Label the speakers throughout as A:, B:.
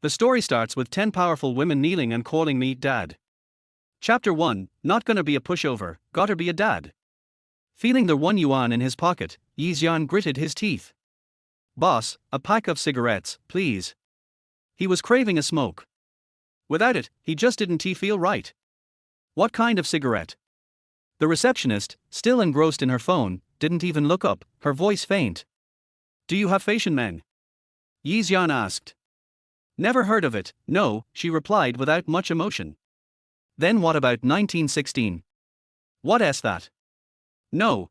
A: The story starts with 10 powerful women kneeling and calling me dad. Chapter 1, Not gonna be a pushover, gotta be a dad. Feeling the 1 yuan in his pocket, Xian gritted his teeth. Boss, a pack of cigarettes, please. He was craving a smoke. Without it, he just didn't feel right. What kind of cigarette? The receptionist, still engrossed in her phone, didn't even look up, her voice faint. Do you have Feitianmeng? Xian asked. Never heard of it, no, she replied without much emotion. Then what about 1916? What's that? No.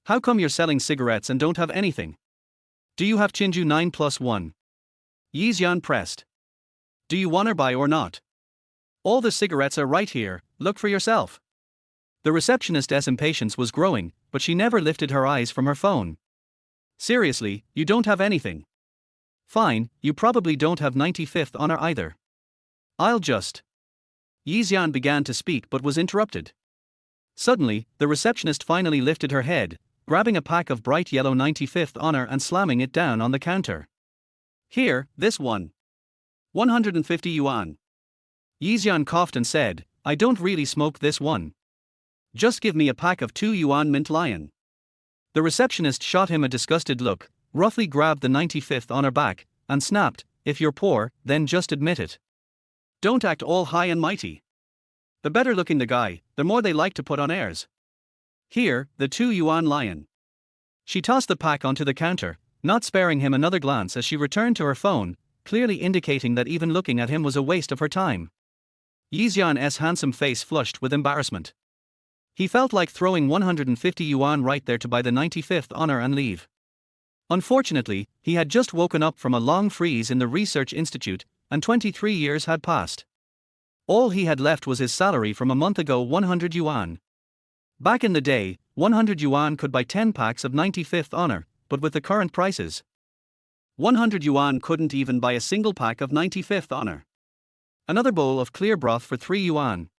A: How come you're selling cigarettes and don't have anything? Do you have Chinju 9+1? Xian pressed. Do you wanna buy or not? All the cigarettes are right here, look for yourself. The receptionist's impatience was growing, but she never lifted her eyes from her phone. Seriously, you don't have anything? Fine, you probably don't have 95th honor either. I'll just. Xian began to speak but was interrupted. Suddenly, the receptionist finally lifted her head, grabbing a pack of bright yellow 95th honor and slamming it down on the counter. Here, this one. 150 yuan. Xian coughed and said, I don't really smoke this one. Just give me a pack of 2 yuan mint lion. The receptionist shot him a disgusted look, roughly grabbed the 95th honor back, and snapped, if you're poor, then just admit it. Don't act all high and mighty. The better looking the guy, the more they like to put on airs. Here, the 2 yuan lion. She tossed the pack onto the counter, not sparing him another glance as she returned to her phone, clearly indicating that even looking at him was a waste of her time. Xian's handsome face flushed with embarrassment. He felt like throwing 150 yuan right there to buy the 95th honor and leave. Unfortunately, he had just woken up from a long freeze in the research institute, and 23 years had passed. All he had left was his salary from a month ago, 100 yuan. Back in the day, 100 yuan could buy 10 packs of 95th honor, but with the current prices, 100 yuan couldn't even buy a single pack of 95th honor. Another bowl of clear broth for 3 yuan.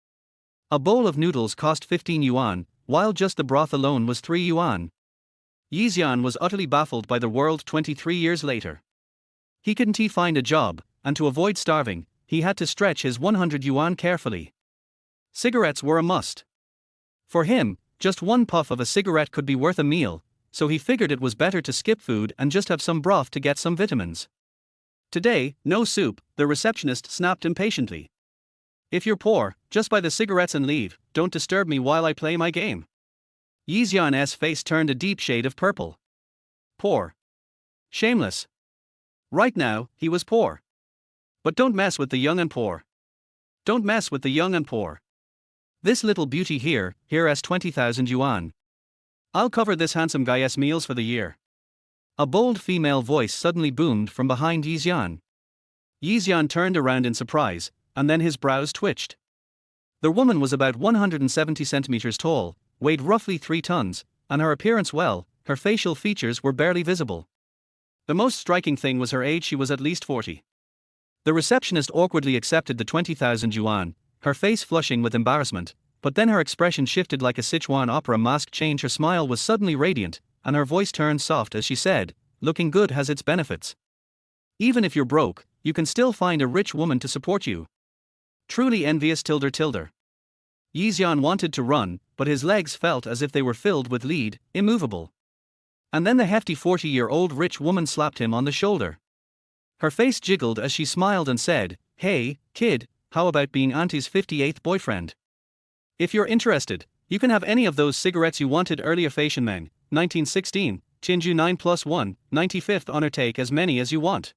A: A bowl of noodles cost 15 yuan, while just the broth alone was 3 yuan. Xian was utterly baffled by the world 23 years later. He couldn't find a job, and to avoid starving, he had to stretch his 100 yuan carefully. Cigarettes were a must. For him, just one puff of a cigarette could be worth a meal, so he figured it was better to skip food and just have some broth to get some vitamins. Today, no soup, the receptionist snapped impatiently. If you're poor, just buy the cigarettes and leave, don't disturb me while I play my game. Xian's face turned a deep shade of purple. Poor. Shameless. Right now, he was poor. But don't mess with the young and poor. Don't mess with the young and poor. This little beauty here's 20,000 yuan. I'll cover this handsome guy's meals for the year. A bold female voice suddenly boomed from behind Xian. Xian turned around in surprise, and then his brows twitched. The woman was about 170 centimeters tall, weighed roughly 3 tons, and her appearance her facial features were barely visible. The most striking thing was her age, she was at least 40. The receptionist awkwardly accepted the 20,000 yuan, her face flushing with embarrassment, but then her expression shifted like a Sichuan opera mask change. Her smile was suddenly radiant, and her voice turned soft as she said, looking good has its benefits. Even if you're broke, you can still find a rich woman to support you. Truly envious tilde. Xian wanted to run, but his legs felt as if they were filled with lead, immovable. And then the hefty 40-year-old rich woman slapped him on the shoulder. Her face jiggled as she smiled and said, Hey, kid, how about being auntie's 58th boyfriend? If you're interested, you can have any of those cigarettes you wanted earlier. Feitianmeng, 1916, Chinju 9+1, 95th honor, take as many as you want.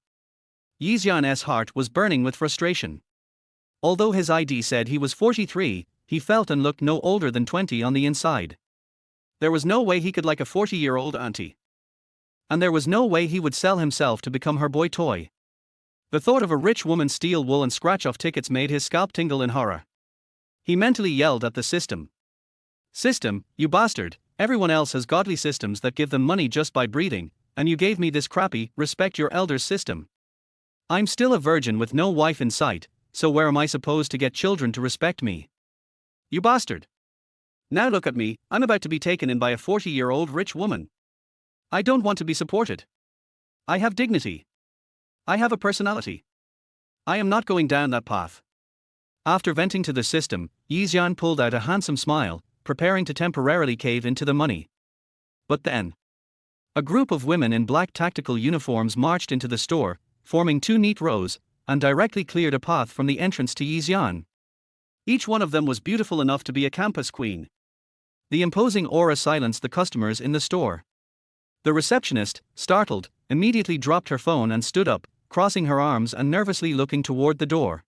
A: Xian's heart was burning with frustration. Although his ID said he was 43, he felt and looked no older than 20 on the inside. There was no way he could like a 40-year-old auntie. And there was no way he would sell himself to become her boy toy. The thought of a rich woman steal wool and scratch off tickets made his scalp tingle in horror. He mentally yelled at the system. System, you bastard, everyone else has godly systems that give them money just by breathing, and you gave me this crappy, respect your elders system. I'm still a virgin with no wife in sight, so where am I supposed to get children to respect me? You bastard. Now look at me, I'm about to be taken in by a 40-year-old rich woman. I don't want to be supported. I have dignity. I have a personality. I am not going down that path. After venting to the system, Xian pulled out a handsome smile, preparing to temporarily cave into the money. But then, a group of women in black tactical uniforms marched into the store, forming two neat rows, and directly cleared a path from the entrance to Xian. Each one of them was beautiful enough to be a campus queen. The imposing aura silenced the customers in the store. The receptionist, startled, immediately dropped her phone and stood up, crossing her arms and nervously looking toward the door.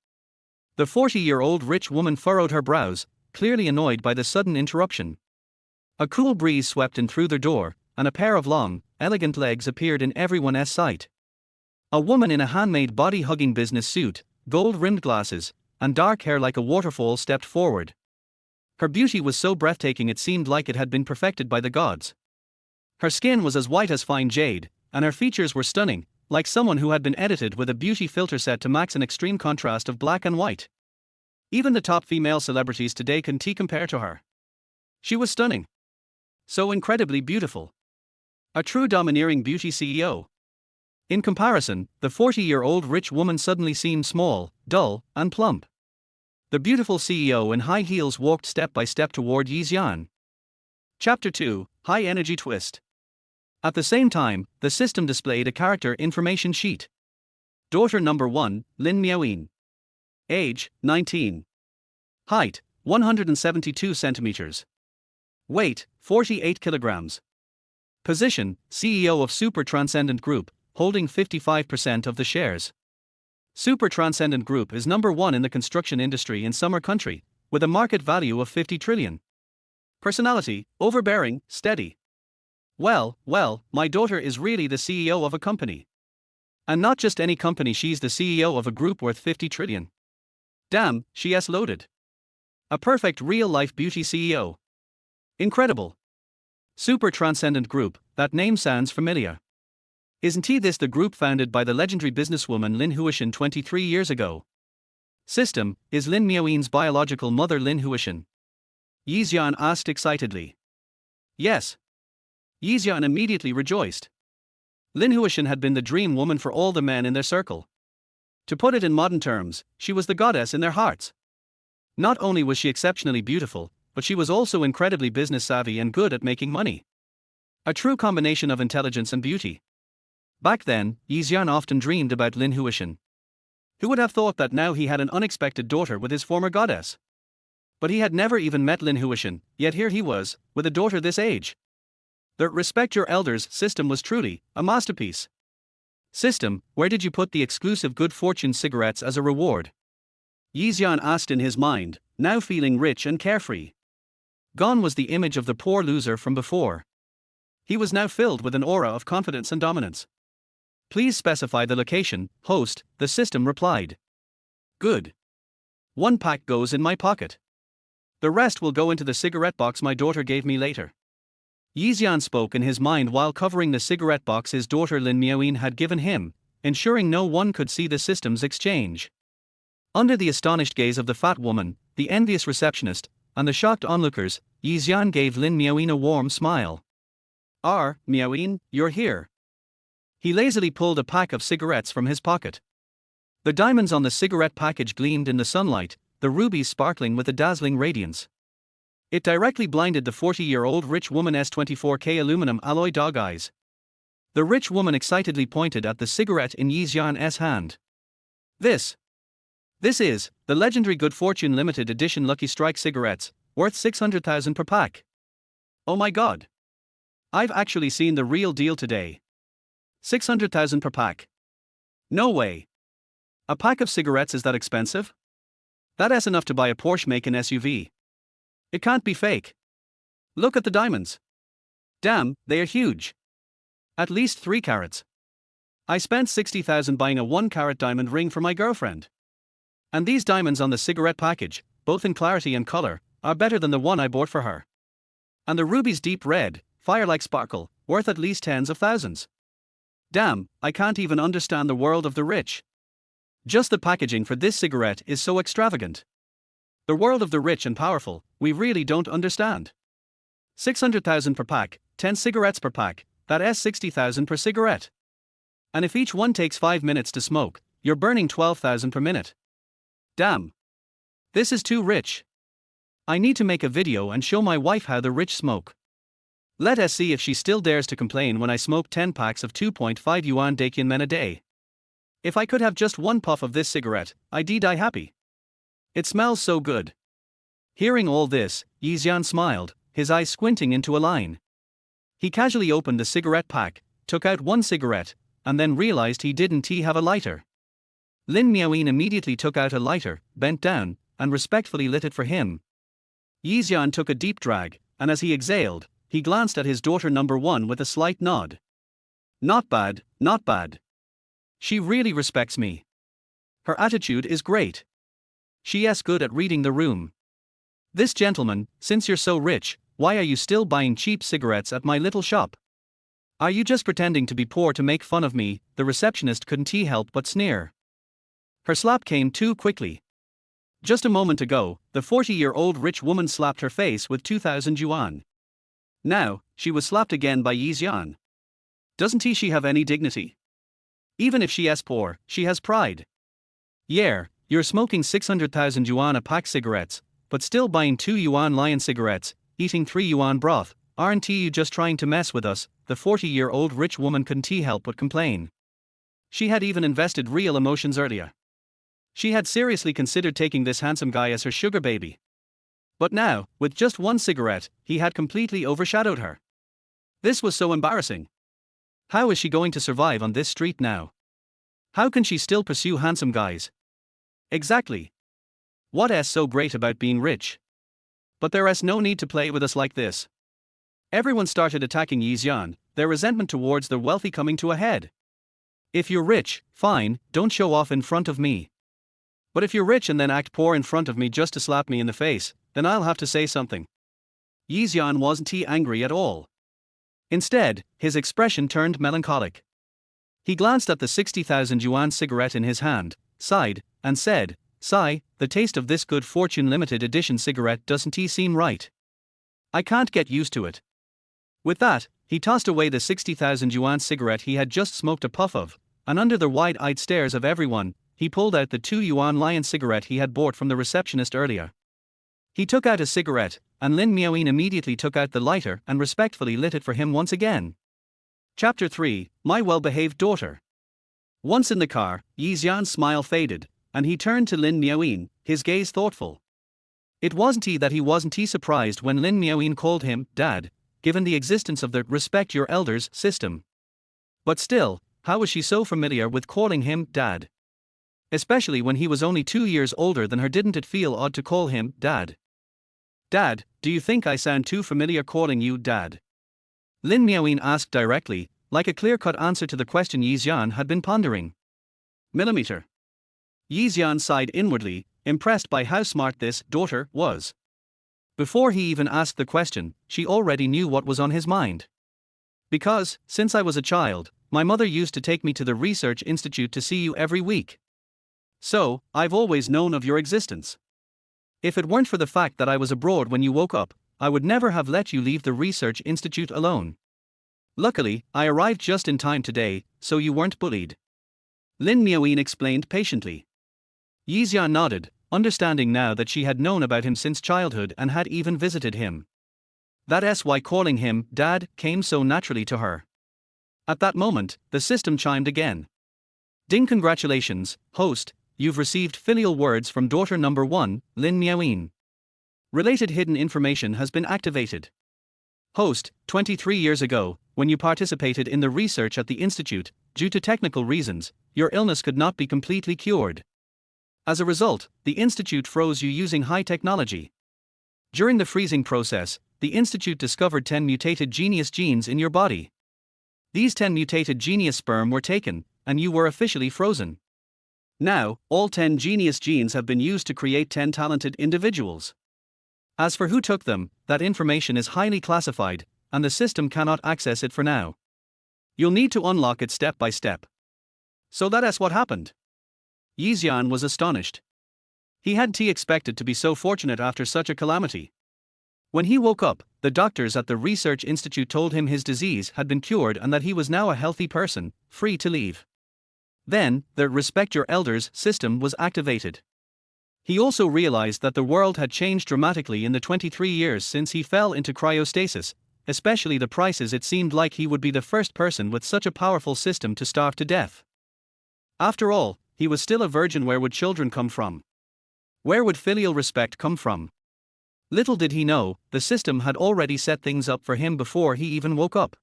A: The 40-year-old rich woman furrowed her brows, clearly annoyed by the sudden interruption. A cool breeze swept in through the door, and a pair of long, elegant legs appeared in everyone's sight. A woman in a handmade body-hugging business suit, gold-rimmed glasses, and dark hair like a waterfall stepped forward. Her beauty was so breathtaking it seemed like it had been perfected by the gods. Her skin was as white as fine jade, and her features were stunning, like someone who had been edited with a beauty filter set to max an extreme contrast of black and white. Even the top female celebrities today couldn't compare to her. She was stunning. So incredibly beautiful. A true domineering beauty CEO. In comparison, the 40-year-old rich woman suddenly seemed small, dull, and plump. The beautiful CEO in high heels walked step by step toward Xian. Chapter 2, High Energy Twist. At the same time, the system displayed a character information sheet. Daughter number 1, Lin Miaoyin. Age, 19. Height, 172 centimeters. Weight, 48 kilograms. Position, CEO of Super Transcendent Group, holding 55% of the shares. Super Transcendent Group is number 1 in the construction industry in Summer Country, with a market value of 50 trillion. Personality, overbearing, steady. Well, my daughter is really the CEO of a company. And not just any company, she's the CEO of a group worth 50 trillion. Damn, she's loaded. A perfect real-life beauty CEO. Incredible. Super Transcendent Group, that name sounds familiar. Isn't this the group founded by the legendary businesswoman Lin Huishan 23 years ago? System, is Lin Miaoyin's biological mother Lin Huishan? Xian asked excitedly. Yes. Xian immediately rejoiced. Lin Huishan had been the dream woman for all the men in their circle. To put it in modern terms, she was the goddess in their hearts. Not only was she exceptionally beautiful, but she was also incredibly business savvy and good at making money. A true combination of intelligence and beauty. Back then, Xian often dreamed about Lin Huishan. Who would have thought that now he had an unexpected daughter with his former goddess? But he had never even met Lin Huishan, yet here he was, with a daughter this age. The Respect Your Elders system was truly a masterpiece. System, where did you put the exclusive Good Fortune cigarettes as a reward? Xian asked in his mind, now feeling rich and carefree. Gone was the image of the poor loser from before. He was now filled with an aura of confidence and dominance. Please specify the location, host, the system replied. Good. 1 pack goes in my pocket. The rest will go into the cigarette box my daughter gave me later. Xian spoke in his mind while covering the cigarette box his daughter Lin Miaoyin had given him, ensuring no one could see the system's exchange. Under the astonished gaze of the fat woman, the envious receptionist, and the shocked onlookers, Xian gave Lin Miaoyin a warm smile. Miaoyin, you're here. He lazily pulled a pack of cigarettes from his pocket. The diamonds on the cigarette package gleamed in the sunlight, the rubies sparkling with a dazzling radiance. It directly blinded the 40-year-old rich woman's 24K aluminum alloy dog eyes. The rich woman excitedly pointed at the cigarette in Xian's hand. This is the legendary Good Fortune limited edition Lucky Strike cigarettes, worth 600,000 per pack. Oh my god. I've actually seen the real deal today. 600,000 per pack. No way. A pack of cigarettes is that expensive? That's enough to buy a Porsche Macan SUV. It can't be fake. Look at the diamonds. Damn, they are huge. At least 3 carats. I spent 60,000 buying a 1-carat diamond ring for my girlfriend. And these diamonds on the cigarette package, both in clarity and color, are better than the one I bought for her. And the ruby's deep red, fire-like sparkle, worth at least tens of thousands. Damn, I can't even understand the world of the rich. Just the packaging for this cigarette is so extravagant. The world of the rich and powerful, we really don't understand. 600,000 per pack, 10 cigarettes per pack, that's 60,000 per cigarette. And if each one takes 5 minutes to smoke, You're burning 12,000 per minute. Damn. This is too rich. I need to make a video and show my wife how the rich smoke. Let us see if she still dares to complain when I smoke 10 packs of 2.5 yuan Feitianmeng a day. If I could have just one puff of this cigarette, I'd die happy. It smells so good. Hearing all this, Xian smiled, his eyes squinting into a line. He casually opened the cigarette pack, took out one cigarette, and then realized he didn't have a lighter. Lin Miaoyin immediately took out a lighter, bent down, and respectfully lit it for him. Xian took a deep drag, and as he exhaled, he glanced at his daughter number 1 with a slight nod. Not bad, not bad. She really respects me. Her attitude is great. She's good at reading the room. This gentleman, since you're so rich, why are you still buying cheap cigarettes at my little shop? Are you just pretending to be poor to make fun of me? The receptionist couldn't help but sneer. Her slap came too quickly. Just a moment ago, the 40-year-old rich woman slapped her face with 2,000 yuan. Now, she was slapped again by Xian. Doesn't she have any dignity? Even if she is poor, she has pride. Yeah, you're smoking 600,000 yuan a pack cigarettes, but still buying 2 yuan lion cigarettes, eating 3 yuan broth. Aren't you just trying to mess with us? The 40-year-old rich woman couldn't help but complain. She had even invested real emotions earlier. She had seriously considered taking this handsome guy as her sugar baby. But now, with just one cigarette, he had completely overshadowed her. This was so embarrassing. How is she going to survive on this street now? How can she still pursue handsome guys? Exactly. What is so great about being rich? But there is no need to play with us like this. Everyone started attacking Xian, their resentment towards the wealthy coming to a head. If you're rich, fine, don't show off in front of me. But if you're rich and then act poor in front of me just to slap me in the face, then I'll have to say something. Xian wasn't angry at all. Instead, his expression turned melancholic. He glanced at the 60,000 yuan cigarette in his hand, sighed, and said, "Sigh, the taste of this good fortune limited edition cigarette doesn't seem right. I can't get used to it." With that, he tossed away the 60,000 yuan cigarette he had just smoked a puff of, and under the wide-eyed stares of everyone, he pulled out the 2 yuan lion cigarette he had bought from the receptionist earlier. He took out a cigarette, and Lin Miaoyin immediately took out the lighter and respectfully lit it for him once again. Chapter 3, My Well-Behaved Daughter. Once in the car, Xian's smile faded, and he turned to Lin Miaoyin, his gaze thoughtful. It wasn't that he wasn't surprised when Lin Miaoyin called him Dad, given the existence of the respect your elders system. But still, how was she so familiar with calling him Dad? Especially when he was only 2 years older than her. Didn't it feel odd to call him Dad? Dad, do you think I sound too familiar calling you Dad? Lin Miaoyin asked directly, like a clear-cut answer to the question Xian had been pondering. Millimeter. Xian sighed inwardly, impressed by how smart this daughter was. Before he even asked the question, she already knew what was on his mind. Because, since I was a child, my mother used to take me to the research institute to see you every week. So, I've always known of your existence. If it weren't for the fact that I was abroad when you woke up, I would never have let you leave the research institute alone. Luckily, I arrived just in time today, so you weren't bullied. Lin Miaoyin explained patiently. Xian nodded, understanding now that she had known about him since childhood and had even visited him. That's why calling him Dad came so naturally to her. At that moment, the system chimed again. Ding, congratulations, host, you've received filial words from daughter number 1, Lin Miaoyin. Related hidden information has been activated. Host, 23 years ago, when you participated in the research at the institute, due to technical reasons, your illness could not be completely cured. As a result, the institute froze you using high technology. During the freezing process, the institute discovered 10 mutated genius genes in your body. These 10 mutated genius sperm were taken, and you were officially frozen. Now, all 10 genius genes have been used to create 10 talented individuals. As for who took them, that information is highly classified, and the system cannot access it for now. You'll need to unlock it step by step. So that's what happened. Xian was astonished. He hadn't expected to be so fortunate after such a calamity. When he woke up, the doctors at the research institute told him his disease had been cured and that he was now a healthy person, free to leave. Then, the respect your elders system was activated. He also realized that the world had changed dramatically in the 23 years since he fell into cryostasis, especially the prices. It seemed like he would be the first person with such a powerful system to starve to death. After all, he was still a virgin. Where would children come from? Where would filial respect come from? Little did he know, the system had already set things up for him before he even woke up.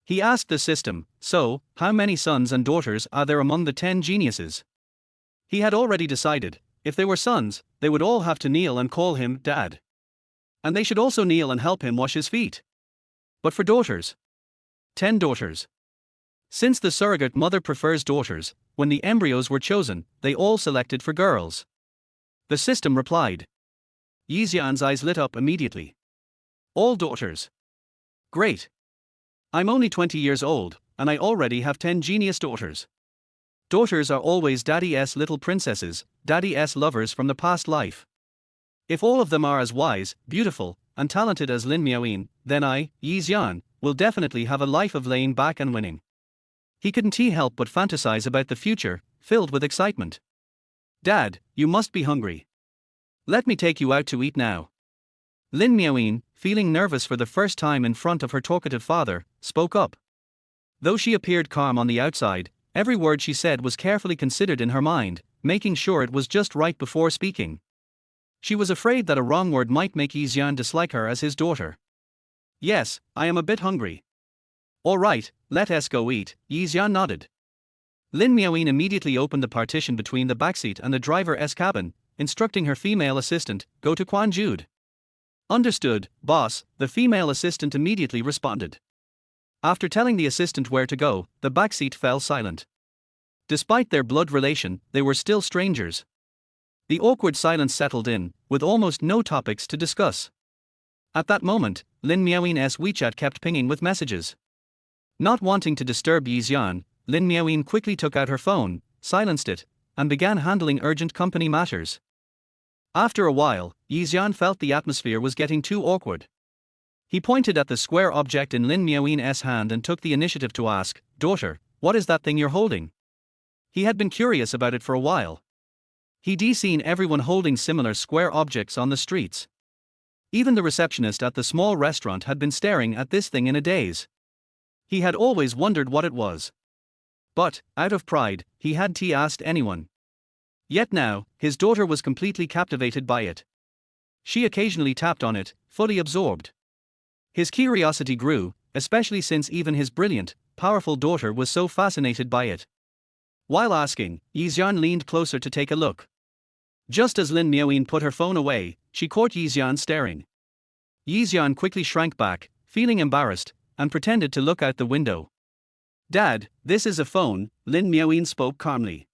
A: He asked the system, "So, how many sons and daughters are there among the 10 geniuses?" He had already decided, if they were sons, they would all have to kneel and call him Dad. And they should also kneel and help him wash his feet. But for daughters? 10 daughters. Since the surrogate mother prefers daughters, when the embryos were chosen, they all selected for girls. The system replied. Xian's eyes lit up immediately. All daughters. Great. I'm only 20 years old, and I already have 10 genius daughters. Daughters are always daddy's little princesses, daddy's lovers from the past life. If all of them are as wise, beautiful, and talented as Lin Miaoyin, then I, Xian, will definitely have a life of laying back and winning. He couldn't help but fantasize about the future, filled with excitement. Dad, you must be hungry. Let me take you out to eat now. Lin Miaoyin, feeling nervous for the first time in front of her talkative father, spoke up. Though she appeared calm on the outside, every word she said was carefully considered in her mind, making sure it was just right before speaking. She was afraid that a wrong word might make Xian dislike her as his daughter. Yes, I am a bit hungry. All right, let us go eat, Xian nodded. Lin Miaoyin immediately opened the partition between the backseat and the driver's cabin, instructing her female assistant, go to Quan Jude. Understood, boss, the female assistant immediately responded. After telling the assistant where to go, the backseat fell silent. Despite their blood relation, they were still strangers. The awkward silence settled in, with almost no topics to discuss. At that moment, Lin Miaoyin's WeChat kept pinging with messages. Not wanting to disturb Xian, Lin Miaoyin quickly took out her phone, silenced it, and began handling urgent company matters. After a while, Xian felt the atmosphere was getting too awkward. He pointed at the square object in Lin Miaoyin's hand and took the initiative to ask, "Daughter, what is that thing you're holding?" He had been curious about it for a while. He'd seen everyone holding similar square objects on the streets. Even the receptionist at the small restaurant had been staring at this thing in a daze. He had always wondered what it was. But, out of pride, he hadn't asked anyone. Yet now, his daughter was completely captivated by it. She occasionally tapped on it, fully absorbed. His curiosity grew, especially since even his brilliant, powerful daughter was so fascinated by it. While asking, Xian leaned closer to take a look. Just as Lin Miaoyin put her phone away, she caught Xian staring. Xian quickly shrank back, feeling embarrassed, and pretended to look out the window. "Dad, this is a phone," Lin Miaoyin spoke calmly.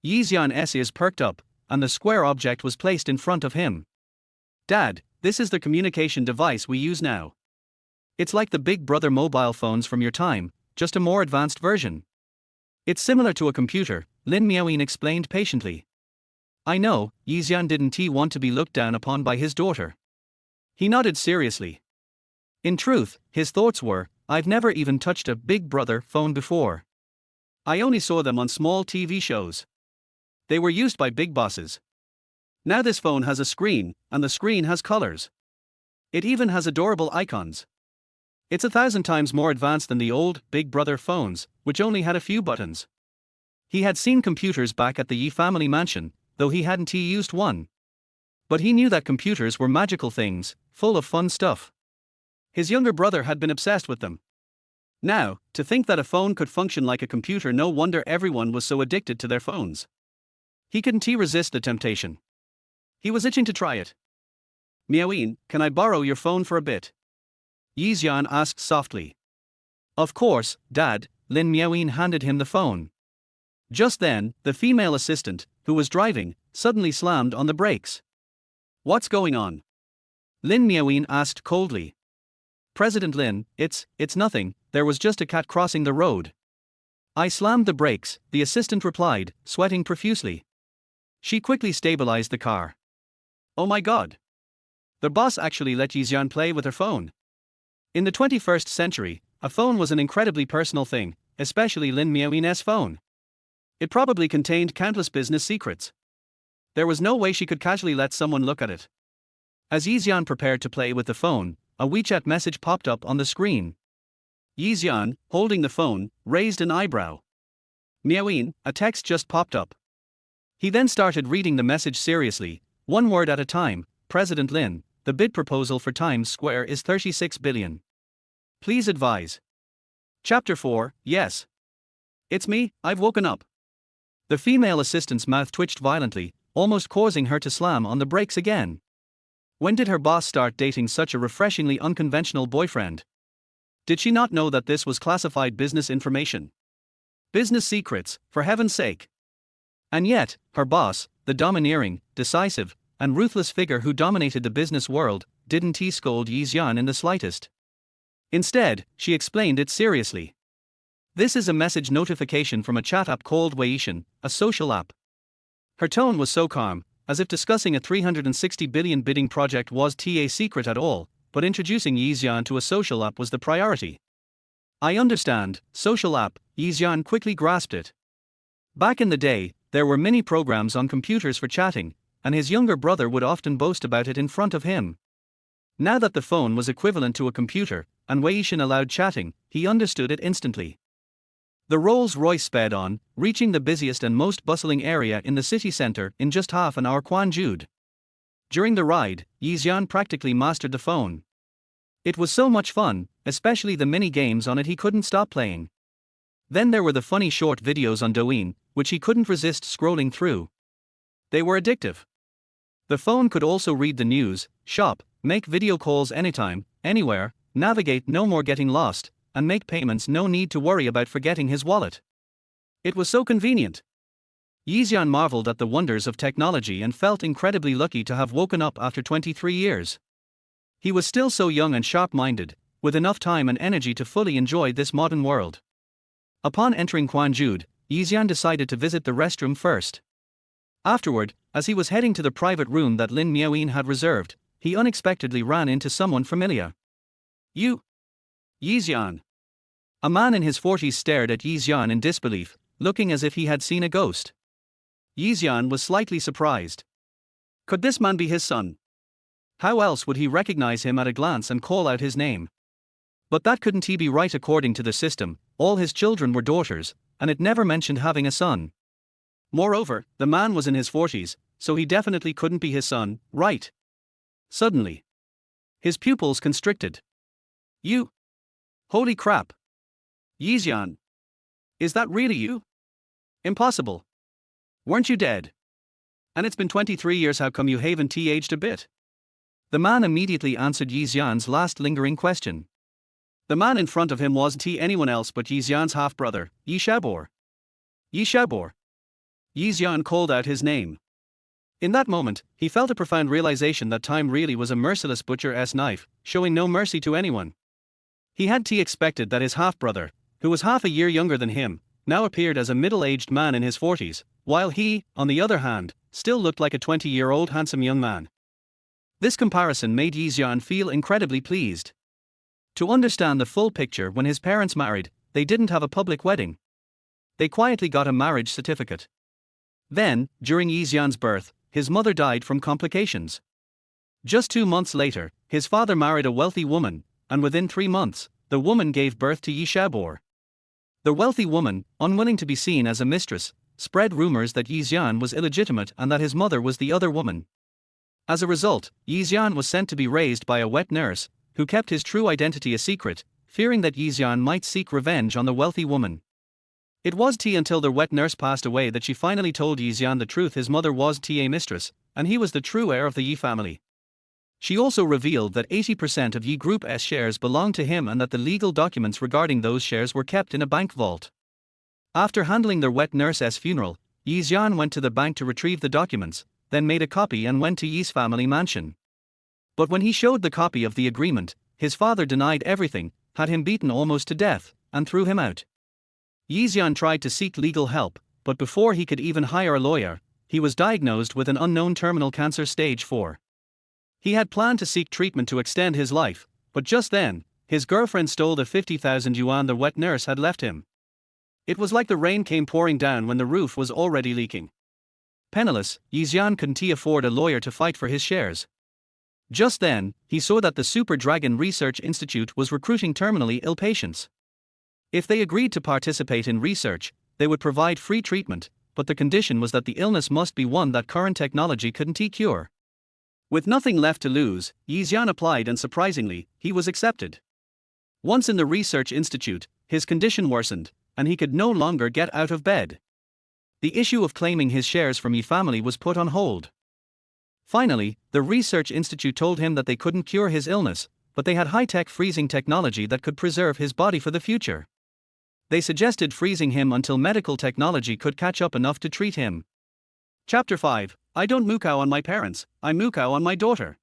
A: Xian's ears perked up, and the square object was placed in front of him. "Dad, this is the communication device we use now. It's like the Big Brother mobile phones from your time, just a more advanced version." "It's similar to a computer," Lin Miaoyin explained patiently. "I know," Xian didn't want to be looked down upon by his daughter. He nodded seriously. In truth, his thoughts were, I've never even touched a Big Brother phone before. I only saw them on small TV shows. They were used by big bosses. Now this phone has a screen, and the screen has colors. It even has adorable icons. It's 1,000 times more advanced than the old Big Brother phones, which only had a few buttons. He had seen computers back at the Yi family mansion, though he hadn't used one. But he knew that computers were magical things, full of fun stuff. His younger brother had been obsessed with them. Now, to think that a phone could function like a computer, no wonder everyone was so addicted to their phones. He couldn't resist the temptation. He was itching to try it. "Miaoyin, can I borrow your phone for a bit?" Xian asked softly. "Of course, Dad," Lin Miaoyin handed him the phone. Just then, the female assistant, who was driving, suddenly slammed on the brakes. "What's going on?" Lin Miaoyin asked coldly. "President Lin, it's nothing, there was just a cat crossing the road." "I slammed the brakes," the assistant replied, sweating profusely. She quickly stabilized the car. Oh my god! The boss actually let Xian play with her phone. In the 21st century, a phone was an incredibly personal thing, especially Lin Miaoyin's phone. It probably contained countless business secrets. There was no way she could casually let someone look at it. As Xian prepared to play with the phone, a WeChat message popped up on the screen. Xian, holding the phone, raised an eyebrow. Miaoin, a text just popped up. He then started reading the message seriously, one word at a time. President Lin, the bid proposal for Times Square is 36 billion. Please advise. Chapter 4, yes. It's me, I've woken up. The female assistant's mouth twitched violently, almost causing her to slam on the brakes again. When did her boss start dating such a refreshingly unconventional boyfriend? Did she not know that this was classified business information? Business secrets, for heaven's sake. And yet, her boss, the domineering, decisive, and ruthless figure who dominated the business world, didn't scold Xian in the slightest. Instead, she explained it seriously. This is a message notification from a chat app called Feitianmeng, a social app. Her tone was so calm, as if discussing a 360 billion bidding project was a secret at all, but introducing Xian to a social app was the priority. I understand, social app, Xian quickly grasped it. Back in the day, there were many programs on computers for chatting, and his younger brother would often boast about it in front of him. Now that the phone was equivalent to a computer, and Feitianmeng allowed chatting, he understood it instantly. The Rolls-Royce sped on, reaching the busiest and most bustling area in the city center in just half an hour. Jude. During the ride, Xian practically mastered the phone. It was so much fun, especially the mini games on it he couldn't stop playing. Then there were the funny short videos on Douyin, which he couldn't resist scrolling through. They were addictive. The phone could also read the news, shop, make video calls anytime, anywhere, navigate, no more getting lost, and make payments, no need to worry about forgetting his wallet. It was so convenient. Xian marveled at the wonders of technology and felt incredibly lucky to have woken up after 23 years. He was still so young and sharp-minded, with enough time and energy to fully enjoy this modern world. Upon entering Jude, Xian decided to visit the restroom first. Afterward, as he was heading to the private room that Lin Miaoin had reserved, he unexpectedly ran into someone familiar. You? Xian. A man in his 40s stared at Xian in disbelief, looking as if he had seen a ghost. Xian was slightly surprised. Could this man be his son? How else would he recognize him at a glance and call out his name? But that couldn't be right according to the system. All his children were daughters, and it never mentioned having a son. Moreover, the man was in his 40s, so he definitely couldn't be his son, right? Suddenly, his pupils constricted. You? Holy crap! Xian. Is that really you? Impossible. Weren't you dead? And it's been 23 years, how come you haven't aged a bit? The man immediately answered Xian's last lingering question. The man in front of him wasn't anyone else but Xian's half-brother, Xian. Xian called out his name. In that moment, he felt a profound realization that time really was a merciless butcher's knife, showing no mercy to anyone. He had expected that his half-brother, who was half a year younger than him, now appeared as a middle-aged man in his 40s, while he, on the other hand, still looked like a 20-year-old handsome young man. This comparison made Xian feel incredibly pleased. To understand the full picture, when his parents married, they didn't have a public wedding. They quietly got a marriage certificate. Then, during Xian's birth, his mother died from complications. Just 2 months later, his father married a wealthy woman, and within 3 months, the woman gave birth to Xian. The wealthy woman, unwilling to be seen as a mistress, spread rumors that Xian was illegitimate and that his mother was the other woman. As a result, Xian was sent to be raised by a wet nurse, who kept his true identity a secret, fearing that Xian might seek revenge on the wealthy woman. It was until the wet nurse passed away that she finally told Xian the truth: his mother was a mistress, and he was the true heir of the Yi family. She also revealed that 80% of Yi Group's shares belonged to him and that the legal documents regarding those shares were kept in a bank vault. After handling their wet nurse's funeral, Xian went to the bank to retrieve the documents, then made a copy and went to Yi's family mansion. But when he showed the copy of the agreement, his father denied everything, had him beaten almost to death, and threw him out. Xian tried to seek legal help, but before he could even hire a lawyer, he was diagnosed with an unknown terminal cancer stage 4. He had planned to seek treatment to extend his life, but just then, his girlfriend stole the 50,000 yuan the wet nurse had left him. It was like the rain came pouring down when the roof was already leaking. Penniless, Xian couldn't afford a lawyer to fight for his shares. Just then, he saw that the Super Dragon Research Institute was recruiting terminally ill patients. If they agreed to participate in research, they would provide free treatment, but the condition was that the illness must be one that current technology couldn't cure. With nothing left to lose, Xian applied and surprisingly, he was accepted. Once in the research institute, his condition worsened, and he could no longer get out of bed. The issue of claiming his shares from Yi family was put on hold. Finally, the research institute told him that they couldn't cure his illness, but they had high-tech freezing technology that could preserve his body for the future. They suggested freezing him until medical technology could catch up enough to treat him. Chapter 5. I don't mukao on my parents, I mukao on my daughter.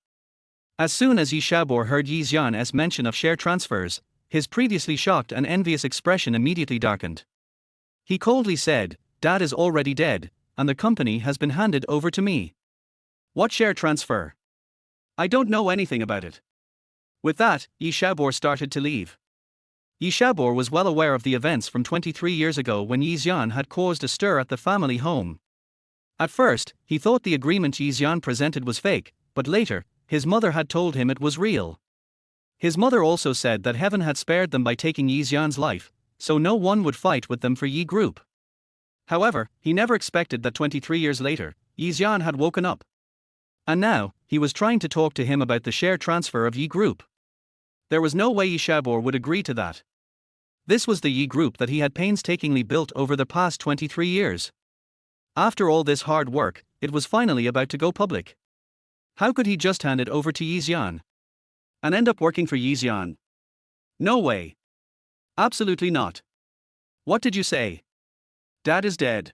A: As soon as Yi Shabor heard Yi Xian's mention of share transfers, his previously shocked and envious expression immediately darkened. He coldly said, "Dad is already dead, and the company has been handed over to me. What share transfer? I don't know anything about it." With that, Yi Shabor started to leave. Yi Shabor was well aware of the events from 23 years ago when Yi Xian had caused a stir at the family home. At first, he thought the agreement Yi Xian presented was fake, but later, his mother had told him it was real. His mother also said that heaven had spared them by taking Yi Xian's life, so no one would fight with them for Yi Group. However, he never expected that 23 years later, Yi Xian had woken up. And now, he was trying to talk to him about the share transfer of Yi Group. There was no way Yi Shabor would agree to that. This was the Yi Group that he had painstakingly built over the past 23 years. After all this hard work, it was finally about to go public. How could he just hand it over to Yi Xian? And end up working for Yi Xian? No way. Absolutely not. What did you say? Dad is dead.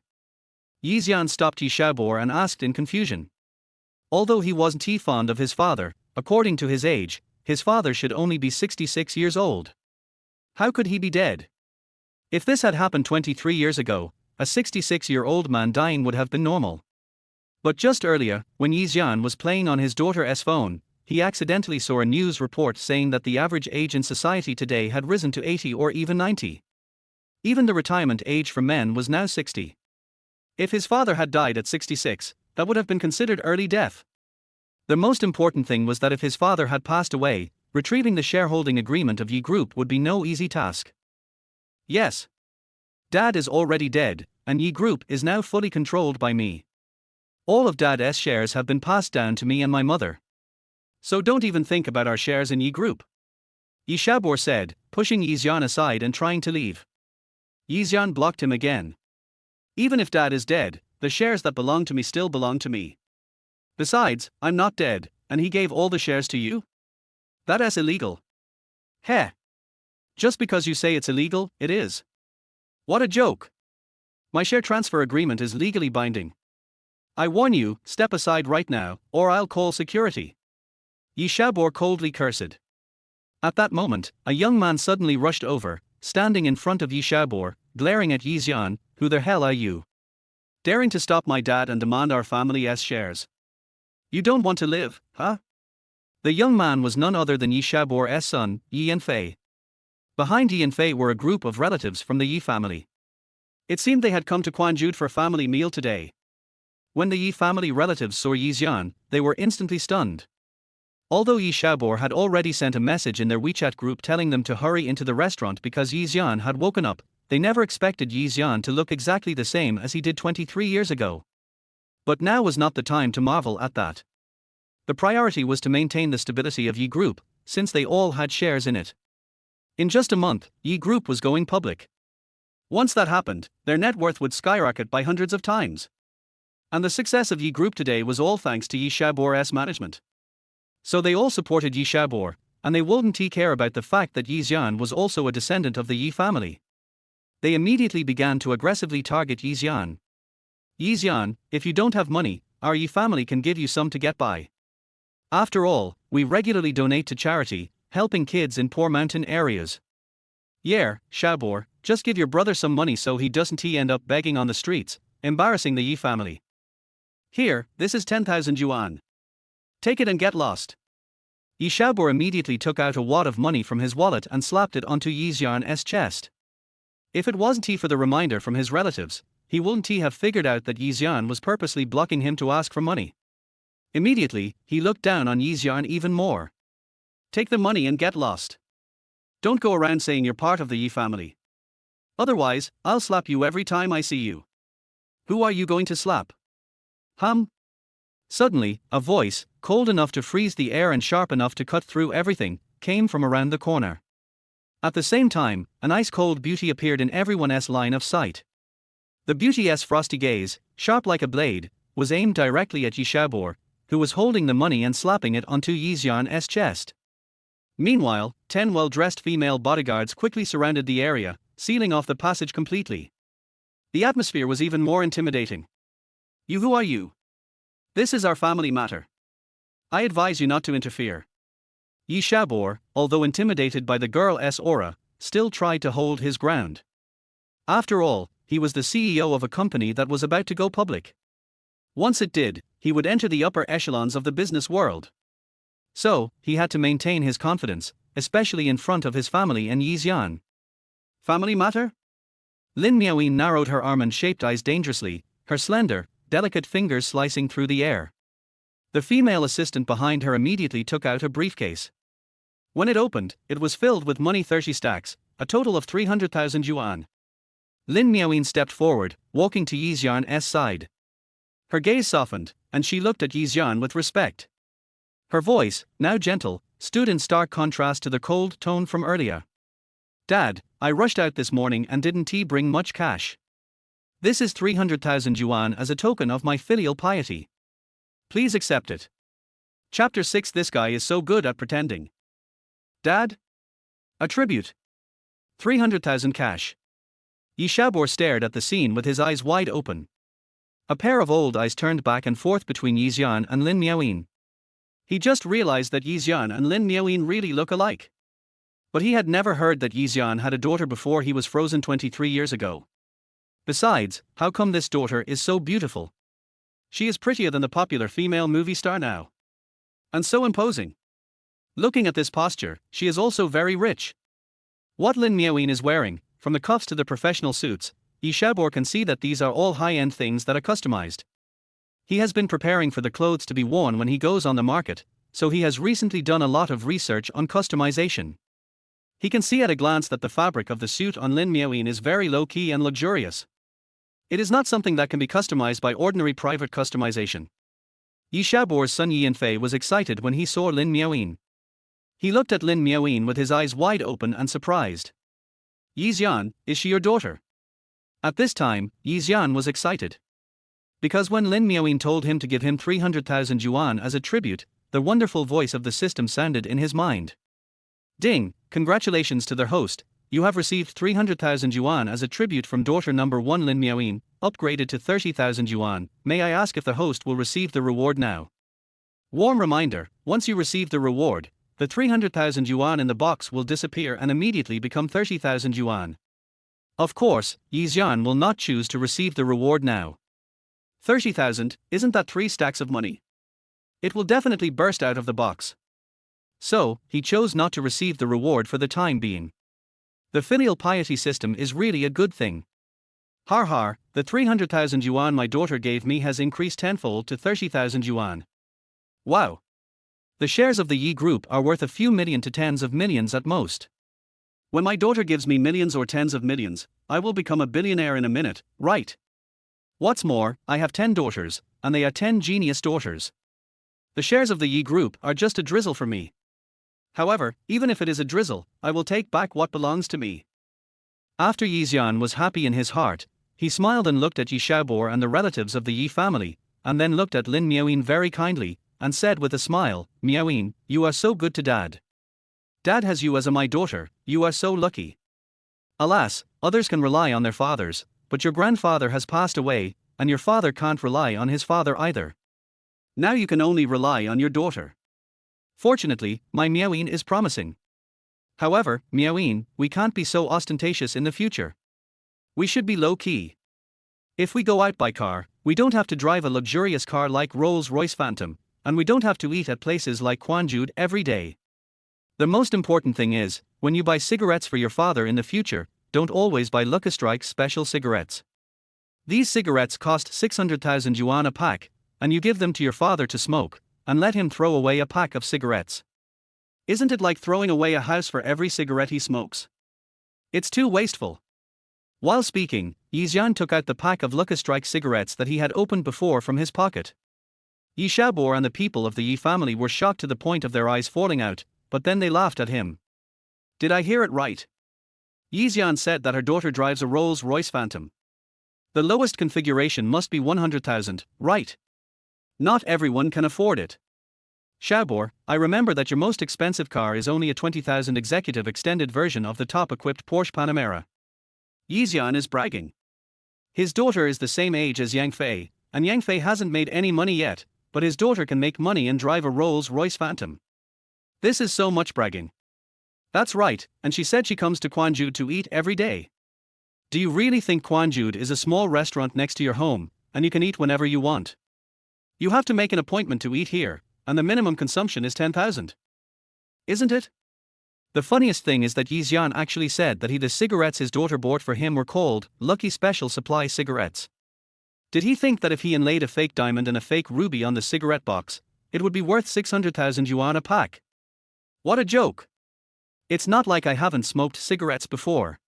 A: Yi Xian stopped Yi Shabor and asked in confusion. Although he wasn't too fond of his father, according to his age, his father should only be 66 years old. How could he be dead? If this had happened 23 years ago, a 66-year-old man dying would have been normal. But just earlier, when Yi Xian was playing on his daughter's phone, he accidentally saw a news report saying that the average age in society today had risen to 80 or even 90. Even the retirement age for men was now 60. If his father had died at 66, that would have been considered early death. The most important thing was that if his father had passed away, retrieving the shareholding agreement of Yi Group would be no easy task. Yes. Dad is already dead, and Yi Group is now fully controlled by me. All of Dad's shares have been passed down to me and my mother. So don't even think about our shares in Yi Group. Yi Shabor said, pushing Yi Xian aside and trying to leave. Yi Xian blocked him again. Even if Dad is dead, the shares that belong to me still belong to me. Besides, I'm not dead, and he gave all the shares to you? That's illegal. Heh. Just because you say it's illegal, it is. What a joke. My share transfer agreement is legally binding. I warn you, step aside right now, or I'll call security. Yi Shabor coldly cursed. At that moment, a young man suddenly rushed over, standing in front of Yi Shabor, glaring at Yi Xian. Who the hell are you? Daring to stop my dad and demand our family's shares. You don't want to live, huh? The young man was none other than Yi Shabor's son, Yi Yanfei. Behind Yi Yanfei were a group of relatives from the Yi family. It seemed they had come to Quanjude for a family meal today. When the Yi family relatives saw Yi Xian, they were instantly stunned. Although Yi Shabor had already sent a message in their WeChat group telling them to hurry into the restaurant because Yi Xian had woken up, they never expected Yi Xian to look exactly the same as he did 23 years ago. But now was not the time to marvel at that. The priority was to maintain the stability of Yi Group, since they all had shares in it. In just a month, Yi Group was going public. Once that happened, their net worth would skyrocket by hundreds of times. And the success of Yi Group today was all thanks to Yi Shabor's management. So they all supported Yi Shabor, and they wouldn't care about the fact that Yi Xian was also a descendant of the Yi family. They immediately began to aggressively target Yi Xian. Yi Xian, if you don't have money, our Yi family can give you some to get by. After all, we regularly donate to charity, helping kids in poor mountain areas. Yeah, Shabor, just give your brother some money so he doesn't end up begging on the streets, embarrassing the Yi family. Here, this is 10,000 yuan. Take it and get lost. Yi Shabor immediately took out a wad of money from his wallet and slapped it onto Yi Xian's chest. If it wasn't he for the reminder from his relatives, he wouldn't he have figured out that Xian was purposely blocking him to ask for money. Immediately, he looked down on Xian even more. Take the money and get lost. Don't go around saying you're part of the Yi family. Otherwise, I'll slap you every time I see you. Who are you going to slap? Suddenly, a voice, cold enough to freeze the air and sharp enough to cut through everything, came from around the corner. At the same time, an ice-cold beauty appeared in everyone's line of sight. The beauty's frosty gaze, sharp like a blade, was aimed directly at Yi Shaobor, who was holding the money and slapping it onto Xian's chest. Meanwhile, 10 well-dressed female bodyguards quickly surrounded the area, sealing off the passage completely. The atmosphere was even more intimidating. You, who are you? This is our family matter. I advise you not to interfere. Yi Shaobor, although intimidated by the girl's aura, still tried to hold his ground. After all, he was the CEO of a company that was about to go public. Once it did, he would enter the upper echelons of the business world. So, he had to maintain his confidence, especially in front of his family and Xian. Family matter? Lin Miaoyin narrowed her almond-shaped eyes dangerously, her slender, delicate fingers slicing through the air. The female assistant behind her immediately took out a briefcase. When it opened, it was filled with money, 30 stacks, a total of 300,000 yuan. Lin Miaoyin stepped forward, walking to Xian's side. Her gaze softened, and she looked at Xian with respect. Her voice, now gentle, stood in stark contrast to the cold tone from earlier. Dad, I rushed out this morning and didn't bring much cash. This is 300,000 yuan as a token of my filial piety. Please accept it. Chapter 6. This guy is so good at pretending. Dad? A tribute. 300,000 cash. Yi Shaobor stared at the scene with his eyes wide open. A pair of old eyes turned back and forth between Xian and Lin Miaoyin. He just realized that Xian and Lin Miaoyin really look alike. But he had never heard that Xian had a daughter before he was frozen 23 years ago. Besides, how come this daughter is so beautiful? She is prettier than the popular female movie star now. And so imposing. Looking at this posture, she is also very rich. What Lin Miaoyin is wearing, from the cuffs to the professional suits, Yi Shaobor can see that these are all high-end things that are customized. He has been preparing for the clothes to be worn when he goes on the market, so he has recently done a lot of research on customization. He can see at a glance that the fabric of the suit on Lin Miaoyin is very low-key and luxurious. It is not something that can be customized by ordinary private customization. Yi Shaobor's son Yi Yanfei was excited when he saw Lin Miaoyin. He looked at Lin Miaoyin with his eyes wide open and surprised. Xian, is she your daughter? At this time, Xian was excited. Because when Lin Miaoyin told him to give him 300,000 yuan as a tribute, the wonderful voice of the system sounded in his mind. Ding, congratulations to their host, you have received 300,000 yuan as a tribute from daughter number 1 Lin Miaoyin, upgraded to 30,000 yuan. May I ask if the host will receive the reward now? Warm reminder, once you receive the reward, the 300,000 yuan in the box will disappear and immediately become 30,000 yuan. Of course, Xian will not choose to receive the reward now. 30,000, isn't that 3 stacks of money? It will definitely burst out of the box. So, he chose not to receive the reward for the time being. The filial piety system is really a good thing. Har har, the 300,000 yuan my daughter gave me has increased tenfold to 30,000 yuan. Wow! The shares of the Yi Group are worth a few million to tens of millions at most. When my daughter gives me millions or tens of millions, I will become a billionaire in a minute, right? What's more, I have 10 daughters, and they are 10 genius daughters. The shares of the Yi Group are just a drizzle for me. However, even if it is a drizzle, I will take back what belongs to me. After Xian was happy in his heart, he smiled and looked at Yi Shaobor and the relatives of the Yi family, and then looked at Lin Miaoyin very kindly, and said with a smile, Miaoyin, you are so good to Dad. Dad has you as my daughter, you are so lucky. Alas, others can rely on their fathers, but your grandfather has passed away, and your father can't rely on his father either. Now you can only rely on your daughter. Fortunately, my Miaoyin is promising. However, Miaoyin, we can't be so ostentatious in the future. We should be low-key. If we go out by car, we don't have to drive a luxurious car like Rolls-Royce Phantom, and we don't have to eat at places like Quanjude every day. The most important thing is, when you buy cigarettes for your father in the future, don't always buy Lucky Strike special cigarettes. These cigarettes cost 600,000 yuan a pack, and you give them to your father to smoke, and let him throw away a pack of cigarettes. Isn't it like throwing away a house for every cigarette he smokes? It's too wasteful. While speaking, Xian took out the pack of Lucky Strike cigarettes that he had opened before from his pocket. Xiaobo and the people of the Yi family were shocked to the point of their eyes falling out, but then they laughed at him. Did I hear it right? Xian said that her daughter drives a Rolls-Royce Phantom. The lowest configuration must be 100,000, right? Not everyone can afford it. Xiaobo, I remember that your most expensive car is only a 20,000 executive extended version of the top-equipped Porsche Panamera. Xian is bragging. His daughter is the same age as Yang Fei, and Yang Fei hasn't made any money yet, but his daughter can make money and drive a Rolls-Royce Phantom. This is so much bragging. That's right, and she said she comes to Quanjude to eat every day. Do you really think Quanjude is a small restaurant next to your home, and you can eat whenever you want? You have to make an appointment to eat here, and the minimum consumption is 10,000. Isn't it? The funniest thing is that Xian actually said that the cigarettes his daughter bought for him were called Lucky Special Supply cigarettes. Did he think that if he inlaid a fake diamond and a fake ruby on the cigarette box, it would be worth 600,000 yuan a pack? What a joke! It's not like I haven't smoked cigarettes before.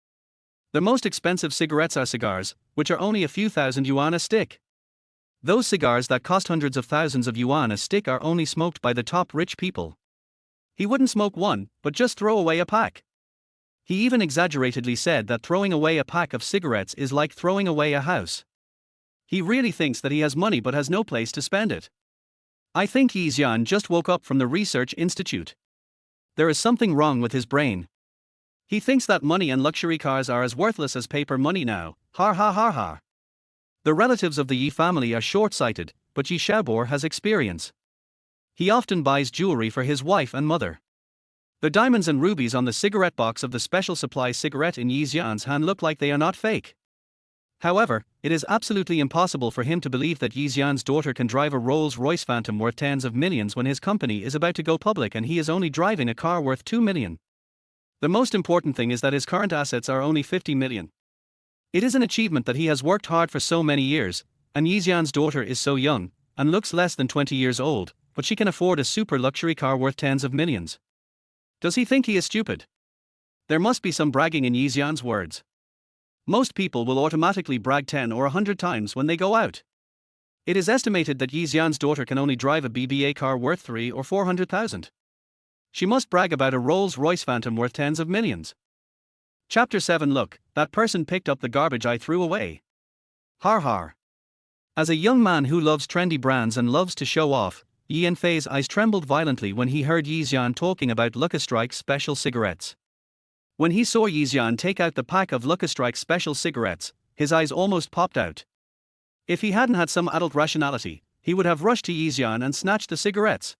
A: The most expensive cigarettes are cigars, which are only a few thousand yuan a stick. Those cigars that cost hundreds of thousands of yuan a stick are only smoked by the top rich people. He wouldn't smoke one, but just throw away a pack. He even exaggeratedly said that throwing away a pack of cigarettes is like throwing away a house. He really thinks that he has money but has no place to spend it. I think Xian just woke up from the research institute. There is something wrong with his brain. He thinks that money and luxury cars are as worthless as paper money now, ha ha ha ha. The relatives of the Yi family are short-sighted, but Yi Xiaobo has experience. He often buys jewelry for his wife and mother. The diamonds and rubies on the cigarette box of the special supply cigarette in Yi Xian's hand look like they are not fake. However, it is absolutely impossible for him to believe that Yi Xian's daughter can drive a Rolls-Royce Phantom worth tens of millions when his company is about to go public and he is only driving a car worth 2 million. The most important thing is that his current assets are only 50 million. It is an achievement that he has worked hard for so many years, and Yi Xian's daughter is so young, and looks less than 20 years old, but she can afford a super luxury car worth tens of millions. Does he think he is stupid? There must be some bragging in Yi Xian's words. Most people will automatically brag 10 or 100 times when they go out. It is estimated that Yi Xian's daughter can only drive a BBA car worth 3 or 400,000. She must brag about a Rolls-Royce Phantom worth tens of millions. Chapter 7 Look, that person picked up the garbage I threw away. Har har. As a young man who loves trendy brands and loves to show off, Yan Fei's eyes trembled violently when he heard Yi Xian talking about Lucky Strike special cigarettes. When he saw Yi Xian take out the pack of Lucky Strike special cigarettes, his eyes almost popped out. If he hadn't had some adult rationality, he would have rushed to Yi Xian and snatched the cigarettes.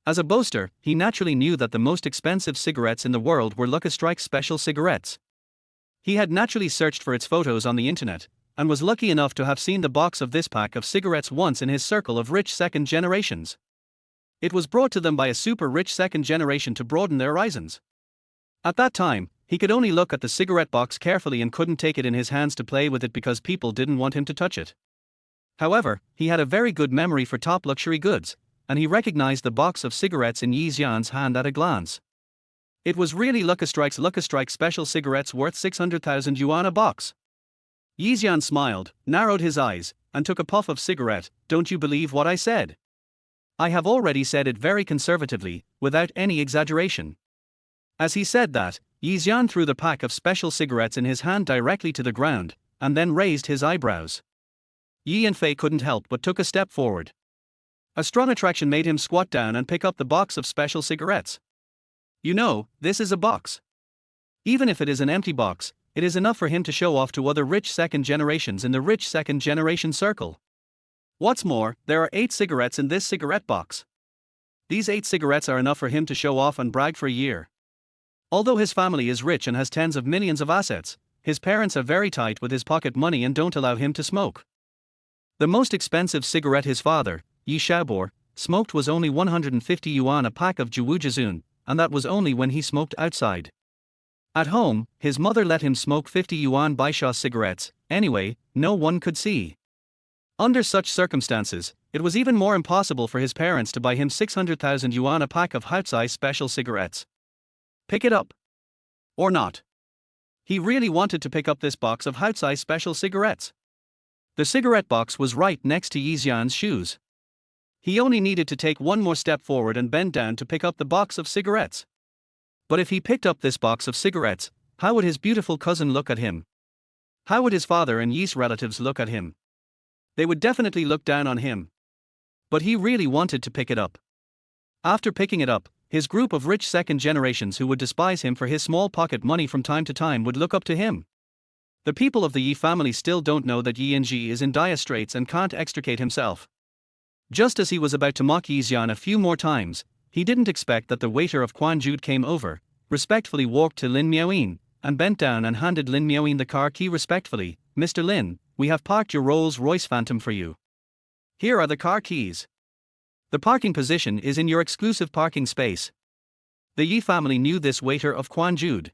A: As a boaster, he naturally knew that the most expensive cigarettes in the world were Lucky Strike special cigarettes. He had naturally searched for its photos on the internet, and was lucky enough to have seen the box of this pack of cigarettes once in his circle of rich second generations. It was brought to them by a super rich second generation to broaden their horizons. At that time, he could only look at the cigarette box carefully and couldn't take it in his hands to play with it because people didn't want him to touch it. However, he had a very good memory for top luxury goods, and he recognized the box of cigarettes in Yi Xian's hand at a glance. It was really Lucky Strike special cigarettes worth 600,000 yuan a box. Yi Xian smiled, narrowed his eyes, and took a puff of cigarette. Don't you believe what I said? I have already said it very conservatively, without any exaggeration. As he said that, Yi Xian threw the pack of special cigarettes in his hand directly to the ground, and then raised his eyebrows. Yi Yanfei couldn't help but took a step forward. A strong attraction made him squat down and pick up the box of special cigarettes. You know, this is a box. Even if it is an empty box, it is enough for him to show off to other rich second generations in the rich second generation circle. What's more, there are 8 cigarettes in this cigarette box. These 8 cigarettes are enough for him to show off and brag for a year. Although his family is rich and has tens of millions of assets, his parents are very tight with his pocket money and don't allow him to smoke. The most expensive cigarette his father, Yi Xiaobo, smoked was only 150 yuan a pack of Jiwujizun, and that was only when he smoked outside. At home, his mother let him smoke 50 yuan Baisha cigarettes, anyway, no one could see. Under such circumstances, it was even more impossible for his parents to buy him 600,000 yuan a pack of Houtsai special cigarettes. Pick it up. Or not. He really wanted to pick up this box of Houtsai special cigarettes. The cigarette box was right next to Xian's shoes. He only needed to take one more step forward and bend down to pick up the box of cigarettes. But if he picked up this box of cigarettes, how would his beautiful cousin look at him? How would his father and Yi's relatives look at him? They would definitely look down on him. But he really wanted to pick it up. After picking it up, his group of rich second generations who would despise him for his small pocket money from time to time would look up to him. The people of the Yi family still don't know that Yi Ji is in dire straits and can't extricate himself. Just as he was about to mock Yi Xian a few more times, he didn't expect that the waiter of Quan Jude came over, respectfully walked to Lin Miaoyin, and bent down and handed Lin Miaoyin the car key respectfully. "Mr. Lin, we have parked your Rolls-Royce Phantom for you. Here are the car keys. The parking position is in your exclusive parking space." The Yi family knew this waiter of Quan Jude.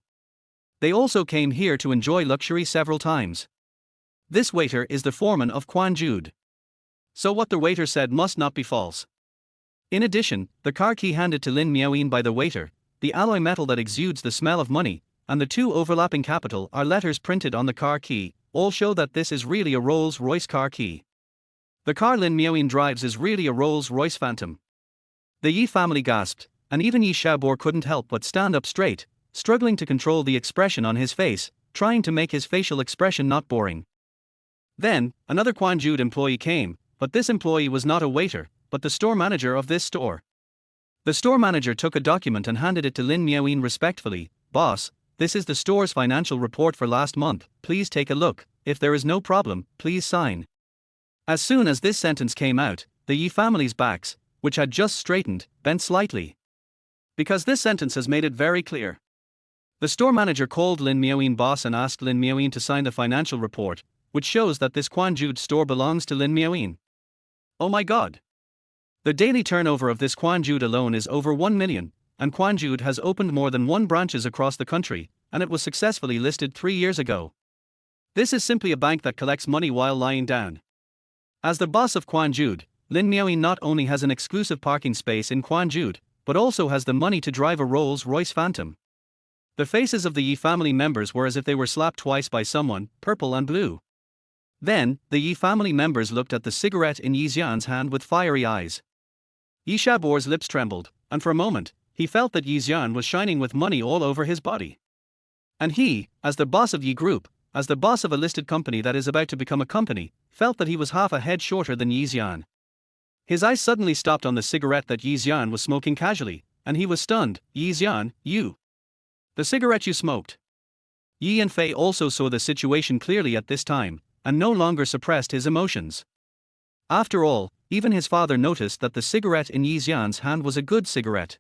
A: They also came here to enjoy luxury several times. This waiter is the foreman of Quan Jude. So what the waiter said must not be false. In addition, the car key handed to Lin Miaoyin by the waiter, the alloy metal that exudes the smell of money, and the two overlapping capital R letters printed on the car key, all show that this is really a Rolls-Royce car key. The car Lin Miaoyin drives is really a Rolls-Royce Phantom. The Yi family gasped, and even Yi Xiaobo couldn't help but stand up straight, struggling to control the expression on his face, trying to make his facial expression not boring. Then, another Quan Jude employee came, but this employee was not a waiter, but the store manager of this store. The store manager took a document and handed it to Lin Miaoyin respectfully. "Boss, this is the store's financial report for last month, please take a look, if there is no problem, please sign." As soon as this sentence came out, the Yi family's backs, which had just straightened, bent slightly. Because this sentence has made it very clear. The store manager called Lin Miaoyin boss and asked Lin Miaoyin to sign the financial report, which shows that this Quan Jude store belongs to Lin Miaoyin. Oh my god! The daily turnover of this Quan Jude alone is over 1 million, and Quan Jude has opened more than 1 branches across the country, and it was successfully listed 3 years ago. This is simply a bank that collects money while lying down. As the boss of Quan Jude, Lin Miaoyin not only has an exclusive parking space in Quan Jude, but also has the money to drive a Rolls-Royce Phantom. The faces of the Yi family members were as if they were slapped twice by someone, purple and blue. Then, the Yi family members looked at the cigarette in Yi Xian's hand with fiery eyes. Yi Xiaobo's lips trembled, and for a moment, he felt that Yi Xian was shining with money all over his body. And he, as the boss of Yi Group, as the boss of a listed company that is about to become a company, felt that he was half a head shorter than Yi Xian. His eyes suddenly stopped on the cigarette that Yi Xian was smoking casually, and he was stunned. "Yi Xian, you. The cigarette you smoked." Yi Yanfei also saw the situation clearly at this time, and no longer suppressed his emotions. After all, even his father noticed that the cigarette in Yi Xian's hand was a good cigarette.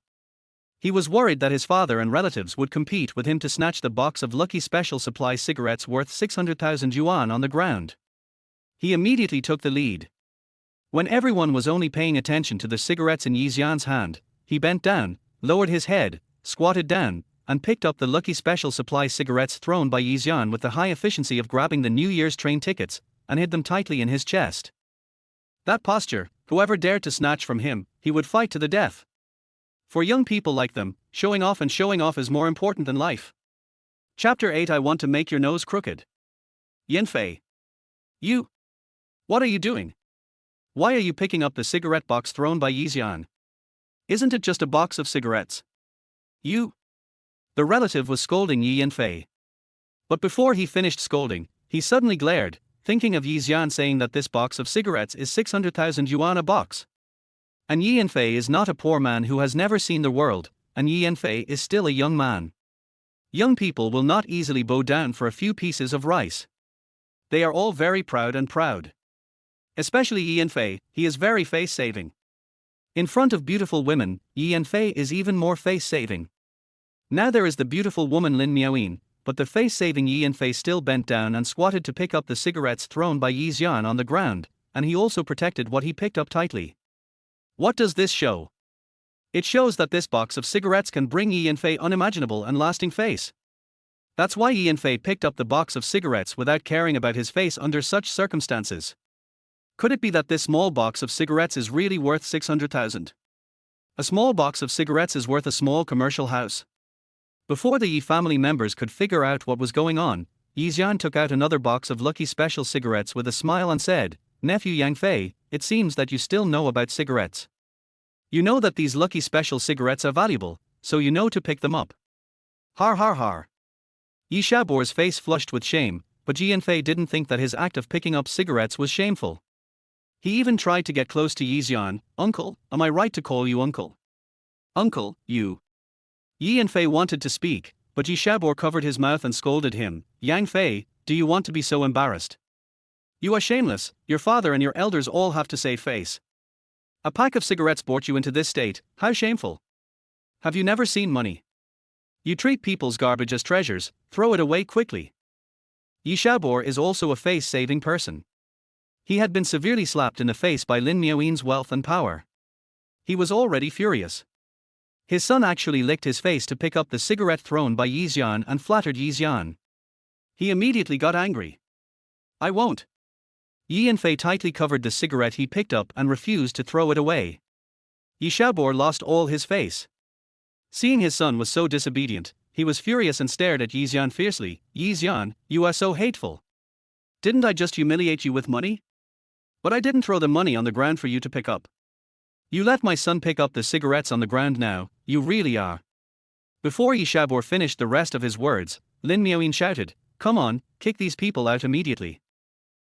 A: He was worried that his father and relatives would compete with him to snatch the box of Lucky Special Supply cigarettes worth 600,000 yuan on the ground. He immediately took the lead. When everyone was only paying attention to the cigarettes in Yi Xian's hand, he bent down, lowered his head, squatted down, and picked up the Lucky Special Supply cigarettes thrown by Yi Xian with the high efficiency of grabbing the New Year's train tickets, and hid them tightly in his chest. That posture, whoever dared to snatch from him, he would fight to the death. For young people like them, showing off is more important than life. Chapter 8. I want to make your nose crooked. Yanfei. You. What are you doing? Why are you picking up the cigarette box thrown by Yi Xian? Isn't it just a box of cigarettes? You. The relative was scolding Yi Yanfei. But before he finished scolding, he suddenly glared, thinking of Yi Xian saying that this box of cigarettes is 600,000 yuan a box. And Yi Yanfei is not a poor man who has never seen the world, and Yi Yanfei is still a young man. Young people will not easily bow down for a few pieces of rice. They are all very proud. Especially Yi Yanfei, he is very face-saving. In front of beautiful women, Yi Yanfei is even more face-saving. Now there is the beautiful woman Lin Miaoyin, but the face-saving Yi Yanfei still bent down and squatted to pick up the cigarettes thrown by Yi Xian on the ground, and he also protected what he picked up tightly. What does this show? It shows that this box of cigarettes can bring Yi Yanfei unimaginable and lasting face. That's why Yanfei picked up the box of cigarettes without caring about his face under such circumstances. Could it be that this small box of cigarettes is really worth 600,000? A small box of cigarettes is worth a small commercial house. Before the Yi family members could figure out what was going on, Xian took out another box of Lucky Special cigarettes with a smile and said, "Nephew Yanfei, it seems that you still know about cigarettes. You know that these Lucky Special cigarettes are valuable, so you know to pick them up." Har har har. Yi Shabor's face flushed with shame, but Yanfei didn't think that his act of picking up cigarettes was shameful. He even tried to get close to Xian. "Uncle, am I right to call you uncle?" "Uncle, you." Yanfei wanted to speak, but Yi Shabor covered his mouth and scolded him. "Yang Fei, do you want to be so embarrassed? You are shameless, your father and your elders all have to save face. A pack of cigarettes brought you into this state, how shameful. Have you never seen money? You treat people's garbage as treasures, throw it away quickly." Yi Shabor is also a face-saving person. He had been severely slapped in the face by Lin Miaoyin's wealth and power. He was already furious. His son actually licked his face to pick up the cigarette thrown by Xian and flattered Xian. He immediately got angry. "I won't." Yanfei tightly covered the cigarette he picked up and refused to throw it away. Yi Shabor lost all his face. Seeing his son was so disobedient, he was furious and stared at Xian fiercely. "Xian, you are so hateful. Didn't I just humiliate you with money? But I didn't throw the money on the ground for you to pick up. You let my son pick up the cigarettes on the ground now, you really are." Before Yi Shabor finished the rest of his words, Lin Miaoyin shouted, "Come on, kick these people out immediately.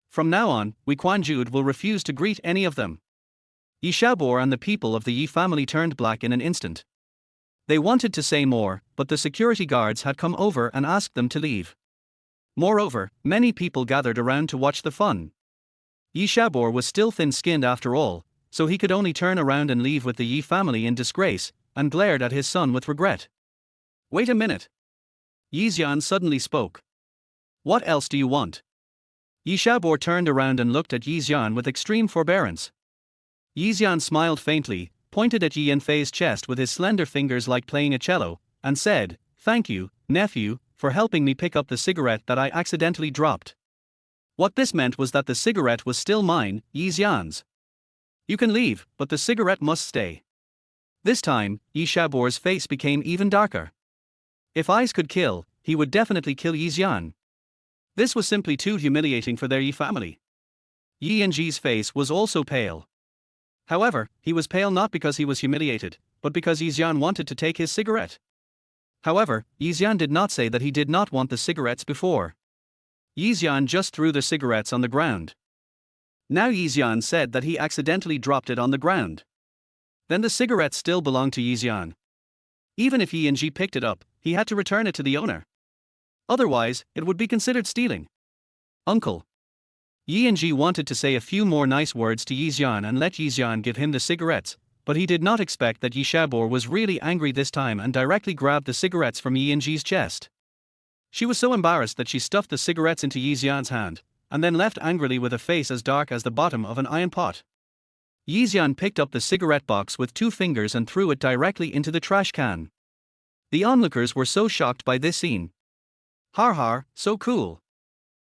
A: From now on, we Quanjude will refuse to greet any of them." Yi Shabor and the people of the Yi family turned black in an instant. They wanted to say more, but the security guards had come over and asked them to leave. Moreover, many people gathered around to watch the fun. Yi Shabor was still thin-skinned after all, so he could only turn around and leave with the Yi family in disgrace, and glared at his son with regret. "Wait a minute." Xian suddenly spoke. "What else do you want?" Yi Shabor turned around and looked at Xian with extreme forbearance. Xian smiled faintly, pointed at Yanfei's chest with his slender fingers like playing a cello, and said, "Thank you, nephew, for helping me pick up the cigarette that I accidentally dropped." What this meant was that the cigarette was still mine, Xian's. "You can leave, but the cigarette must stay." This time, Yi Shabor's face became even darker. If eyes could kill, he would definitely kill Xian. This was simply too humiliating for their Yi family. Yi Yanji's face was also pale. However, he was pale not because he was humiliated, but because Xian wanted to take his cigarette. However, Xian did not say that he did not want the cigarettes before. Xian just threw the cigarettes on the ground. Now Xian said that he accidentally dropped it on the ground. Then the cigarette still belonged to Xian. Even if Yanji picked it up, he had to return it to the owner. Otherwise, it would be considered stealing. "Uncle." Yanji wanted to say a few more nice words to Xian and let Xian give him the cigarettes, but he did not expect that Yi Shabor was really angry this time and directly grabbed the cigarettes from Yanji's chest. She was so embarrassed that she stuffed the cigarettes into Xian's hand, and then left angrily with a face as dark as the bottom of an iron pot. Xian picked up the cigarette box with 2 fingers and threw it directly into the trash can. The onlookers were so shocked by this scene. "Har har, so cool.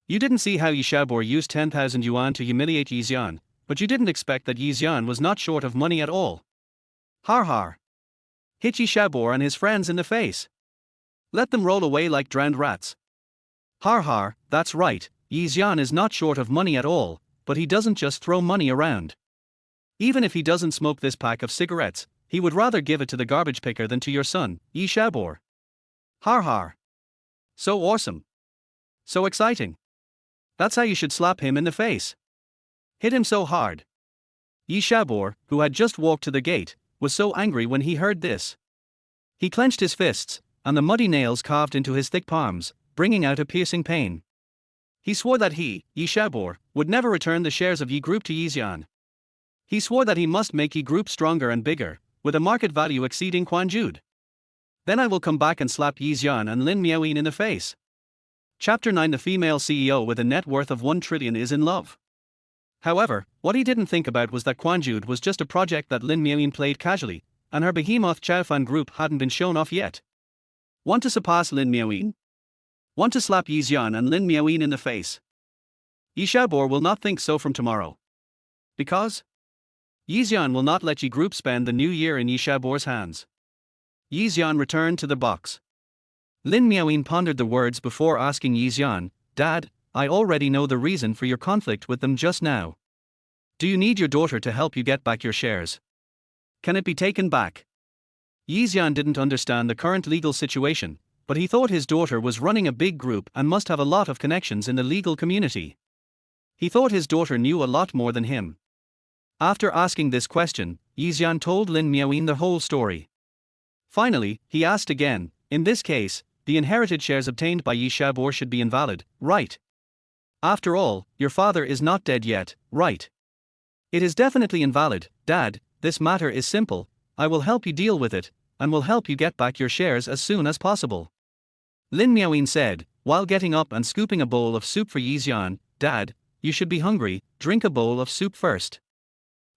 A: You didn't see how Yi Shabor used 10,000 yuan to humiliate Xian, but you didn't expect that Xian was not short of money at all. Har har. Hit Yi Shabor and his friends in the face. Let them roll away like drowned rats. Har har, that's right, Xian is not short of money at all, but he doesn't just throw money around. Even if he doesn't smoke this pack of cigarettes, he would rather give it to the garbage picker than to your son, Yi Shabor. Har har. So awesome. So exciting. That's how you should slap him in the face. Hit him so hard." Yi Shabor, who had just walked to the gate, was so angry when he heard this. He clenched his fists, and the muddy nails carved into his thick palms, bringing out a piercing pain. He swore that he, Yi Shabor, would never return the shares of Yi Group to Xian. He swore that he must make Yi Group stronger and bigger, with a market value exceeding Quanjude. Then I will come back and slap Xian and Lin Miaoyin in the face. Chapter 9. The female CEO with a net worth of 1 trillion is in love. However, what he didn't think about was that Quanjude was just a project that Lin Miaoyin played casually, and her behemoth Chaofan Group hadn't been shown off yet. Want to surpass Lin Miaoyin? Want to slap Yi Xian and Lin Miaoyin in the face. Yi Xiaobo will not think so from tomorrow. Because Yi Xian will not let Yi Group spend the new year in Yi Xiaobo's hands. Yi Xian returned to the box. Lin Miaoyin pondered the words before asking Yi Xian, Dad, I already know the reason for your conflict with them just now. Do you need your daughter to help you get back your shares? Can it be taken back? Yi Xian didn't understand the current legal situation, but he thought his daughter was running a big group and must have a lot of connections in the legal community. He thought his daughter knew a lot more than him. After asking this question, Yi Xian told Lin Miaoyin the whole story. Finally, he asked again, in this case, the inherited shares obtained by Yi Xiaobo should be invalid, right? After all, your father is not dead yet, right? It is definitely invalid, Dad. This matter is simple. I will help you deal with it, and will help you get back your shares as soon as possible. Lin Miaoyin said, while getting up and scooping a bowl of soup for Yi Xian, Dad, you should be hungry, drink a bowl of soup first.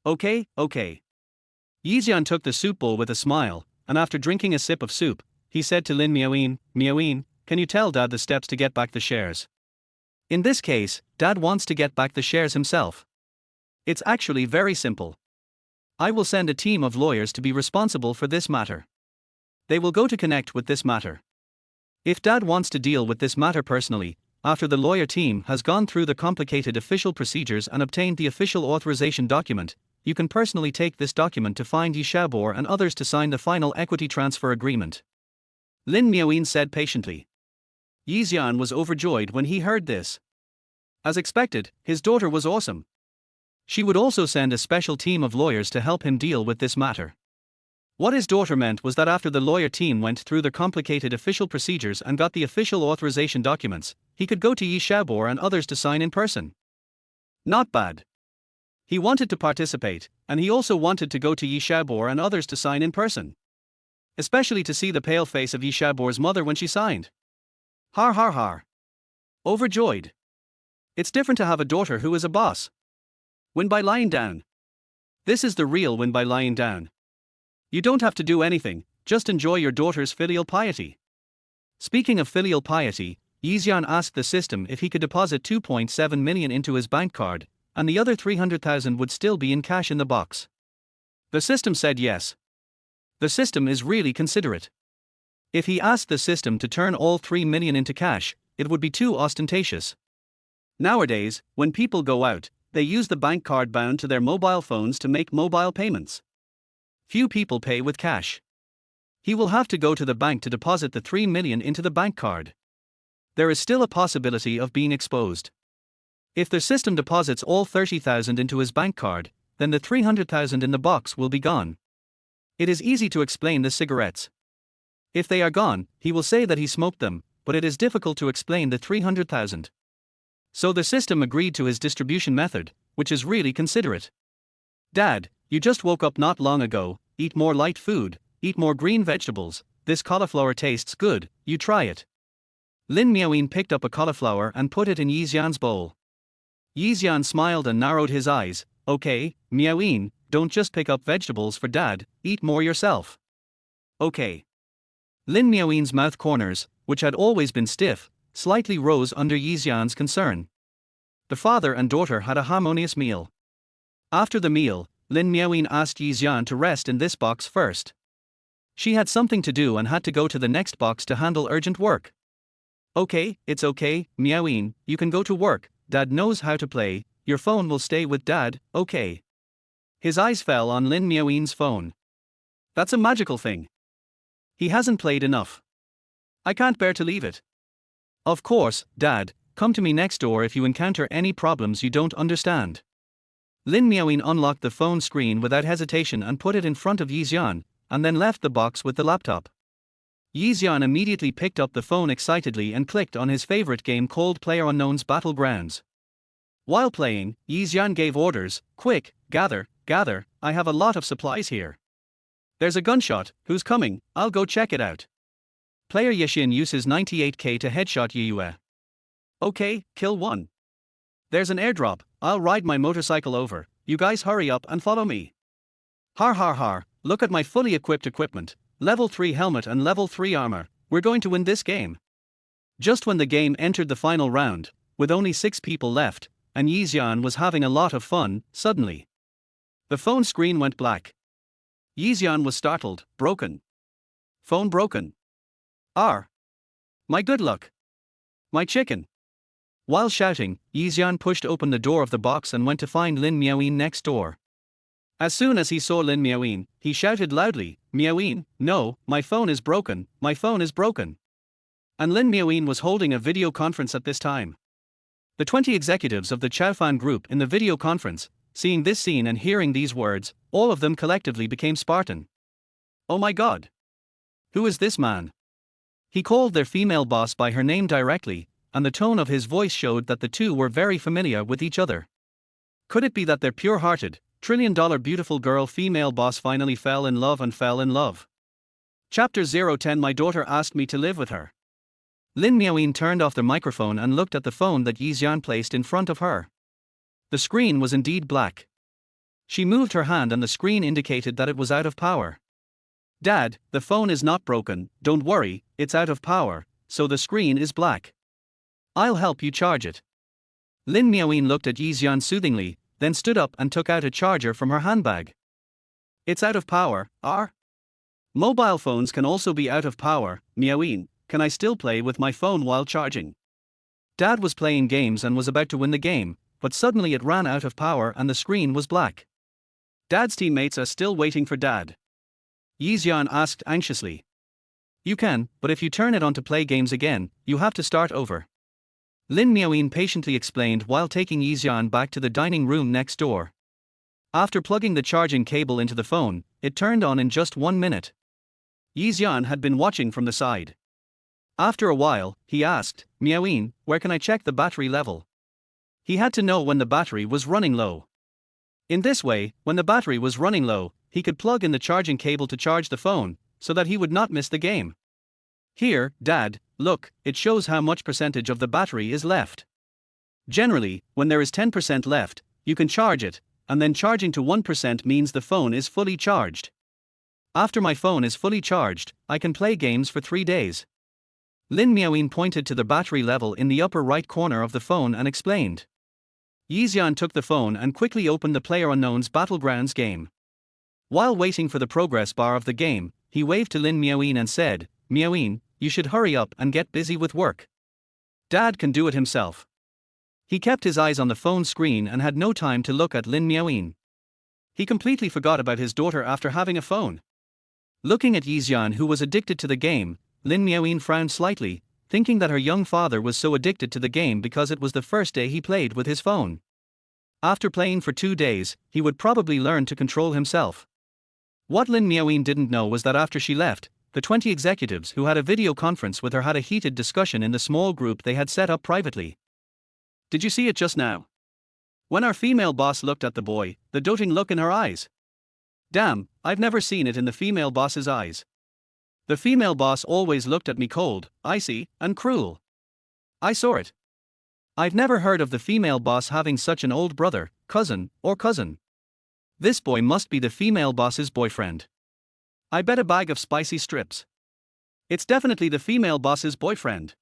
A: Okay. Yi Xian took the soup bowl with a smile, and after drinking a sip of soup, he said to Lin Miaoyin, Miaoyin, can you tell Dad the steps to get back the shares? In this case, Dad wants to get back the shares himself. It's actually very simple. I will send a team of lawyers to be responsible for this matter. They will go to connect with this matter. If Dad wants to deal with this matter personally, after the lawyer team has gone through the complicated official procedures and obtained the official authorization document, you can personally take this document to find Yi Xiaobo and others to sign the final equity transfer agreement. Lin Miaoyin said patiently. Yi Xian was overjoyed when he heard this. As expected, his daughter was awesome. She would also send a special team of lawyers to help him deal with this matter. What his daughter meant was that after the lawyer team went through the complicated official procedures and got the official authorization documents, he could go to Yi Xiaobo and others to sign in person. Not bad. He wanted to participate, and he also wanted to go to Yi Xiaobo and others to sign in person. Especially to see the pale face of Yi Xiaobo's mother when she signed. Har. Overjoyed. It's different to have a daughter who is a boss. Win by lying down. This is the real win by lying down. You don't have to do anything, just enjoy your daughter's filial piety. Speaking of filial piety, Yi Xian asked the system if he could deposit 2.7 million into his bank card, and the other 300,000 would still be in cash in the box. The system said yes. The system is really considerate. If he asked the system to turn all 3 million into cash, it would be too ostentatious. Nowadays, when people go out, they use the bank card bound to their mobile phones to make mobile payments. Few people pay with cash. He will have to go to the bank to deposit the 3 million into the bank card. There is still a possibility of being exposed. If the system deposits all 30,000 into his bank card, then the 300,000 in the box will be gone. It is easy to explain the cigarettes. If they are gone, he will say that he smoked them, but it is difficult to explain the 300,000. So the system agreed to his distribution method, which is really considerate. Dad, you just woke up not long ago, eat more light food, eat more green vegetables, this cauliflower tastes good, you try it. Lin Miaoyin picked up a cauliflower and put it in Yi Xian's bowl. Yi Xian smiled and narrowed his eyes, okay, Miaoyin, don't just pick up vegetables for Dad, eat more yourself. Okay. Lin Miaoyin's mouth corners, which had always been stiff, slightly rose under Yi Xian's concern. The father and daughter had a harmonious meal. After the meal, Lin Miaoyin asked Yi Xian to rest in this box first. She had something to do and had to go to the next box to handle urgent work. Okay, it's okay, Miaoyin, you can go to work, Dad knows how to play, your phone will stay with Dad, okay. His eyes fell on Lin Miaoyin's phone. That's a magical thing. He hasn't played enough. I can't bear to leave it. Of course, Dad, come to me next door if you encounter any problems you don't understand. Lin Miaoyin unlocked the phone screen without hesitation and put it in front of Yi Xian, and then left the box with the laptop. Yi Xian immediately picked up the phone excitedly and clicked on his favorite game called PlayerUnknown's Battlegrounds. While playing, Yi Xian gave orders, quick, gather, I have a lot of supplies here. There's a gunshot, who's coming, I'll go check it out. Player Xian uses 98k to headshot Yue. Okay, kill one. There's an airdrop, I'll ride my motorcycle over, you guys hurry up and follow me. Har, look at my fully equipped equipment, level 3 helmet and level 3 armor, we're going to win this game. Just when the game entered the final round, with only 6 people left, and Xian was having a lot of fun, suddenly the phone screen went black. Xian was startled. Broken. Phone broken. My good luck. My chicken. While shouting, Xian pushed open the door of the box and went to find Lin Miaoyin next door. As soon as he saw Lin Miaoyin, he shouted loudly, "Miaoyin, no, my phone is broken, my phone is broken." And Lin Miaoyin was holding a video conference at this time. The 20 executives of the Chaofan group in the video conference, seeing this scene and hearing these words, all of them collectively became Spartan. Oh my god! Who is this man? He called their female boss by her name directly, and the tone of his voice showed that the two were very familiar with each other. Could it be that their pure-hearted, trillion-dollar beautiful girl female boss finally fell in love? Chapter 010. My daughter asked me to live with her. Lin Miaoyin turned off the microphone and looked at the phone that Xian placed in front of her. The screen was indeed black. She moved her hand and the screen indicated that it was out of power. "Dad, the phone is not broken, don't worry, it's out of power, so the screen is black. I'll help you charge it." Lin Miaoyin looked at Xian soothingly, then stood up and took out a charger from her handbag. "It's out of power, Mobile phones can also be out of power, Miaoyin, can I still play with my phone while charging?" Dad was playing games and was about to win the game, but suddenly it ran out of power and the screen was black. Dad's teammates are still waiting for Dad. Xian asked anxiously. "You can, but if you turn it on to play games again, you have to start over." Lin Miaoyin patiently explained while taking Xian back to the dining room next door. After plugging the charging cable into the phone, it turned on in just 1 minute. Xian had been watching from the side. After a while, he asked, "Miaoyin, where can I check the battery level?" He had to know when the battery was running low. In this way, when the battery was running low, he could plug in the charging cable to charge the phone, so that he would not miss the game. "Here, Dad, look, it shows how much percentage of the battery is left. Generally, when there is 10% left, you can charge it, and then charging to 1% means the phone is fully charged. After my phone is fully charged, I can play games for 3 days." Lin Miaoyin pointed to the battery level in the upper right corner of the phone and explained. Xian took the phone and quickly opened the PlayerUnknown's Battlegrounds game. While waiting for the progress bar of the game, he waved to Lin Miaoyin and said, "Miaoyin, you should hurry up and get busy with work. Dad can do it himself." He kept his eyes on the phone screen and had no time to look at Lin Miaoyin. He completely forgot about his daughter after having a phone. Looking at Xian, who was addicted to the game, Lin Miaoyin frowned slightly, thinking that her young father was so addicted to the game because it was the first day he played with his phone. After playing for 2 days, he would probably learn to control himself. What Lin Miaoyin didn't know was that after she left, the 20 executives who had a video conference with her had a heated discussion in the small group they had set up privately. "Did you see it just now? When our female boss looked at the boy, the doting look in her eyes. Damn, I've never seen it in the female boss's eyes. The female boss always looked at me cold, icy, and cruel. I saw it. I've never heard of the female boss having such an old brother, cousin. This boy must be the female boss's boyfriend. I bet a bag of spicy strips. It's definitely the female boss's boyfriend."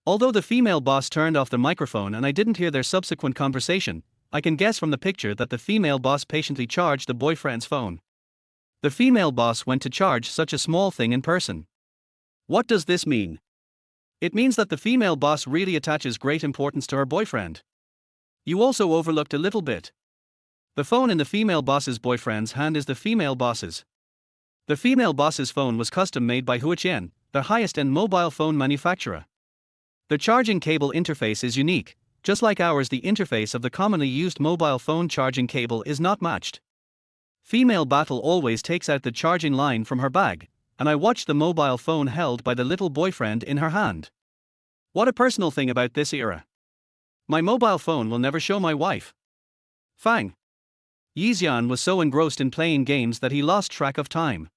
A: Although the female boss turned off the microphone and I didn't hear their subsequent conversation, I can guess from the picture that the female boss patiently charged the boyfriend's phone. The female boss went to charge such a small thing in person. What does this mean? It means that the female boss really attaches great importance to her boyfriend. You also overlooked a little bit. The phone in the female boss's boyfriend's hand is the female boss's. The female boss's phone was custom made by Xian, the highest-end mobile phone manufacturer. The charging cable interface is unique. Just like ours, the interface of the commonly used mobile phone charging cable is not matched. Female Battle always takes out the charging line from her bag, and I watched the mobile phone held by the little boyfriend in her hand. What a personal thing about this era. My mobile phone will never show my wife. Fang. Xian was so engrossed in playing games that he lost track of time.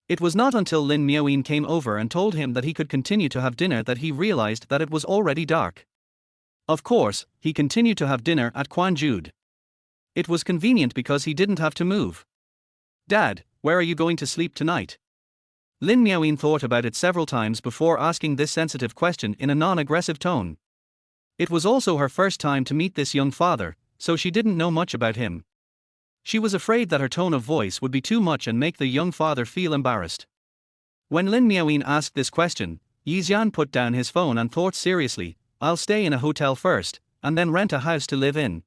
A: It was not until Lin Miaoyin came over and told him that he could continue to have dinner that he realized that it was already dark. Of course, he continued to have dinner at Quanjude. It was convenient because he didn't have to move. "Dad, where are you going to sleep tonight?" Lin Miaoyin thought about it several times before asking this sensitive question in a non-aggressive tone. It was also her first time to meet this young father, so she didn't know much about him. She was afraid that her tone of voice would be too much and make the young father feel embarrassed. When Lin Miaoyin asked this question, Xian put down his phone and thought seriously, "I'll stay in a hotel first, and then rent a house to live in."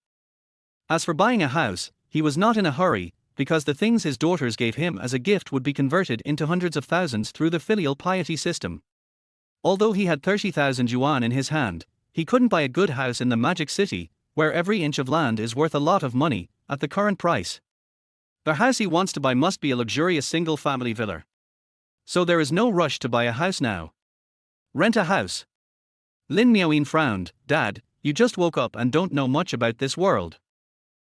A: As for buying a house, he was not in a hurry, because the things his daughters gave him as a gift would be converted into hundreds of thousands through the filial piety system. Although he had 30,000 yuan in his hand, he couldn't buy a good house in the Magic City, where every inch of land is worth a lot of money, at the current price. The house he wants to buy must be a luxurious single-family villa. So there is no rush to buy a house now. Rent a house. Lin Miaoyin frowned. "Dad, you just woke up and don't know much about this world.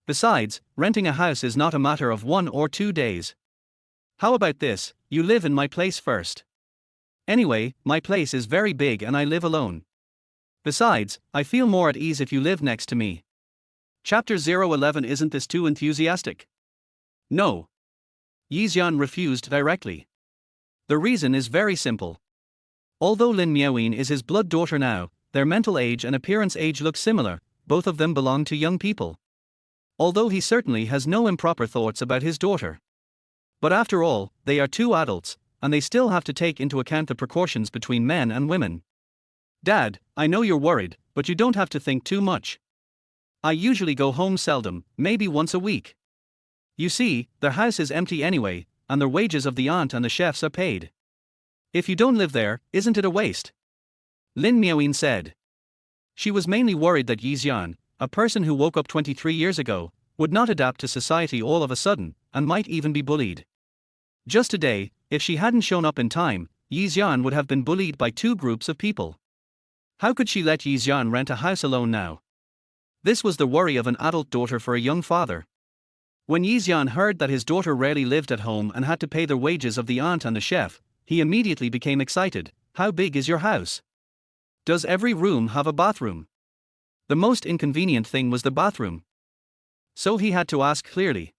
A: Besides, renting a house is not a matter of 1 or 2 days. How about this, you live in my place first? Anyway, my place is very big and I live alone. Besides, I feel more at ease if you live next to me." Chapter 011. Isn't this too enthusiastic? No. Xian refused directly. The reason is very simple. Although Lin Miaoyin is his blood daughter now, their mental age and appearance age look similar, both of them belong to young people. Although he certainly has no improper thoughts about his daughter. But after all, they are 2 adults, and they still have to take into account the proportions between men and women. "Dad, I know you're worried, but you don't have to think too much. I usually go home seldom, maybe once a week. You see, their house is empty anyway, and the wages of the aunt and the chefs are paid. If you don't live there, isn't it a waste?" Lin Miaoyin said. She was mainly worried that Xian, a person who woke up 23 years ago, would not adapt to society all of a sudden, and might even be bullied. Just today, if she hadn't shown up in time, Xian would have been bullied by 2 groups of people. How could she let Xian rent a house alone now? This was the worry of an adult daughter for a young father. When Xian heard that his daughter rarely lived at home and had to pay the wages of the aunt and the chef, he immediately became excited. "How big is your house? Does every room have a bathroom?" The most inconvenient thing was the bathroom. So he had to ask clearly.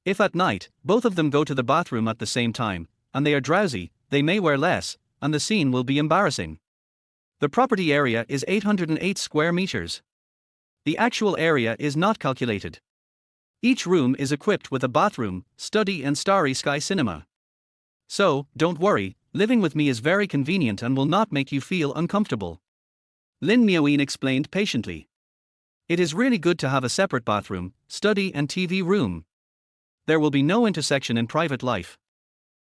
A: If at night, both of them go to the bathroom at the same time, and they are drowsy, they may wear less, and the scene will be embarrassing. The property area is 808 square meters. The actual area is not calculated. Each room is equipped with a bathroom, study and starry sky cinema. So, don't worry, living with me is very convenient and will not make you feel uncomfortable. Lin Miaoyin explained patiently. It is really good to have a separate bathroom, study and TV room. There will be no intersection in private life.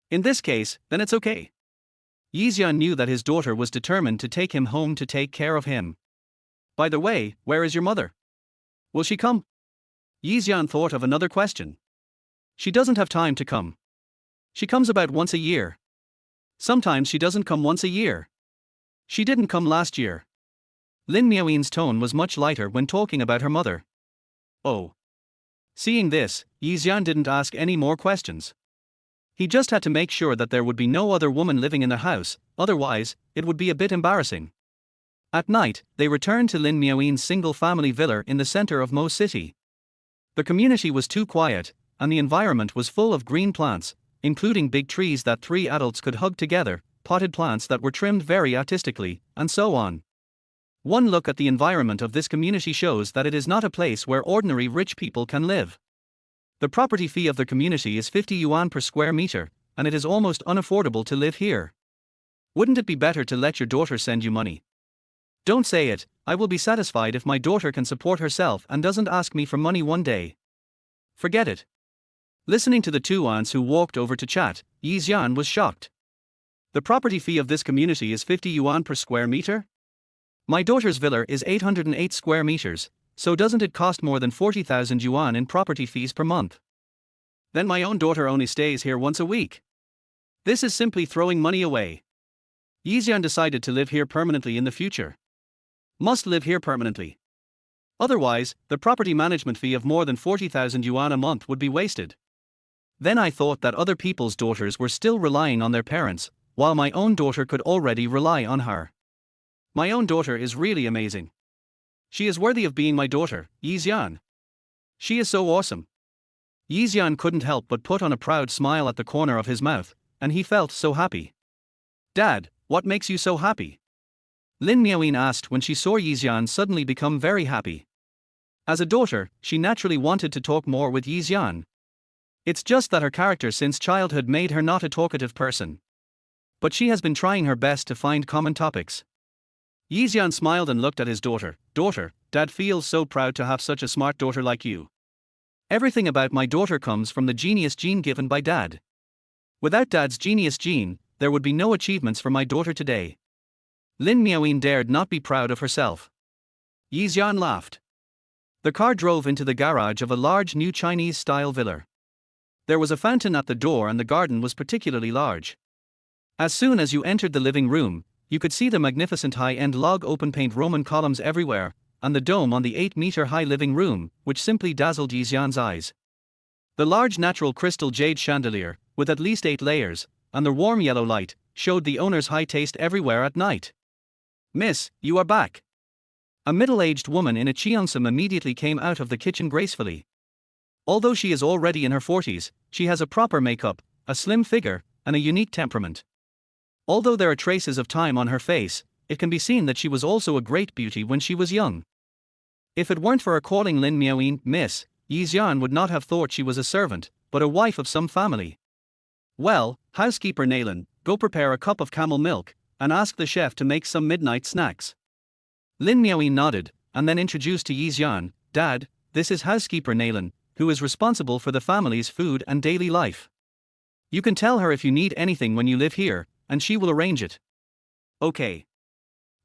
A: In this case, then it's okay. Xian knew that his daughter was determined to take him home to take care of him. "By the way, where is your mother? Will she come?" Xian thought of another question. "She doesn't have time to come. She comes about once a year. Sometimes she doesn't come once a year. She didn't come last year." Lin Miaoyin's tone was much lighter when talking about her mother. Oh. Seeing this, Xian didn't ask any more questions. He just had to make sure that there would be no other woman living in the house, otherwise, it would be a bit embarrassing. At night, they returned to Lin Miaoyin's single-family villa in the center of Mo City. The community was too quiet, and the environment was full of green plants, including big trees that 3 adults could hug together, potted plants that were trimmed very artistically, and so on. One look at the environment of this community shows that it is not a place where ordinary rich people can live. The property fee of the community is 50 yuan per square meter, and it is almost unaffordable to live here. Wouldn't it be better to let your daughter send you money? Don't say it, I will be satisfied if my daughter can support herself and doesn't ask me for money one day. Forget it. Listening to the 2 aunts who walked over to chat, Xian was shocked. The property fee of this community is 50 yuan per square meter? My daughter's villa is 808 square meters, so doesn't it cost more than 40,000 yuan in property fees per month? Then my own daughter only stays here once a week. This is simply throwing money away. Xian decided to live here permanently in the future. Must live here permanently. Otherwise, the property management fee of more than 40,000 yuan a month would be wasted. Then I thought that other people's daughters were still relying on their parents, while my own daughter could already rely on her. My own daughter is really amazing. She is worthy of being my daughter, Xian. She is so awesome. Xian couldn't help but put on a proud smile at the corner of his mouth, and he felt so happy. "Dad, what makes you so happy?" Lin Miaoyin asked when she saw Xian suddenly become very happy. As a daughter, she naturally wanted to talk more with Xian. It's just that her character since childhood made her not a talkative person. But she has been trying her best to find common topics. Xian smiled and looked at his daughter. "Daughter, Dad feels so proud to have such a smart daughter like you. Everything about my daughter comes from the genius gene given by Dad. Without Dad's genius gene, there would be no achievements for my daughter today." Lin Miaoyin dared not be proud of herself. Xian laughed. The car drove into the garage of a large new Chinese-style villa. There was a fountain at the door and the garden was particularly large. As soon as you entered the living room, you could see the magnificent high-end log open-paint Roman columns everywhere, and the dome on the 8-meter-high living room, which simply dazzled Xian's eyes. The large natural crystal jade chandelier, with at least 8 layers, and the warm yellow light, showed the owner's high taste everywhere at night. "Miss, you are back." A middle-aged woman in a cheongsam immediately came out of the kitchen gracefully. Although she is already in her 40s, she has a proper makeup, a slim figure, and a unique temperament. Although there are traces of time on her face, it can be seen that she was also a great beauty when she was young. If it weren't for her calling Lin Miaoyin Miss, Xian would not have thought she was a servant, but a wife of some family. "Well, housekeeper Naylan, go prepare a cup of camel milk, and ask the chef to make some midnight snacks." Lin Miaoyin nodded, and then introduced to Xian, "Dad, this is housekeeper Naylan, who is responsible for the family's food and daily life. You can tell her if you need anything when you live here, and she will arrange it." "Okay."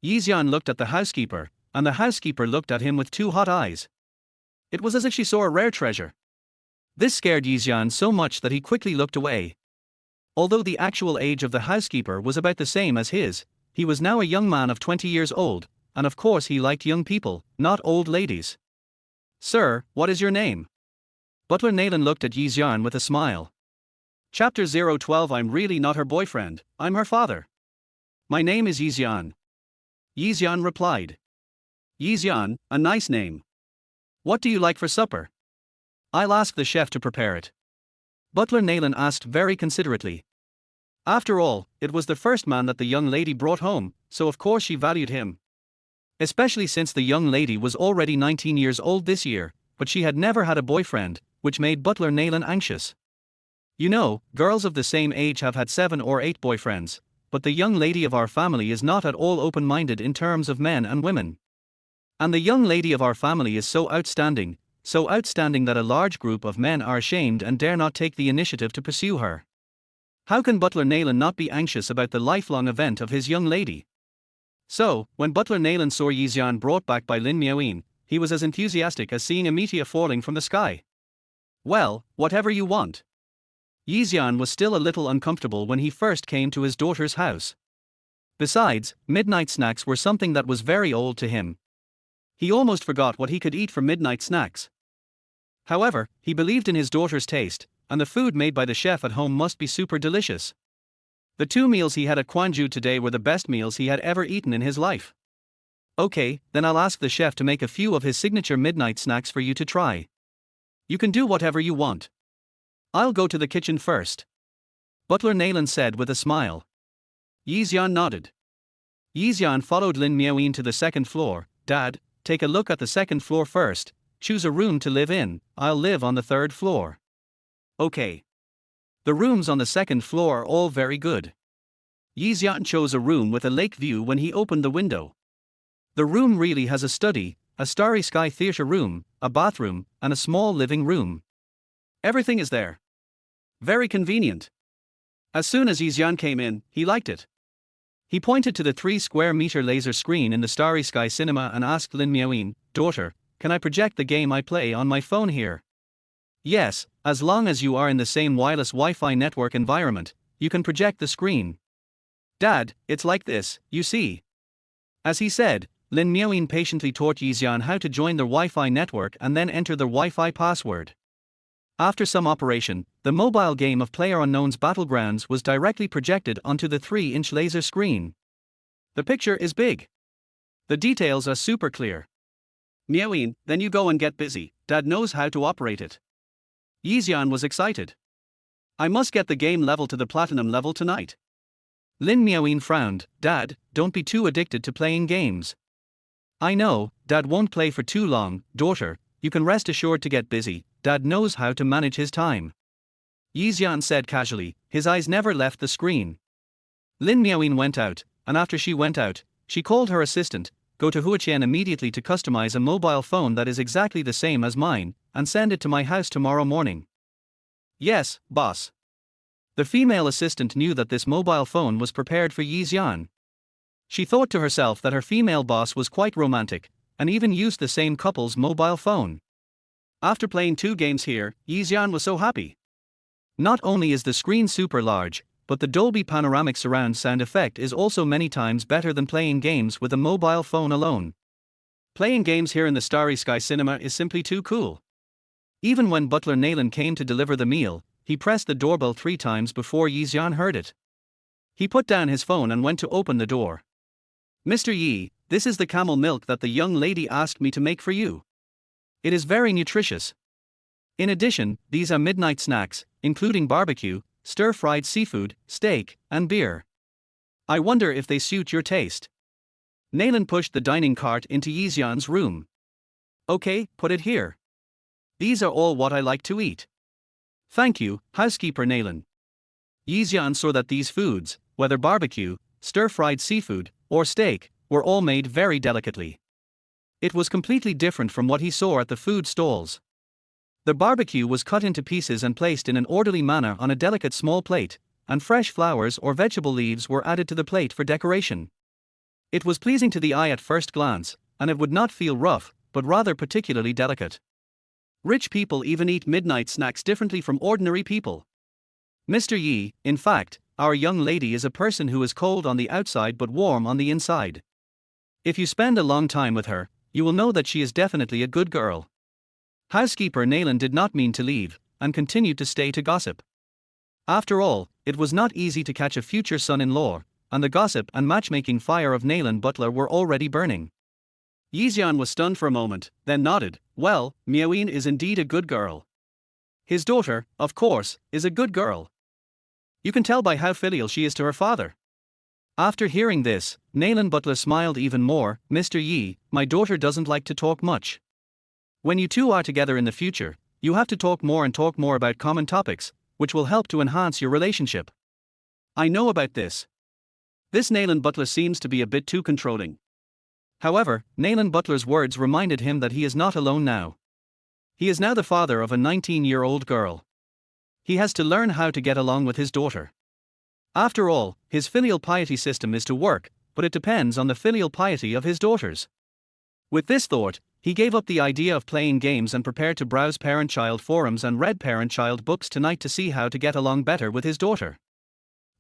A: Xian looked at the housekeeper, and the housekeeper looked at him with 2 hot eyes. It was as if she saw a rare treasure. This scared Xian so much that he quickly looked away. Although the actual age of the housekeeper was about the same as his, he was now a young man of 20 years old, and of course he liked young people, not old ladies. "Sir, what is your name?" Butler Naylan looked at Xian with a smile. Chapter 012 I'm really not her boyfriend, I'm her father. My name is Xian. Xian replied. "Xian, a nice name. What do you like for supper?" "I'll ask the chef to prepare it." Butler Naylan asked very considerately. After all, it was the first man that the young lady brought home, so of course she valued him. Especially since the young lady was already 19 years old this year, but she had never had a boyfriend, which made Butler Naylan anxious. You know, girls of the same age have had 7 or 8 boyfriends, but the young lady of our family is not at all open-minded in terms of men and women. And the young lady of our family is so outstanding that a large group of men are ashamed and dare not take the initiative to pursue her. How can Butler Naylan not be anxious about the lifelong event of his young lady? So, when Butler Naylan saw Xian brought back by Lin Miaoyin, he was as enthusiastic as seeing a meteor falling from the sky. "Well, whatever you want." Xian was still a little uncomfortable when he first came to his daughter's house. Besides, midnight snacks were something that was very old to him. He almost forgot what he could eat for midnight snacks. However, he believed in his daughter's taste, and the food made by the chef at home must be super delicious. The 2 meals he had at Quanju today were the best meals he had ever eaten in his life. "Okay, then I'll ask the chef to make a few of his signature midnight snacks for you to try. You can do whatever you want. I'll go to the kitchen first," Butler Naylan said with a smile. Xian nodded. Xian followed Lin Miaoyin to the 2nd floor. "Dad, take a look at the 2nd floor first, choose a room to live in, I'll live on the 3rd floor." "Okay." The rooms on the 2nd floor are all very good. Xian chose a room with a lake view when he opened the window. The room really has a study, a starry sky theater room, a bathroom, and a small living room. Everything is there. Very convenient. As soon as Xian came in, he liked it. He pointed to the 3-square-meter laser screen in the starry sky cinema and asked Lin Miaoyin, "Daughter, can I project the game I play on my phone here?" "Yes, as long as you are in the same wireless Wi-Fi network environment, you can project the screen." "Dad, it's like this, you see." As he said, Lin Miaoyin patiently taught Xian how to join their Wi-Fi network and then enter their Wi-Fi password. After some operation, the mobile game of PlayerUnknown's Battlegrounds was directly projected onto the 3-inch laser screen. The picture is big. The details are super clear. "Miaoyin, then you go and get busy, Dad knows how to operate it." Xian was excited. I must get the game level to the platinum level tonight. Lin Miaoyin frowned. Dad, don't be too addicted to playing games. I know, Dad won't play for too long. Daughter, you can rest assured to get busy. Dad knows how to manage his time. Xian said casually, his eyes never left the screen. Lin Miaoyin went out, and after she went out, she called her assistant, go to Xian immediately to customize a mobile phone that is exactly the same as mine, and send it to my house tomorrow morning. Yes, boss. The female assistant knew that this mobile phone was prepared for Xian. She thought to herself that her female boss was quite romantic, and even used the same couple's mobile phone. After playing 2 games here, Xian was so happy. Not only is the screen super large, but the Dolby panoramic surround sound effect is also many times better than playing games with a mobile phone alone. Playing games here in the Starry Sky Cinema is simply too cool. Even when butler Naylan came to deliver the meal, he pressed the doorbell 3 times before Xian heard it. He put down his phone and went to open the door. Mr. Yi, this is the camel milk that the young lady asked me to make for you. It is very nutritious. In addition, these are midnight snacks, including barbecue, stir-fried seafood, steak, and beer. I wonder if they suit your taste. Naylan pushed the dining cart into Xian's room. Okay, put it here. These are all what I like to eat. Thank you, housekeeper Naylan. Xian saw that these foods, whether barbecue, stir-fried seafood, or steak, were all made very delicately. It was completely different from what he saw at the food stalls. The barbecue was cut into pieces and placed in an orderly manner on a delicate small plate, and fresh flowers or vegetable leaves were added to the plate for decoration. It was pleasing to the eye at first glance, and it would not feel rough, but rather particularly delicate. Rich people even eat midnight snacks differently from ordinary people. Mr. Yi, in fact, our young lady is a person who is cold on the outside but warm on the inside. If you spend a long time with her, you will know that she is definitely a good girl. Housekeeper Naylan did not mean to leave, and continued to stay to gossip. After all, it was not easy to catch a future son-in-law, and the gossip and matchmaking fire of Naylan Butler were already burning. Xian was stunned for a moment, then nodded. Well, Miaoyin is indeed a good girl. His daughter, of course, is a good girl. You can tell by how filial she is to her father. After hearing this, Naylan Butler smiled even more. Mr. Yi, my daughter doesn't like to talk much. When you two are together in the future, you have to talk more about common topics, which will help to enhance your relationship. I know about this. This Naylan Butler seems to be a bit too controlling. However, Naylan Butler's words reminded him that he is not alone now. He is now the father of a 19-year-old girl. He has to learn how to get along with his daughter. After all, his filial piety system is to work, but it depends on the filial piety of his daughters. With this thought, he gave up the idea of playing games and prepared to browse parent-child forums and read parent-child books tonight to see how to get along better with his daughter.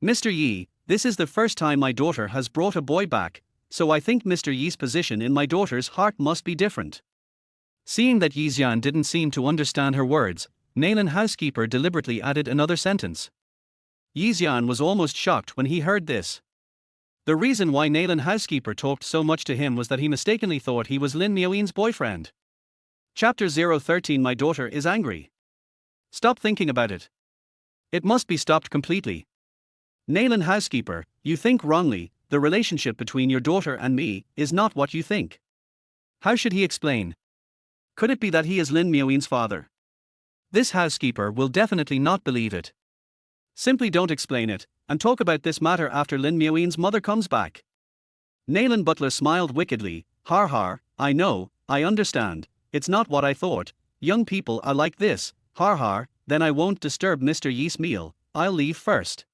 A: Mr. Yi, this is the first time my daughter has brought a boy back, so I think Mr. Yi's position in my daughter's heart must be different. Seeing that Xian didn't seem to understand her words, Naylan housekeeper deliberately added another sentence. Xian was almost shocked when he heard this. The reason why Naylan housekeeper talked so much to him was that he mistakenly thought he was Lin Miaoyin's boyfriend. Chapter 013 My daughter is angry. Stop thinking about it. It must be stopped completely. Naylan housekeeper, you think wrongly. The relationship between your daughter and me is not what you think. How should he explain? Could it be that he is Lin Miaoyin's father? This housekeeper will definitely not believe it. Simply don't explain it, and talk about this matter after Lin Miaoyin's mother comes back. Naylan Butler smiled wickedly. Har har, I know, I understand, it's not what I thought. Young people are like this. Har har, then I won't disturb Mr. Yi's meal, I'll leave first.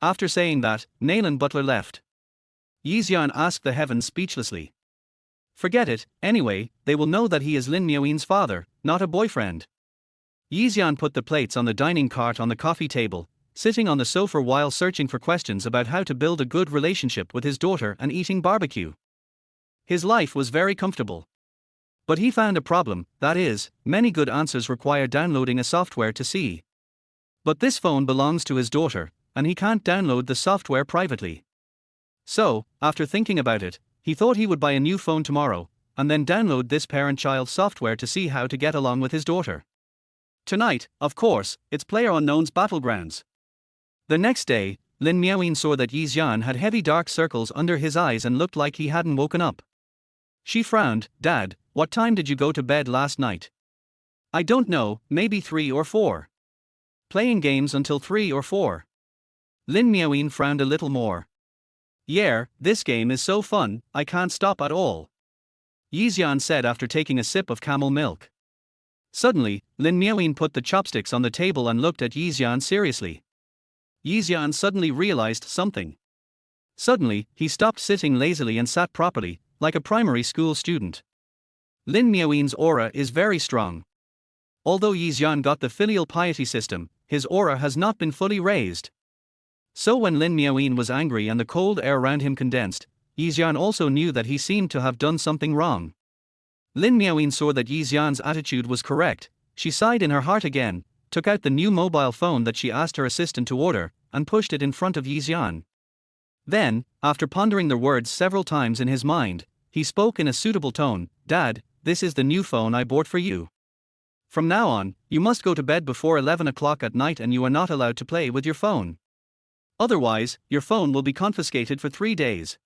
A: After saying that, Naylan Butler left. Xian asked the heavens speechlessly. Forget it, anyway, they will know that he is Lin Miaoyin's father, not a boyfriend. Xian put the plates on the dining cart on the coffee table, sitting on the sofa while searching for questions about how to build a good relationship with his daughter and eating barbecue. His life was very comfortable. But he found a problem, that is, many good answers require downloading a software to see. But this phone belongs to his daughter, and he can't download the software privately. So, after thinking about it, he thought he would buy a new phone tomorrow, and then download this parent-child software to see how to get along with his daughter. Tonight, of course, it's PlayerUnknown's Battlegrounds. The next day, Lin Miaoyin saw that Yi Xian had heavy dark circles under his eyes and looked like he hadn't woken up. She frowned. Dad, what time did you go to bed last night? I don't know, maybe 3 or 4. Playing games until 3 or 4. Lin Miaoyin frowned a little more. Yeah, this game is so fun, I can't stop at all. Yi Xian said after taking a sip of camel milk. Suddenly, Lin Miaoyin put the chopsticks on the table and looked at Yi Xian seriously. Yi Xian suddenly realized something. Suddenly, he stopped sitting lazily and sat properly, like a primary school student. Lin Miaoyin's aura is very strong. Although Yi Xian got the filial piety system, his aura has not been fully raised. So when Lin Miaoyin was angry and the cold air around him condensed, Yi Xian also knew that he seemed to have done something wrong. Lin Miaoyin saw that Yi Xian's attitude was correct. She sighed in her heart again, took out the new mobile phone that she asked her assistant to order, and pushed it in front of Yi Xian. Then, after pondering the words several times in his mind, he spoke in a suitable tone. Dad, this is the new phone I bought for you. From now on, you must go to bed before 11 o'clock at night and you are not allowed to play with your phone. Otherwise, your phone will be confiscated for 3 days.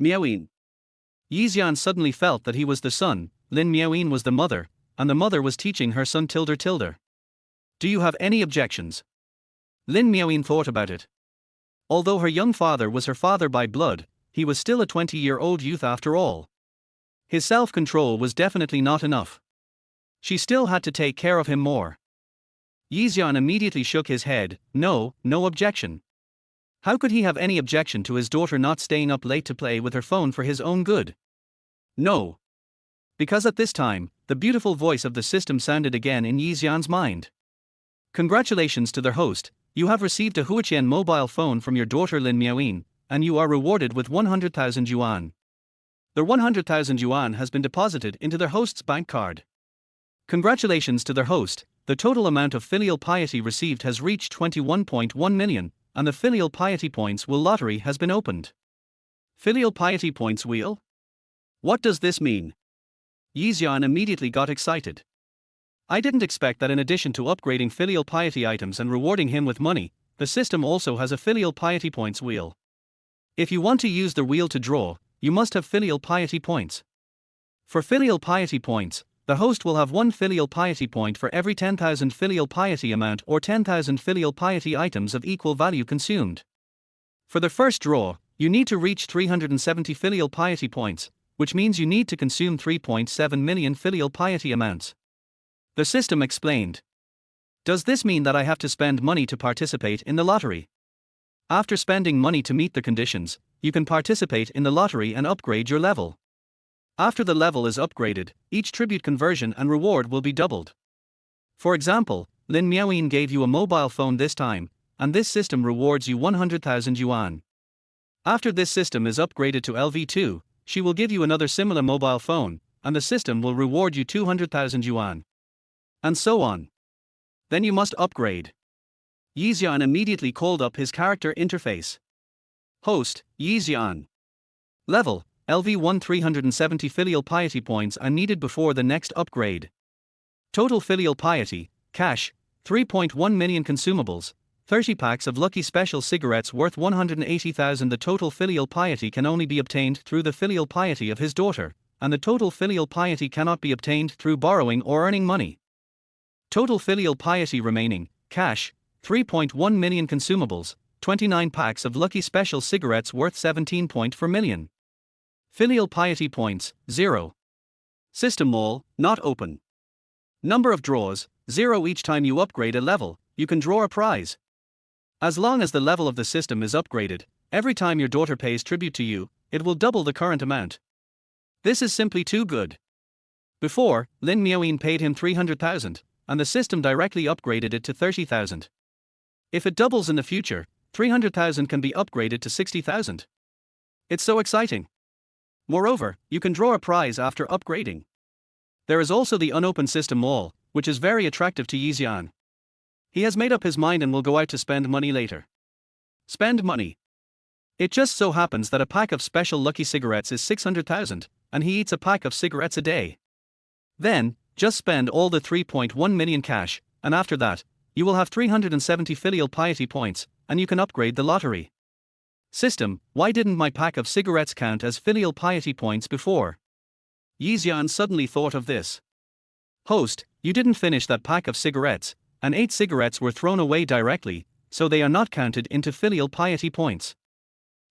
A: Miaoyin. Yi Xian suddenly felt that he was the son, Lin Miaoyin was the mother, and the mother was teaching her son tilde. Do you have any objections? Lin Miaoyin thought about it. Although her young father was her father by blood, he was still a 20-year-old youth after all. His self-control was definitely not enough. She still had to take care of him more. Yi Xian immediately shook his head. No objection. How could he have any objection to his daughter not staying up late to play with her phone for his own good? No. Because at this time, the beautiful voice of the system sounded again in Yi Xian's mind. Congratulations to their host, you have received a Feitianmeng mobile phone from your daughter Lin Miaoyin, and you are rewarded with 100,000 yuan. The 100,000 yuan has been deposited into their host's bank card. Congratulations to their host, the total amount of filial piety received has reached 21.1 million, and the filial piety points wheel lottery has been opened. Filial piety points wheel? What does this mean? Yi Xian immediately got excited. I didn't expect that in addition to upgrading filial piety items and rewarding him with money, the system also has a filial piety points wheel. If you want to use the wheel to draw, you must have filial piety points. For filial piety points, the host will have 1 filial piety point for every 10,000 filial piety amount or 10,000 filial piety items of equal value consumed. For the first draw, you need to reach 370 filial piety points, which means you need to consume 3.7 million filial piety amounts. The system explained. Does this mean that I have to spend money to participate in the lottery? After spending money to meet the conditions, you can participate in the lottery and upgrade your level. After the level is upgraded, each tribute conversion and reward will be doubled. For example, Lin Miaoyin gave you a mobile phone this time, and this system rewards you 100,000 yuan. After this system is upgraded to LV2, she will give you another similar mobile phone, and the system will reward you 200,000 yuan. And so on. Then you must upgrade. Yi Xian immediately called up his character interface. Host, Yi Xian. Level, LV1 370 filial piety points are needed before the next upgrade. Total filial piety, cash, 3.1 million consumables, 30 packs of lucky special cigarettes worth 180,000. The total filial piety can only be obtained through the filial piety of his daughter, and the total filial piety cannot be obtained through borrowing or earning money. Total filial piety remaining, cash, 3.1 million consumables, 29 packs of lucky special cigarettes worth 17.4 million. Filial piety points, 0. System wall, not open. Number of draws, 0. Each time you upgrade a level, you can draw a prize. As long as the level of the system is upgraded, every time your daughter pays tribute to you, it will double the current amount. This is simply too good. Before, Lin Miaoyin paid him 300,000, and the system directly upgraded it to 30,000. If it doubles in the future, 300,000 can be upgraded to 60,000. It's so exciting. Moreover, you can draw a prize after upgrading. There is also the unopened system wall, which is very attractive to Yi Xian. He has made up his mind and will go out to spend money later. Spend money. It just so happens that a pack of special lucky cigarettes is 600,000, and he eats a pack of cigarettes a day. Then, just spend all the 3.1 million cash, and after that, you will have 370 filial piety points, and you can upgrade the lottery. System, why didn't my pack of cigarettes count as filial piety points before? Xian suddenly thought of this. Host, you didn't finish that pack of cigarettes, and 8 cigarettes were thrown away directly, so they are not counted into filial piety points.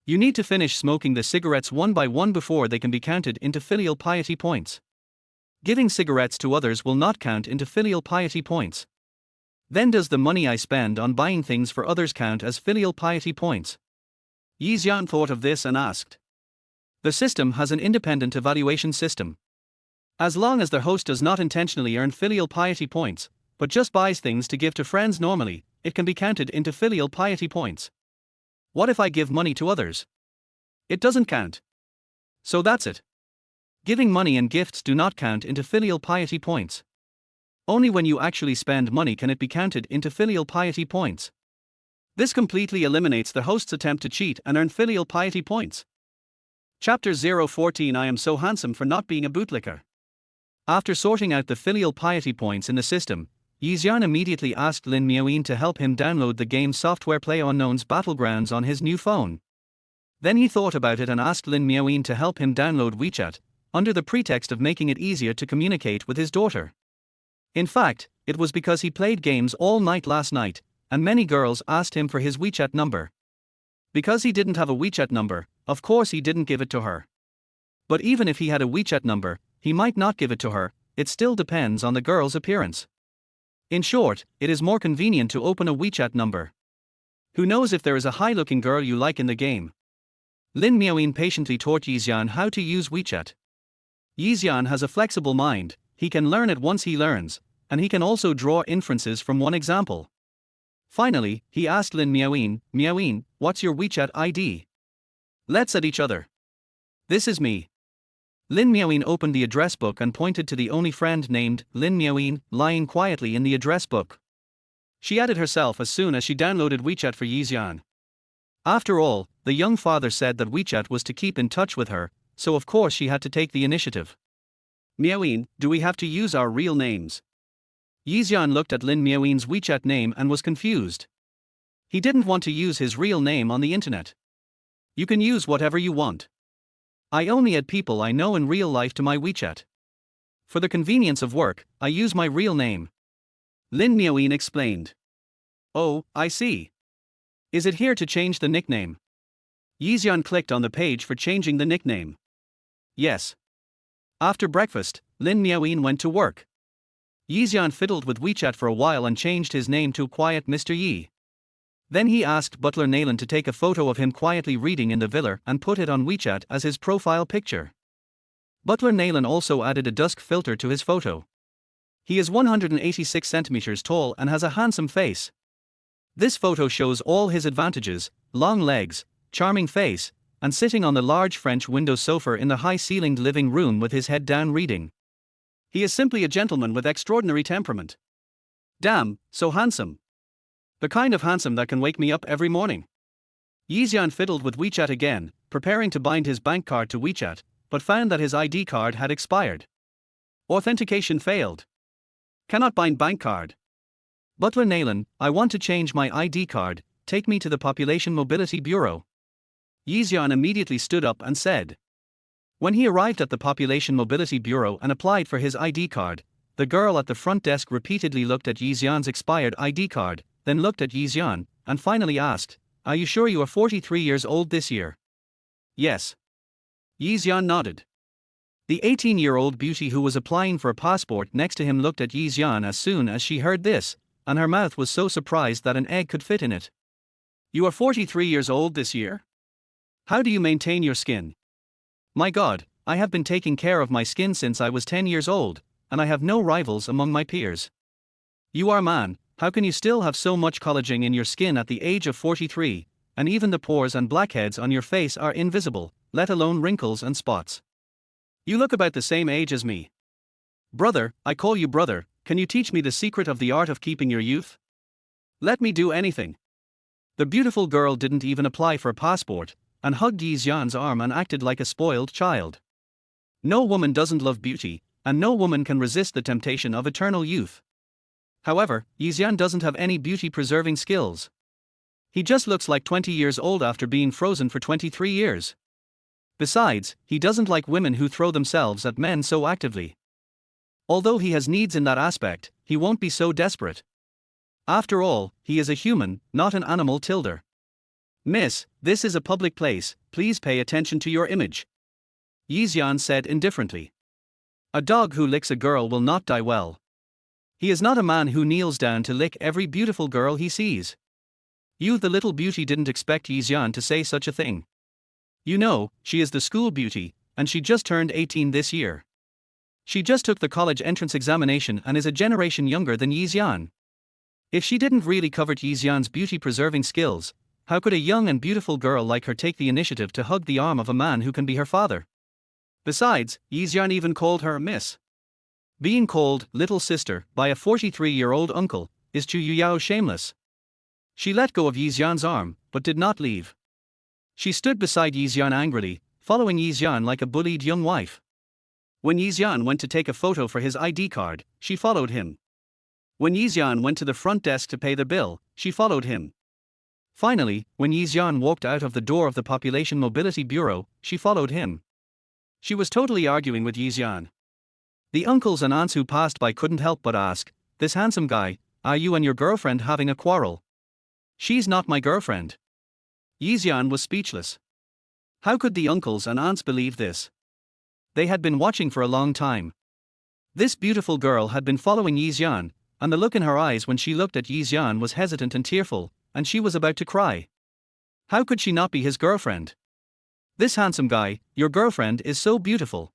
A: You need to finish smoking the cigarettes one by one before they can be counted into filial piety points. Giving cigarettes to others will not count into filial piety points. Then does the money I spend on buying things for others count as filial piety points? Xian thought of this and asked. The system has an independent evaluation system. As long as the host does not intentionally earn filial piety points, but just buys things to give to friends normally, it can be counted into filial piety points. What if I give money to others? It doesn't count. So that's it. Giving money and gifts do not count into filial piety points. Only when you actually spend money can it be counted into filial piety points. This completely eliminates the host's attempt to cheat and earn filial piety points. Chapter 014 I am so handsome for not being a bootlicker. After sorting out the filial piety points in the system, Xian immediately asked Lin Miaoyin to help him download the game software PlayerUnknown's Battlegrounds on his new phone. Then he thought about it and asked Lin Miaoyin to help him download WeChat, under the pretext of making it easier to communicate with his daughter. In fact, it was because he played games all night last night, and many girls asked him for his WeChat number. Because he didn't have a WeChat number, of course he didn't give it to her. But even if he had a WeChat number, he might not give it to her, it still depends on the girl's appearance. In short, it is more convenient to open a WeChat number. Who knows if there is a high-looking girl you like in the game? Lin Miaoyin patiently taught Xian how to use WeChat. Xian has a flexible mind, he can learn it once he learns, and he can also draw inferences from one example. Finally, he asked Lin Miaoyin, Miaoyin, what's your WeChat ID? Let's at each other. This is me. Lin Miaoyin opened the address book and pointed to the only friend named Lin Miaoyin lying quietly in the address book. She added herself as soon as she downloaded WeChat for Xian. After all, the young father said that WeChat was to keep in touch with her, so of course she had to take the initiative. Miaoyin, do we have to use our real names? Xian looked at Lin Miaoyin's WeChat name and was confused. He didn't want to use his real name on the internet. You can use whatever you want. I only add people I know in real life to my WeChat. For the convenience of work, I use my real name. Lin Miaoyin explained. Oh, I see. Is it here to change the nickname? Xian clicked on the page for changing the nickname. Yes. After breakfast, Lin Miaoyin went to work. Xian fiddled with WeChat for a while and changed his name to Quiet Mr. Yi. Then he asked butler Naylan to take a photo of him quietly reading in the villa and put it on WeChat as his profile picture. Butler Naylan also added a dusk filter to his photo. He is 186 centimeters tall and has a handsome face. This photo shows all his advantages: long legs, charming face, and sitting on the large French window sofa in the high-ceilinged living room with his head down reading. He is simply a gentleman with extraordinary temperament. Damn, so handsome. The kind of handsome that can wake me up every morning. Xian fiddled with WeChat again, preparing to bind his bank card to WeChat, but found that his ID card had expired. Authentication failed. Cannot bind bank card. Butler Naylan, I want to change my ID card, take me to the Population Mobility Bureau. Xian immediately stood up and said. When he arrived at the Population Mobility Bureau and applied for his ID card, the girl at the front desk repeatedly looked at Xian's expired ID card, then looked at Xian, and finally asked, Are you sure you are 43 years old this year? Yes. Xian nodded. The 18-year-old beauty who was applying for a passport next to him looked at Xian as soon as she heard this, and her mouth was so surprised that an egg could fit in it. You are 43 years old this year? How do you maintain your skin? My God, I have been taking care of my skin since I was 10 years old, and I have no rivals among my peers. You are a man, how can you still have so much collagen in your skin at the age of 43, and even the pores and blackheads on your face are invisible, let alone wrinkles and spots? You look about the same age as me. Brother, I call you brother, can you teach me the secret of the art of keeping your youth? Let me do anything. The beautiful girl didn't even apply for a passport, and hugged Xian's arm and acted like a spoiled child. No woman doesn't love beauty, and no woman can resist the temptation of eternal youth. However, Xian doesn't have any beauty-preserving skills. He just looks like 20 years old after being frozen for 23 years. Besides, he doesn't like women who throw themselves at men so actively. Although he has needs in that aspect, he won't be so desperate. After all, he is a human, not an animal tilder. Miss, this is a public place, please pay attention to your image. Xian said indifferently. A dog who licks a girl will not die well. He is not a man who kneels down to lick every beautiful girl he sees. You, the little beauty, didn't expect Xian to say such a thing. You know, she is the school beauty, and she just turned 18 this year. She just took the college entrance examination and is a generation younger than Xian. If she didn't really covet Xian's beauty-preserving skills, how could a young and beautiful girl like her take the initiative to hug the arm of a man who can be her father? Besides, Xian even called her Miss. Being called little sister by a 43-year-old uncle is Chu Yuyao shameless. She let go of Xian's arm, but did not leave. She stood beside Xian angrily, following Xian like a bullied young wife. When Xian went to take a photo for his ID card, she followed him. When Xian went to the front desk to pay the bill, she followed him. Finally, when Xian walked out of the door of the Population Mobility Bureau, she followed him. She was totally arguing with Xian. The uncles and aunts who passed by couldn't help but ask, "This handsome guy, are you and your girlfriend having a quarrel?" "She's not my girlfriend." Xian was speechless. How could the uncles and aunts believe this? They had been watching for a long time. This beautiful girl had been following Xian, and the look in her eyes when she looked at Xian was hesitant and tearful, and she was about to cry. How could she not be his girlfriend? "This handsome guy, your girlfriend is so beautiful."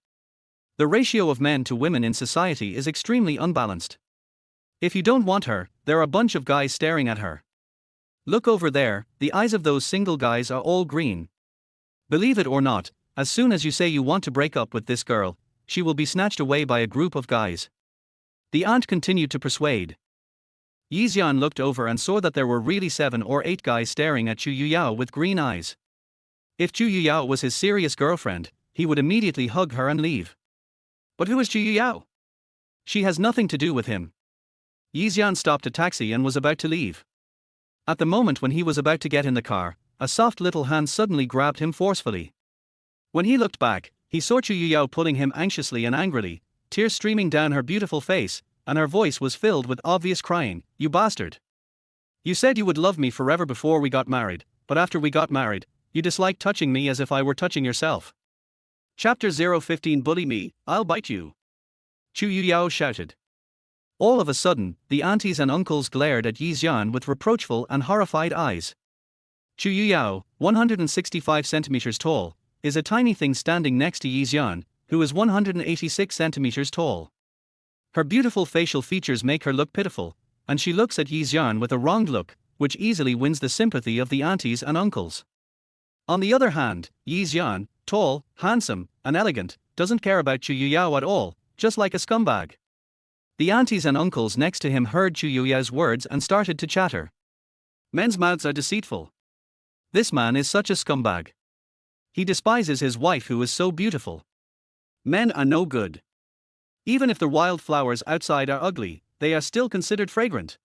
A: The ratio of men to women in society is extremely unbalanced. If you don't want her, there are a bunch of guys staring at her. Look over there, the eyes of those single guys are all green. Believe it or not, as soon as you say you want to break up with this girl, she will be snatched away by a group of guys. The aunt continued to persuade. Xian looked over and saw that there were really 7 or 8 guys staring at Chu Yuyao with green eyes. If Chu Yuyao was his serious girlfriend, he would immediately hug her and leave. But who is Chu Yuyao? She has nothing to do with him. Xian stopped a taxi and was about to leave. At the moment when he was about to get in the car, a soft little hand suddenly grabbed him forcefully. When he looked back, he saw Chu Yuyao pulling him anxiously and angrily, tears streaming down her beautiful face, and her voice was filled with obvious crying. "You bastard! You said you would love me forever before we got married, but after we got married, you disliked touching me as if I were touching yourself." Chapter 015 Bully me, I'll bite you. Chu Yuyao shouted. All of a sudden, the aunties and uncles glared at Xian with reproachful and horrified eyes. Chu Yuyao, 165 centimeters tall, is a tiny thing standing next to Xian, who is 186 centimeters tall. Her beautiful facial features make her look pitiful, and she looks at Xian with a wronged look, which easily wins the sympathy of the aunties and uncles. On the other hand, Xian, tall, handsome, and elegant, doesn't care about Chu Yuyao at all, just like a scumbag. The aunties and uncles next to him heard Chu Yuyao's words and started to chatter. Men's mouths are deceitful. This man is such a scumbag. He despises his wife who is so beautiful. Men are no good. Even if the wildflowers outside are ugly, they are still considered fragrant.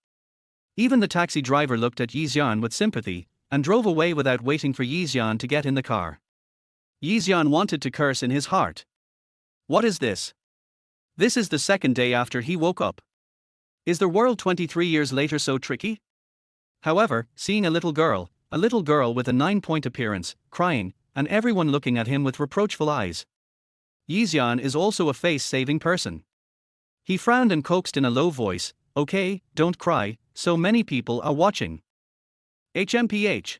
A: Even the taxi driver looked at Xian with sympathy, and drove away without waiting for Xian to get in the car. Xian wanted to curse in his heart. What is this? This is the second day after he woke up. Is the world 23 years later so tricky? However, seeing a little girl with a 9-point appearance, crying, and everyone looking at him with reproachful eyes. Xian is also a face-saving person. He frowned and coaxed in a low voice, "Okay, don't cry, so many people are watching." HMPH.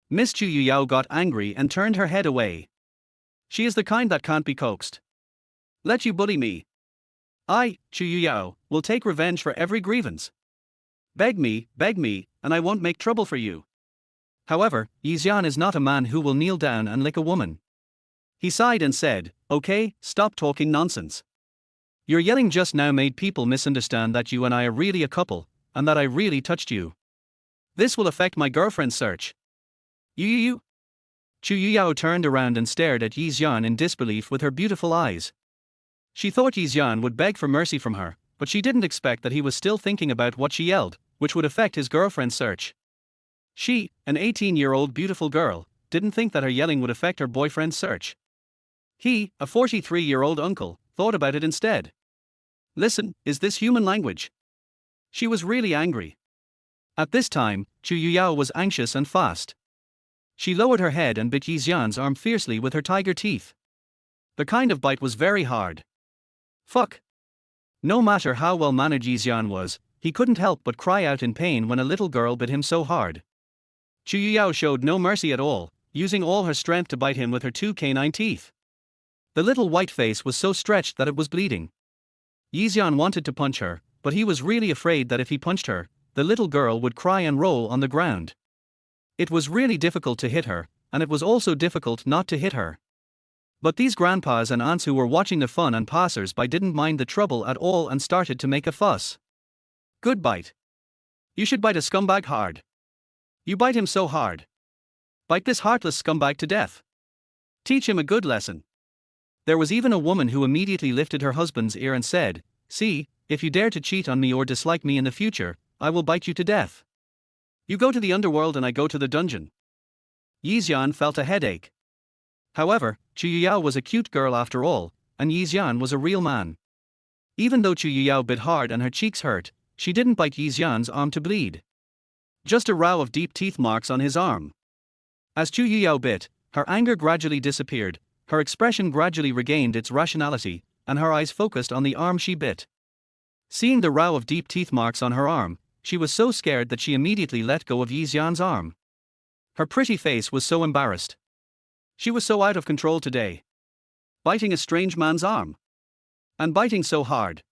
A: Miss Chu Yuyao got angry and turned her head away. She is the kind that can't be coaxed. Let you bully me. I, Chu Yuyao, will take revenge for every grievance. Beg me, and I won't make trouble for you. However, Xian is not a man who will kneel down and lick a woman. He sighed and said, "Okay, stop talking nonsense. Your yelling just now made people misunderstand that you and I are really a couple, and that I really touched you. This will affect my girlfriend's search." You. Chu Yuyao turned around and stared at Xian in disbelief with her beautiful eyes. She thought Xian would beg for mercy from her, but she didn't expect that he was still thinking about what she yelled, which would affect his girlfriend's search. She, an 18-year-old beautiful girl, didn't think that her yelling would affect her boyfriend's search. He, a 43-year-old uncle, thought about it instead. Listen, is this human language? She was really angry. At this time, Chu Yuyao was anxious and fast. She lowered her head and bit Yi Xian's arm fiercely with her tiger teeth. The kind of bite was very hard. Fuck. No matter how well mannered Yi Xian was, he couldn't help but cry out in pain when a little girl bit him so hard. Chu Yuyao showed no mercy at all, using all her strength to bite him with her two canine teeth. The little white face was so stretched that it was bleeding. Yi Xian wanted to punch her, but he was really afraid that if he punched her, the little girl would cry and roll on the ground. It was really difficult to hit her, and it was also difficult not to hit her. But these grandpas and aunts who were watching the fun and passers-by didn't mind the trouble at all and started to make a fuss. Good bite. You should bite a scumbag hard. You bite him so hard. Bite this heartless scumbag to death. Teach him a good lesson. There was even a woman who immediately lifted her husband's ear and said, "See, if you dare to cheat on me or dislike me in the future, I will bite you to death. You go to the underworld and I go to the dungeon." Yi Xian felt a headache. However, Chu Yuyao was a cute girl after all, and Yi Xian was a real man. Even though Chu Yuyao bit hard and her cheeks hurt, she didn't bite Yi Xian's arm to bleed. Just a row of deep teeth marks on his arm. As Chu Yuyao bit, her anger gradually disappeared, her expression gradually regained its rationality, and her eyes focused on the arm she bit. Seeing the row of deep teeth marks on her arm, she was so scared that she immediately let go of Yi Xian's arm. Her pretty face was so embarrassed. She was so out of control today. Biting a strange man's arm. And biting so hard.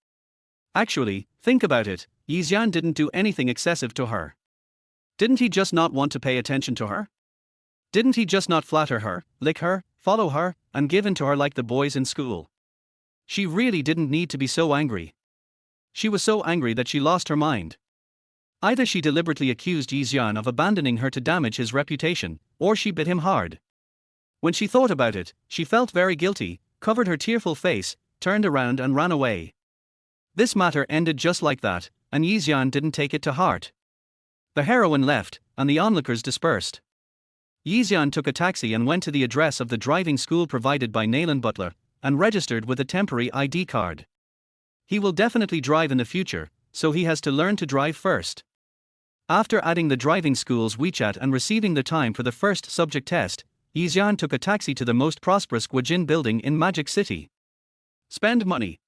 A: Actually, think about it, Yi Xian didn't do anything excessive to her. Didn't he just not want to pay attention to her? Didn't he just not flatter her, lick her, follow her, and give in to her like the boys in school? She really didn't need to be so angry. She was so angry that she lost her mind. Either she deliberately accused Yi Xian of abandoning her to damage his reputation, or she bit him hard. When she thought about it, she felt very guilty, covered her tearful face, turned around and ran away. This matter ended just like that, and Yi Xian didn't take it to heart. The heroine left, and the onlookers dispersed. Yi Xian took a taxi and went to the address of the driving school provided by Nayland Butler, and registered with a temporary ID card. He will definitely drive in the future, so he has to learn to drive first. After adding the driving school's WeChat and receiving the time for the first subject test, Yi Xian took a taxi to the most prosperous Guojin building in Magic City. Spend money.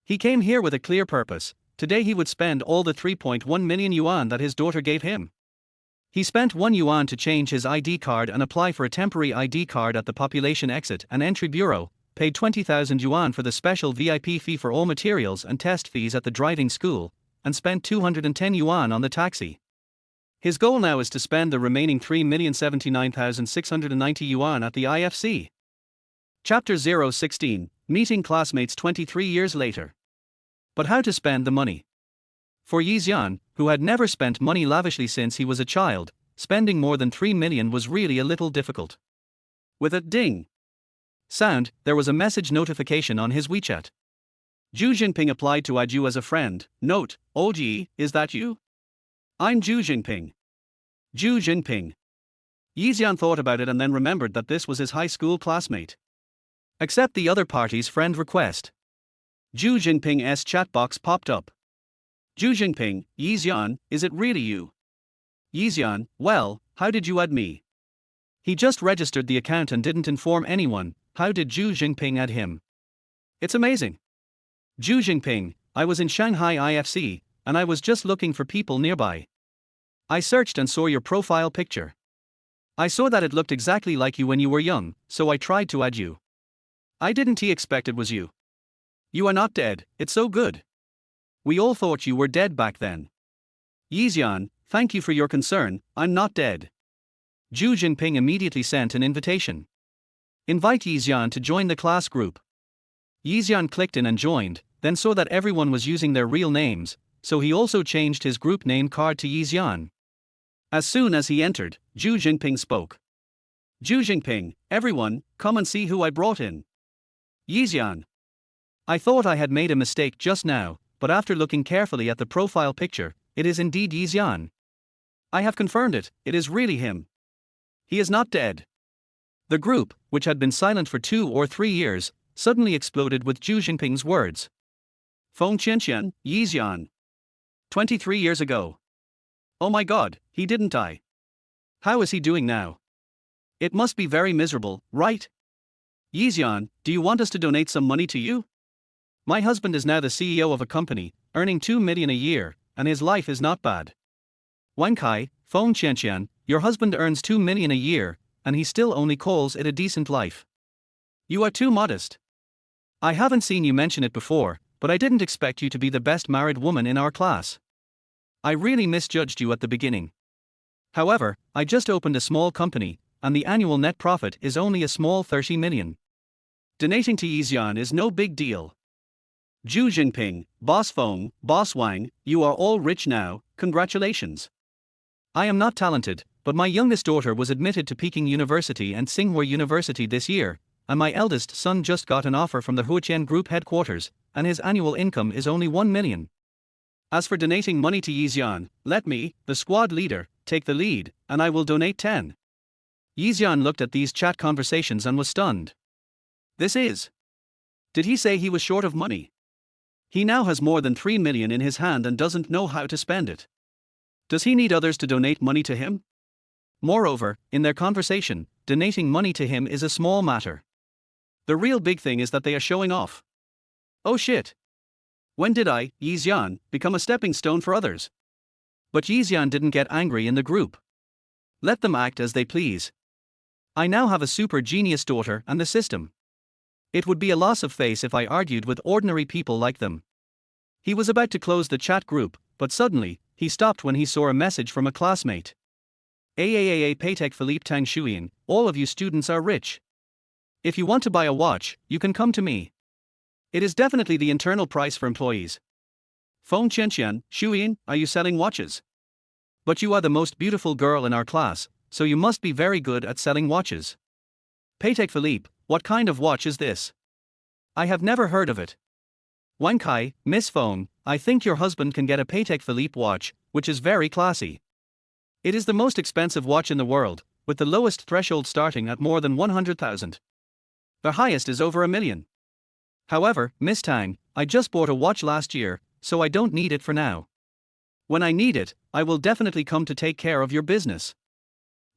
A: He came here with a clear purpose. Today he would spend all the 3.1 million yuan that his daughter gave him. He spent 1 yuan to change his ID card and apply for a temporary ID card at the population exit and entry bureau, paid 20,000 yuan for the special VIP fee for all materials and test fees at the driving school, and spent 210 yuan on the taxi. His goal now is to spend the remaining 3,079,690 yuan at the IFC. Chapter 016, Meeting Classmates 23 years later. But how to spend the money? For Yi Xian, who had never spent money lavishly since he was a child, spending more than 3 million was really a little difficult. With a ding sound, there was a message notification on his WeChat. Zhu Jinping applied to add you as a friend. Note, old Yi, is that you? I'm Zhu Jinping. Zhu Jinping. Yi Xian thought about it and then remembered that this was his high school classmate. Accept the other party's friend request. Zhu Jinping's chat box popped up. Zhu Jinping, Yi Xian, is it really you? Yi Xian, well, how did you add me? He just registered the account and didn't inform anyone. How did Zhu Jinping add him? It's amazing. Zhu Jinping, I was in Shanghai IFC, and I was just looking for people nearby. I searched and saw your profile picture. I saw that it looked exactly like you when you were young, so I tried to add you. I didn't expect it was you. You are not dead, it's so good. We all thought you were dead back then. Yi Xian, thank you for your concern, I'm not dead. Zhu Jinping immediately sent an invitation. Invite Yi Xian to join the class group. Yi Xian clicked in and joined, then saw that everyone was using their real names, so he also changed his group name card to Yi Xian. As soon as he entered, Zhu Jinping spoke. Zhu Jinping, everyone, come and see who I brought in. Yi Xian. I thought I had made a mistake just now, but after looking carefully at the profile picture, it is indeed Xian. I have confirmed it, it is really him. He is not dead. The group, which had been silent for 2 or 3 years, suddenly exploded with Zhu Jinping's words. Feng Qianqian, Xian. 23 years ago. Oh my god, he didn't die. How is he doing now? It must be very miserable, right? Xian, do you want us to donate some money to you? My husband is now the CEO of a company, earning 2 million a year, and his life is not bad. Wang Kai, Feng Qianqian, your husband earns 2 million a year, and he still only calls it a decent life. You are too modest. I haven't seen you mention it before, but I didn't expect you to be the best married woman in our class. I really misjudged you at the beginning. However, I just opened a small company, and the annual net profit is only a small 30 million. Donating to Xian is no big deal. Zhu Jinping, Boss Feng, Boss Wang, you are all rich now, congratulations. I am not talented, but my youngest daughter was admitted to Peking University and Tsinghua University this year, and my eldest son just got an offer from the Huoqian Group headquarters, and his annual income is only 1 million. As for donating money to Xian, let me, the squad leader, take the lead, and I will donate 10. Xian looked at these chat conversations and was stunned. This is. Did he say he was short of money? He now has more than 3 million in his hand and doesn't know how to spend it. Does he need others to donate money to him? Moreover, in their conversation, donating money to him is a small matter. The real big thing is that they are showing off. Oh shit. When did I, Xian, become a stepping stone for others? But Xian didn't get angry in the group. Let them act as they please. I now have a super genius daughter and the system. It would be a loss of face if I argued with ordinary people like them. He was about to close the chat group, but suddenly, he stopped when he saw a message from a classmate. Paytek Philippe Tang Shuyin, all of you students are rich. If you want to buy a watch, you can come to me. It is definitely the internal price for employees. Feng Qianqian, Shuyin, are you selling watches? But you are the most beautiful girl in our class, so you must be very good at selling watches. Paytek Philippe, what kind of watch is this? I have never heard of it. Wang Kai, Miss Feng, I think your husband can get a Paytek Philippe watch, which is very classy. It is the most expensive watch in the world, with the lowest threshold starting at more than 100,000. The highest is over 1 million. However, Miss Tang, I just bought a watch last year, so I don't need it for now. When I need it, I will definitely come to take care of your business.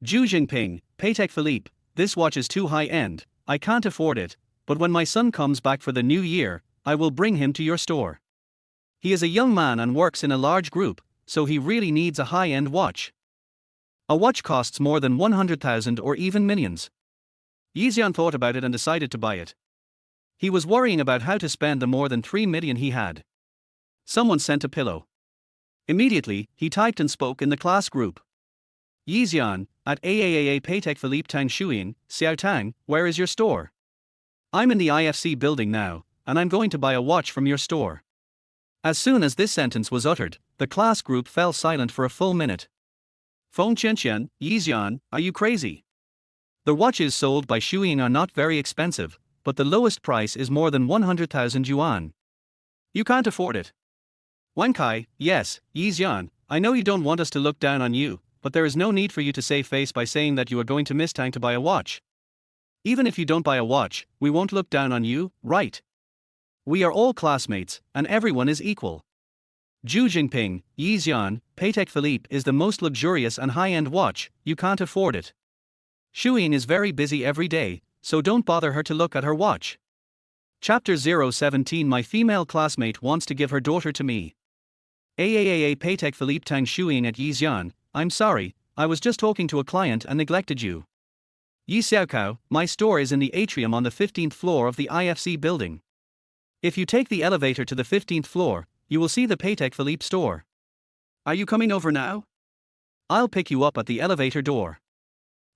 A: Zhu Jinping, Paytek Philippe, this watch is too high-end, I can't afford it, but when my son comes back for the new year, I will bring him to your store. He is a young man and works in a large group, so he really needs a high-end watch. A watch costs more than 100,000 or even millions. Xian thought about it and decided to buy it. He was worrying about how to spend the more than 3 million he had. Someone sent a pillow. Immediately, he typed and spoke in the class group. Xian, at Paytek Philippe Tang Shuyin, Xiao Tang, where is your store? I'm in the IFC building now, and I'm going to buy a watch from your store. As soon as this sentence was uttered, the class group fell silent for a full minute. Feng Qianqian, Xian, are you crazy? The watches sold by Shuyin are not very expensive, but the lowest price is more than 100,000 yuan. You can't afford it. Wang Kai, yes, Xian, I know you don't want us to look down on you, but there is no need for you to save face by saying that you are going to Miss Tang to buy a watch. Even if you don't buy a watch, we won't look down on you, right? We are all classmates, and everyone is equal. Zhu Jinping, Xian, Paytek Philippe is the most luxurious and high-end watch, you can't afford it. Shuyin is very busy every day, so don't bother her to look at her watch. Chapter 017 My female classmate wants to give her daughter to me. Paytek Philippe Tang Shuyin at Xian, I'm sorry, I was just talking to a client and neglected you. Yi Xiaokao, my store is in the atrium on the 15th floor of the IFC building. If you take the elevator to the 15th floor, you will see the Paytek Philippe store. Are you coming over now? I'll pick you up at the elevator door.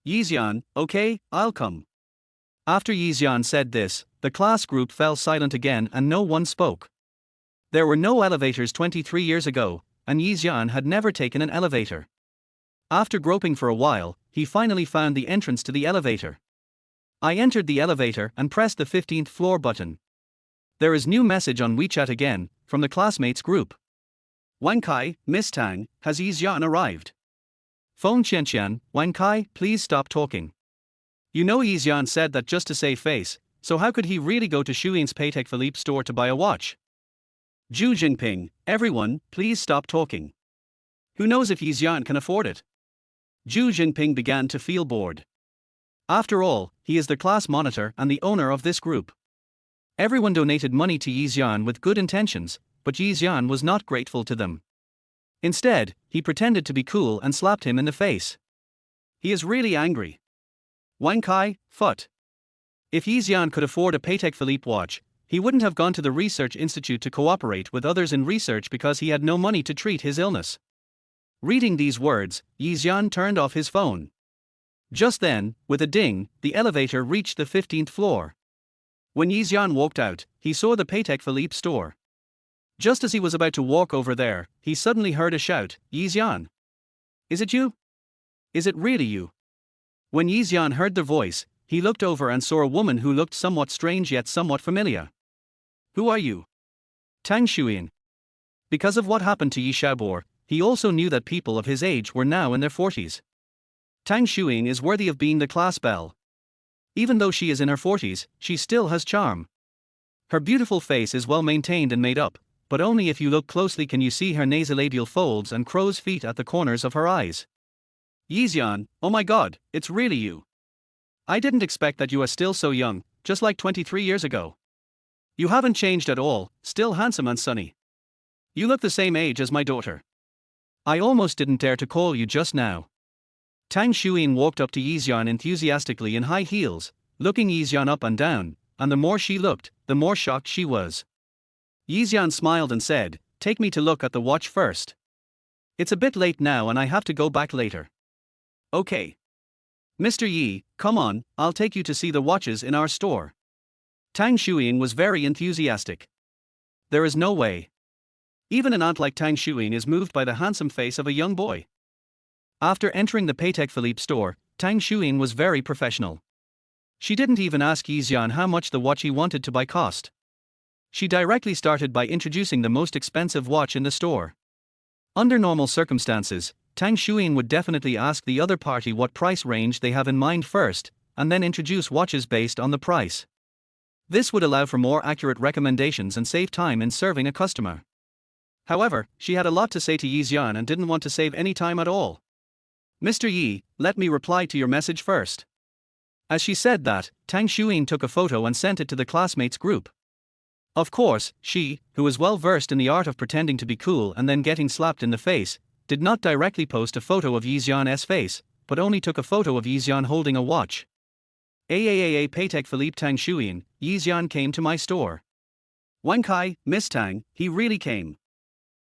A: Xian, okay, I'll come. After Xian said this, the class group fell silent again and no one spoke. There were no elevators 23 years ago, and Xian had never taken an elevator. After groping for a while, he finally found the entrance to the elevator. I entered the elevator and pressed the 15th floor button. There is new message on WeChat again, from the classmates group. Wang Kai, Miss Tang, has Xian arrived? Phone Xian, Wang Kai, please stop talking. You know Xian said that just to save face, so how could he really go to Shuyan's Patek Philippe store to buy a watch? Zhu Jinping, everyone, please stop talking. Who knows if Xian can afford it? Zhu Jinping began to feel bored. After all, he is the class monitor and the owner of this group. Everyone donated money to Xian with good intentions, but Xian was not grateful to them. Instead, he pretended to be cool and slapped him in the face. He is really angry. Wang Kai, phut. If Xian could afford a Patek Philippe watch, he wouldn't have gone to the research institute to cooperate with others in research because he had no money to treat his illness. Reading these words, Xian turned off his phone. Just then, with a ding, the elevator reached the 15th floor. When Xian walked out, he saw the Patek Philippe store. Just as he was about to walk over there, he suddenly heard a shout, Xian. Is it you? Is it really you? When Xian heard the voice, he looked over and saw a woman who looked somewhat strange yet somewhat familiar. Who are you? Tang Xuyan. Because of what happened to Yi Xiaobo, he also knew that people of his age were now in their 40s. Tang Xuyan is worthy of being the class belle. Even though she is in her 40s, she still has charm. Her beautiful face is well maintained and made up, but only if you look closely can you see her nasolabial folds and crow's feet at the corners of her eyes. Xian, oh my god, it's really you. I didn't expect that you are still so young, just like 23 years ago. You haven't changed at all, still handsome and sunny. You look the same age as my daughter. I almost didn't dare to call you just now. Tang Xuyan walked up to Xian enthusiastically in high heels, looking Xian up and down, and the more she looked, the more shocked she was. Xian smiled and said, "Take me to look at the watch first. It's a bit late now and I have to go back later." Okay. Mr. Yi, come on, I'll take you to see the watches in our store. Tang Xuyan was very enthusiastic. There is no way. Even an aunt like Tang Xuyan is moved by the handsome face of a young boy. After entering the Patek Philippe store, Tang Xuyan was very professional. She didn't even ask Xian how much the watch he wanted to buy cost. She directly started by introducing the most expensive watch in the store. Under normal circumstances, Tang Xuyan would definitely ask the other party what price range they have in mind first, and then introduce watches based on the price. This would allow for more accurate recommendations and save time in serving a customer. However, she had a lot to say to Xian and didn't want to save any time at all. Mr. Yi, let me reply to your message first. As she said that, Tang Xuyan took a photo and sent it to the classmates group. Of course, she, who is well versed in the art of pretending to be cool and then getting slapped in the face, did not directly post a photo of Xian's face, but only took a photo of Xian holding a watch. Patek Philippe Tang Xuyan, Xian came to my store. Wang Kai, Miss Tang, he really came.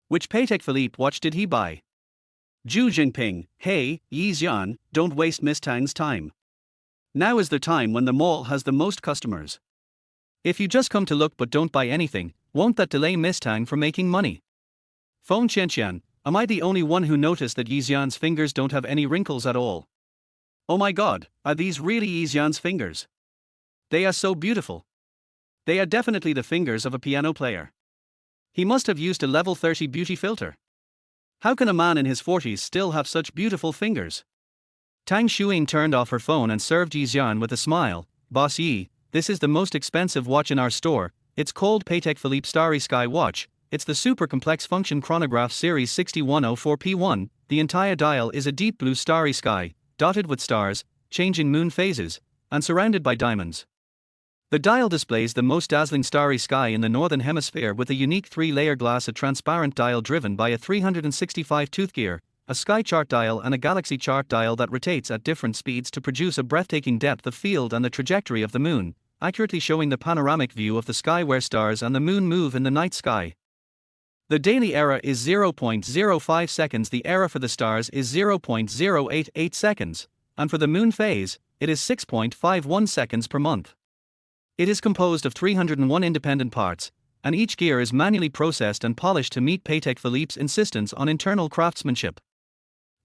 A: Which Patek Philippe watch did he buy? Zhu Jinping, hey, Xian, don't waste Miss Tang's time. Now is the time when the mall has the most customers. If you just come to look but don't buy anything, won't that delay Miss Tang from making money? Phone Xian, am I the only one who noticed that Xian's fingers don't have any wrinkles at all? Oh my god, are these really Xian's fingers? They are so beautiful. They are definitely the fingers of a piano player. He must have used a level 30 beauty filter. How can a man in his 40s still have such beautiful fingers? Tang Xuyan turned off her phone and served Xian with a smile. Boss Yi, this is the most expensive watch in our store. It's called Patek Philippe Starry Sky watch. It's the super complex function chronograph series 6104P1. The entire dial is a deep blue starry sky, dotted with stars, changing moon phases, and surrounded by diamonds. The dial displays the most dazzling starry sky in the northern hemisphere with a unique 3-layer glass, a transparent dial driven by a 365-tooth gear, a sky chart dial and a galaxy chart dial that rotates at different speeds to produce a breathtaking depth of field and the trajectory of the moon, accurately showing the panoramic view of the sky where stars and the moon move in the night sky. The daily error is 0.05 seconds, the error for the stars is 0.088 seconds, and for the moon phase, it is 6.51 seconds per month. It is composed of 301 independent parts, and each gear is manually processed and polished to meet Patek Philippe's insistence on internal craftsmanship.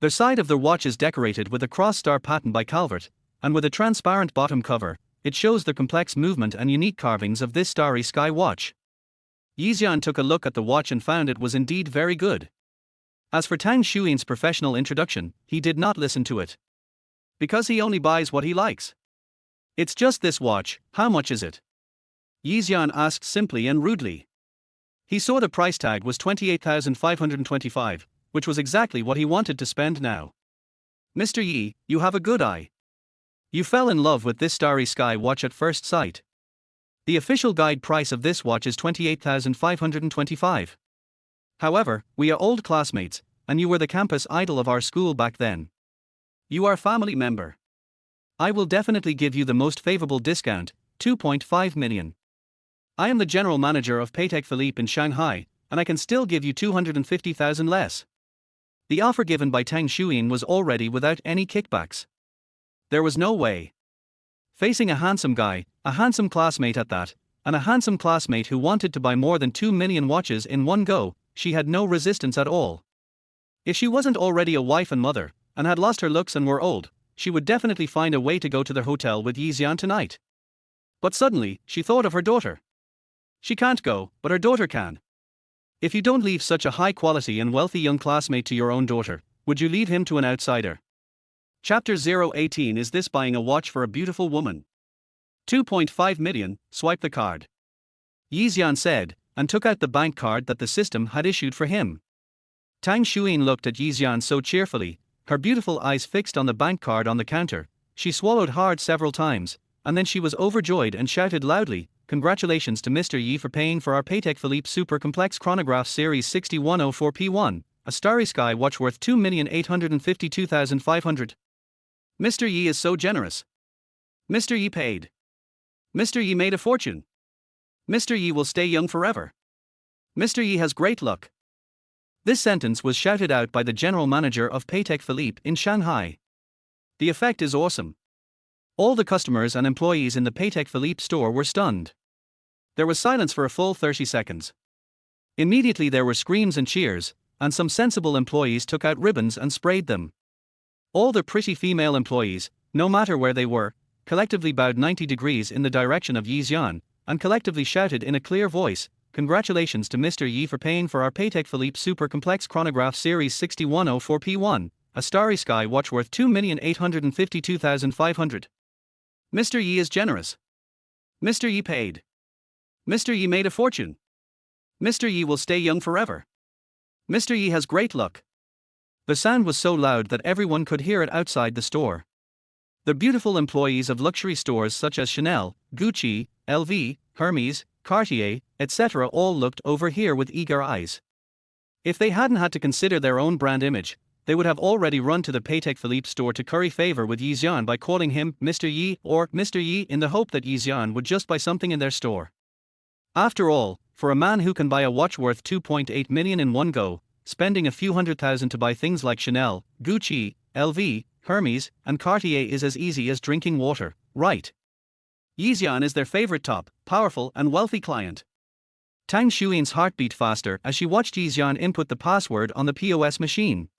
A: The side of the watch is decorated with a cross-star pattern by Calvert, and with a transparent bottom cover, it shows the complex movement and unique carvings of this starry sky watch. Yi Xian took a look at the watch and found it was indeed very good. As for Tang Xuan's professional introduction, he did not listen to it. Because he only buys what he likes. It's just this watch, how much is it? Yi Xian asked simply and rudely. He saw the price tag was 28,525, which was exactly what he wanted to spend now. Mr. Yi, you have a good eye. You fell in love with this Starry Sky watch at first sight. The official guide price of this watch is 28,525. However, we are old classmates, and you were the campus idol of our school back then. You are a family member. I will definitely give you the most favorable discount, 2.5 million. I am the general manager of Patek Philippe in Shanghai, and I can still give you 250,000 less. The offer given by Tang Xuan was already without any kickbacks. There was no way. Facing a handsome guy, a handsome classmate at that, and a handsome classmate who wanted to buy more than 2 million watches in one go, she had no resistance at all. If she wasn't already a wife and mother, and had lost her looks and were old, she would definitely find a way to go to the hotel with Yi Xian tonight. But suddenly, she thought of her daughter. She can't go, but her daughter can. If you don't leave such a high-quality and wealthy young classmate to your own daughter, would you leave him to an outsider? Chapter 018. Is this buying a watch for a beautiful woman? 2.5 million, swipe the card. Yi Xian said, and took out the bank card that the system had issued for him. Tang Xuan looked at Yi Xian so cheerfully, her beautiful eyes fixed on the bank card on the counter. She swallowed hard several times, and then she was overjoyed and shouted loudly, "Congratulations to Mr. Yi for paying for our Patek Philippe Super Complex Chronograph Series 6104P1, a Starry Sky watch worth 2,852,500. Mr. Yi is so generous. Mr. Yi paid. Mr. Yi made a fortune. Mr. Yi will stay young forever. Mr. Yi has great luck." This sentence was shouted out by the general manager of Patek Philippe in Shanghai. The effect is awesome. All the customers and employees in the Patek Philippe store were stunned. There was silence for a full 30 seconds. Immediately there were screams and cheers, and some sensible employees took out ribbons and sprayed them. All the pretty female employees, no matter where they were, collectively bowed 90 degrees in the direction of Yi Xian, and collectively shouted in a clear voice, "Congratulations to Mr. Yi for paying for our Patek Philippe Super Complex Chronograph Series 6104P1, a Starry Sky watch worth 2,852,500. Mr. Yi is generous. Mr. Yi paid. Mr. Yi made a fortune. Mr. Yi will stay young forever. Mr. Yi has great luck." The sound was so loud that everyone could hear it outside the store. The beautiful employees of luxury stores such as Chanel, Gucci, LV, Hermes, Cartier, etc. all looked over here with eager eyes. If they hadn't had to consider their own brand image, they would have already run to the Patek Philippe store to curry favor with Yi Xian by calling him Mr. Yi or Mr. Yi in the hope that Yi Xian would just buy something in their store. After all, for a man who can buy a watch worth 2.8 million in one go, spending a few $100,000 to buy things like Chanel, Gucci, LV, Hermes, and Cartier is as easy as drinking water, right? Yi Xian is their favorite top, powerful and wealthy client. Tang Xuan's heart beat faster as she watched Yi Xian input the password on the POS machine.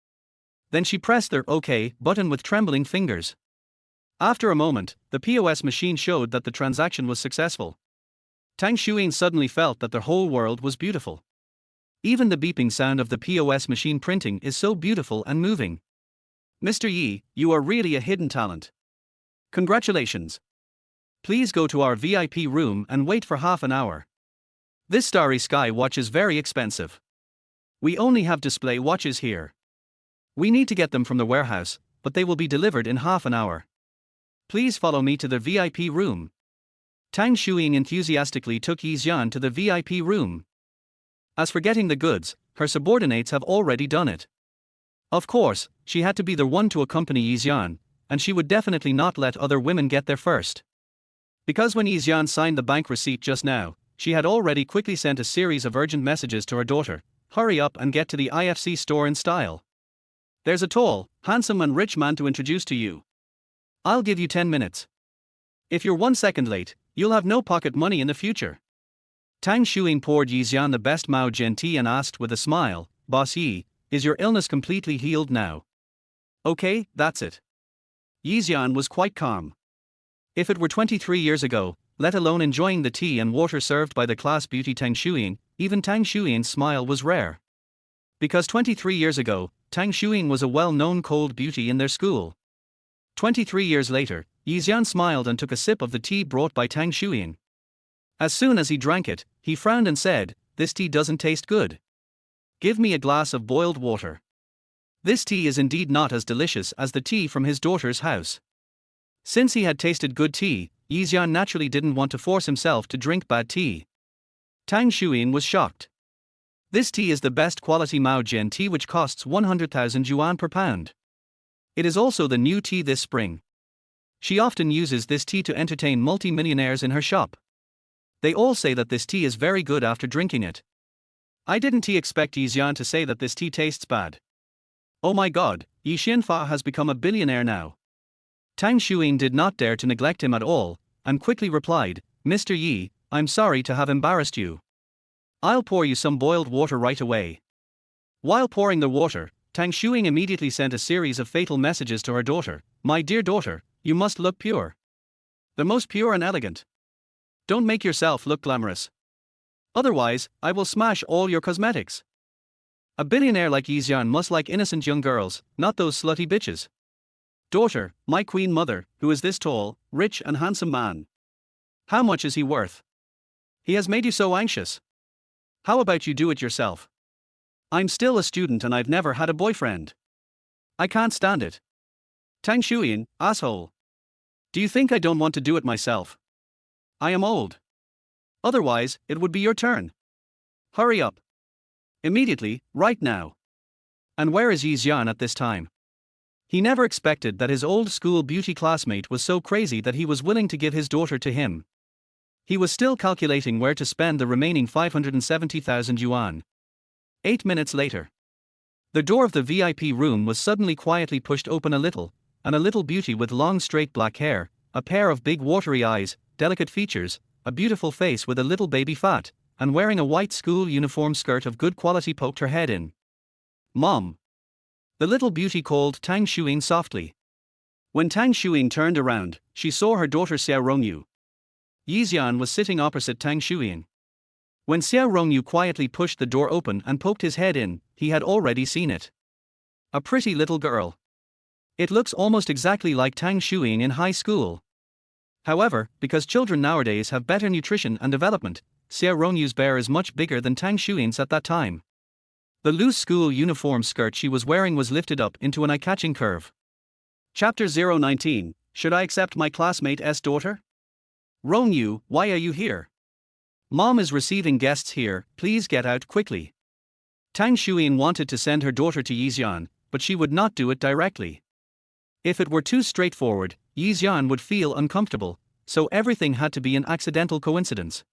A: Then she pressed the OK button with trembling fingers. After a moment, the POS machine showed that the transaction was successful. Tang Xuan suddenly felt that the whole world was beautiful. Even the beeping sound of the POS machine printing is so beautiful and moving. Mr. Yi, you are really a hidden talent. Congratulations. Please go to our VIP room and wait for half an hour. This Starry Sky watch is very expensive. We only have display watches here. We need to get them from the warehouse, but they will be delivered in half an hour. Please follow me to the VIP room. Tang Xuan enthusiastically took Yi Xian to the VIP room. As for getting the goods, her subordinates have already done it. Of course, she had to be the one to accompany Yi Xian, and she would definitely not let other women get there first. Because when Yi Xian signed the bank receipt just now, she had already quickly sent a series of urgent messages to her daughter, "Hurry up and get to the IFC store in style. There's a tall, handsome and rich man to introduce to you. I'll give you 10 minutes. If you're 1 second late, you'll have no pocket money in the future." Tang Xuan poured Yi Xian the best Mao Gen tea and asked with a smile, "Boss Yi, is your illness completely healed now?" "Okay, that's it." Yi Xian was quite calm. If it were 23 years ago, let alone enjoying the tea and water served by the class beauty Tang Shuyin. Even Tang Shuyin's smile was rare. Because 23 years ago, Tang Shuyin was a well-known cold beauty in their school. 23 years later, Xian smiled and took a sip of the tea brought by Tang Shuyin. As soon as he drank it, he frowned and said, "This tea doesn't taste good. Give me a glass of boiled water." This tea is indeed not as delicious as the tea from his daughter's house. Since he had tasted good tea, Xian naturally didn't want to force himself to drink bad tea. Tang Shuyin was shocked. This tea is the best quality Mao Jian tea, which costs 100,000 yuan per pound. It is also the new tea this spring. She often uses this tea to entertain multi-millionaires in her shop. They all say that this tea is very good after drinking it. I didn't expect Xian to say that this tea tastes bad. Oh my god, Yi Xianfa has become a billionaire now. Tang Shuyin did not dare to neglect him at all, and quickly replied, "Mr. Yi, I'm sorry to have embarrassed you. I'll pour you some boiled water right away." While pouring the water, Tang Shuyin immediately sent a series of fatal messages to her daughter. "My dear daughter, you must look pure. The most pure and elegant. Don't make yourself look glamorous. Otherwise, I will smash all your cosmetics. A billionaire like Xian must like innocent young girls, not those slutty bitches. Daughter, my queen mother, who is this tall, rich and handsome man? How much is he worth? He has made you so anxious. How about you do it yourself? I'm still a student and I've never had a boyfriend. I can't stand it. Tang Shuyin, asshole. Do you think I don't want to do it myself? I am old. Otherwise, it would be your turn. Hurry up. Immediately, right now." And where is Xian at this time? He never expected that his old school beauty classmate was so crazy that he was willing to give his daughter to him. He was still calculating where to spend the remaining 570,000 yuan. 8 minutes later. The door of the VIP room was suddenly quietly pushed open a little, and a little beauty with long straight black hair, a pair of big watery eyes, delicate features, a beautiful face with a little baby fat, and wearing a white school uniform skirt of good quality poked her head in. "Mom." The little beauty called Tang Shuyin softly. When Tang Shuyin turned around, she saw her daughter Xiao Rongyu. Xian was sitting opposite Tang Shuyin. When Xiao Rongyu quietly pushed the door open and poked his head in, he had already seen it. A pretty little girl. It looks almost exactly like Tang Shuyin in high school. However, because children nowadays have better nutrition and development, Xiao Rongyu's bear is much bigger than Tang Shuyin's at that time. The loose school uniform skirt she was wearing was lifted up into an eye-catching curve. Chapter 019, Should I accept my classmate's daughter? Rongyu, why are you here? Mom is receiving guests here, please get out quickly. Tang Shuyin wanted to send her daughter to Xian, but she would not do it directly. If it were too straightforward, Xian would feel uncomfortable, so everything had to be an accidental coincidence.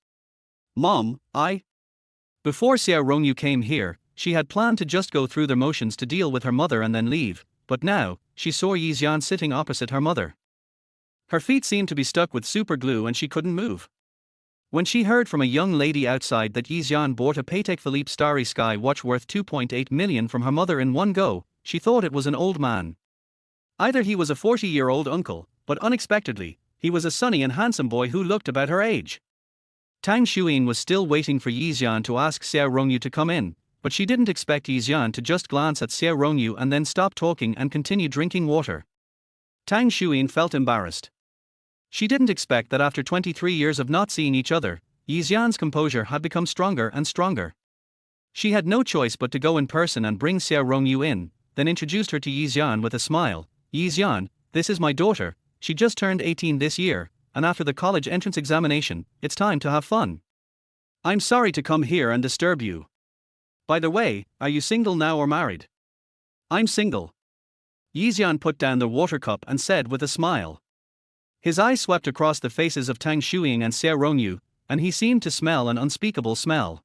A: Mom, Before Xiao Rongyu came here, she had planned to just go through the motions to deal with her mother and then leave, but now, she saw Xian sitting opposite her mother. Her feet seemed to be stuck with super glue and she couldn't move. When she heard from a young lady outside that Xian bought a Patek Philippe Starry Sky watch worth 2.8 million from her mother in one go, she thought it was an old man. Either he was a 40-year-old uncle, but unexpectedly, he was a sunny and handsome boy who looked about her age. Tang Shuyin was still waiting for Xian to ask Xiao Rongyu to come in, but she didn't expect Xian to just glance at Xiao Rongyu and then stop talking and continue drinking water. Tang Shuyin felt embarrassed. She didn't expect that after 23 years of not seeing each other, Xian's composure had become stronger and stronger. She had no choice but to go in person and bring Xiao Rongyu in, then introduced her to Xian with a smile. "Xian, this is my daughter, she just turned 18 this year, and after the college entrance examination, it's time to have fun. I'm sorry to come here and disturb you. By the way, are you single now or married?" "I'm single." Xian put down the water cup and said with a smile. His eyes swept across the faces of Tang Shuyin and Xiao Rongyu, and he seemed to smell an unspeakable smell.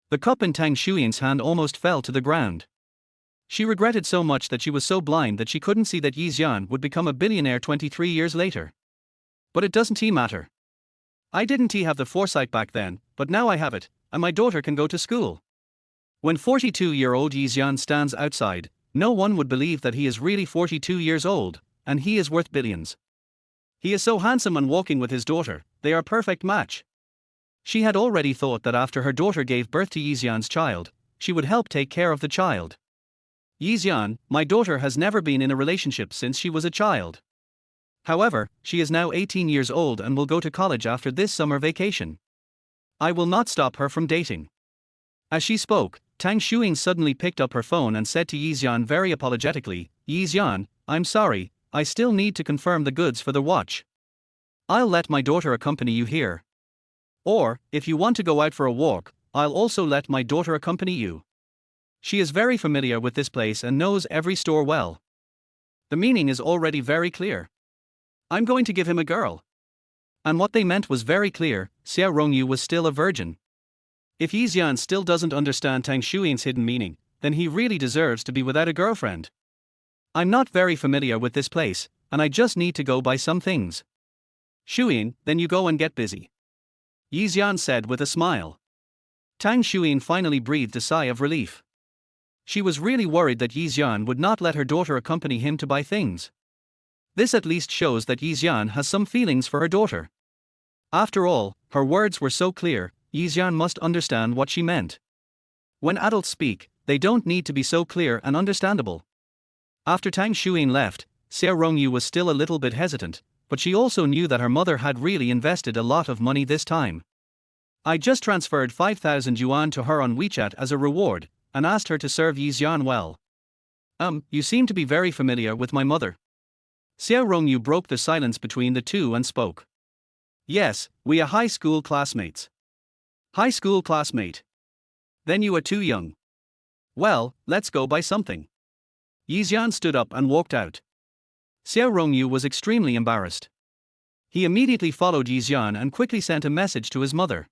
A: The cup in Tang Shuyin's hand almost fell to the ground. She regretted so much that she was so blind that she couldn't see that Xian would become a billionaire 23 years later. But it doesn't matter. I didn't have the foresight back then, but now I have it, and my daughter can go to school. When 42-year-old Xian stands outside, no one would believe that he is really 42 years old, and he is worth billions. He is so handsome and walking with his daughter, they are a perfect match. She had already thought that after her daughter gave birth to Yixian's child, she would help take care of the child. Yixian, my daughter has never been in a relationship since she was a child. However, she is now 18 years old and will go to college after this summer vacation. I will not stop her from dating. As she spoke, Tang Shuing suddenly picked up her phone and said to Yixian very apologetically, Yixian, I'm sorry, I still need to confirm the goods for the watch. I'll let my daughter accompany you here. Or, if you want to go out for a walk, I'll also let my daughter accompany you. She is very familiar with this place and knows every store well. The meaning is already very clear. I'm going to give him a girl. And what they meant was very clear, Xia Rongyu was still a virgin. If Yixian still doesn't understand Tang Shuing's hidden meaning, then he really deserves to be without a girlfriend. I'm not very familiar with this place, and I just need to go buy some things. Shuing, then you go and get busy. Yixian said with a smile. Tang Shuing finally breathed a sigh of relief. She was really worried that Yixian would not let her daughter accompany him to buy things. This at least shows that Yixian has some feelings for her daughter. After all, her words were so clear, Yixian must understand what she meant. When adults speak, they don't need to be so clear and understandable. After Tang Shuing left, Xia Rongyu was still a little bit hesitant, but she also knew that her mother had really invested a lot of money this time. I just transferred 5,000 yuan to her on WeChat as a reward, and asked her to serve Yixian well. You seem to be very familiar with my mother. Xia Rongyu broke the silence between the two and spoke. Yes, we are high school classmates. High school classmate. Then you are too young. Well, let's go buy something. Yixian stood up and walked out. Xia Rongyu was extremely embarrassed. He immediately followed Yixian and quickly sent a message to his mother.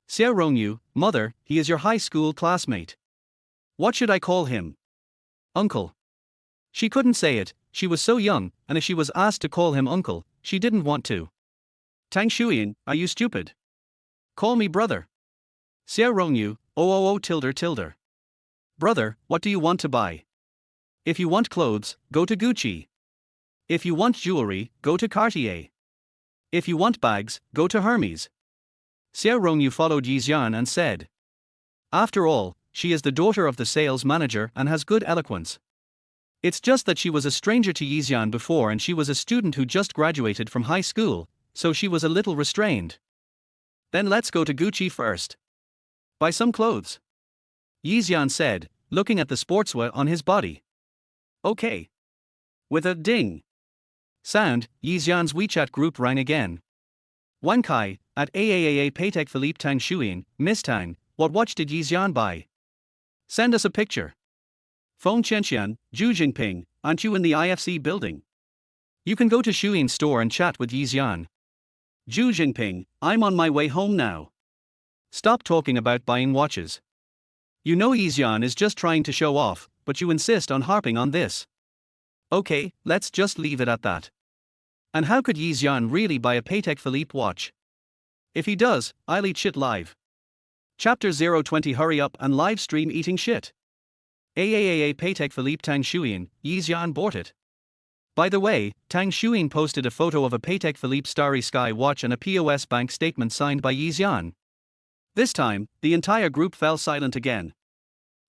A: Xia Rongyu, mother, he is your high school classmate. What should I call him? Uncle. She couldn't say it, she was so young, and if she was asked to call him uncle, she didn't want to. Tang Shuing, are you stupid? Call me brother. Xia Rongyu, tilde. Brother, what do you want to buy? If you want clothes, go to Gucci. If you want jewelry, go to Cartier. If you want bags, go to Hermes. Xia Rongyu followed Yixian and said. After all, she is the daughter of the sales manager and has good eloquence. It's just that she was a stranger to Yixian before and she was a student who just graduated from high school, so she was a little restrained. Then let's go to Gucci first. Buy some clothes. Yixian said, looking at the sportswear on his body. Okay. With a ding sound, Yixian's WeChat group rang again. Wan Kai, at AAAA Paytech Philippe Tang Shuing, Miss Tang, what watch did Yixian buy? Send us a picture. Phone Xian, Zhu Jingping, aren't you in the IFC building? You can go to Shuing's store and chat with Yixian. Zhu Jingping, I'm on my way home now. Stop talking about buying watches. You know Yixian is just trying to show off, but you insist on harping on this. Okay, let's just leave it at that. And how could Yixian really buy a Patek Philippe watch? If he does, I'll eat shit live. Chapter 020 Hurry up and live stream eating shit. AAAA Patek Philippe Tang Shuing, Yixian bought it. By the way, Tang Shuing posted a photo of a Patek Philippe Starry Sky watch and a POS bank statement signed by Yixian. This time, the entire group fell silent again.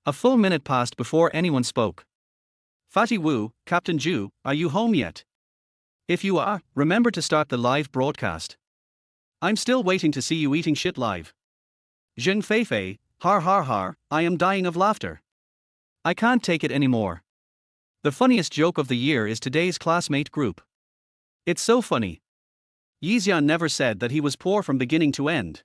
A: A full minute passed before anyone spoke. Fatty Wu, Captain Zhu, are you home yet? If you are, remember to start the live broadcast. I'm still waiting to see you eating shit live. Zheng Feifei, har har har, I am dying of laughter. I can't take it anymore. The funniest joke of the year is today's classmate group. It's so funny. Yixian never said that he was poor from beginning to end.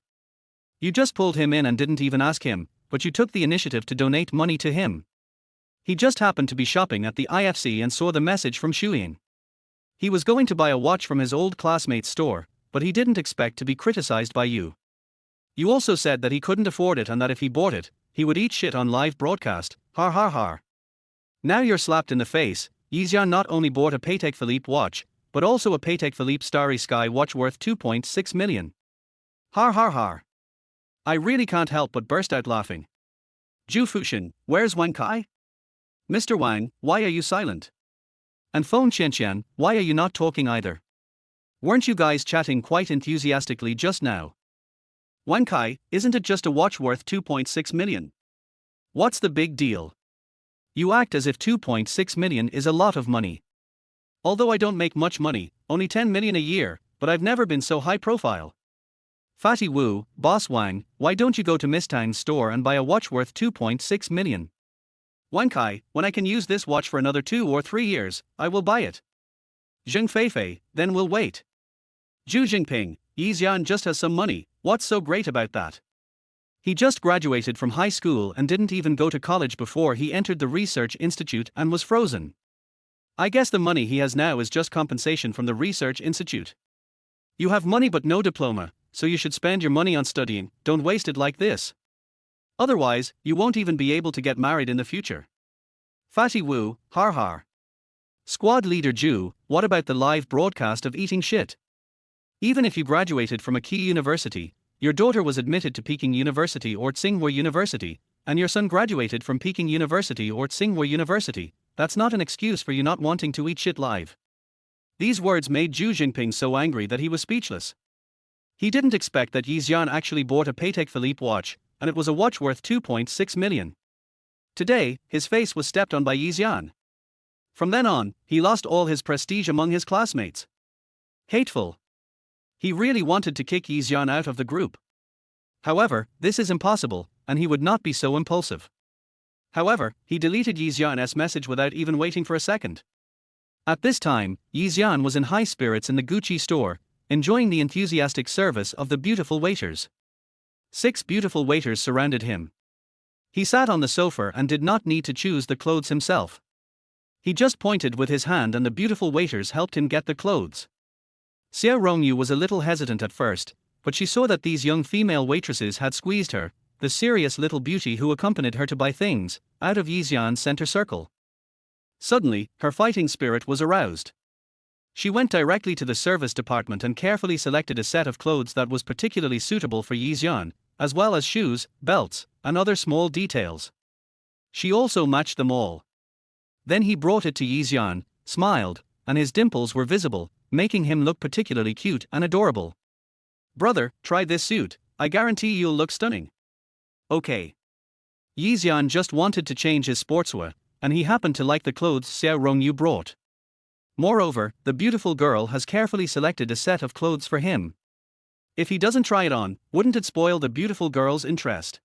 A: You just pulled him in and didn't even ask him, but you took the initiative to donate money to him. He just happened to be shopping at the IFC and saw the message from Shuyin. He was going to buy a watch from his old classmate's store, but he didn't expect to be criticized by you. You also said that he couldn't afford it and that if he bought it, he would eat shit on live broadcast, har har har. Now you're slapped in the face. Yixian not only bought a Patek Philippe watch, but also a Patek Philippe Starry Sky watch worth 2.6 million. Har har har. I really can't help but burst out laughing. Zhu Fuxin, where's Wang Kai? Mr. Wang, why are you silent? And Phone Qianqian, why are you not talking either? Weren't you guys chatting quite enthusiastically just now? Wankai, isn't it just a watch worth 2.6 million? What's the big deal? You act as if 2.6 million is a lot of money. Although I don't make much money, only 10 million a year, but I've never been so high profile. Fatty Wu, Boss Wang, why don't you go to Miss Tang's store and buy a watch worth 2.6 million? Wankai, when I can use this watch for another 2 or 3 years, I will buy it. Zheng Feifei, then we'll wait. Zhu Jingping, Yi Xian just has some money, what's so great about that? He just graduated from high school and didn't even go to college before he entered the research institute and was frozen. I guess the money he has now is just compensation from the research institute. You have money but no diploma, so you should spend your money on studying, don't waste it like this. Otherwise, you won't even be able to get married in the future. Fatty Wu, har har. Squad leader Ju, what about the live broadcast of eating shit? Even if you graduated from a key university, your daughter was admitted to Peking University or Tsinghua University, and your son graduated from Peking University or Tsinghua University, that's not an excuse for you not wanting to eat shit live. These words made Zhu Jingping so angry that he was speechless. He didn't expect that Yi Xian actually bought a Patek Philippe watch, and it was a watch worth 2.6 million. Today, his face was stepped on by Yi Xian. From then on, he lost all his prestige among his classmates. Hateful. He really wanted to kick Yi Xian out of the group. However, this is impossible, and he would not be so impulsive. However, he deleted Yi Xian's message without even waiting for a second. At this time, Yi Xian was in high spirits in the Gucci store, enjoying the enthusiastic service of the beautiful waiters. 6 beautiful waiters surrounded him. He sat on the sofa and did not need to choose the clothes himself. He just pointed with his hand and the beautiful waiters helped him get the clothes. Xia Rongyu was a little hesitant at first, but she saw that these young female waitresses had squeezed her, the serious little beauty who accompanied her to buy things, out of Yi Xian's center circle. Suddenly, her fighting spirit was aroused. She went directly to the service department and carefully selected a set of clothes that was particularly suitable for Yi Xian, as well as shoes, belts, and other small details. She also matched them all. Then he brought it to Yi Xian, smiled, and his dimples were visible, making him look particularly cute and adorable. Brother, try this suit, I guarantee you'll look stunning. Okay. Yi Xian just wanted to change his sportswear, and he happened to like the clothes Xia Rongyu brought. Moreover, the beautiful girl has carefully selected a set of clothes for him. If he doesn't try it on, wouldn't it spoil the beautiful girl's interest?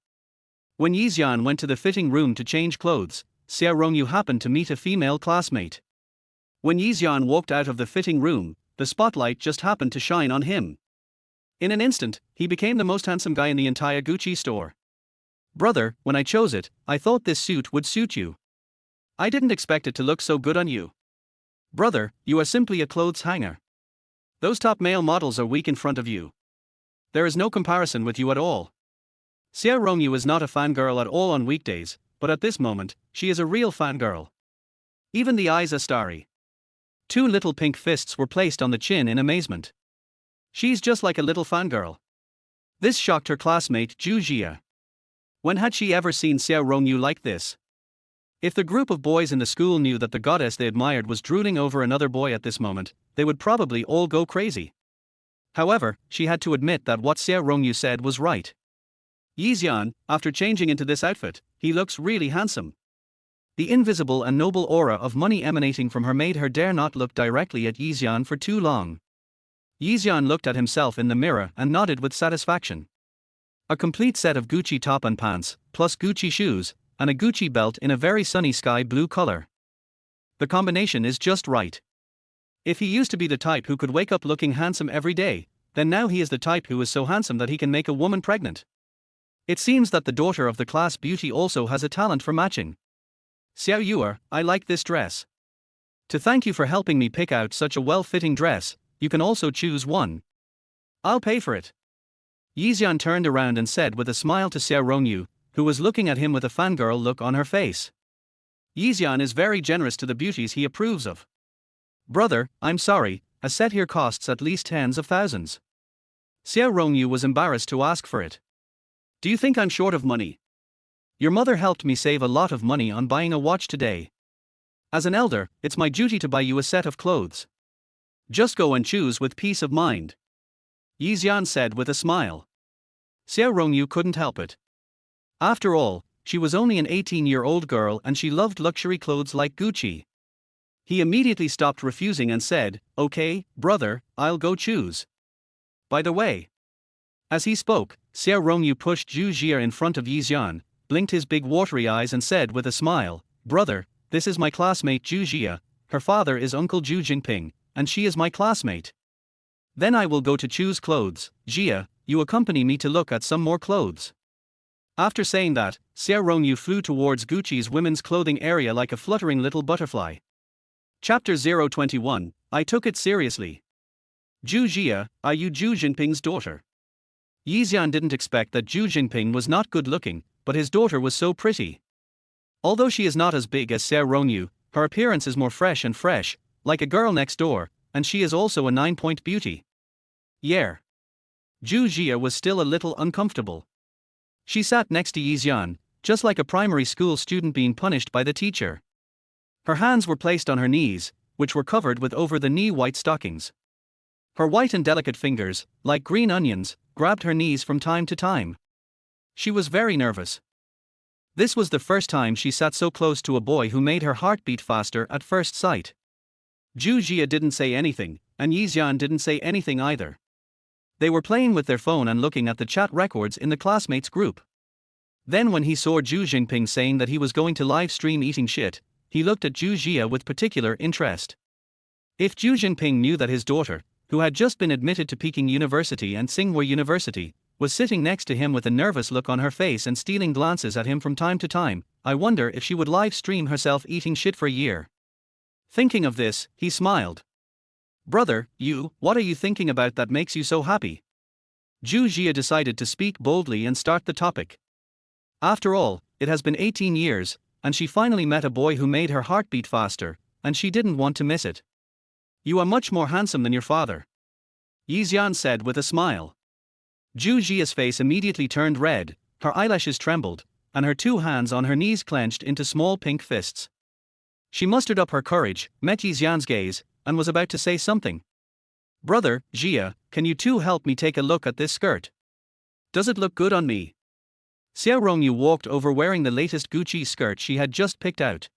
A: When Yi Xian went to the fitting room to change clothes, Xia Rongyu happened to meet a female classmate. When Yi Xian walked out of the fitting room, the spotlight just happened to shine on him. In an instant, he became the most handsome guy in the entire Gucci store. Brother, when I chose it, I thought this suit would suit you. I didn't expect it to look so good on you. Brother, you are simply a clothes hanger. Those top male models are weak in front of you. There is no comparison with you at all. Xia Rongyu is not a fangirl at all on weekdays, but at this moment, she is a real fangirl. Even the eyes are starry. 2 little pink fists were placed on the chin in amazement. She's just like a little fangirl. This shocked her classmate Zhu Jia. When had she ever seen Xia Rongyu like this? If the group of boys in the school knew that the goddess they admired was drooling over another boy at this moment, they would probably all go crazy. However, she had to admit that what Xia Rongyu said was right. Yi Xian, after changing into this outfit, he looks really handsome. The invisible and noble aura of money emanating from her made her dare not look directly at Yi Xian for too long. Yi Xian looked at himself in the mirror and nodded with satisfaction. A complete set of Gucci top and pants, plus Gucci shoes, and a Gucci belt in a very sunny sky blue color. The combination is just right. If he used to be the type who could wake up looking handsome every day, then now he is the type who is so handsome that he can make a woman pregnant. It seems that the daughter of the class beauty also has a talent for matching. Xiao Yuer, I like this dress. To thank you for helping me pick out such a well-fitting dress, you can also choose one. I'll pay for it. Yi Xian turned around and said with a smile to Xia Rongyu, who was looking at him with a fangirl look on her face. Yi Xian is very generous to the beauties he approves of. Brother, I'm sorry, a set here costs at least tens of thousands. Xia Rongyu was embarrassed to ask for it. Do you think I'm short of money? Your mother helped me save a lot of money on buying a watch today. As an elder, it's my duty to buy you a set of clothes. Just go and choose with peace of mind. Xian said with a smile. Xie Rongyu couldn't help it. After all, she was only an 18-year-old girl and she loved luxury clothes like Gucci. He immediately stopped refusing and said, "Okay, brother, I'll go choose. By the way." As he spoke, Xie Rongyu pushed Zhu Jia in front of Xian, blinked his big watery eyes and said with a smile, "Brother, this is my classmate Zhu Jia, her father is Uncle Zhu Jingping, and she is my classmate. Then I will go to choose clothes. Jia, you accompany me to look at some more clothes." After saying that, Xie Rongyu flew towards Gucci's women's clothing area like a fluttering little butterfly. Chapter 021, I took it seriously. Zhu Jia, are you Zhu Jinping's daughter? Xian didn't expect that Zhu Jinping was not good looking, but his daughter was so pretty. Although she is not as big as Xie Rongyu, her appearance is more fresh, like a girl next door, and she is also a 9-point beauty. Yeah. Zhu Jia was still a little uncomfortable. She sat next to Xian, just like a primary school student being punished by the teacher. Her hands were placed on her knees, which were covered with over-the-knee white stockings. Her white and delicate fingers, like green onions, grabbed her knees from time to time. She was very nervous. This was the first time she sat so close to a boy who made her heart beat faster at first sight. Zhu Jia didn't say anything, and Xian didn't say anything either. They were playing with their phone and looking at the chat records in the classmates group. Then when he saw Zhu Jinping saying that he was going to live stream eating shit, he looked at Zhu Jia with particular interest. If Zhu Jinping knew that his daughter, who had just been admitted to Peking University and Tsinghua University, was sitting next to him with a nervous look on her face and stealing glances at him from time to time, I wonder if she would live stream herself eating shit for a year. Thinking of this, he smiled. Brother, what are you thinking about that makes you so happy? Zhu Jia decided to speak boldly and start the topic. After all, it has been 18 years, and she finally met a boy who made her heart beat faster, and she didn't want to miss it. You are much more handsome than your father. Xian said with a smile. Zhu Jia's face immediately turned red, her eyelashes trembled, and her two hands on her knees clenched into small pink fists. She mustered up her courage, met Xian's gaze, and was about to say something. Brother, Jia, can you too help me take a look at this skirt? Does it look good on me? Xie Rongyu walked over wearing the latest Gucci skirt she had just picked out.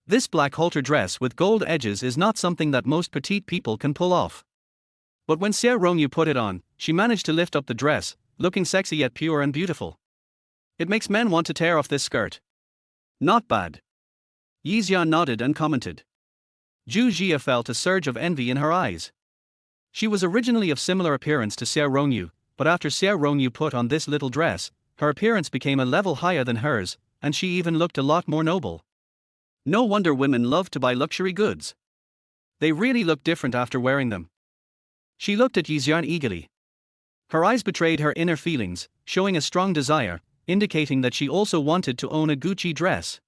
A: This black halter dress with gold edges is not something that most petite people can pull off. But when Xie Rongyu put it on, she managed to lift up the dress, looking sexy yet pure and beautiful. It makes men want to tear off this skirt. Not bad. Xian nodded and commented. Zhu Jia felt a surge of envy in her eyes. She was originally of similar appearance to Xie Rongyu, but after Xie Rongyu put on this little dress, her appearance became a level higher than hers, and she even looked a lot more noble. No wonder women love to buy luxury goods. They really look different after wearing them. She looked at Xian eagerly. Her eyes betrayed her inner feelings, showing a strong desire, indicating that she also wanted to own a Gucci dress.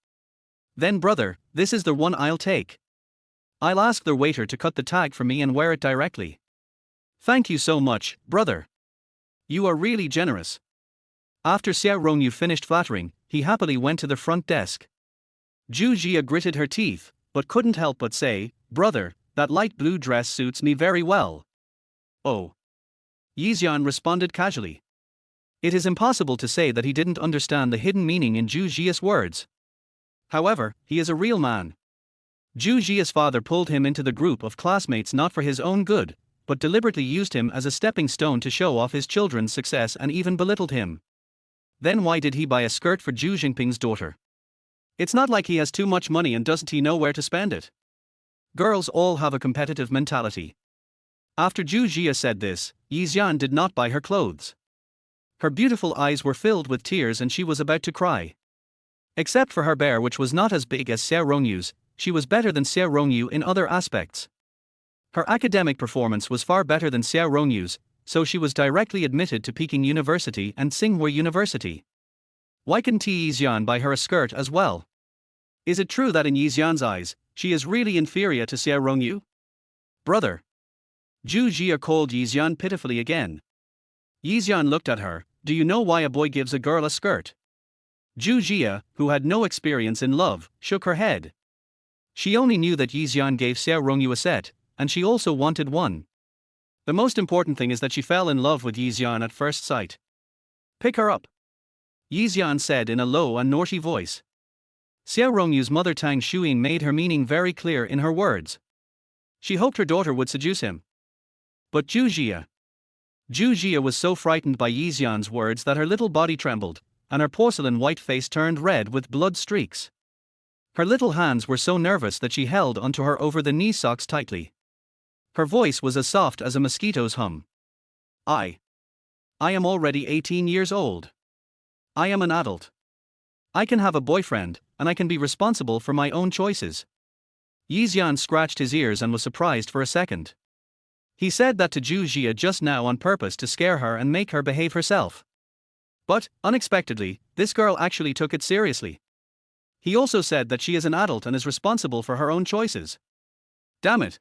A: Then brother, this is the one I'll take. I'll ask the waiter to cut the tag for me and wear it directly. Thank you so much, brother. You are really generous. After Xie Rongyu finished flattering, he happily went to the front desk. Zhu Jia gritted her teeth, but couldn't help but say, Brother, that light blue dress suits me very well. Oh. Xian responded casually. It is impossible to say that he didn't understand the hidden meaning in Zhu Jia's words. However, he is a real man. Zhu Jia's father pulled him into the group of classmates not for his own good, but deliberately used him as a stepping stone to show off his children's success and even belittled him. Then why did he buy a skirt for Zhu Jinping's daughter? It's not like he has too much money and doesn't he know where to spend it. Girls all have a competitive mentality. After Zhu Jia said this, Xian did not buy her clothes. Her beautiful eyes were filled with tears and she was about to cry. Except for her bear, which was not as big as Xie Rongyu's, she was better than Xie Rongyu in other aspects. Her academic performance was far better than Xie Rongyu's, so she was directly admitted to Peking University and Tsinghua University. Why couldn't Xian buy her a skirt as well? Is it true that in Xian's eyes, she is really inferior to Xie Rongyu? Brother. Zhu Jia called Xian pitifully again. Xian looked at her. Do you know why a boy gives a girl a skirt? Zhu Jia, who had no experience in love, shook her head. She only knew that Xian gave Xie Rongyu a set, and she also wanted one. The most important thing is that she fell in love with Xian at first sight. Pick her up, Xian said in a low and naughty voice. Xiao Rongyu's mother Tang Shuyin made her meaning very clear in her words. She hoped her daughter would seduce him. But Zhu Jia was so frightened by Xian's words that her little body trembled, and her porcelain white face turned red with blood streaks. Her little hands were so nervous that she held onto her over-the-knee socks tightly. Her voice was as soft as a mosquito's hum. I am already 18 years old. I am an adult. I can have a boyfriend, and I can be responsible for my own choices. Xian scratched his ears and was surprised for a second. He said that to Zhu Jia just now on purpose to scare her and make her behave herself. But, unexpectedly, this girl actually took it seriously. He also said that she is an adult and is responsible for her own choices. Damn it.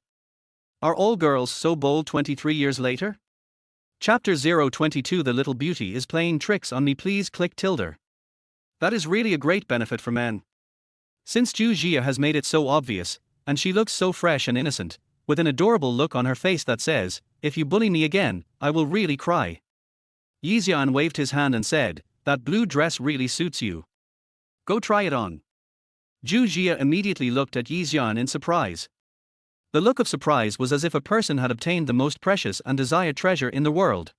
A: Are all girls so bold 23 years later? Chapter 022 The Little Beauty is playing tricks on me, please click tilde. That is really a great benefit for men. Since Zhu Jia has made it so obvious, and she looks so fresh and innocent, with an adorable look on her face that says, if you bully me again, I will really cry. Xian waved his hand and said, that blue dress really suits you. Go try it on. Zhu Jia immediately looked at Xian in surprise. The look of surprise was as if a person had obtained the most precious and desired treasure in the world.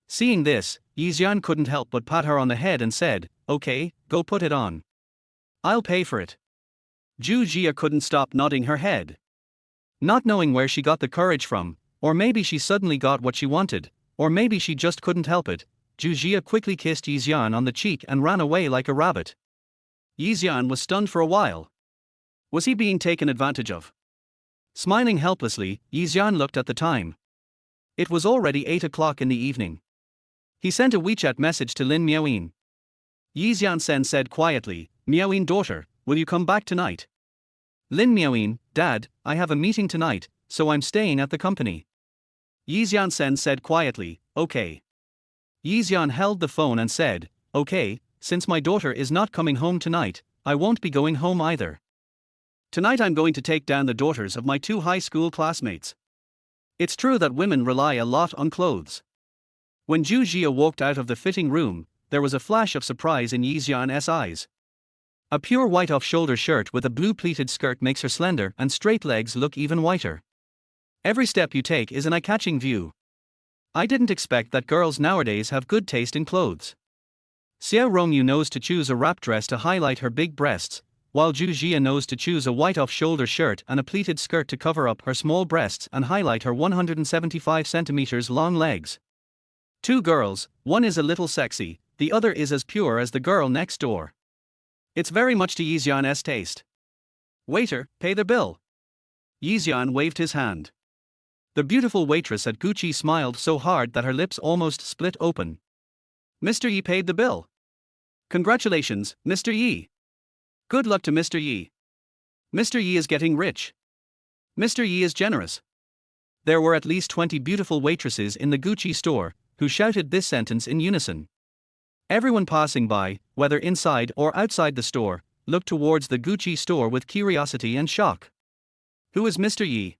A: Seeing this, Xian couldn't help but pat her on the head and said, okay, go put it on. I'll pay for it. Zhu Jia couldn't stop nodding her head. Not knowing where she got the courage from, or maybe she suddenly got what she wanted, or maybe she just couldn't help it, Zhu Jia quickly kissed Xian on the cheek and ran away like a rabbit. Xian was stunned for a while. Was he being taken advantage of? Smiling helplessly, Xian looked at the time. It was already 8 o'clock in the evening. He sent a WeChat message to Lin Miaoyin. Xian said quietly, Miaoyin daughter, will you come back tonight? Lin Miaoyin, Dad, I have a meeting tonight, so I'm staying at the company. Xian said quietly, okay. Xian held the phone and said, okay, since my daughter is not coming home tonight, I won't be going home either. Tonight I'm going to take down the daughters of my 2 high school classmates. It's true that women rely a lot on clothes. When Zhu Jia walked out of the fitting room, there was a flash of surprise in Xian's eyes. A pure white off-shoulder shirt with a blue pleated skirt makes her slender and straight legs look even whiter. Every step you take is an eye-catching view. I didn't expect that girls nowadays have good taste in clothes. Xiao Rongyu knows to choose a wrap dress to highlight her big breasts, while Zhu Jia knows to choose a white off-shoulder shirt and a pleated skirt to cover up her small breasts and highlight her 175 centimeters long legs. 2 girls, one is a little sexy, the other is as pure as the girl next door. It's very much to Xian's taste. Waiter, pay the bill. Xian waved his hand. The beautiful waitress at Gucci smiled so hard that her lips almost split open. Mr. Yi paid the bill. Congratulations, Mr. Yi. Good luck to Mr. Yi. Mr. Yi is getting rich. Mr. Yi is generous. There were at least 20 beautiful waitresses in the Gucci store, who shouted this sentence in unison. Everyone passing by, whether inside or outside the store, looked towards the Gucci store with curiosity and shock. Who is Mr. Yi?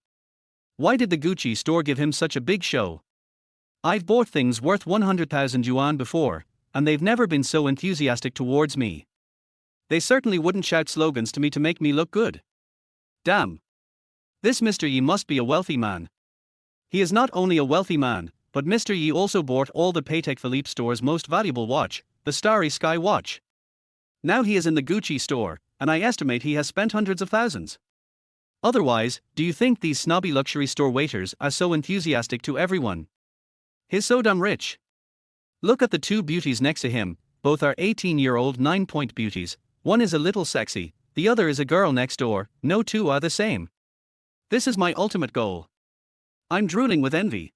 A: Why did the Gucci store give him such a big show? I've bought things worth 100,000 yuan before, and they've never been so enthusiastic towards me. They certainly wouldn't shout slogans to me to make me look good. Damn. This Mr. Yi must be a wealthy man. He is not only a wealthy man, but Mr. Yi also bought all the Patek Philippe store's most valuable watch, the Starry Sky watch. Now he is in the Gucci store, and I estimate he has spent hundreds of thousands. Otherwise, do you think these snobby luxury store waiters are so enthusiastic to everyone? He's so damn rich. Look at the 2 beauties next to him, both are 18-year-old 9-point beauties, one is a little sexy, the other is a girl next door, no 2 are the same. This is my ultimate goal. I'm drooling with envy.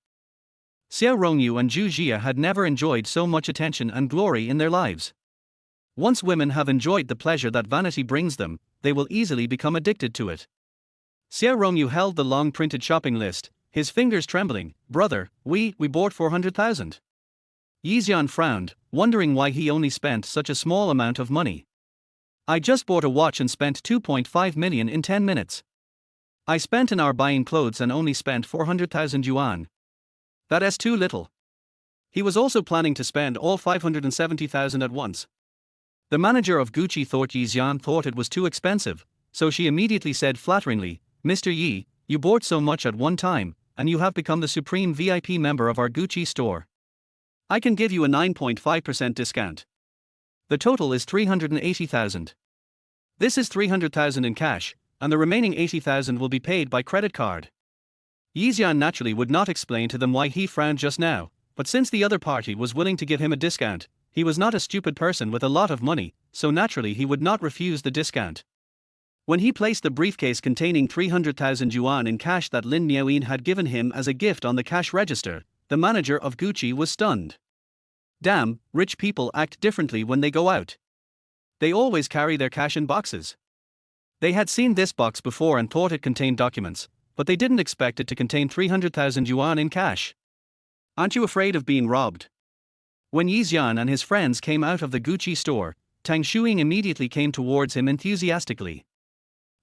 A: Xiao Rongyu and Zhu Jia had never enjoyed so much attention and glory in their lives. Once women have enjoyed the pleasure that vanity brings them, they will easily become addicted to it. Xiao Rongyu held the long printed shopping list, his fingers trembling. Brother, we bought 400,000. Xian frowned, wondering why he only spent such a small amount of money. I just bought a watch and spent 2.5 million in 10 minutes. I spent an hour buying clothes and only spent 400,000 yuan. That is too little. He was also planning to spend all 570,000 at once. The manager of Gucci thought Xian thought it was too expensive, so she immediately said flatteringly, Mr. Yi, you bought so much at one time, and you have become the supreme VIP member of our Gucci store. I can give you a 9.5% discount. The total is 380,000. This is 300,000 in cash, and the remaining 80,000 will be paid by credit card. Xian naturally would not explain to them why he frowned just now, but since the other party was willing to give him a discount, he was not a stupid person with a lot of money, so naturally he would not refuse the discount. When he placed the briefcase containing 300,000 yuan in cash that Lin Miaoyin had given him as a gift on the cash register, the manager of Gucci was stunned. Damn, rich people act differently when they go out. They always carry their cash in boxes. They had seen this box before and thought it contained documents, but they didn't expect it to contain 300,000 yuan in cash. Aren't you afraid of being robbed? When Xian and his friends came out of the Gucci store, Tang Shuing immediately came towards him enthusiastically.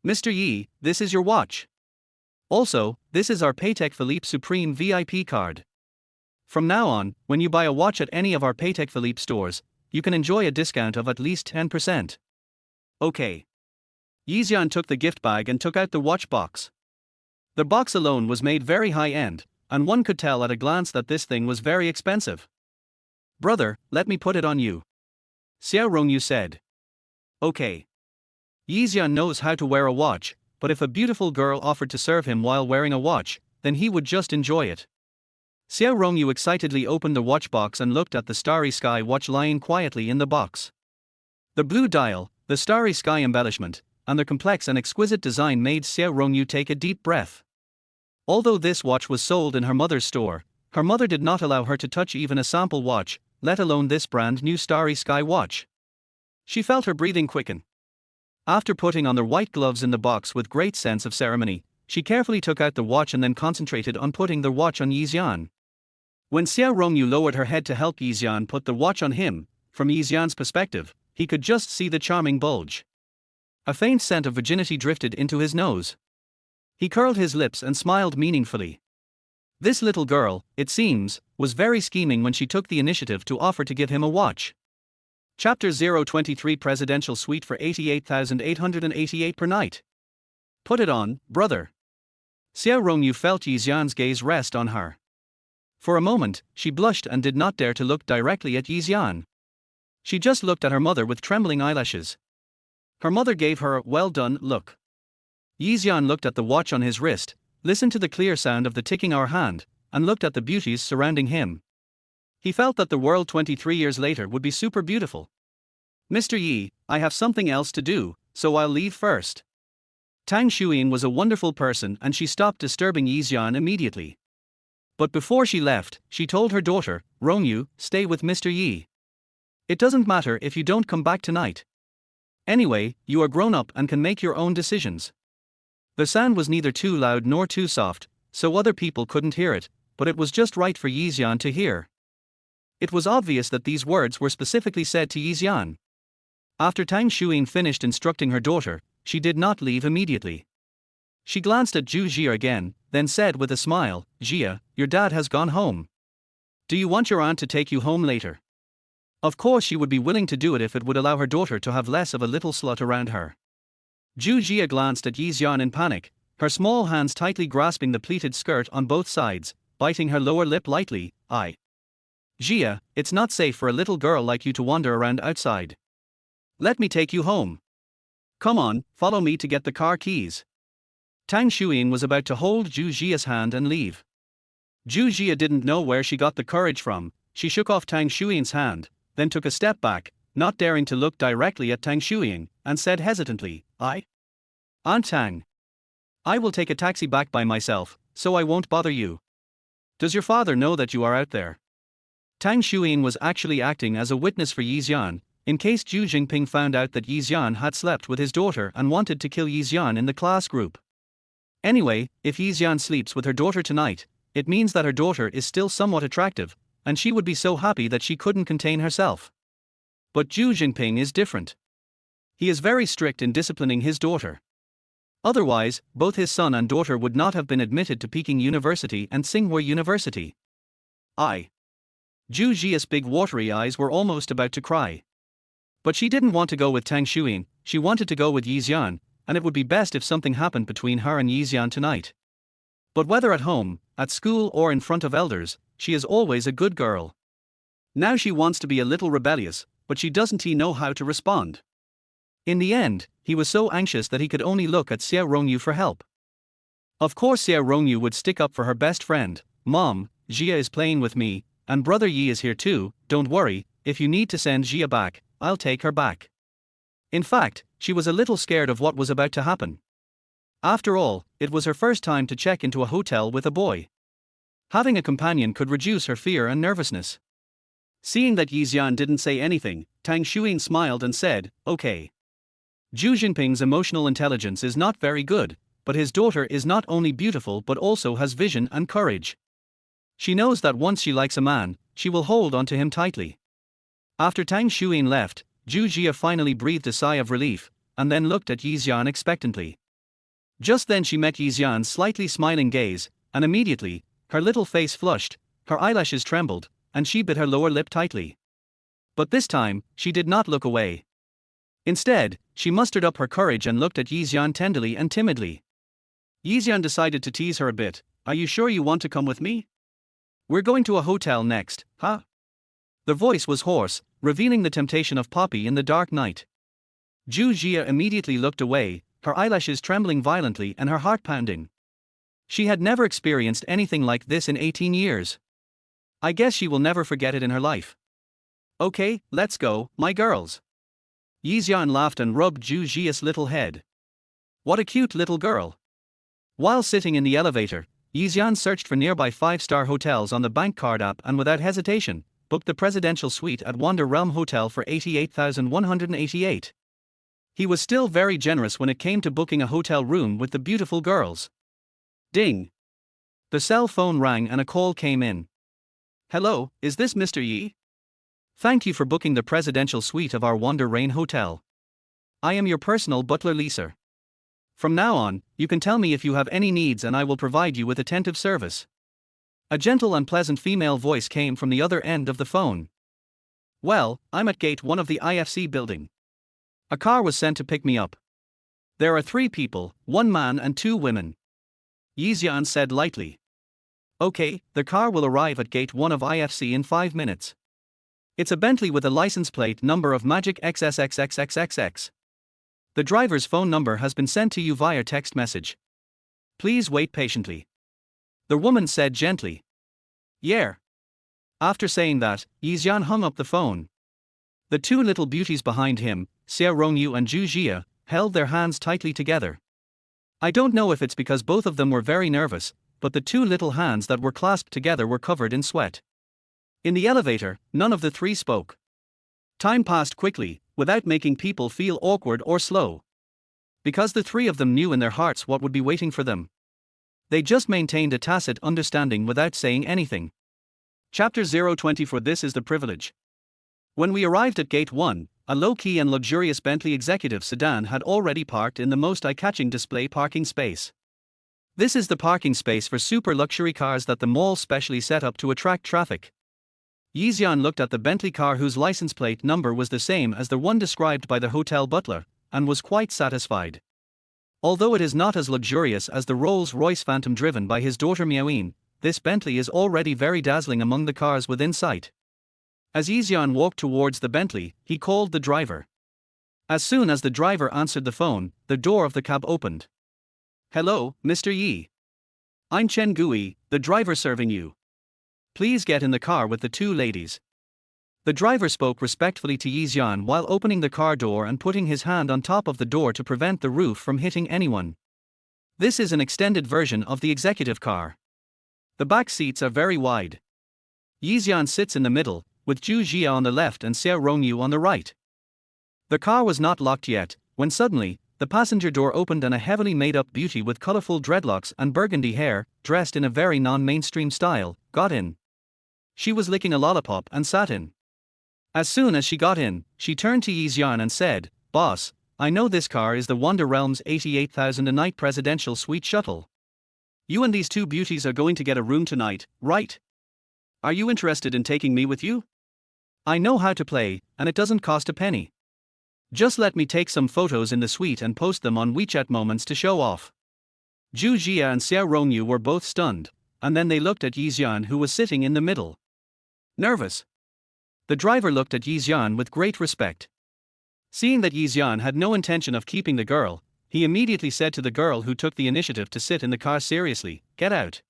A: Mr. Yi, this is your watch. Also, this is our Patek Philippe Supreme VIP card. From now on, when you buy a watch at any of our Patek Philippe stores, you can enjoy a discount of at least 10%. Okay. Xian took the gift bag and took out the watch box. The box alone was made very high-end, and one could tell at a glance that this thing was very expensive. Brother, let me put it on you. Xiao Rongyu said. Okay. Xian knows how to wear a watch, but if a beautiful girl offered to serve him while wearing a watch, then he would just enjoy it. Xiao Rongyu excitedly opened the watch box and looked at the Starry Sky watch lying quietly in the box. The blue dial, the Starry Sky embellishment, and the complex and exquisite design made Xiao Rongyu take a deep breath. Although this watch was sold in her mother's store, her mother did not allow her to touch even a sample watch, let alone this brand new Starry Sky watch. She felt her breathing quicken. After putting on the white gloves in the box with great sense of ceremony, she carefully took out the watch and then concentrated on putting the watch on Xian. When Xiao Rongyu lowered her head to help Xian put the watch on him, from Xian's perspective, he could just see the charming bulge. A faint scent of virginity drifted into his nose. He curled his lips and smiled meaningfully. This little girl, it seems, was very scheming when she took the initiative to offer to give him a watch. Chapter 023 Presidential Suite for 88,888 per night. Put it on, brother. Xiao Rongyu felt Xian's gaze rest on her. For a moment, she blushed and did not dare to look directly at Xian. She just looked at her mother with trembling eyelashes. Her mother gave her a well-done look. Xian looked at the watch on his wrist, listened to the clear sound of the ticking hour hand, and looked at the beauties surrounding him. He felt that the world 23 years later would be super beautiful. Mr. Yi, I have something else to do, so I'll leave first. Tang Shuyin was a wonderful person and she stopped disturbing Xian immediately. But before she left, she told her daughter, Rongyu, stay with Mr. Yi. It doesn't matter if you don't come back tonight. Anyway, you are grown up and can make your own decisions. The sound was neither too loud nor too soft, so other people couldn't hear it, but it was just right for Xian to hear. It was obvious that these words were specifically said to Xian. After Tang Shuyin finished instructing her daughter, she did not leave immediately. She glanced at Zhu Jia again, then said with a smile, Jia, your dad has gone home. Do you want your aunt to take you home later? Of course she would be willing to do it if it would allow her daughter to have less of a little slut around her. Zhu Jia glanced at Xian in panic, her small hands tightly grasping the pleated skirt on both sides, biting her lower lip lightly. Jia, it's not safe for a little girl like you to wander around outside. Let me take you home. Come on, follow me to get the car keys. Tang Shuyin was about to hold Zhu Jia's hand and leave. Zhu Jia didn't know where she got the courage from. She shook off Tang Shuyin's hand, then took a step back, not daring to look directly at Tang Shuyin, and said hesitantly, Aunt Tang. I will take a taxi back by myself, so I won't bother you. Does your father know that you are out there? Tang Shuyin was actually acting as a witness for Xian, in case Zhu Jingping found out that Xian had slept with his daughter and wanted to kill Xian in the class group. Anyway, if Xian sleeps with her daughter tonight, it means that her daughter is still somewhat attractive, and she would be so happy that she couldn't contain herself. But Zhu Jingping is different. He is very strict in disciplining his daughter. Otherwise, both his son and daughter would not have been admitted to Peking University and Tsinghua University. Zhu Jia's big watery eyes were almost about to cry. But she didn't want to go with Tang Xuyin, she wanted to go with Yi Xian, and it would be best if something happened between her and Yi Xian tonight. But whether at home, at school or in front of elders, she is always a good girl. Now she wants to be a little rebellious, but she doesn't know how to respond. In the end, he was so anxious that he could only look at Xia Rongyu for help. Of course Xia Rongyu would stick up for her best friend. Mom, Jia is playing with me, and brother Yi is here too, don't worry, if you need to send Jia back, I'll take her back. In fact, she was a little scared of what was about to happen. After all, it was her first time to check into a hotel with a boy. Having a companion could reduce her fear and nervousness. Seeing that Yi Xian didn't say anything, Tang Xuyin smiled and said, okay. Zhu Jinping's emotional intelligence is not very good, but his daughter is not only beautiful but also has vision and courage. She knows that once she likes a man, she will hold on to him tightly. After Tang Xuyin left, Zhu Jia finally breathed a sigh of relief, and then looked at Yi Xian expectantly. Just then she met Yi Xian's slightly smiling gaze, and immediately, her little face flushed, her eyelashes trembled, and she bit her lower lip tightly. But this time, she did not look away. Instead, she mustered up her courage and looked at Yi Xian tenderly and timidly. Yi Xian decided to tease her a bit. Are you sure you want to come with me? We're going to a hotel next, huh? The voice was hoarse, revealing the temptation of Poppy in the dark night. Zhu Jia immediately looked away, her eyelashes trembling violently and her heart pounding. She had never experienced anything like this in 18 years. I guess she will never forget it in her life. Okay, let's go, my girls. Yi Xian laughed and rubbed Zhu Jia's little head. What a cute little girl. While sitting in the elevator, Yi Xian searched for nearby 5-star hotels on the bank card app and without hesitation, booked the presidential suite at Wonder Realm Hotel for 88,188. He was still very generous when it came to booking a hotel room with the beautiful girls. Ding! The cell phone rang and a call came in. Hello, is this Mr. Yi? Thank you for booking the presidential suite of our Wonder Rain Hotel. I am your personal butler Lisa. From now on, you can tell me if you have any needs and I will provide you with attentive service. A gentle and pleasant female voice came from the other end of the phone. Well, I'm at gate 1 of the IFC building. A car was sent to pick me up. There are 3 people, 1 man and 2 women. Yi Xian said lightly. Okay, the car will arrive at gate 1 of IFC in 5 minutes. It's a Bentley with a license plate number of Magic XXXXXXX. The driver's phone number has been sent to you via text message. Please wait patiently. The woman said gently. Yeah. After saying that, Yi Xian hung up the phone. The 2 little beauties behind him, Xia Rongyu and Zhu Jia, held their hands tightly together. I don't know if it's because both of them were very nervous, but the 2 little hands that were clasped together were covered in sweat. In the elevator, none of the 3 spoke. Time passed quickly, without making people feel awkward or slow. Because the 3 of them knew in their hearts what would be waiting for them. They just maintained a tacit understanding without saying anything. Chapter 024 This is the privilege. When we arrived at Gate 1, a low-key and luxurious Bentley executive sedan had already parked in the most eye-catching display parking space. This is the parking space for super luxury cars that the mall specially set up to attract traffic. Yi Xian looked at the Bentley car whose license plate number was the same as the one described by the hotel butler, and was quite satisfied. Although it is not as luxurious as the Rolls-Royce Phantom driven by his daughter Miaoyin, this Bentley is already very dazzling among the cars within sight. As Yi Xian walked towards the Bentley, he called the driver. As soon as the driver answered the phone, the door of the cab opened. Hello, Mr. Yi. I'm Chen Gui, the driver serving you. Please get in the car with the 2 ladies. The driver spoke respectfully to Yi Xian while opening the car door and putting his hand on top of the door to prevent the roof from hitting anyone. This is an extended version of the executive car. The back seats are very wide. Yi Xian sits in the middle, with Zhu Jia on the left and Xia Rongyu on the right. The car was not locked yet, when suddenly, the passenger door opened and a heavily made-up beauty with colorful dreadlocks and burgundy hair, dressed in a very non-mainstream style, got in. She was licking a lollipop and sat in. As soon as she got in, she turned to Yi Xian and said, Boss, I know this car is the Wonder Realm's 88,000 a night presidential suite shuttle. You and these two beauties are going to get a room tonight, right? Are you interested in taking me with you? I know how to play, and it doesn't cost a penny. Just let me take some photos in the suite and post them on WeChat Moments to show off. Zhu Jia and Xiao Rongyu were both stunned, and then they looked at Xian, who was sitting in the middle. Nervous. The driver looked at Xian with great respect. Seeing that Xian had no intention of keeping the girl, he immediately said to the girl who took the initiative to sit in the car seriously, "Get out."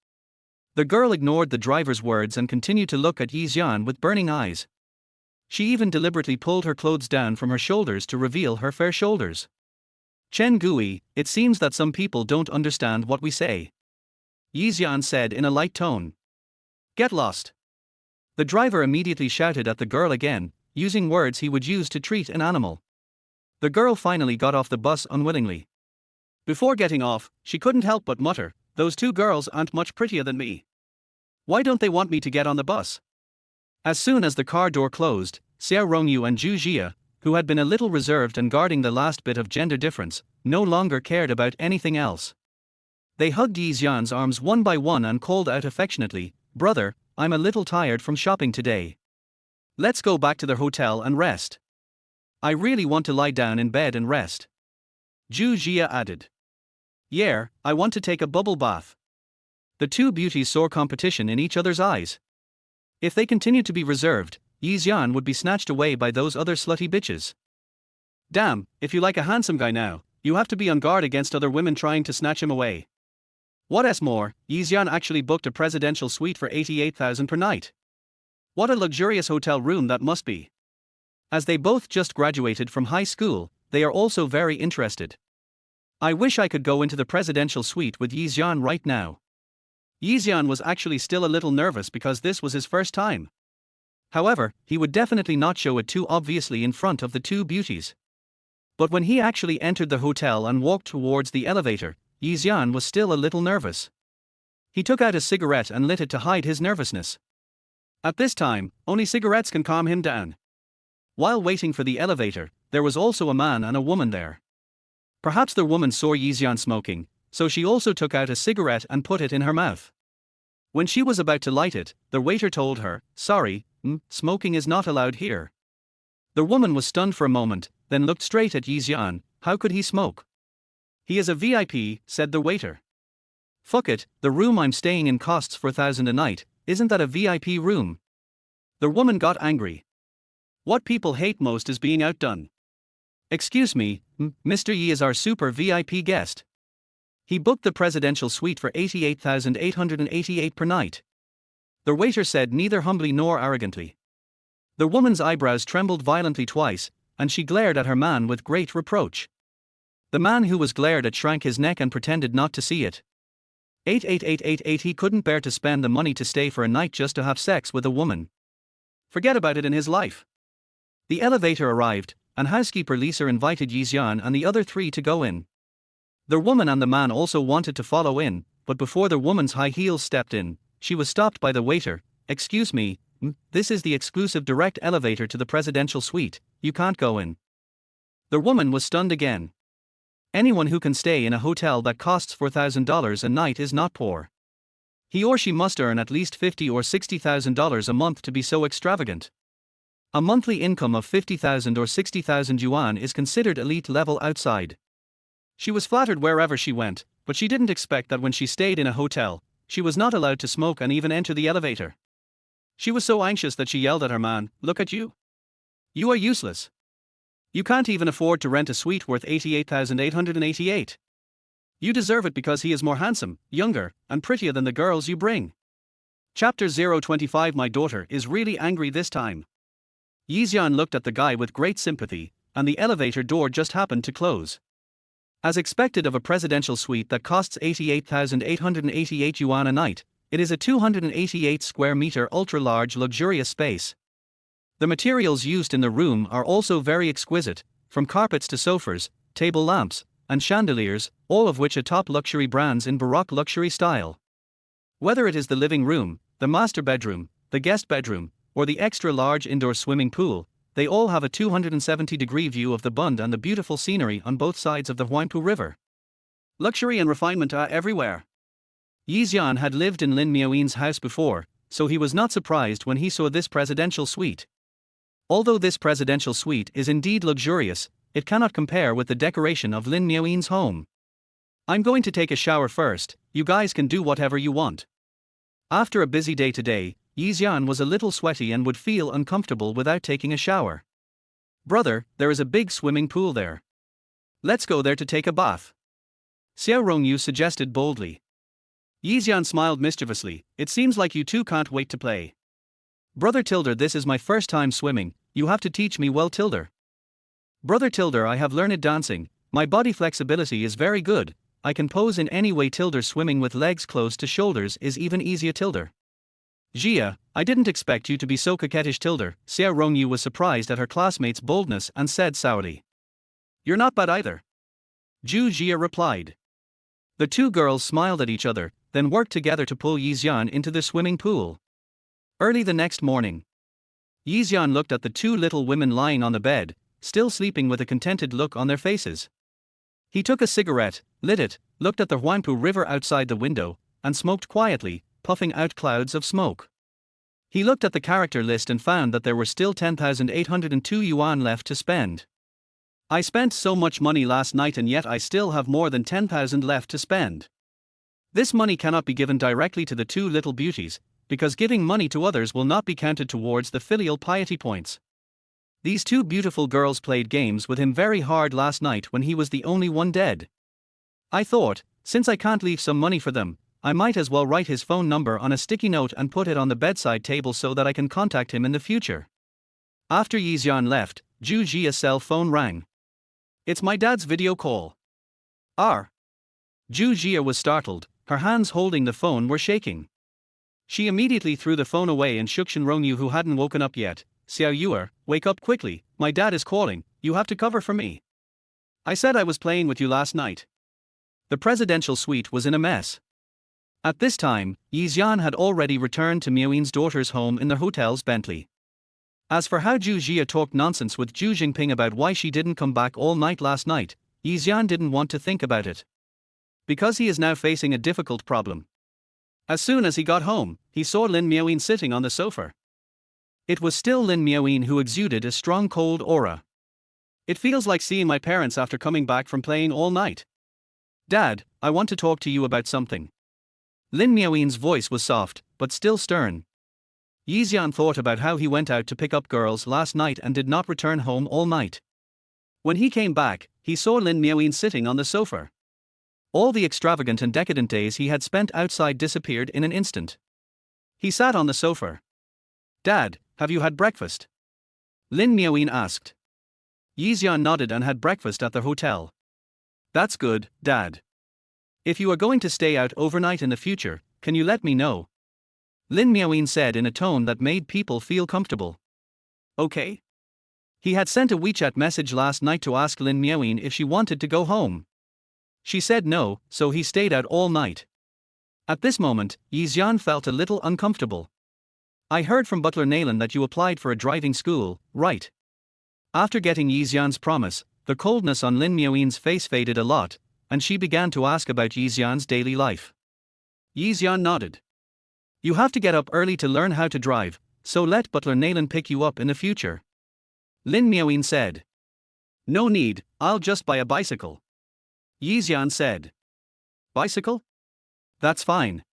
A: The girl ignored the driver's words and continued to look at Xian with burning eyes. She even deliberately pulled her clothes down from her shoulders to reveal her fair shoulders. "Chen Gui, it seems that some people don't understand what we say," Xian said in a light tone. "Get lost." The driver immediately shouted at the girl again, using words he would use to treat an animal. The girl finally got off the bus unwillingly. Before getting off, she couldn't help but mutter, "Those two girls aren't much prettier than me. Why don't they want me to get on the bus?" As soon as the car door closed, Xiao Rongyu and Zhu Jia, who had been a little reserved and guarding the last bit of gender difference, no longer cared about anything else. They hugged Xian's arms one by one and called out affectionately, "Brother, I'm a little tired from shopping today. Let's go back to the hotel and rest. I really want to lie down in bed and rest." Zhu Jia added. "Yeah, I want to take a bubble bath." The two beauties saw competition in each other's eyes. If they continued to be reserved, Xian would be snatched away by those other slutty bitches. Damn, if you like a handsome guy now, you have to be on guard against other women trying to snatch him away. What's more, Xian actually booked a presidential suite for 88,000 per night. What a luxurious hotel room that must be. As they both just graduated from high school, they are also very interested. I wish I could go into the presidential suite with Xian right now. Xian was actually still a little nervous because this was his first time. However, he would definitely not show it too obviously in front of the two beauties. But when he actually entered the hotel and walked towards the elevator, Xian was still a little nervous. He took out a cigarette and lit it to hide his nervousness. At this time, only cigarettes can calm him down. While waiting for the elevator, there was also a man and a woman there. Perhaps the woman saw Xian smoking, so she also took out a cigarette and put it in her mouth. When she was about to light it, the waiter told her, "Sorry, smoking is not allowed here." The woman was stunned for a moment, then looked straight at Xian. "How could he smoke?" "He is a VIP," said the waiter. "Fuck it, the room I'm staying in costs 4,000 a night, isn't that a VIP room?" The woman got angry. What people hate most is being outdone. "Excuse me, Mr. Yi is our super VIP guest. He booked the presidential suite for 88,888 per night." The waiter said neither humbly nor arrogantly. The woman's eyebrows trembled violently twice, and she glared at her man with great reproach. The man who was glared at shrank his neck and pretended not to see it. 88,888 he couldn't bear to spend the money to stay for a night just to have sex with a woman. Forget about it in his life. The elevator arrived, and housekeeper Lisa invited Xian and the other three to go in. The woman and the man also wanted to follow in, but before the woman's high heels stepped in, she was stopped by the waiter. "Excuse me, this is the exclusive direct elevator to the presidential suite, you can't go in." The woman was stunned again. Anyone who can stay in a hotel that costs $4,000 a night is not poor. He or she must earn at least $50,000 or $60,000 a month to be so extravagant. A monthly income of 50,000 or 60,000 yuan is considered elite level outside. She was flattered wherever she went, but she didn't expect that when she stayed in a hotel, she was not allowed to smoke and even enter the elevator. She was so anxious that she yelled at her man, "Look at you. You are useless. You can't even afford to rent a suite worth 88,888. You deserve it because he is more handsome, younger, and prettier than the girls you bring." Chapter 025 My daughter is really angry this time. Xian looked at the guy with great sympathy, and the elevator door just happened to close. As expected of a presidential suite that costs 88,888 yuan a night, it is a 288 square meter ultra-large luxurious space. The materials used in the room are also very exquisite, from carpets to sofas, table lamps, and chandeliers, all of which are top luxury brands in Baroque luxury style. Whether it is the living room, the master bedroom, the guest bedroom, or the extra-large indoor swimming pool, they all have a 270-degree view of the Bund and the beautiful scenery on both sides of the Huangpu River. Luxury and refinement are everywhere. Xian had lived in Lin Miaoyin's house before, so he was not surprised when he saw this presidential suite. Although this presidential suite is indeed luxurious, it cannot compare with the decoration of Lin Miaoyin's home. I'm going to take a shower first, you guys can do whatever you want. After a busy day today, Xian was a little sweaty and would feel uncomfortable without taking a shower. Brother, there is a big swimming pool there. Let's go there to take a bath. Xiao Rongyu suggested boldly. Xian smiled mischievously, it seems like you two can't wait to play. Brother Tilder, this is my first time swimming, you have to teach me well Tilder. Brother Tilder, I have learned dancing, my body flexibility is very good, I can pose in any way Tilder, swimming with legs close to shoulders is even easier Tilder. Jia, I didn't expect you to be so coquettish Tilder. Xiao Rongyu was surprised at her classmate's boldness and said sourly. You're not bad either. Zhu Jia replied. The two girls smiled at each other, then worked together to pull Xian into the swimming pool. Early the next morning, Xian looked at the two little women lying on the bed, still sleeping with a contented look on their faces. He took a cigarette, lit it, looked at the Huangpu River outside the window, and smoked quietly, puffing out clouds of smoke. He looked at the character list and found that there were still 10,802 yuan left to spend. I spent so much money last night and yet I still have more than 10,000 left to spend. This money cannot be given directly to the two little beauties, because giving money to others will not be counted towards the filial piety points. These two beautiful girls played games with him very hard last night when he was the only one dead. I thought, since I can't leave some money for them, I might as well write his phone number on a sticky note and put it on the bedside table so that I can contact him in the future. After Xian left, Zhu Jia's cell phone rang. It's my dad's video call. R. Zhu Jia was startled, her hands holding the phone were shaking. She immediately threw the phone away and shook Xian Rongyu, who hadn't woken up yet. Xiao Yuer, wake up quickly, my dad is calling, you have to cover for me. I said I was playing with you last night. The presidential suite was in a mess. At this time, Xian had already returned to Miaoyin's daughter's home in the hotel's Bentley. As for how Zhu Jia talked nonsense with Zhu Jingping about why she didn't come back all night last night, Xian didn't want to think about it. Because he is now facing a difficult problem. As soon as he got home, he saw Lin Miaoyin sitting on the sofa. It was still Lin Miaoyin, who exuded a strong cold aura. It feels like seeing my parents after coming back from playing all night. Dad, I want to talk to you about something. Lin Miaoyin's voice was soft, but still stern. Xian thought about how he went out to pick up girls last night and did not return home all night. When he came back, he saw Lin Miaoyin sitting on the sofa. All the extravagant and decadent days he had spent outside disappeared in an instant. He sat on the sofa. Dad, have you had breakfast? Lin Miaoyin asked. Xian nodded and had breakfast at the hotel. That's good, Dad. If you are going to stay out overnight in the future, can you let me know? Lin Miaoyin said in a tone that made people feel comfortable. Okay. He had sent a WeChat message last night to ask Lin Miaoyin if she wanted to go home. She said no, so he stayed out all night. At this moment, Xian felt a little uncomfortable. I heard from Butler Nayland that you applied for a driving school, right? After getting Xian's promise, the coldness on Lin Miaoyin's face faded a lot, and she began to ask about Xian's daily life. Xian nodded. You have to get up early to learn how to drive, so let Butler Nayland pick you up in the future. Lin Miaoyin said. No need, I'll just buy a bicycle. Xian said. Bicycle? That's fine.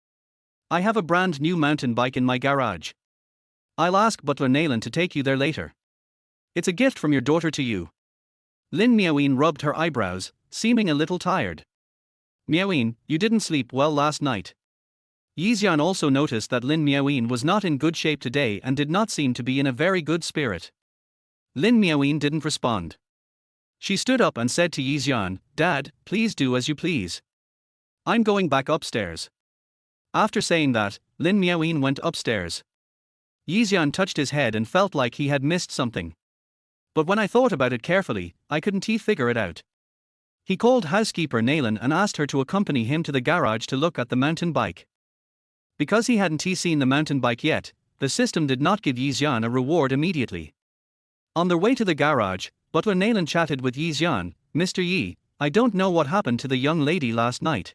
A: I have a brand new mountain bike in my garage. I'll ask Butler Nayland to take you there later. It's a gift from your daughter to you. Lin Miaoyin rubbed her eyebrows, seeming a little tired. Miaoyin, you didn't sleep well last night. Xian also noticed that Lin Miaoyin was not in good shape today and did not seem to be in a very good spirit. Lin Miaoyin didn't respond. She stood up and said to Xian, Dad, please do as you please. I'm going back upstairs. After saying that, Lin Miaoyin went upstairs. Xian touched his head and felt like he had missed something. But when I thought about it carefully, I couldn't figure it out. He called housekeeper Nayland and asked her to accompany him to the garage to look at the mountain bike. Because he hadn't seen the mountain bike yet, the system did not give Xian a reward immediately. On their way to the garage, Butler Nayland chatted with Xian. "Mr. Yi, I don't know what happened to the young lady last night.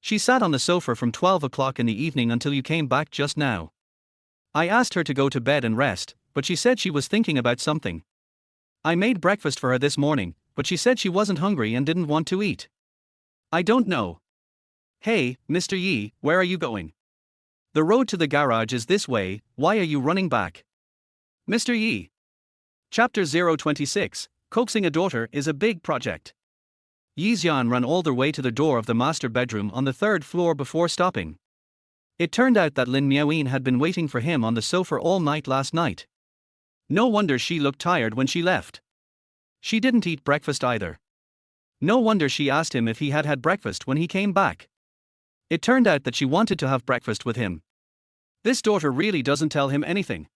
A: She sat on the sofa from 12 o'clock in the evening until you came back just now. I asked her to go to bed and rest, but she said she was thinking about something. I made breakfast for her this morning, but she said she wasn't hungry and didn't want to eat. I don't know. Hey, Mr. Yi, where are you going? The road to the garage is this way, why are you running back? Mr. Yi." Chapter 026, Coaxing a Daughter is a Big Project. Xian ran all the way to the door of the master bedroom on the third floor before stopping. It turned out that Lin Miaoyin had been waiting for him on the sofa all night last night. No wonder she looked tired when she left. She didn't eat breakfast either. No wonder she asked him if he had had breakfast when he came back. It turned out that she wanted to have breakfast with him. This daughter really doesn't tell him anything.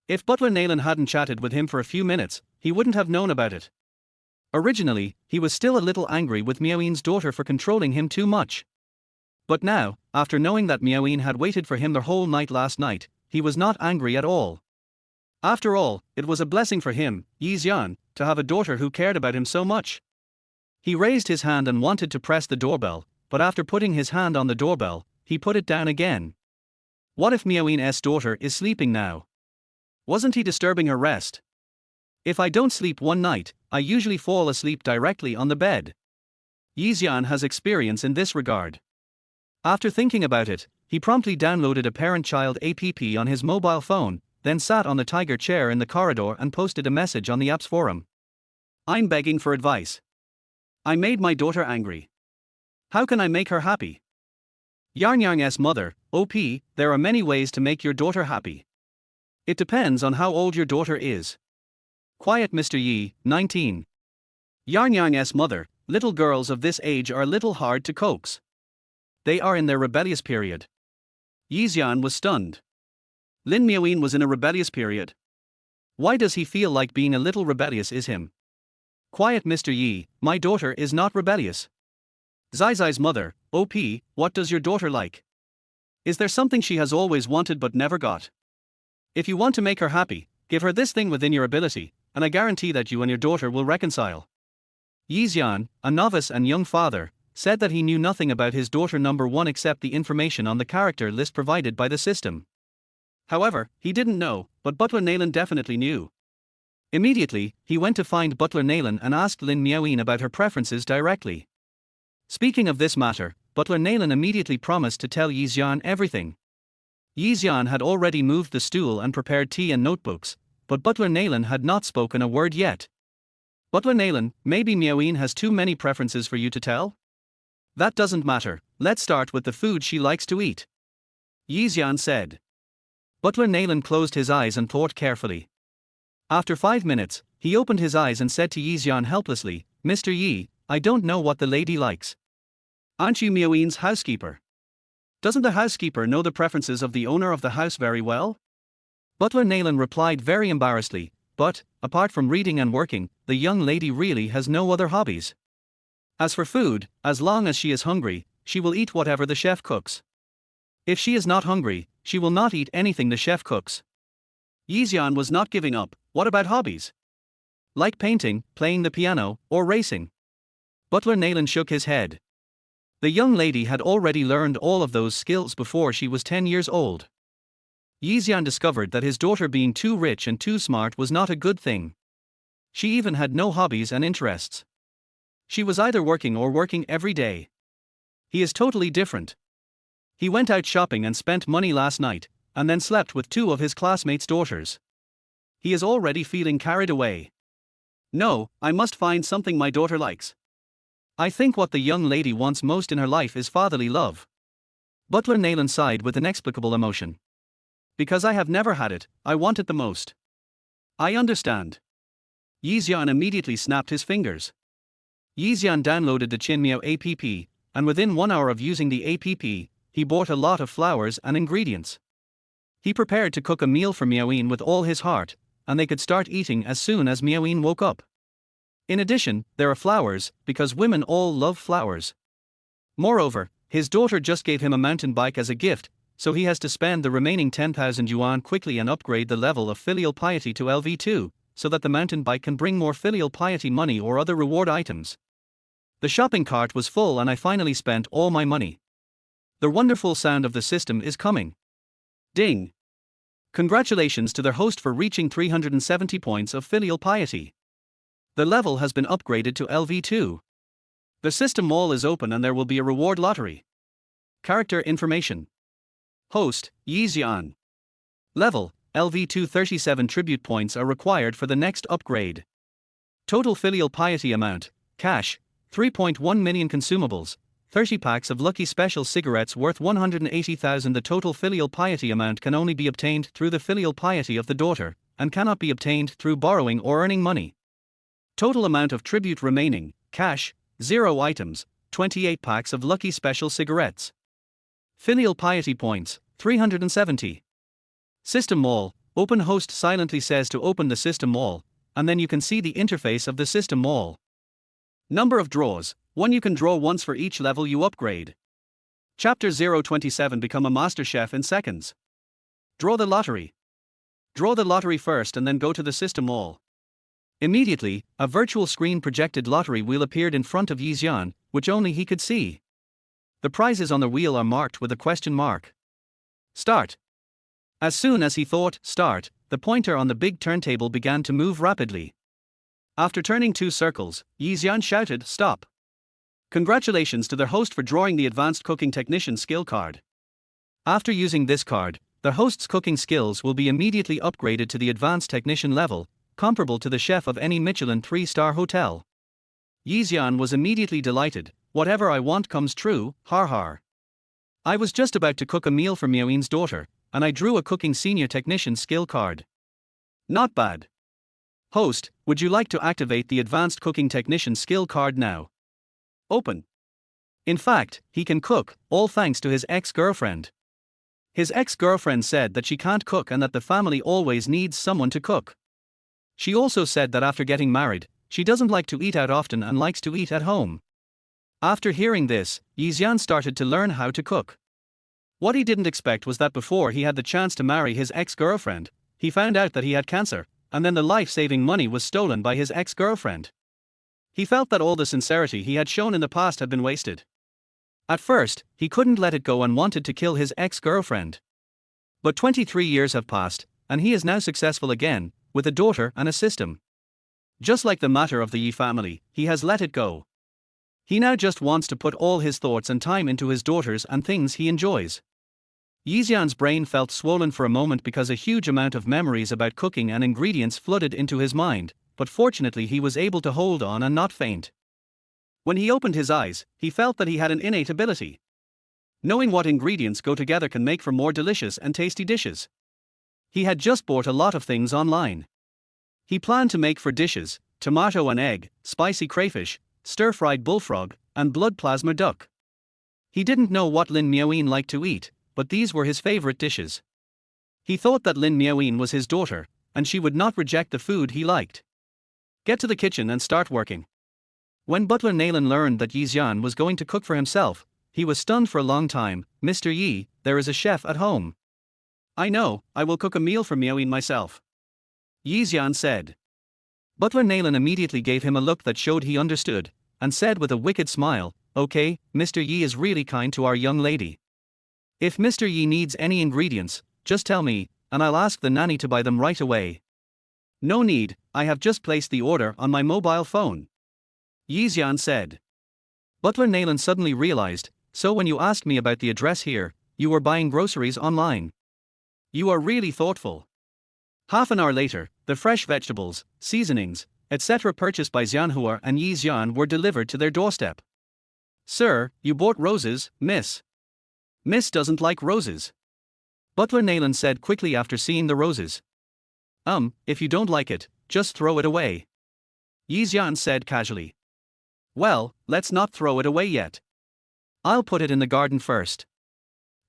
A: If Butler Nayland hadn't chatted with him for a few minutes, he wouldn't have known about it. Originally, he was still a little angry with Miaoyin's daughter for controlling him too much. But now, after knowing that Miaoyin had waited for him the whole night last night, he was not angry at all. After all, it was a blessing for him, Xian, to have a daughter who cared about him so much. He raised his hand and wanted to press the doorbell, but after putting his hand on the doorbell, he put it down again. What if Miaoyin's daughter is sleeping now? Wasn't he disturbing her rest? If I don't sleep one night, I usually fall asleep directly on the bed. Xian has experience in this regard. After thinking about it, he promptly downloaded a parent-child app on his mobile phone, then sat on the tiger chair in the corridor and posted a message on the app's forum. "I'm begging for advice. I made my daughter angry. How can I make her happy? Yarnyang's mother, OP, there are many ways to make your daughter happy. It depends on how old your daughter is. Quiet Mr. Yi, 19. Yarnyang's mother, little girls of this age are a little hard to coax. They are in their rebellious period." Xian was stunned. Lin Miaoyin was in a rebellious period. Why does he feel like being a little rebellious is him? Quiet Mr. Yi, my daughter is not rebellious. Zai's mother, OP, what does your daughter like? Is there something she has always wanted but never got? If you want to make her happy, give her this thing within your ability, and I guarantee that you and your daughter will reconcile. Xian, a novice and young father, said that he knew nothing about his daughter number 1 except the information on the character list provided by the system. However, he didn't know, but Butler Nayland definitely knew. Immediately, he went to find Butler Nayland and asked Lin Miaoyin about her preferences directly. Speaking of this matter, Butler Nayland immediately promised to tell Xian everything. Xian had already moved the stool and prepared tea and notebooks, but Butler Nayland had not spoken a word yet. Butler Nayland, maybe Miaoyin has too many preferences for you to tell? That doesn't matter, let's start with the food she likes to eat. Xian said. Butler Nayland closed his eyes and thought carefully. After 5 minutes, he opened his eyes and said to Xian helplessly, "Mr. Yi, I don't know what the lady likes. Aren't you Miaoyin's housekeeper? Doesn't the housekeeper know the preferences of the owner of the house very well?" Butler Nayland replied very embarrassedly, "But, apart from reading and working, the young lady really has no other hobbies. As for food, as long as she is hungry, she will eat whatever the chef cooks. If she is not hungry, she will not eat anything the chef cooks." Xian was not giving up. What about hobbies? Like painting, playing the piano, or racing? Butler Nayland shook his head. The young lady had already learned all of those skills before she was 10 years old. Xian discovered that his daughter being too rich and too smart was not a good thing. She even had no hobbies and interests. She was either working or working every day. He is totally different. He went out shopping and spent money last night, and then slept with 2 of his classmates' daughters. He is already feeling carried away. No, I must find something my daughter likes. I think what the young lady wants most in her life is fatherly love. Butler Nayland sighed with inexplicable emotion. Because I have never had it, I want it the most. I understand. Xian immediately snapped his fingers. Xian downloaded the Chinmiao app, and within 1 hour of using the app, he bought a lot of flowers and ingredients. He prepared to cook a meal for Miaoyin with all his heart, and they could start eating as soon as Miaoyin woke up. In addition, there are flowers, because women all love flowers. Moreover, his daughter just gave him a mountain bike as a gift, so he has to spend the remaining 10,000 yuan quickly and upgrade the level of filial piety to LV2, so that the mountain bike can bring more filial piety money or other reward items. The shopping cart was full and I finally spent all my money. The wonderful sound of the system is coming. Ding! Congratulations to their host for reaching 370 points of filial piety. The level has been upgraded to LV2. The system mall is open and there will be a reward lottery. Character information. Host, Xian. Level, LV2. 37 tribute points are required for the next upgrade. Total filial piety amount, cash, 3.1 million consumables, 30 packs of lucky special cigarettes worth 180,000. The total filial piety amount can only be obtained through the filial piety of the daughter, and cannot be obtained through borrowing or earning money. Total amount of tribute remaining, cash, 0 items, 28 packs of lucky special cigarettes. Filial piety points, 370. System mall, open. Host silently says to open the system mall, and then you can see the interface of the system mall. Number of draws, 1. You can draw once for each level you upgrade. Chapter 027. Become a master chef in seconds. Draw the lottery. Draw the lottery first and then go to the system mall. Immediately, a virtual screen projected lottery wheel appeared in front of Xian, which only he could see. The prizes on the wheel are marked with a question mark. Start. As soon as he thought, start, the pointer on the big turntable began to move rapidly. After turning 2 circles, Xian shouted, stop. Congratulations to their host for drawing the Advanced Cooking Technician skill card. After using this card, the host's cooking skills will be immediately upgraded to the Advanced Technician level, comparable to the chef of any Michelin 3-star hotel. Xian was immediately delighted. Whatever I want comes true, har har. I was just about to cook a meal for Miaoyin's daughter, and I drew a cooking senior technician skill card. Not bad. Host, would you like to activate the Advanced Cooking Technician skill card now? Open. In fact, he can cook, all thanks to his ex-girlfriend. His ex-girlfriend said that she can't cook and that the family always needs someone to cook. She also said that after getting married, she doesn't like to eat out often and likes to eat at home. After hearing this, Xian started to learn how to cook. What he didn't expect was that before he had the chance to marry his ex-girlfriend, he found out that he had cancer, and then the life-saving money was stolen by his ex-girlfriend. He felt that all the sincerity he had shown in the past had been wasted. At first, he couldn't let it go and wanted to kill his ex-girlfriend. But 23 years have passed, and he is now successful again, with a daughter and a system. Just like the matter of the Yi family, he has let it go. He now just wants to put all his thoughts and time into his daughters and things he enjoys. Xian's brain felt swollen for a moment because a huge amount of memories about cooking and ingredients flooded into his mind, but fortunately he was able to hold on and not faint. When he opened his eyes, he felt that he had an innate ability. Knowing what ingredients go together can make for more delicious and tasty dishes. He had just bought a lot of things online. He planned to make 4 dishes: tomato and egg, spicy crayfish, stir-fried bullfrog, and blood plasma duck. He didn't know what Lin Miaoyin liked to eat, but these were his favorite dishes. He thought that Lin Miaoyin was his daughter, and she would not reject the food he liked. Get to the kitchen and start working. When butler Naylan learned that Xian was going to cook for himself, he was stunned for a long time. Mr. Yi, there is a chef at home. I know, I will cook a meal for Miaoyin myself. Xian said. Butler Naylan immediately gave him a look that showed he understood, and said with a wicked smile, okay, Mr. Yi is really kind to our young lady. If Mr. Yi needs any ingredients, just tell me, and I'll ask the nanny to buy them right away. No need, I have just placed the order on my mobile phone. Xian said. Butler Naylan suddenly realized, so when you asked me about the address here, you were buying groceries online. You are really thoughtful. Half an hour later, the fresh vegetables, seasonings, etc. purchased by Xianhua and Xian were delivered to their doorstep. Sir, you bought roses, miss. Miss doesn't like roses. Butler Naylan said quickly after seeing the roses. If you don't like it, just throw it away. Xian said casually. Well, let's not throw it away yet. I'll put it in the garden first.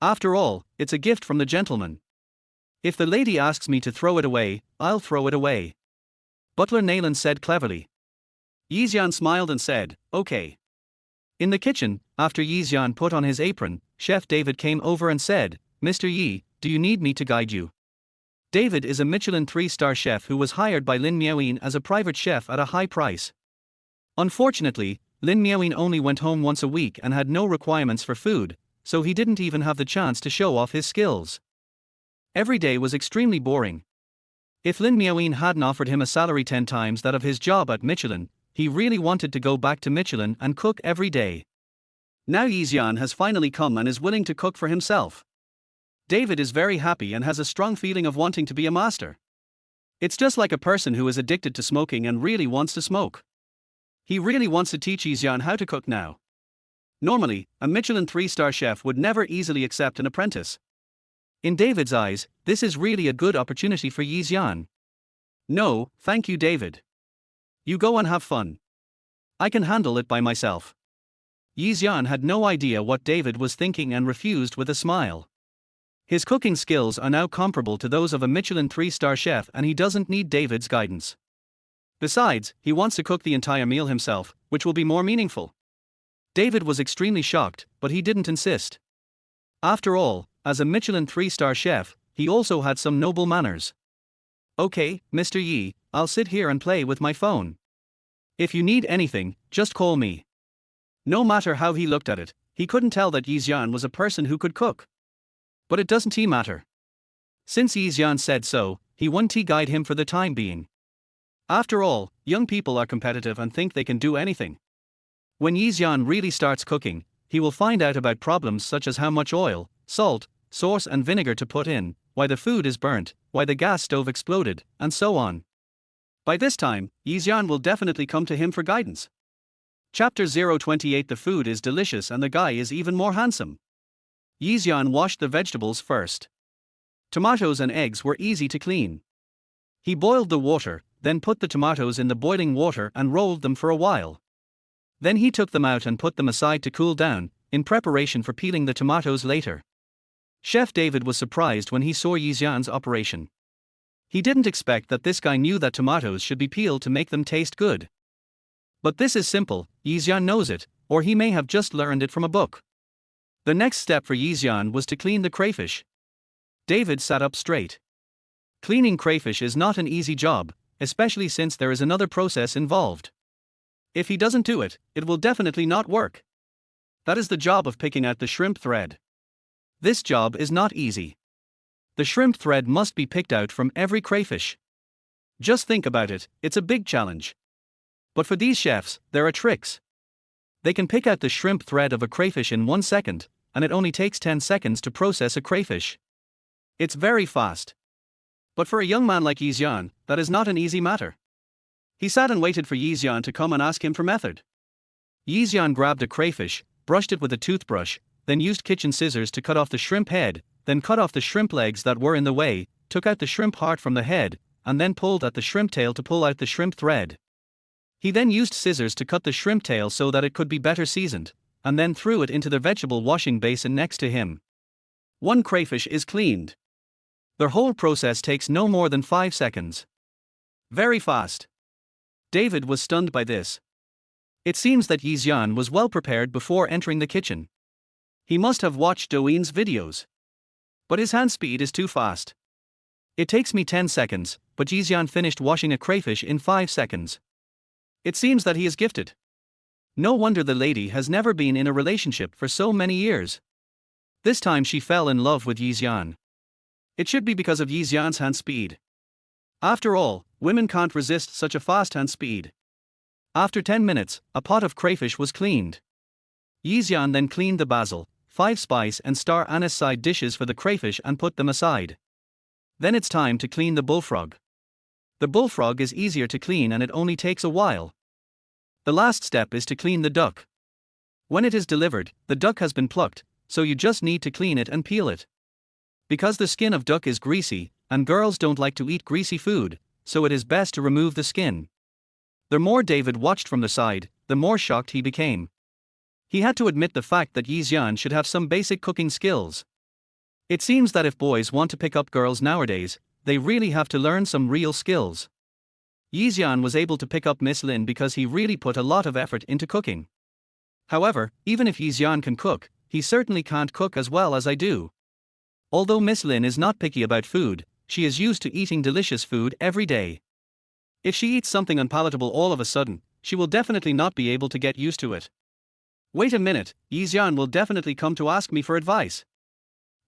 A: After all, it's a gift from the gentleman. If the lady asks me to throw it away, I'll throw it away. Butler Naylan said cleverly. Xian smiled and said, okay. In the kitchen, after Xian put on his apron, Chef David came over and said, Mr. Yi, do you need me to guide you? David is a Michelin 3-star chef who was hired by Lin Miaoyin as a private chef at a high price. Unfortunately, Lin Miaoyin only went home once a week and had no requirements for food, so he didn't even have the chance to show off his skills. Every day was extremely boring. If Lin Miaoyin hadn't offered him a salary 10 times that of his job at Michelin, he really wanted to go back to Michelin and cook every day. Now Xian has finally come and is willing to cook for himself. David is very happy and has a strong feeling of wanting to be a master. It's just like a person who is addicted to smoking and really wants to smoke. He really wants to teach Xian how to cook now. Normally, a Michelin 3-star chef would never easily accept an apprentice. In David's eyes, this is really a good opportunity for Xian. No, thank you, David. You go and have fun. I can handle it by myself. Xian had no idea what David was thinking and refused with a smile. His cooking skills are now comparable to those of a Michelin 3-star chef and he doesn't need David's guidance. Besides, he wants to cook the entire meal himself, which will be more meaningful. David was extremely shocked, but he didn't insist. After all, as a Michelin 3-star chef, he also had some noble manners. Okay, Mr. Yi, I'll sit here and play with my phone. If you need anything, just call me. No matter how he looked at it, he couldn't tell that Xian was a person who could cook. But it doesn't matter. Since Xian said so, he won't guide him for the time being. After all, young people are competitive and think they can do anything. When Xian really starts cooking, he will find out about problems such as how much oil, salt, sauce and vinegar to put in, why the food is burnt, why the gas stove exploded, and so on. By this time, Xian will definitely come to him for guidance. Chapter 028. The food is delicious and the guy is even more handsome. Xian washed the vegetables first. Tomatoes and eggs were easy to clean. He boiled the water, then put the tomatoes in the boiling water and rolled them for a while. Then he took them out and put them aside to cool down, in preparation for peeling the tomatoes later. Chef David was surprised when he saw Xian's operation. He didn't expect that this guy knew that tomatoes should be peeled to make them taste good. But this is simple, Xian knows it, or he may have just learned it from a book. The next step for Xian was to clean the crayfish. David sat up straight. Cleaning crayfish is not an easy job, especially since there is another process involved. If he doesn't do it, it will definitely not work. That is the job of picking out the shrimp thread. This job is not easy. The shrimp thread must be picked out from every crayfish. Just think about it, it's a big challenge. But for these chefs, there are tricks. They can pick out the shrimp thread of a crayfish in 1 second, and it only takes 10 seconds to process a crayfish. It's very fast. But for a young man like Xian, that is not an easy matter. He sat and waited for Xian to come and ask him for method. Xian grabbed a crayfish, brushed it with a toothbrush, then used kitchen scissors to cut off the shrimp head, then cut off the shrimp legs that were in the way, took out the shrimp heart from the head, and then pulled at the shrimp tail to pull out the shrimp thread. He then used scissors to cut the shrimp tail so that it could be better seasoned, and then threw it into the vegetable washing basin next to him. 1 crayfish is cleaned. The whole process takes no more than 5 seconds. Very fast. David was stunned by this. It seems that Xian was well prepared before entering the kitchen. He must have watched Douyin's videos. But his hand speed is too fast. It takes me 10 seconds, but Xian finished washing a crayfish in 5 seconds. It seems that he is gifted. No wonder the lady has never been in a relationship for so many years. This time she fell in love with Xian. It should be because of Xian's hand speed. After all, women can't resist such a fast hand speed. After 10 minutes, a pot of crayfish was cleaned. Xian then cleaned the basil, 5 spice and star anise side dishes for the crayfish and put them aside. Then it's time to clean the bullfrog. The bullfrog is easier to clean and it only takes a while. The last step is to clean the duck. When it is delivered, the duck has been plucked, so you just need to clean it and peel it. Because the skin of duck is greasy, and girls don't like to eat greasy food, so it is best to remove the skin. The more David watched from the side, the more shocked he became. He had to admit the fact that Xian should have some basic cooking skills. It seems that if boys want to pick up girls nowadays, they really have to learn some real skills. Xian was able to pick up Miss Lin because he really put a lot of effort into cooking. However, even if Xian can cook, he certainly can't cook as well as I do. Although Miss Lin is not picky about food, she is used to eating delicious food every day. If she eats something unpalatable all of a sudden, she will definitely not be able to get used to it. Wait a minute, Xian will definitely come to ask me for advice.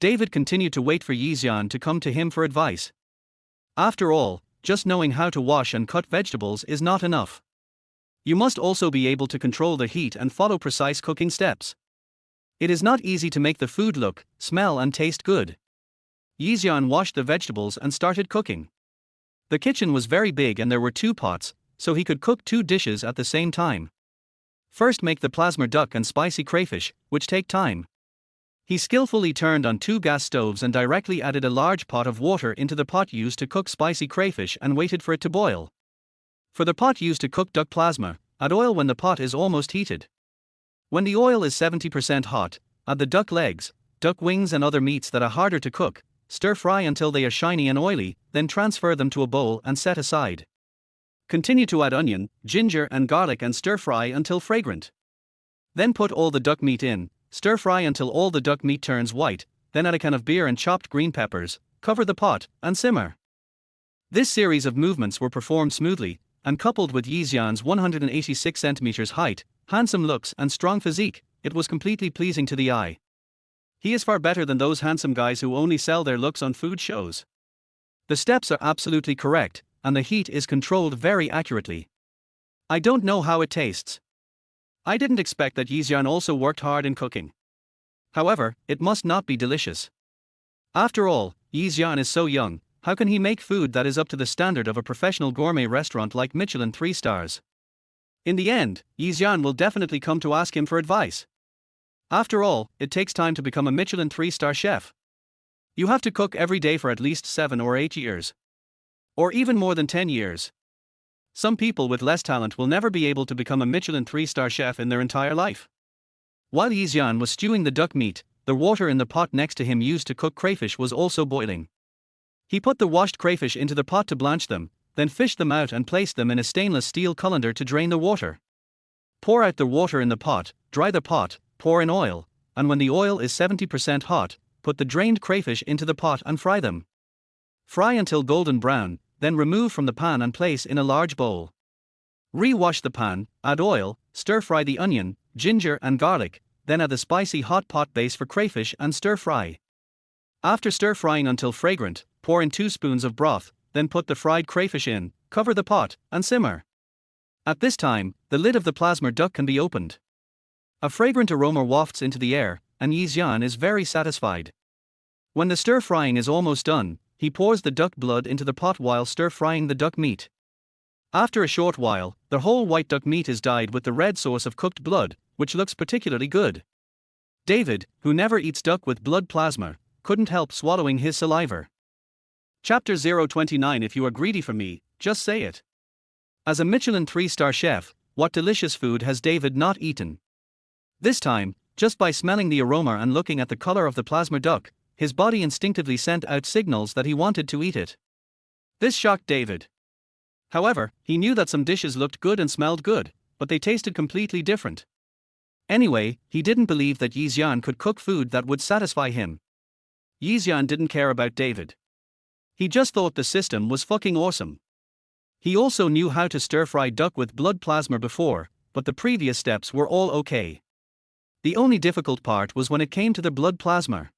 A: David continued to wait for Xian to come to him for advice. After all, just knowing how to wash and cut vegetables is not enough. You must also be able to control the heat and follow precise cooking steps. It is not easy to make the food look, smell and taste good. Xian washed the vegetables and started cooking. The kitchen was very big and there were 2 pots, so he could cook 2 dishes at the same time. First make the plasma duck and spicy crayfish, which take time. He skillfully turned on 2 gas stoves and directly added a large pot of water into the pot used to cook spicy crayfish and waited for it to boil. For the pot used to cook duck plasma, add oil when the pot is almost heated. When the oil is 70% hot, add the duck legs, duck wings and other meats that are harder to cook, stir fry until they are shiny and oily, then transfer them to a bowl and set aside. Continue to add onion, ginger and garlic and stir fry until fragrant. Then put all the duck meat in, stir fry until all the duck meat turns white, then add a can of beer and chopped green peppers, cover the pot, and simmer. This series of movements were performed smoothly, and coupled with Xian's 186 centimeters height, handsome looks and strong physique, it was completely pleasing to the eye. He is far better than those handsome guys who only sell their looks on food shows. The steps are absolutely correct, and the heat is controlled very accurately. I don't know how it tastes. I didn't expect that Xian also worked hard in cooking. However, it must not be delicious. After all, Xian is so young, how can he make food that is up to the standard of a professional gourmet restaurant like Michelin 3 stars? In the end, Xian will definitely come to ask him for advice. After all, it takes time to become a Michelin 3-star chef. You have to cook every day for at least 7 or 8 years. Or even more than 10 years. Some people with less talent will never be able to become a Michelin 3-star chef in their entire life. While Xian was stewing the duck meat, the water in the pot next to him used to cook crayfish was also boiling. He put the washed crayfish into the pot to blanch them, then fished them out and placed them in a stainless steel colander to drain the water. Pour out the water in the pot, dry the pot, pour in oil, and when the oil is 70% hot, put the drained crayfish into the pot and fry them. Fry until golden brown, then remove from the pan and place in a large bowl. Re-wash the pan, add oil, stir-fry the onion, ginger and garlic, then add the spicy hot pot base for crayfish and stir-fry. After stir-frying until fragrant, pour in 2 spoons of broth, then put the fried crayfish in, cover the pot, and simmer. At this time, the lid of the plasma duck can be opened. A fragrant aroma wafts into the air, and Xian is very satisfied. When the stir-frying is almost done, he pours the duck blood into the pot while stir-frying the duck meat. After a short while, the whole white duck meat is dyed with the red sauce of cooked blood, which looks particularly good. David, who never eats duck with blood plasma, couldn't help swallowing his saliva. Chapter 029. If you are greedy for me, just say it. As a Michelin 3-star chef, what delicious food has David not eaten? This time, just by smelling the aroma and looking at the color of the plasma duck, his body instinctively sent out signals that he wanted to eat it. This shocked David. However, he knew that some dishes looked good and smelled good, but they tasted completely different. Anyway, he didn't believe that Xian could cook food that would satisfy him. Xian didn't care about David. He just thought the system was fucking awesome. He also knew how to stir-fry duck with blood plasma before, but the previous steps were all okay. The only difficult part was when it came to the blood plasma.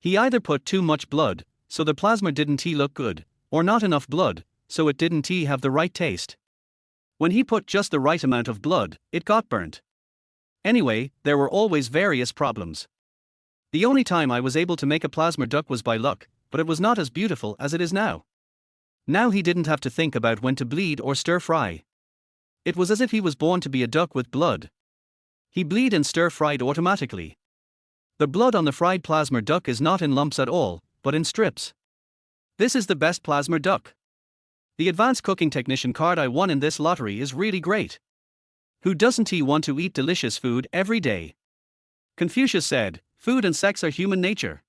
A: He either put too much blood, so the plasma didn't look good, or not enough blood, so it didn't have the right taste. When he put just the right amount of blood, it got burnt. Anyway, there were always various problems. The only time I was able to make a plasma duck was by luck, but it was not as beautiful as it is now. Now he didn't have to think about when to bleed or stir-fry. It was as if he was born to be a duck with blood. He bleed and stir-fried automatically. The blood on the fried plasma duck is not in lumps at all, but in strips. This is the best plasma duck. The advanced cooking technician card I won in this lottery is really great. Who doesn't want to eat delicious food every day? Confucius said, food and sex are human nature.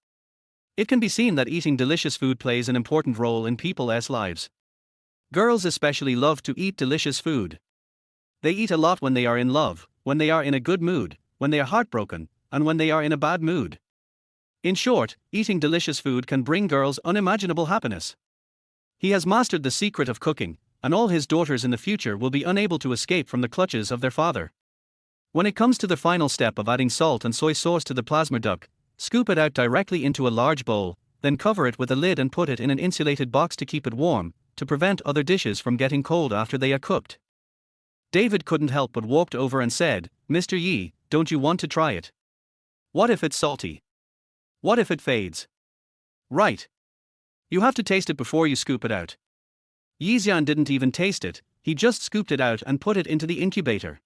A: It can be seen that eating delicious food plays an important role in people's lives. Girls especially love to eat delicious food. They eat a lot when they are in love, when they are in a good mood, when they are heartbroken, and when they are in a bad mood. In short, eating delicious food can bring girls unimaginable happiness. He has mastered the secret of cooking, and all his daughters in the future will be unable to escape from the clutches of their father. When it comes to the final step of adding salt and soy sauce to the plasma duck, scoop it out directly into a large bowl, then cover it with a lid and put it in an insulated box to keep it warm, to prevent other dishes from getting cold after they are cooked. David couldn't help but walked over and said, "Mr. Yi, don't you want to try it? What if it's salty? What if it fades?" "Right. You have to taste it before you scoop it out." Xian didn't even taste it, he just scooped it out and put it into the incubator.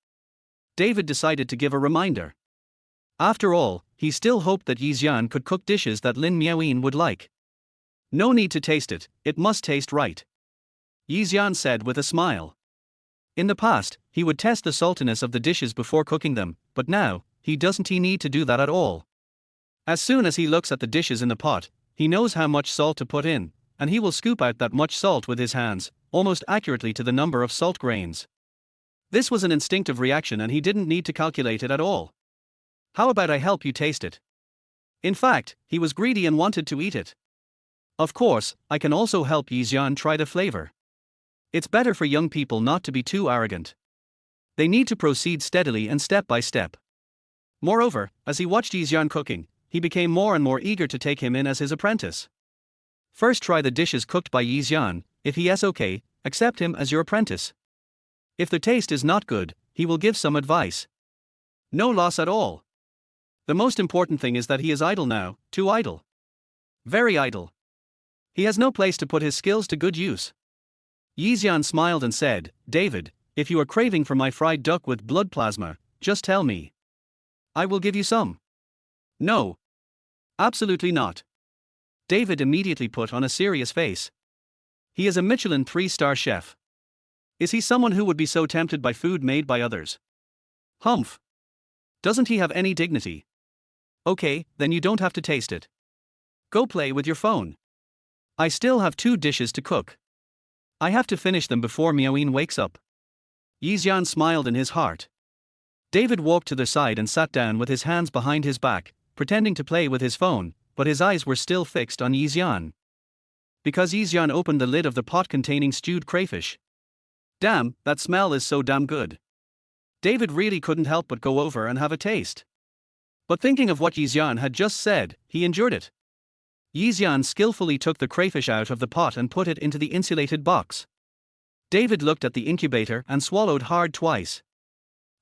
A: David decided to give a reminder. After all, he still hoped that Xian could cook dishes that Lin Miaoyin would like. "No need to taste it, it must taste right," Xian said with a smile. In the past, he would test the saltiness of the dishes before cooking them, but now, he doesn't need to do that at all. As soon as he looks at the dishes in the pot, he knows how much salt to put in, and he will scoop out that much salt with his hands, almost accurately to the number of salt grains. This was an instinctive reaction and he didn't need to calculate it at all. "How about I help you taste it?" In fact, he was greedy and wanted to eat it. "Of course, I can also help Xian try the flavor. It's better for young people not to be too arrogant. They need to proceed steadily and step by step." Moreover, as he watched Xian cooking, he became more and more eager to take him in as his apprentice. "First try the dishes cooked by Xian, if he is okay, accept him as your apprentice. If the taste is not good, he will give some advice. No loss at all. The most important thing is that he is idle now, too idle. Very idle. He has no place to put his skills to good use." Xian smiled and said, "David, if you are craving for my fried duck with blood plasma, just tell me. I will give you some." "No. Absolutely not." David immediately put on a serious face. He is a Michelin 3-star chef. Is he someone who would be so tempted by food made by others? Humph. Doesn't he have any dignity? Okay, then you don't have to taste it. Go play with your phone. I still have 2 dishes to cook. I have to finish them before Miaoyin wakes up. Xian smiled in his heart. David walked to the side and sat down with his hands behind his back, pretending to play with his phone, but his eyes were still fixed on Xian. Because Xian opened the lid of the pot containing stewed crayfish. "Damn, that smell is so damn good." David really couldn't help but go over and have a taste. But thinking of what Xian had just said, he endured it. Xian skillfully took the crayfish out of the pot and put it into the insulated box. David looked at the incubator and swallowed hard twice.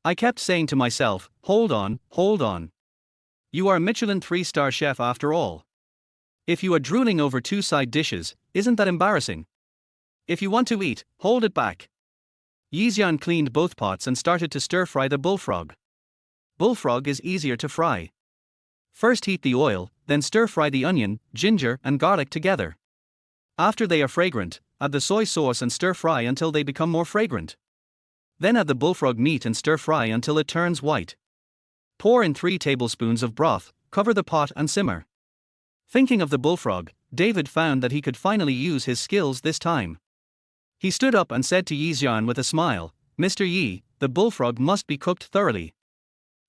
A: I kept saying to myself, hold on. You are a Michelin 3-star chef after all. If you are drooling over 2 side dishes, isn't that embarrassing? If you want to eat, hold it back. Xian cleaned both pots and started to stir-fry the bullfrog. Bullfrog is easier to fry. First heat the oil, then stir-fry the onion, ginger and garlic together. After they are fragrant, add the soy sauce and stir-fry until they become more fragrant. Then add the bullfrog meat and stir-fry until it turns white. Pour in 3 tablespoons of broth, cover the pot and simmer. Thinking of the bullfrog, David found that he could finally use his skills this time. He stood up and said to Xian with a smile, "Mr. Yi, the bullfrog must be cooked thoroughly."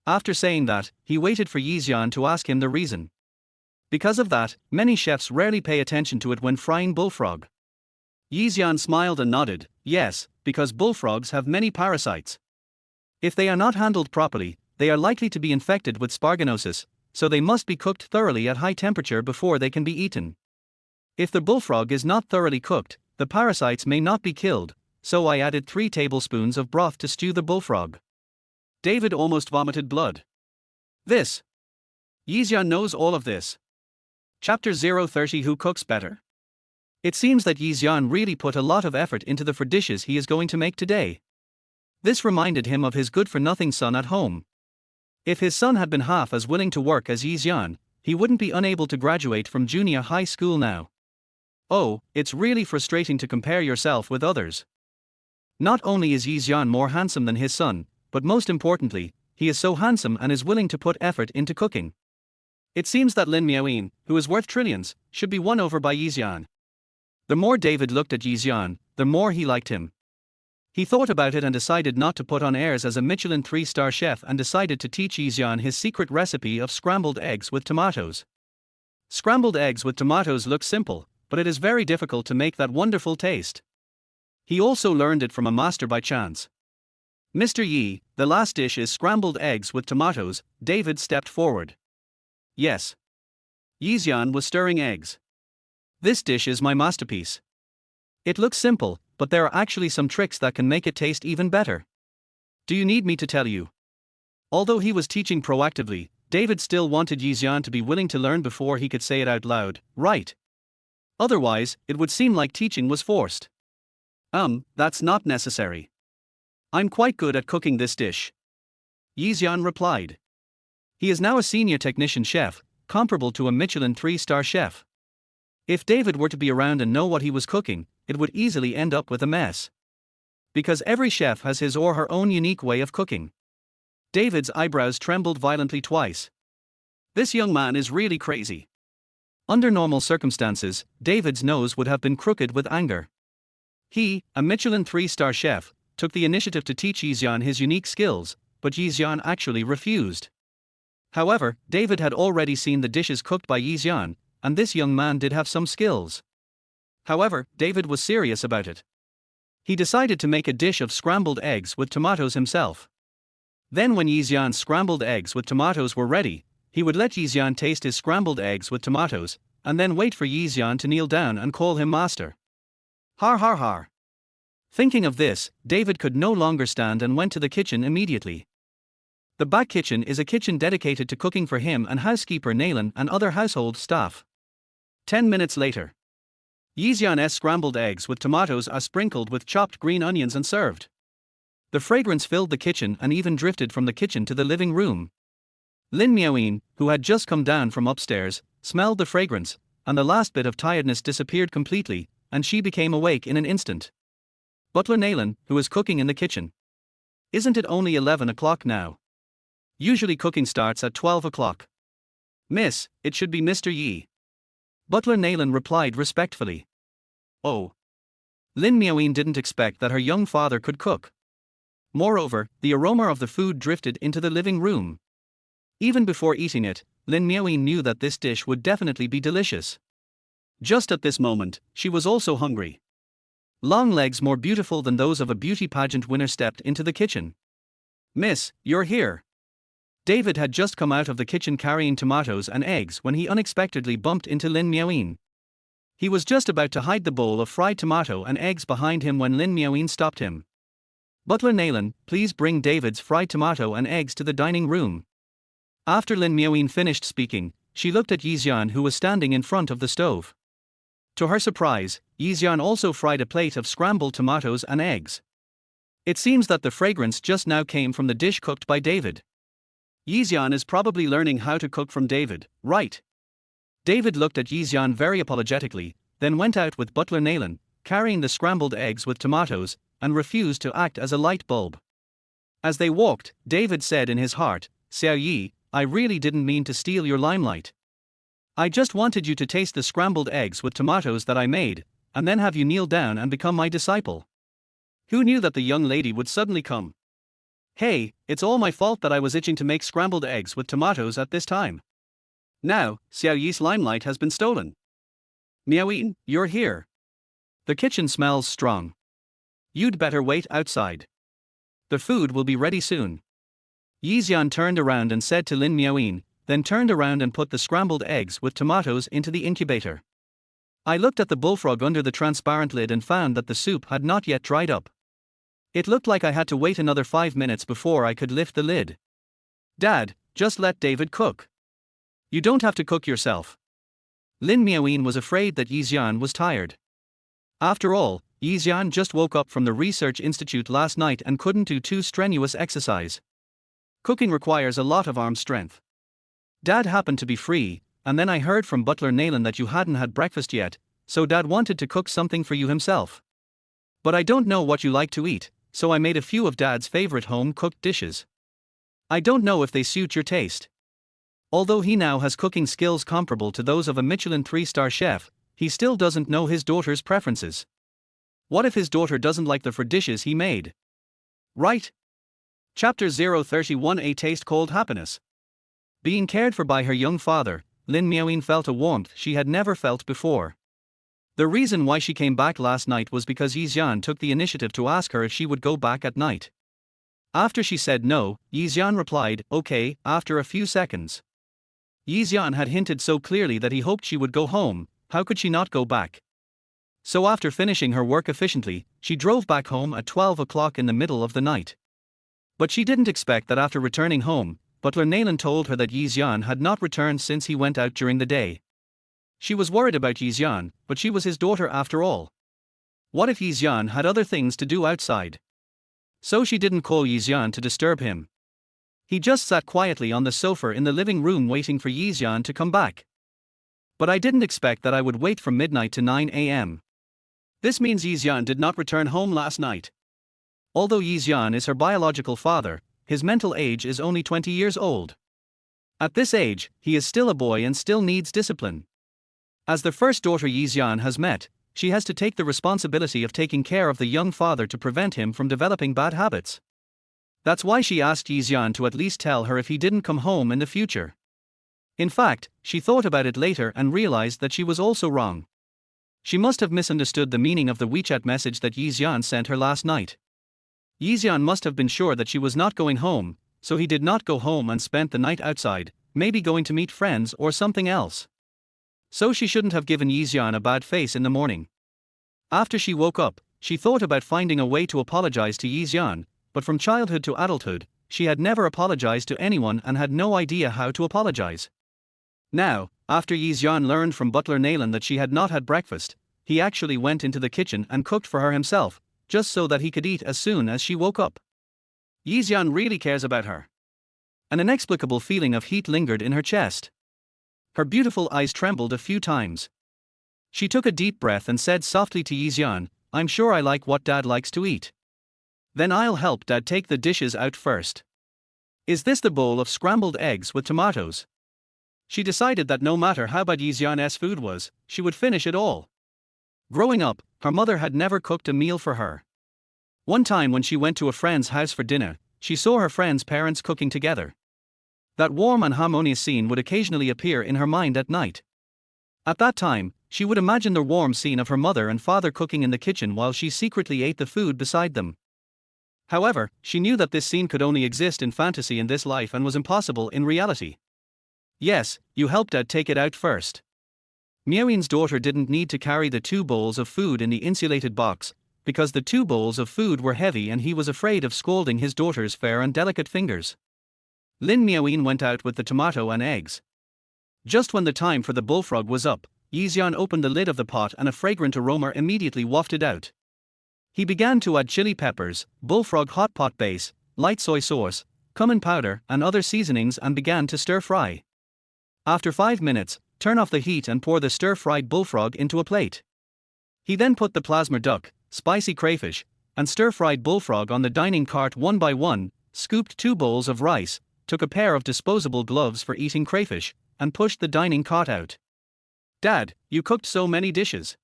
A: After saying that, he waited for Xian to ask him the reason. Because of that, many chefs rarely pay attention to it when frying bullfrog. Xian smiled and nodded, yes, because bullfrogs have many parasites. If they are not handled properly, they are likely to be infected with sparganosis, so they must be cooked thoroughly at high temperature before they can be eaten. If the bullfrog is not thoroughly cooked, the parasites may not be killed, so I added 3 tablespoons of broth to stew the bullfrog. David almost vomited blood. Xian knows all of this. Chapter 030 Who Cooks Better? It seems that Xian really put a lot of effort into the dishes he is going to make today. This reminded him of his good-for-nothing son at home. If his son had been half as willing to work as Xian, he wouldn't be unable to graduate from junior high school now. Oh, it's really frustrating to compare yourself with others. Not only is Xian more handsome than his son, but most importantly, he is so handsome and is willing to put effort into cooking. It seems that Lin Miaoyin, who is worth trillions, should be won over by Xian. The more David looked at Xian, the more he liked him. He thought about it and decided not to put on airs as a Michelin 3-star chef and decided to teach Xian his secret recipe of scrambled eggs with tomatoes. Scrambled eggs with tomatoes look simple, but it is very difficult to make that wonderful taste. He also learned it from a master by chance. Mr. Yi, the last dish is scrambled eggs with tomatoes. David stepped forward. Yes. Xian was stirring eggs. This dish is my masterpiece. It looks simple, but there are actually some tricks that can make it taste even better. Do you need me to tell you? Although he was teaching proactively, David still wanted Xian to be willing to learn before he could say it out loud, right? Otherwise, it would seem like teaching was forced. That's not necessary. I'm quite good at cooking this dish. Xian replied. He is now a senior technician chef, comparable to a Michelin 3-star chef. If David were to be around and know what he was cooking, it would easily end up with a mess. Because every chef has his or her own unique way of cooking. David's eyebrows trembled violently twice. This young man is really crazy. Under normal circumstances, David's nose would have been crooked with anger. He, a Michelin 3-star chef, took the initiative to teach Xian his unique skills, but Xian actually refused. However, David had already seen the dishes cooked by Xian, and this young man did have some skills. However, David was serious about it. He decided to make a dish of scrambled eggs with tomatoes himself. Then when Xian's scrambled eggs with tomatoes were ready, he would let Xian taste his scrambled eggs with tomatoes, and then wait for Xian to kneel down and call him master. Har har har. Thinking of this, David could no longer stand and went to the kitchen immediately. The back kitchen is a kitchen dedicated to cooking for him and housekeeper Naylan and other household staff. 10 minutes later. Xian's scrambled eggs with tomatoes are sprinkled with chopped green onions and served. The fragrance filled the kitchen and even drifted from the kitchen to the living room. Lin Miaoyin, who had just come down from upstairs, smelled the fragrance, and the last bit of tiredness disappeared completely, and she became awake in an instant. Butler Naylan, who is cooking in the kitchen. Isn't it only 11 o'clock now? Usually cooking starts at 12 o'clock. Miss, it should be Mr. Yi. Butler Naylan replied respectfully. Oh. Lin Miaoyin didn't expect that her young father could cook. Moreover, the aroma of the food drifted into the living room. Even before eating it, Lin Miaoyin knew that this dish would definitely be delicious. Just at this moment, she was also hungry. Long legs more beautiful than those of a beauty pageant winner stepped into the kitchen. Miss, you're here. David had just come out of the kitchen carrying tomatoes and eggs when he unexpectedly bumped into Lin Miaoyin. He was just about to hide the bowl of fried tomato and eggs behind him when Lin Miaoyin stopped him. Butler Naylan, please bring David's fried tomato and eggs to the dining room. After Lin Miaoyin finished speaking, she looked at Xian, who was standing in front of the stove. To her surprise, Xian also fried a plate of scrambled tomatoes and eggs. It seems that the fragrance just now came from the dish cooked by David. Xian is probably learning how to cook from David, right? David looked at Xian very apologetically, then went out with Butler Naylan, carrying the scrambled eggs with tomatoes, and refused to act as a light bulb. As they walked, David said in his heart, Xiao Yi, I really didn't mean to steal your limelight. I just wanted you to taste the scrambled eggs with tomatoes that I made, and then have you kneel down and become my disciple. Who knew that the young lady would suddenly come? Hey, it's all my fault that I was itching to make scrambled eggs with tomatoes at this time. Now, Xiao Yi's limelight has been stolen. Miaoyin, you're here. The kitchen smells strong. You'd better wait outside. The food will be ready soon. Xian turned around and said to Lin Miaoyin, then turned around and put the scrambled eggs with tomatoes into the incubator. I looked at the bullfrog under the transparent lid and found that the soup had not yet dried up. It looked like I had to wait another 5 minutes before I could lift the lid. Dad, just let David cook. You don't have to cook yourself. Lin Miaoyin was afraid that Xian was tired. After all, Xian just woke up from the research institute last night and couldn't do too strenuous exercise. Cooking requires a lot of arm strength. Dad happened to be free, and then I heard from Butler Naylan that you hadn't had breakfast yet, so Dad wanted to cook something for you himself. But I don't know what you like to eat, so I made a few of Dad's favorite home-cooked dishes. I don't know if they suit your taste. Although he now has cooking skills comparable to those of a Michelin 3-star chef, he still doesn't know his daughter's preferences. What if his daughter doesn't like the food dishes he made? Right? Chapter 031. A taste called happiness. Being cared for by her young father, Lin Miaoyin felt a warmth she had never felt before. The reason why she came back last night was because Xian took the initiative to ask her if she would go back at night. After she said no, Xian replied, okay, after a few seconds. Xian had hinted so clearly that he hoped she would go home, how could she not go back? So after finishing her work efficiently, she drove back home at 12 o'clock in the middle of the night. But she didn't expect that after returning home, Butler Naylan told her that Xian had not returned since he went out during the day. She was worried about Xian, but she was his daughter after all. What if Xian had other things to do outside? So she didn't call Xian to disturb him. He just sat quietly on the sofa in the living room waiting for Xian to come back. But I didn't expect that I would wait from midnight to 9 a.m. This means Xian did not return home last night. Although Xian is her biological father, his mental age is only 20 years old. At this age, he is still a boy and still needs discipline. As the first daughter Xian has met, she has to take the responsibility of taking care of the young father to prevent him from developing bad habits. That's why she asked Xian to at least tell her if he didn't come home in the future. In fact, she thought about it later and realized that she was also wrong. She must have misunderstood the meaning of the WeChat message that Xian sent her last night. Xian must have been sure that she was not going home, so he did not go home and spent the night outside, maybe going to meet friends or something else. So she shouldn't have given Xian a bad face in the morning. After she woke up, she thought about finding a way to apologize to Xian, but from childhood to adulthood, she had never apologized to anyone and had no idea how to apologize. Now, after Xian learned from Butler Naylan that she had not had breakfast, he actually went into the kitchen and cooked for her himself, just so that he could eat as soon as she woke up. Xian really cares about her. An inexplicable feeling of heat lingered in her chest. Her beautiful eyes trembled a few times. She took a deep breath and said softly to Xian, I'm sure I like what Dad likes to eat. Then I'll help Dad take the dishes out first. Is this the bowl of scrambled eggs with tomatoes? She decided that no matter how bad Xian's food was, she would finish it all. Growing up, her mother had never cooked a meal for her. One time when she went to a friend's house for dinner, she saw her friend's parents cooking together. That warm and harmonious scene would occasionally appear in her mind at night. At that time, she would imagine the warm scene of her mother and father cooking in the kitchen while she secretly ate the food beside them. However, she knew that this scene could only exist in fantasy in this life and was impossible in reality. Yes, you helped Dad take it out first. Miaoyin's daughter didn't need to carry the 2 bowls of food in the insulated box, because the 2 bowls of food were heavy and he was afraid of scalding his daughter's fair and delicate fingers. Lin Miaoyin went out with the tomato and eggs. Just when the time for the bullfrog was up, Xian opened the lid of the pot and a fragrant aroma immediately wafted out. He began to add chili peppers, bullfrog hot pot base, light soy sauce, cumin powder and other seasonings and began to stir fry. After 5 minutes, turn off the heat and pour the stir-fried bullfrog into a plate. He then put the plasma duck, spicy crayfish, and stir-fried bullfrog on the dining cart one by one, scooped 2 bowls of rice, took a pair of disposable gloves for eating crayfish, and pushed the dining cart out. Dad, you cooked so many dishes.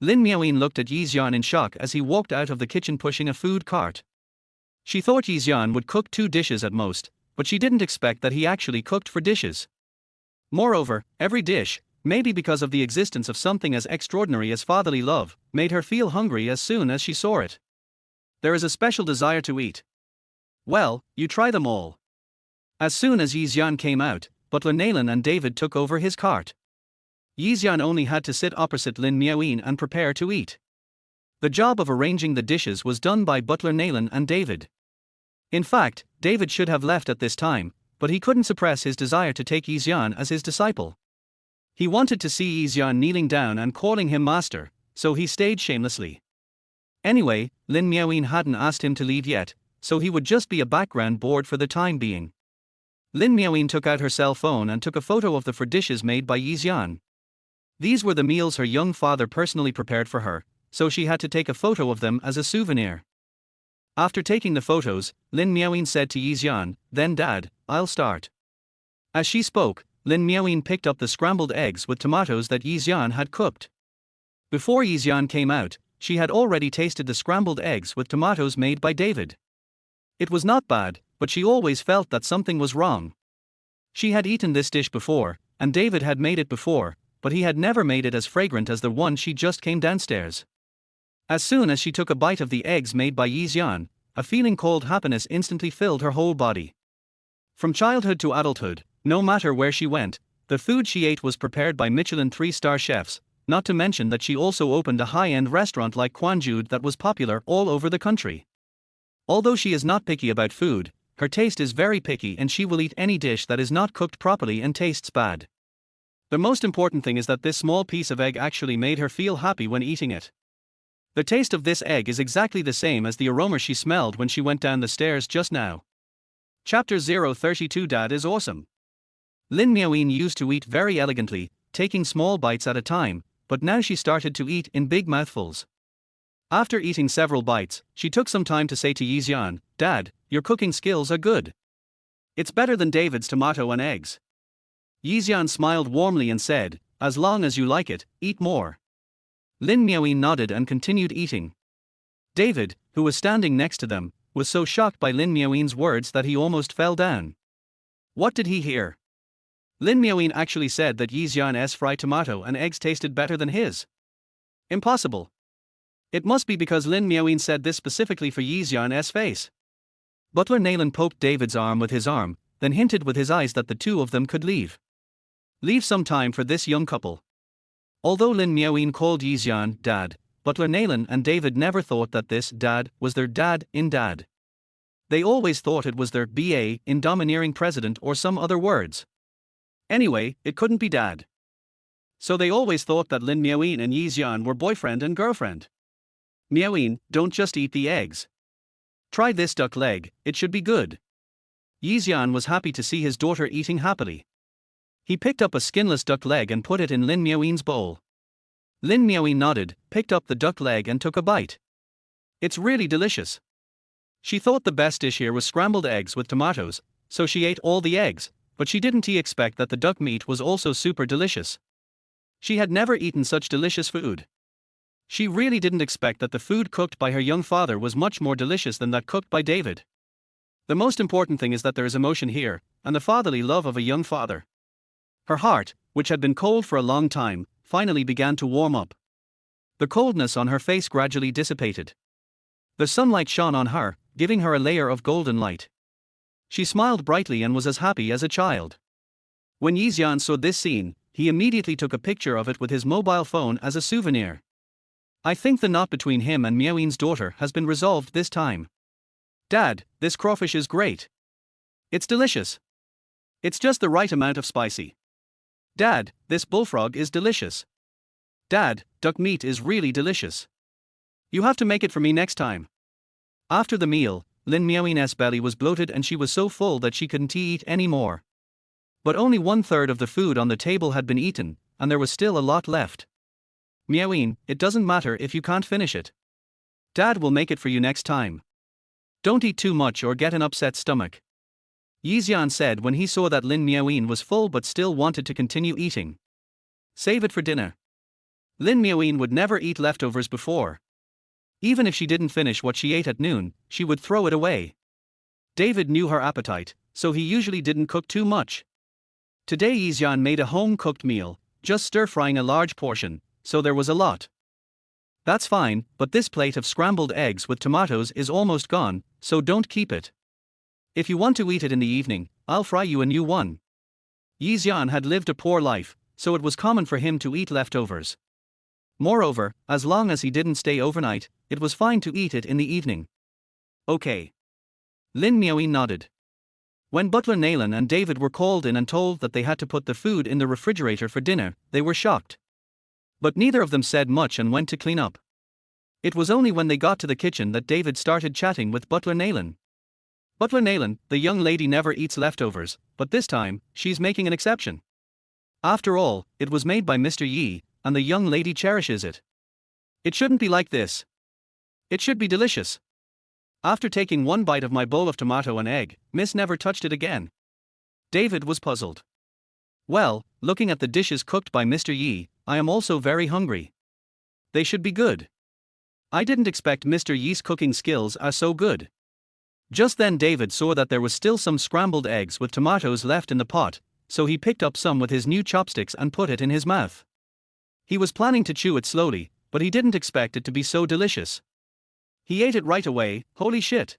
A: Lin Miaoyin looked at Xian in shock as he walked out of the kitchen pushing a food cart. She thought Xian would cook 2 dishes at most, but she didn't expect that he actually cooked for dishes. Moreover, every dish, maybe because of the existence of something as extraordinary as fatherly love, made her feel hungry as soon as she saw it. There is a special desire to eat. Well, you try them all. As soon as Xian came out, Butler Naylan and David took over his cart. Xian only had to sit opposite Lin Miaoyin and prepare to eat. The job of arranging the dishes was done by Butler Naylan and David. In fact, David should have left at this time, but he couldn't suppress his desire to take Xian as his disciple. He wanted to see Xian kneeling down and calling him master, so he stayed shamelessly. Anyway, Lin Miaoyin hadn't asked him to leave yet, so he would just be a background board for the time being. Lin Miaoyin took out her cell phone and took a photo of the 4 dishes made by Xian. These were the meals her young father personally prepared for her, so she had to take a photo of them as a souvenir. After taking the photos, Lin Miaoyin said to Xian, "Then Dad, I'll start." As she spoke, Lin Miaoyin picked up the scrambled eggs with tomatoes that Xian had cooked. Before Xian came out, she had already tasted the scrambled eggs with tomatoes made by David. It was not bad, but she always felt that something was wrong. She had eaten this dish before, and David had made it before, but he had never made it as fragrant as the one she just came downstairs. As soon as she took a bite of the eggs made by Xian, a feeling called happiness instantly filled her whole body. From childhood to adulthood, no matter where she went, the food she ate was prepared by Michelin 3-star chefs, not to mention that she also opened a high-end restaurant like Quanjude that was popular all over the country. Although she is not picky about food, her taste is very picky and she will eat any dish that is not cooked properly and tastes bad. The most important thing is that this small piece of egg actually made her feel happy when eating it. The taste of this egg is exactly the same as the aroma she smelled when she went down the stairs just now. Chapter 032 Dad is awesome. Lin Miaoyin used to eat very elegantly, taking small bites at a time, but now she started to eat in big mouthfuls. After eating several bites, she took some time to say to Xian, "Dad, your cooking skills are good. It's better than David's tomato and eggs." Xian smiled warmly and said, "As long as you like it, eat more." Lin Miaoyin nodded and continued eating. David, who was standing next to them, was so shocked by Lin Miaoyin's words that he almost fell down. What did he hear? Lin Miaoyin actually said that Xian's fried tomato and eggs tasted better than his. Impossible. It must be because Lin Miaoyin said this specifically for Xian's face. Butler Naylan poked David's arm with his arm, then hinted with his eyes that the two of them could leave. Leave some time for this young couple. Although Lin Miaoyin called Xian Dad, Butler Naylan and David never thought that this Dad was their dad in Dad. They always thought it was their BA in domineering president or some other words. Anyway, it couldn't be Dad. So they always thought that Lin Miaoyin and Xian were boyfriend and girlfriend. Miaoyin, don't just eat the eggs. Try this duck leg, it should be good. Xian was happy to see his daughter eating happily. He picked up a skinless duck leg and put it in Lin Miaoyin's bowl. Lin Miaoyin nodded, picked up the duck leg and took a bite. It's really delicious. She thought the best dish here was scrambled eggs with tomatoes, so she ate all the eggs, but she didn't expect that the duck meat was also super delicious. She had never eaten such delicious food. She really didn't expect that the food cooked by her young father was much more delicious than that cooked by David. The most important thing is that there is emotion here, and the fatherly love of a young father. Her heart, which had been cold for a long time, finally began to warm up. The coldness on her face gradually dissipated. The sunlight shone on her, giving her a layer of golden light. She smiled brightly and was as happy as a child. When Xian saw this scene, he immediately took a picture of it with his mobile phone as a souvenir. I think the knot between him and Miaoyin's daughter has been resolved this time. Dad, this crawfish is great. It's delicious. It's just the right amount of spicy. Dad, this bullfrog is delicious. Dad, duck meat is really delicious. You have to make it for me next time. After the meal, Lin Miaoyin's belly was bloated and she was so full that she couldn't eat any more. But only 1/3 of the food on the table had been eaten, and there was still a lot left. Miaoyin, it doesn't matter if you can't finish it. Dad will make it for you next time. Don't eat too much or get an upset stomach. Xian said when he saw that Lin Miaoyin was full but still wanted to continue eating. Save it for dinner. Lin Miaoyin would never eat leftovers before. Even if she didn't finish what she ate at noon, she would throw it away. David knew her appetite, so he usually didn't cook too much. Today Xian made a home-cooked meal, just stir-frying a large portion, so there was a lot. That's fine, but this plate of scrambled eggs with tomatoes is almost gone, so don't keep it. If you want to eat it in the evening, I'll fry you a new one. Xian had lived a poor life, so it was common for him to eat leftovers. Moreover, as long as he didn't stay overnight, it was fine to eat it in the evening. Okay. Lin Miaoyin nodded. When Butler Naylan and David were called in and told that they had to put the food in the refrigerator for dinner, they were shocked. But neither of them said much and went to clean up. It was only when they got to the kitchen that David started chatting with Butler Naylan. Butler Naylan, the young lady never eats leftovers, but this time, she's making an exception. After all, it was made by Mr. Yi, and the young lady cherishes it. It shouldn't be like this. It should be delicious. After taking one bite of my bowl of tomato and egg, Miss never touched it again. David was puzzled. Well, looking at the dishes cooked by Mr. Yi, I am also very hungry. They should be good. I didn't expect Mr. Yi's cooking skills are so good. Just then David saw that there was still some scrambled eggs with tomatoes left in the pot, so he picked up some with his new chopsticks and put it in his mouth. He was planning to chew it slowly, but he didn't expect it to be so delicious. He ate it right away. Holy shit!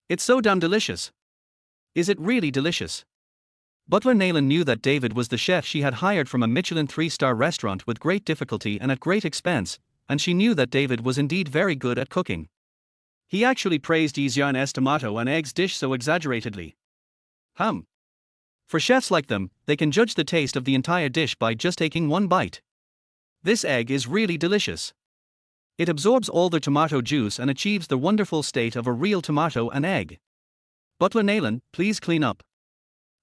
A: It's so damn delicious. Is it really delicious? Butler Nayland knew that David was the chef she had hired from a Michelin 3-star restaurant with great difficulty and at great expense, and she knew that David was indeed very good at cooking. He actually praised Xian's tomato and eggs dish so exaggeratedly. For chefs like them, they can judge the taste of the entire dish by just taking one bite. This egg is really delicious. It absorbs all the tomato juice and achieves the wonderful state of a real tomato and egg. Butler Nayland, please clean up.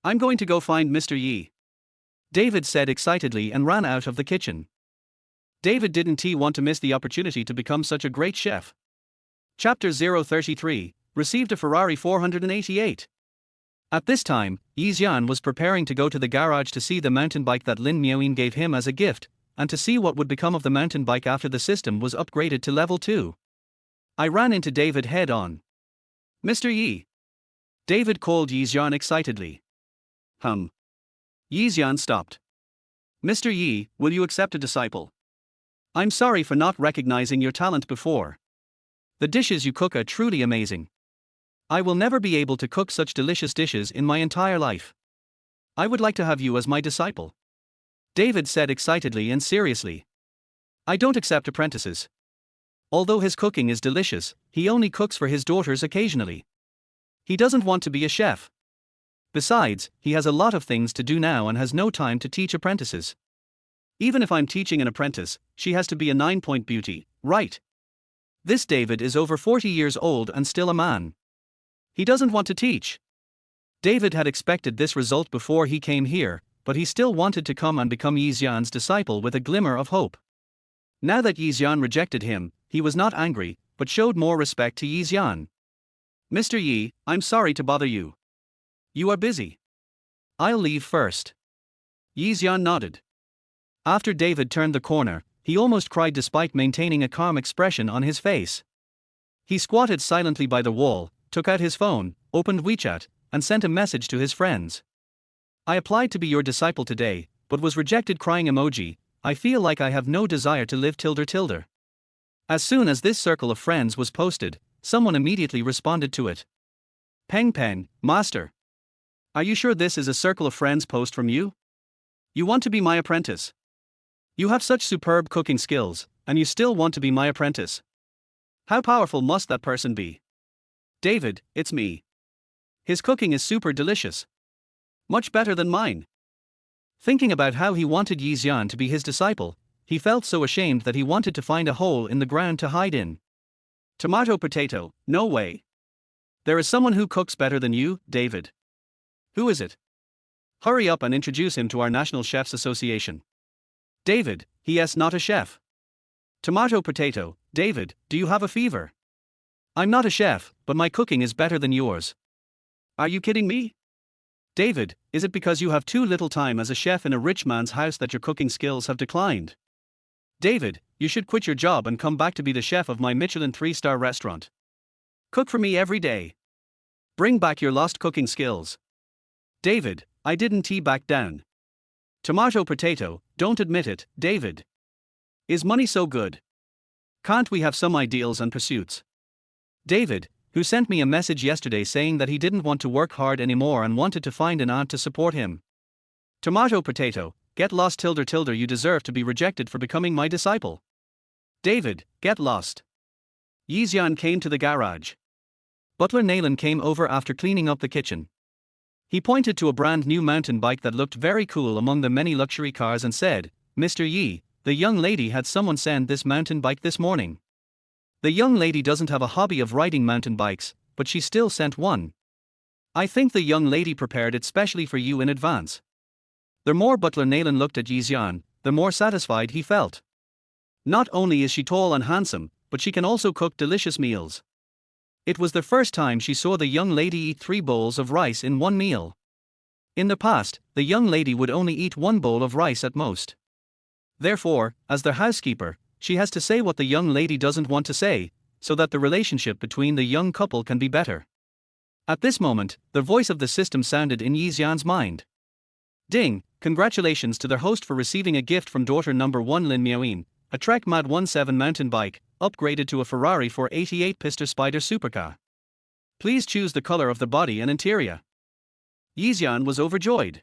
A: I'm going to go find Mr. Yi. David said excitedly and ran out of the kitchen. David didn't want to miss the opportunity to become such a great chef. Chapter 033, received a Ferrari 488. At this time, Xian was preparing to go to the garage to see the mountain bike that Lin Miaoyin gave him as a gift, and to see what would become of the mountain bike after the system was upgraded to level 2. I ran into David head on. Mr. Yi. David called Xian excitedly. Xian stopped. Mr. Yi, will you accept a disciple? I'm sorry for not recognizing your talent before. The dishes you cook are truly amazing. I will never be able to cook such delicious dishes in my entire life. I would like to have you as my disciple. David said excitedly and seriously. I don't accept apprentices. Although his cooking is delicious, he only cooks for his daughters occasionally. He doesn't want to be a chef. Besides, he has a lot of things to do now and has no time to teach apprentices. Even if I'm teaching an apprentice, she has to be a 9-point beauty, right? This David is over 40 years old and still a man. He doesn't want to teach. David had expected this result before he came here, but he still wanted to come and become Xian's disciple with a glimmer of hope. Now that Xian rejected him, he was not angry, but showed more respect to Xian. Mr. Yi, I'm sorry to bother you. You are busy. I'll leave first. Xian nodded. After David turned the corner, he almost cried despite maintaining a calm expression on his face. He squatted silently by the wall, took out his phone, opened WeChat, and sent a message to his friends. I applied to be your disciple today, but was rejected crying emoji. I feel like I have no desire to live tilde. As soon as this circle of friends was posted, someone immediately responded to it. Peng, master. Are you sure this is a circle of friends post from you? You want to be my apprentice? You have such superb cooking skills, and you still want to be my apprentice. How powerful must that person be? David, it's me. His cooking is super delicious. Much better than mine. Thinking about how he wanted Xian to be his disciple, he felt so ashamed that he wanted to find a hole in the ground to hide in. Tomato potato, no way. There is someone who cooks better than you, David. Who is it? Hurry up and introduce him to our National Chefs Association. David, he's not a chef. Tomato potato, David, do you have a fever? I'm not a chef, but my cooking is better than yours. Are you kidding me? David, is it because you have too little time as a chef in a rich man's house that your cooking skills have declined? David, you should quit your job and come back to be the chef of my Michelin 3-star restaurant. Cook for me every day. Bring back your lost cooking skills. David, I didn't back down. Tomato potato, don't admit it, David. Is money so good? Can't we have some ideals and pursuits? David, who sent me a message yesterday saying that he didn't want to work hard anymore and wanted to find an aunt to support him. Tomato potato, get lost tilde, you deserve to be rejected for becoming my disciple. David, get lost. Xian came to the garage. Butler Nayland came over after cleaning up the kitchen. He pointed to a brand new mountain bike that looked very cool among the many luxury cars and said, Mr. Yi, the young lady had someone send this mountain bike this morning. The young lady doesn't have a hobby of riding mountain bikes, but she still sent one. I think the young lady prepared it specially for you in advance. The more Butler Nayland looked at Xian, the more satisfied he felt. Not only is she tall and handsome, but she can also cook delicious meals. It was the first time she saw the young lady eat 3 bowls of rice in one meal. In the past, the young lady would only eat 1 bowl of rice at most. Therefore, as their housekeeper, she has to say what the young lady doesn't want to say, so that the relationship between the young couple can be better. At this moment, the voice of the system sounded in Xian's mind. Ding, congratulations to their host for receiving a gift from daughter number 1 Lin Miaoyin, a Trek Mad 17 mountain bike, upgraded to a Ferrari 488 Pista Spider supercar. Please choose the color of the body and interior. Xian was overjoyed.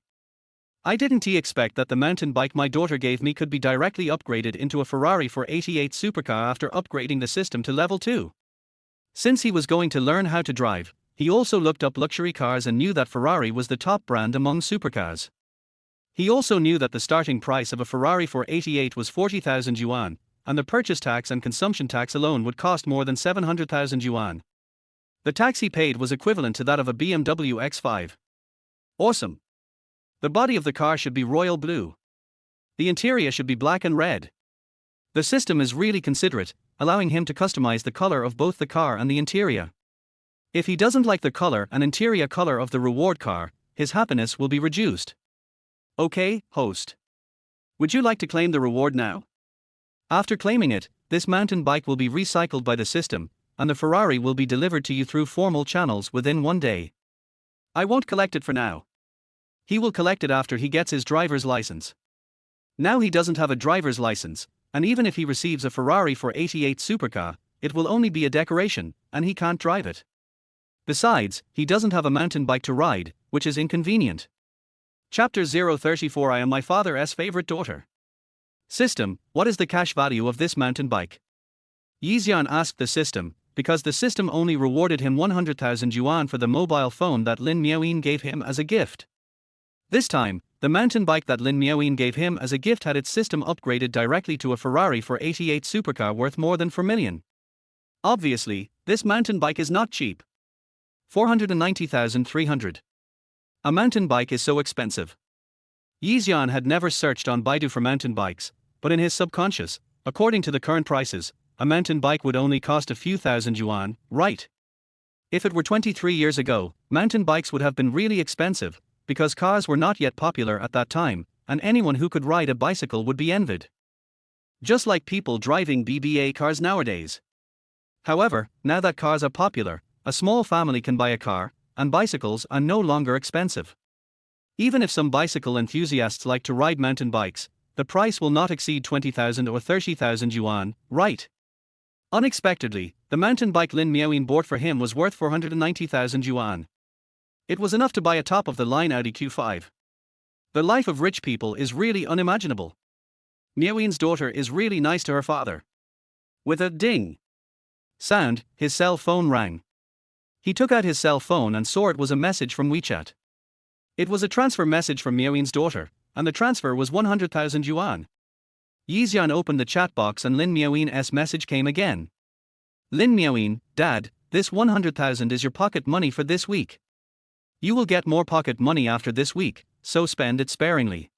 A: I didn't expect that the mountain bike my daughter gave me could be directly upgraded into a Ferrari 488 supercar after upgrading the system to level 2. Since he was going to learn how to drive, he also looked up luxury cars and knew that Ferrari was the top brand among supercars. He also knew that the starting price of a Ferrari 488 was 40,000 yuan, and the purchase tax and consumption tax alone would cost more than 700,000 yuan. The tax he paid was equivalent to that of a BMW X5. Awesome. The body of the car should be royal blue. The interior should be black and red. The system is really considerate, allowing him to customize the color of both the car and the interior. If he doesn't like the color and interior color of the reward car, his happiness will be reduced. Okay, host. Would you like to claim the reward now? After claiming it, this mountain bike will be recycled by the system, and the Ferrari will be delivered to you through formal channels within 1 day. I won't collect it for now. He will collect it after he gets his driver's license. Now he doesn't have a driver's license, and even if he receives a Ferrari 488 supercar, it will only be a decoration, and he can't drive it. Besides, he doesn't have a mountain bike to ride, which is inconvenient. Chapter 034 I am my father's favorite daughter. System, what is the cash value of this mountain bike? Xian asked the system, because the system only rewarded him 100,000 yuan for the mobile phone that Lin Miaoyin gave him as a gift. This time, the mountain bike that Lin Miaoyin gave him as a gift had its system upgraded directly to a Ferrari 488 supercar worth more than 4 million. Obviously, this mountain bike is not cheap. 490,300. A mountain bike is so expensive. Xian had never searched on Baidu for mountain bikes, but in his subconscious, according to the current prices, a mountain bike would only cost a few thousand yuan, right? If it were 23 years ago, mountain bikes would have been really expensive, because cars were not yet popular at that time, and anyone who could ride a bicycle would be envied. Just like people driving BBA cars nowadays. However, now that cars are popular, a small family can buy a car, and bicycles are no longer expensive. Even if some bicycle enthusiasts like to ride mountain bikes, the price will not exceed 20,000 or 30,000 yuan, right? Unexpectedly, the mountain bike Lin Miaoyin bought for him was worth 490,000 yuan. It was enough to buy a top-of-the-line Audi Q5. The life of rich people is really unimaginable. Miaoyin's daughter is really nice to her father. With a ding sound, his cell phone rang. He took out his cell phone and saw it was a message from WeChat. It was a transfer message from Miaoyin's daughter, and the transfer was 100,000 yuan. Xian opened the chat box and Lin Miaoyin's message came again. Lin Miaoyin, Dad, this 100,000 is your pocket money for this week. You will get more pocket money after this week, so spend it sparingly.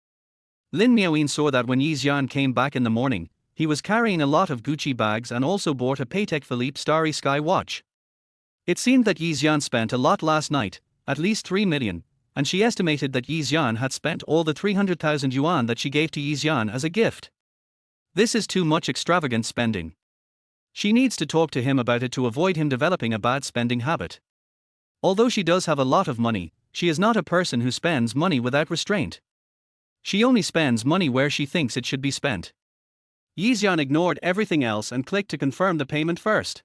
A: Lin Miaoyin saw that when Xian came back in the morning, he was carrying a lot of Gucci bags and also bought a Patek Philippe Starry Sky watch. It seemed that Xian spent a lot last night, at least 3 million, and she estimated that Xian had spent all the 300,000 yuan that she gave to Xian as a gift. This is too much extravagant spending. She needs to talk to him about it to avoid him developing a bad spending habit. Although she does have a lot of money, she is not a person who spends money without restraint. She only spends money where she thinks it should be spent. Xian ignored everything else and clicked to confirm the payment first.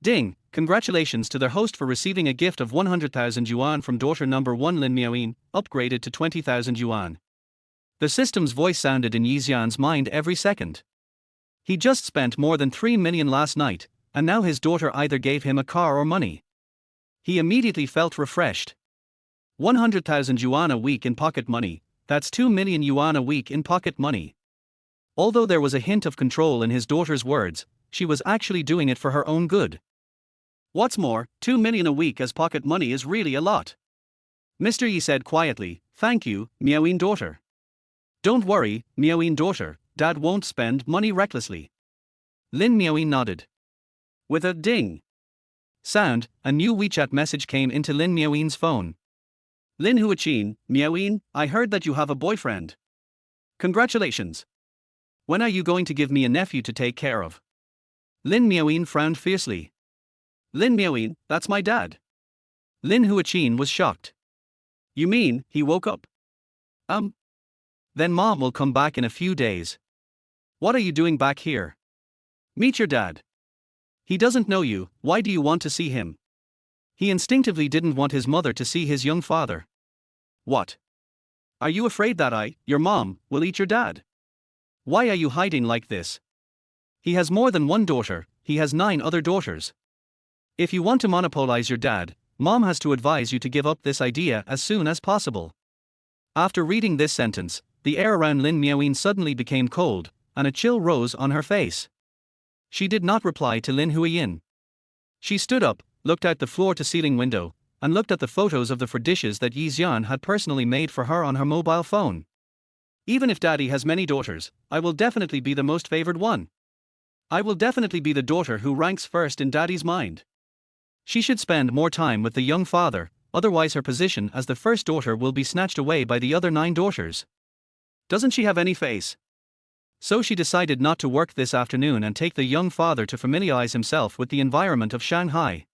A: Ding, congratulations to their host for receiving a gift of 100,000 yuan from daughter number 1 Lin Miaoyin, upgraded to 20,000 yuan. The system's voice sounded in Xian's mind every second. He just spent more than 3 million last night, and now his daughter either gave him a car or money. He immediately felt refreshed. 100,000 yuan a week in pocket money, that's 2 million yuan a week in pocket money. Although there was a hint of control in his daughter's words, she was actually doing it for her own good. What's more, 2 million a week as pocket money is really a lot. Mr. Yi said quietly, thank you, Miaoyin daughter. Don't worry, Miaoyin daughter, Dad won't spend money recklessly. Lin Miaoyin nodded. With a ding sound, a new WeChat message came into Lin Miaoyin's phone. Lin Huaqin, Miaoyin, I heard that you have a boyfriend. Congratulations. When are you going to give me a nephew to take care of? Lin Miaoyin frowned fiercely. Lin Miaoyin, that's my dad. Lin Huaqin was shocked. You mean, he woke up? Then mom will come back in a few days. What are you doing back here? Meet your dad. He doesn't know you, why do you want to see him? He instinctively didn't want his mother to see his young father. What? Are you afraid that your mom, will eat your dad? Why are you hiding like this? He has more than one daughter, he has 9 other daughters. If you want to monopolize your dad, mom has to advise you to give up this idea as soon as possible. After reading this sentence, the air around Lin Miaoyin suddenly became cold, and a chill rose on her face. She did not reply to Lin Huiyin. She stood up, looked out the floor-to-ceiling window, and looked at the photos of the food dishes that Xian had personally made for her on her mobile phone. Even if daddy has many daughters, I will definitely be the most favored one. I will definitely be the daughter who ranks first in daddy's mind. She should spend more time with the young father, otherwise her position as the first daughter will be snatched away by the other 9 daughters. Doesn't she have any face? So she decided not to work this afternoon and take the young father to familiarize himself with the environment of Shanghai.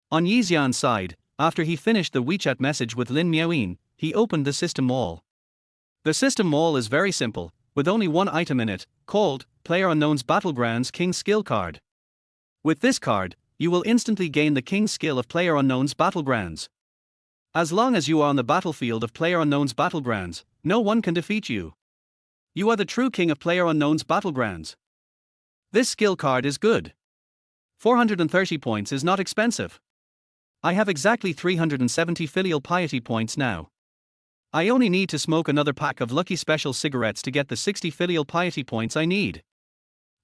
A: On Yixian's side, after he finished the WeChat message with Lin Miaoyin, he opened the system mall. The system mall is very simple, with only one item in it, called PlayerUnknown's Battlegrounds King Skill Card. With this card, you will instantly gain the King skill of PlayerUnknown's Battlegrounds. As long as you are on the battlefield of PlayerUnknown's Battlegrounds, no one can defeat you. You are the true king of PlayerUnknown's Battlegrounds. This skill card is good. 430 points is not expensive. I have exactly 370 filial piety points now. I only need to smoke another pack of lucky special cigarettes to get the 60 filial piety points I need.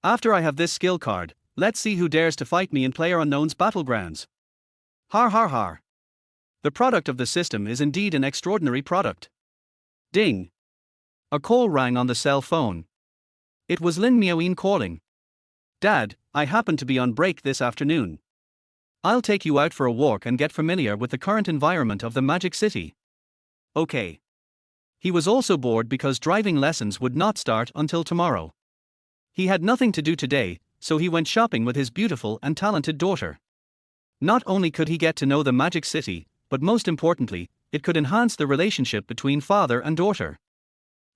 A: After I have this skill card, let's see who dares to fight me in PlayerUnknown's Battlegrounds. Har har har. The product of the system is indeed an extraordinary product. Ding. A call rang on the cell phone. It was Lin Miaoyin calling. Dad, I happen to be on break this afternoon. I'll take you out for a walk and get familiar with the current environment of the Magic City. Okay. He was also bored because driving lessons would not start until tomorrow. He had nothing to do today, so he went shopping with his beautiful and talented daughter. Not only could he get to know the Magic City, but most importantly, it could enhance the relationship between father and daughter.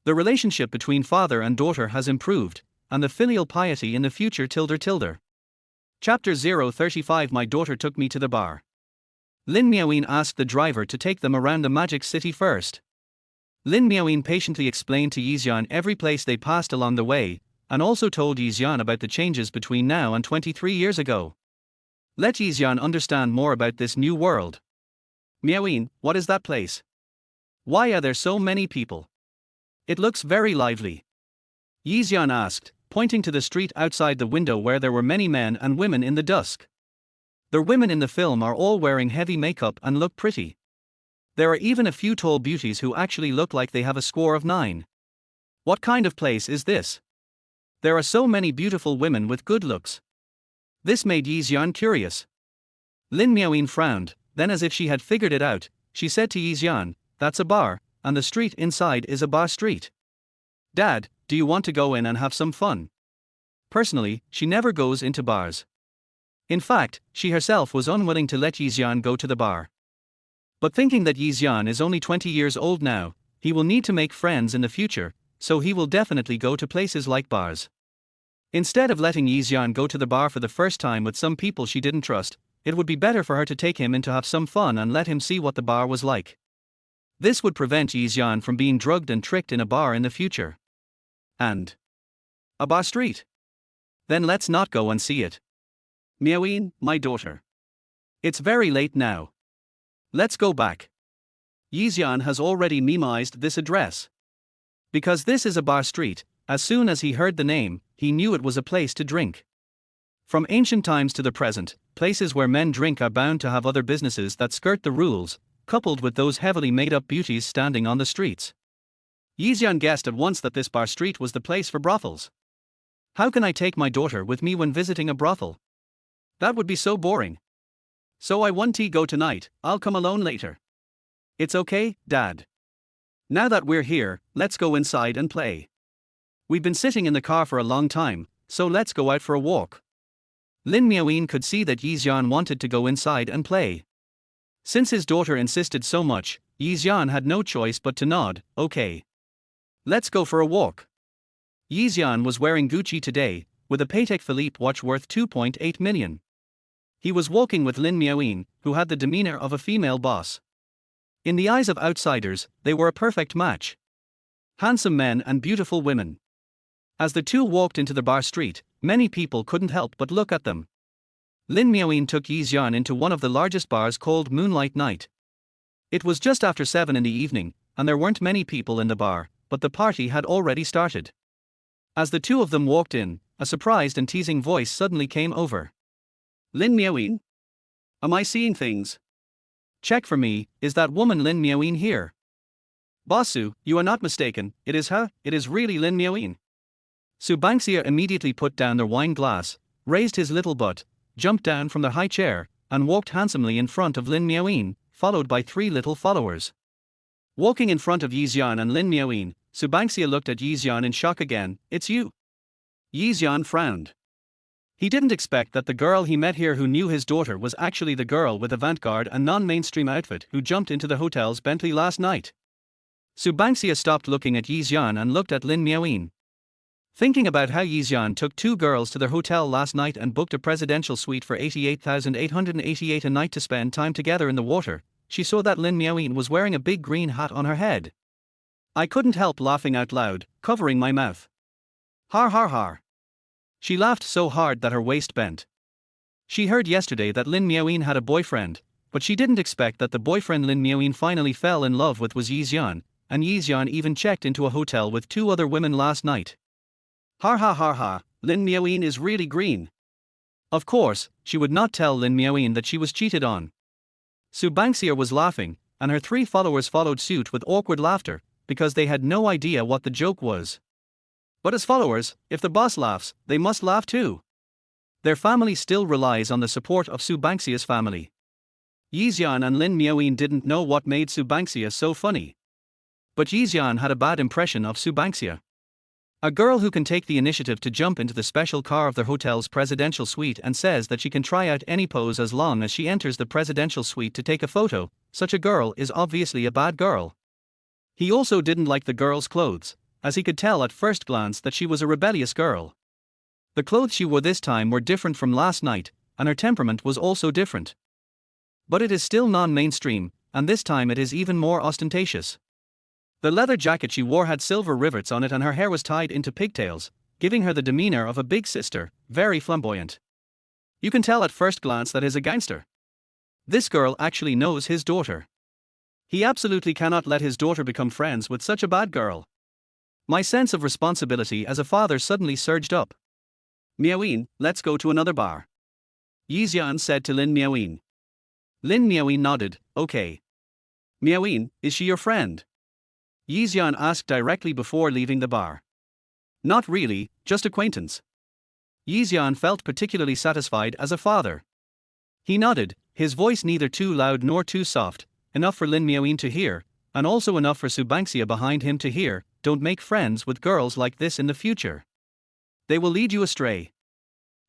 A: The relationship between father and daughter has improved, and the filial piety in the future tilde. Chapter 035 My daughter took me to the bar. Lin Miaoyin asked the driver to take them around the Magic City first. Lin Miaoyin patiently explained to Yixian every place they passed along the way, and also told Yixian about the changes between now and 23 years ago. Let Yixian understand more about this new world. Miaoyin, what is that place? Why are there so many people? It looks very lively. Yixian asked, pointing to the street outside the window where there were many men and women in the dusk. The women in the film are all wearing heavy makeup and look pretty. There are even a few tall beauties who actually look like they have a score of 9. What kind of place is this? There are so many beautiful women with good looks. This made Yixian curious. Lin Miaoyin frowned, then as if she had figured it out, she said to Yixian, that's a bar, and the street inside is a bar street. Dad, do you want to go in and have some fun? Personally, she never goes into bars. In fact, she herself was unwilling to let Yixian go to the bar. But thinking that Yixian is only 20 years old now, he will need to make friends in the future, so he will definitely go to places like bars. Instead of letting Yixian go to the bar for the first time with some people she didn't trust, it would be better for her to take him in to have some fun and let him see what the bar was like. This would prevent Yixian from being drugged and tricked in a bar in the future. And a bar street? Then let's not go and see it. Miaoyin, my daughter. It's very late now. Let's go back. Yixian has already memorized this address. Because this is a bar street, as soon as he heard the name, he knew it was a place to drink. From ancient times to the present, places where men drink are bound to have other businesses that skirt the rules, coupled with those heavily made-up beauties standing on the streets. Yixian guessed at once that this bar street was the place for brothels. How can I take my daughter with me when visiting a brothel? That would be so boring. So I won't go tonight, I'll come alone later. It's okay, Dad. Now that we're here, let's go inside and play. We've been sitting in the car for a long time, so let's go out for a walk. Lin Miaoyin could see that Yixian wanted to go inside and play. Since his daughter insisted so much, Yixian had no choice but to nod, okay. Let's go for a walk. Xian was wearing Gucci today, with a Patek Philippe watch worth 2.8 million. He was walking with Lin Miaoyin, who had the demeanor of a female boss. In the eyes of outsiders, they were a perfect match. Handsome men and beautiful women. As the two walked into the bar street, many people couldn't help but look at them. Lin Miaoyin took Xian into one of the largest bars called Moonlight Night. It was just after 7 in the evening, and there weren't many people in the bar, but the party had already started. As the two of them walked in, a surprised and teasing voice suddenly came over. Lin Miaoyin? Am I seeing things? Check for me, is that woman Lin Miaoyin here? Bossu, you are not mistaken, it is her, it is really Lin Miaoyin. Subanksia immediately put down their wine glass, raised his little butt, jumped down from the high chair, and walked handsomely in front of Lin Miaoyin, followed by 3 little followers. Walking in front of Xian and Lin Miaoyin, Subanksia looked at Xian in shock again. It's you. Xian frowned. He didn't expect that the girl he met here who knew his daughter was actually the girl with avant-garde and non-mainstream outfit who jumped into the hotel's Bentley last night. Subanksia stopped looking at Xian and looked at Lin Miaoyin. Thinking about how Xian took 2 girls to their hotel last night and booked a presidential suite for 88,888 a night to spend time together in the water, she saw that Lin Miaoyin was wearing a big green hat on her head. I couldn't help laughing out loud, covering my mouth. Har har har. She laughed so hard that her waist bent. She heard yesterday that Lin Miaoyin had a boyfriend, but she didn't expect that the boyfriend Lin Miaoyin finally fell in love with was Xian, and Xian even checked into a hotel with 2 other women last night. Har ha har ha, Lin Miaoyin is really green. Of course, she would not tell Lin Miaoyin that she was cheated on. Subanksia was laughing, and her 3 followers followed suit with awkward laughter, because they had no idea what the joke was. But as followers, if the boss laughs, they must laugh too. Their family still relies on the support of Subanksia's family. Xian and Lin Miaoyin didn't know what made Subanksia so funny. But Xian had a bad impression of Subanksia. A girl who can take the initiative to jump into the special car of their hotel's presidential suite and says that she can try out any pose as long as she enters the presidential suite to take a photo, such a girl is obviously a bad girl. He also didn't like the girl's clothes, as he could tell at first glance that she was a rebellious girl. The clothes she wore this time were different from last night, and her temperament was also different. But it is still non-mainstream, and this time it is even more ostentatious. The leather jacket she wore had silver rivets on it and her hair was tied into pigtails, giving her the demeanor of a big sister, very flamboyant. You can tell at first glance that is a gangster. This girl actually knows his daughter. He absolutely cannot let his daughter become friends with such a bad girl. My sense of responsibility as a father suddenly surged up. Miaoyin, let's go to another bar. Xian said to Lin Miaoyin. Lin Miaoyin nodded, okay. Miaoyin, is she your friend? Xian asked directly before leaving the bar. Not really, just acquaintance. Xian felt particularly satisfied as a father. He nodded, his voice neither too loud nor too soft, enough for Lin Miaoyin to hear, and also enough for Subanksia behind him to hear. Don't make friends with girls like this in the future. They will lead you astray.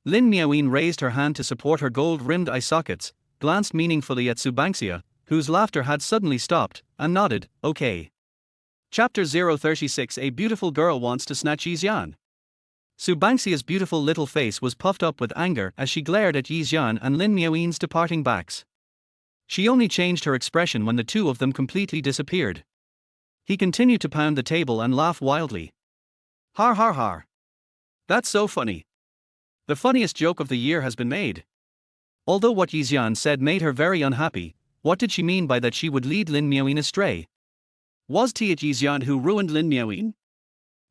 A: Lin Miaoyin raised her hand to support her gold-rimmed eye sockets, glanced meaningfully at Subanksia, whose laughter had suddenly stopped, and nodded, okay. Chapter 036. A beautiful girl wants to snatch Xian. Subanksia's beautiful little face was puffed up with anger as she glared at Xian and Lin Miaoyin's departing backs. She only changed her expression when the 2 of them completely disappeared. He continued to pound the table and laugh wildly. Har har har. That's so funny. The funniest joke of the year has been made. Although what Xian said made her very unhappy, what did she mean by that she would lead Lin Miaoyin astray? Was it Xian who ruined Lin Miaoyin?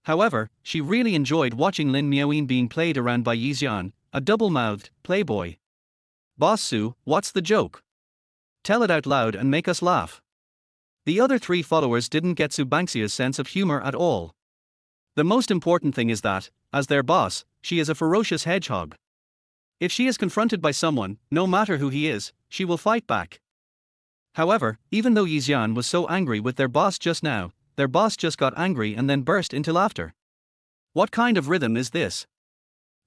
A: However, she really enjoyed watching Lin Miaoyin being played around by Xian, a double-mouthed playboy. Boss Su, what's the joke? Tell it out loud and make us laugh. The other 3 followers didn't get Subanksia's sense of humor at all. The most important thing is that, as their boss, she is a ferocious hedgehog. If she is confronted by someone, no matter who he is, she will fight back. However, even though Xian was so angry with their boss just now, their boss just got angry and then burst into laughter. What kind of rhythm is this?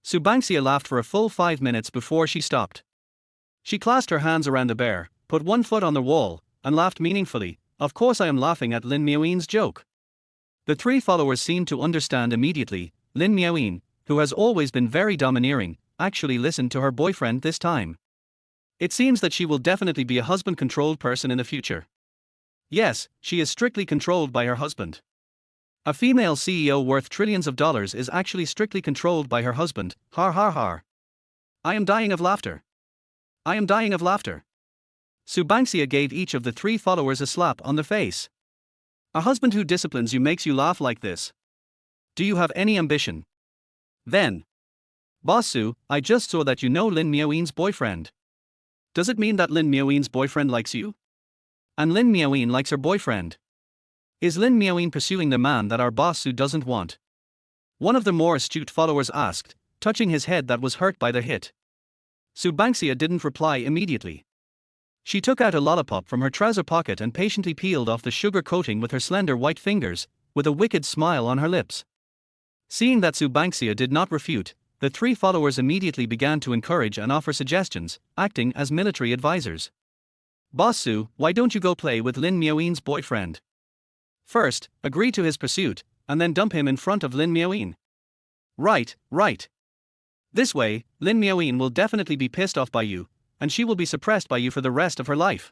A: Subanksia laughed for a full 5 minutes before she stopped. She clasped her hands around the bear, put one foot on the wall, and laughed meaningfully. Of course I am laughing at Lin Miaoyin's joke. The three followers seemed to understand immediately. Lin Miaoyin, who has always been very domineering, actually listened to her boyfriend this time. It seems that she will definitely be a husband-controlled person in the future. Yes, she is strictly controlled by her husband. A female CEO worth trillions of dollars is actually strictly controlled by her husband. Har har har. I am dying of laughter. I am dying of laughter. Subanksia gave each of the three followers a slap on the face. A husband who disciplines you makes you laugh like this. Do you have any ambition? Then. Boss Su, I just saw that you know Lin Miaoyin's boyfriend. Does it mean that Lin Miaoyin's boyfriend likes you? And Lin Miaoyin likes her boyfriend. Is Lin Miaoyin pursuing the man that our boss Su doesn't want? One of the more astute followers asked, touching his head that was hurt by the hit. Subanksia didn't reply immediately. She took out a lollipop from her trouser pocket and patiently peeled off the sugar coating with her slender white fingers, with a wicked smile on her lips. Seeing that Subanksia did not refute, the three followers immediately began to encourage and offer suggestions, acting as military advisors. Boss Su, why don't you go play with Lin Miaoyin's boyfriend? First, agree to his pursuit, and then dump him in front of Lin Miaoyin. Right, right. This way, Lin Miaoyin will definitely be pissed off by you, and she will be suppressed by you for the rest of her life.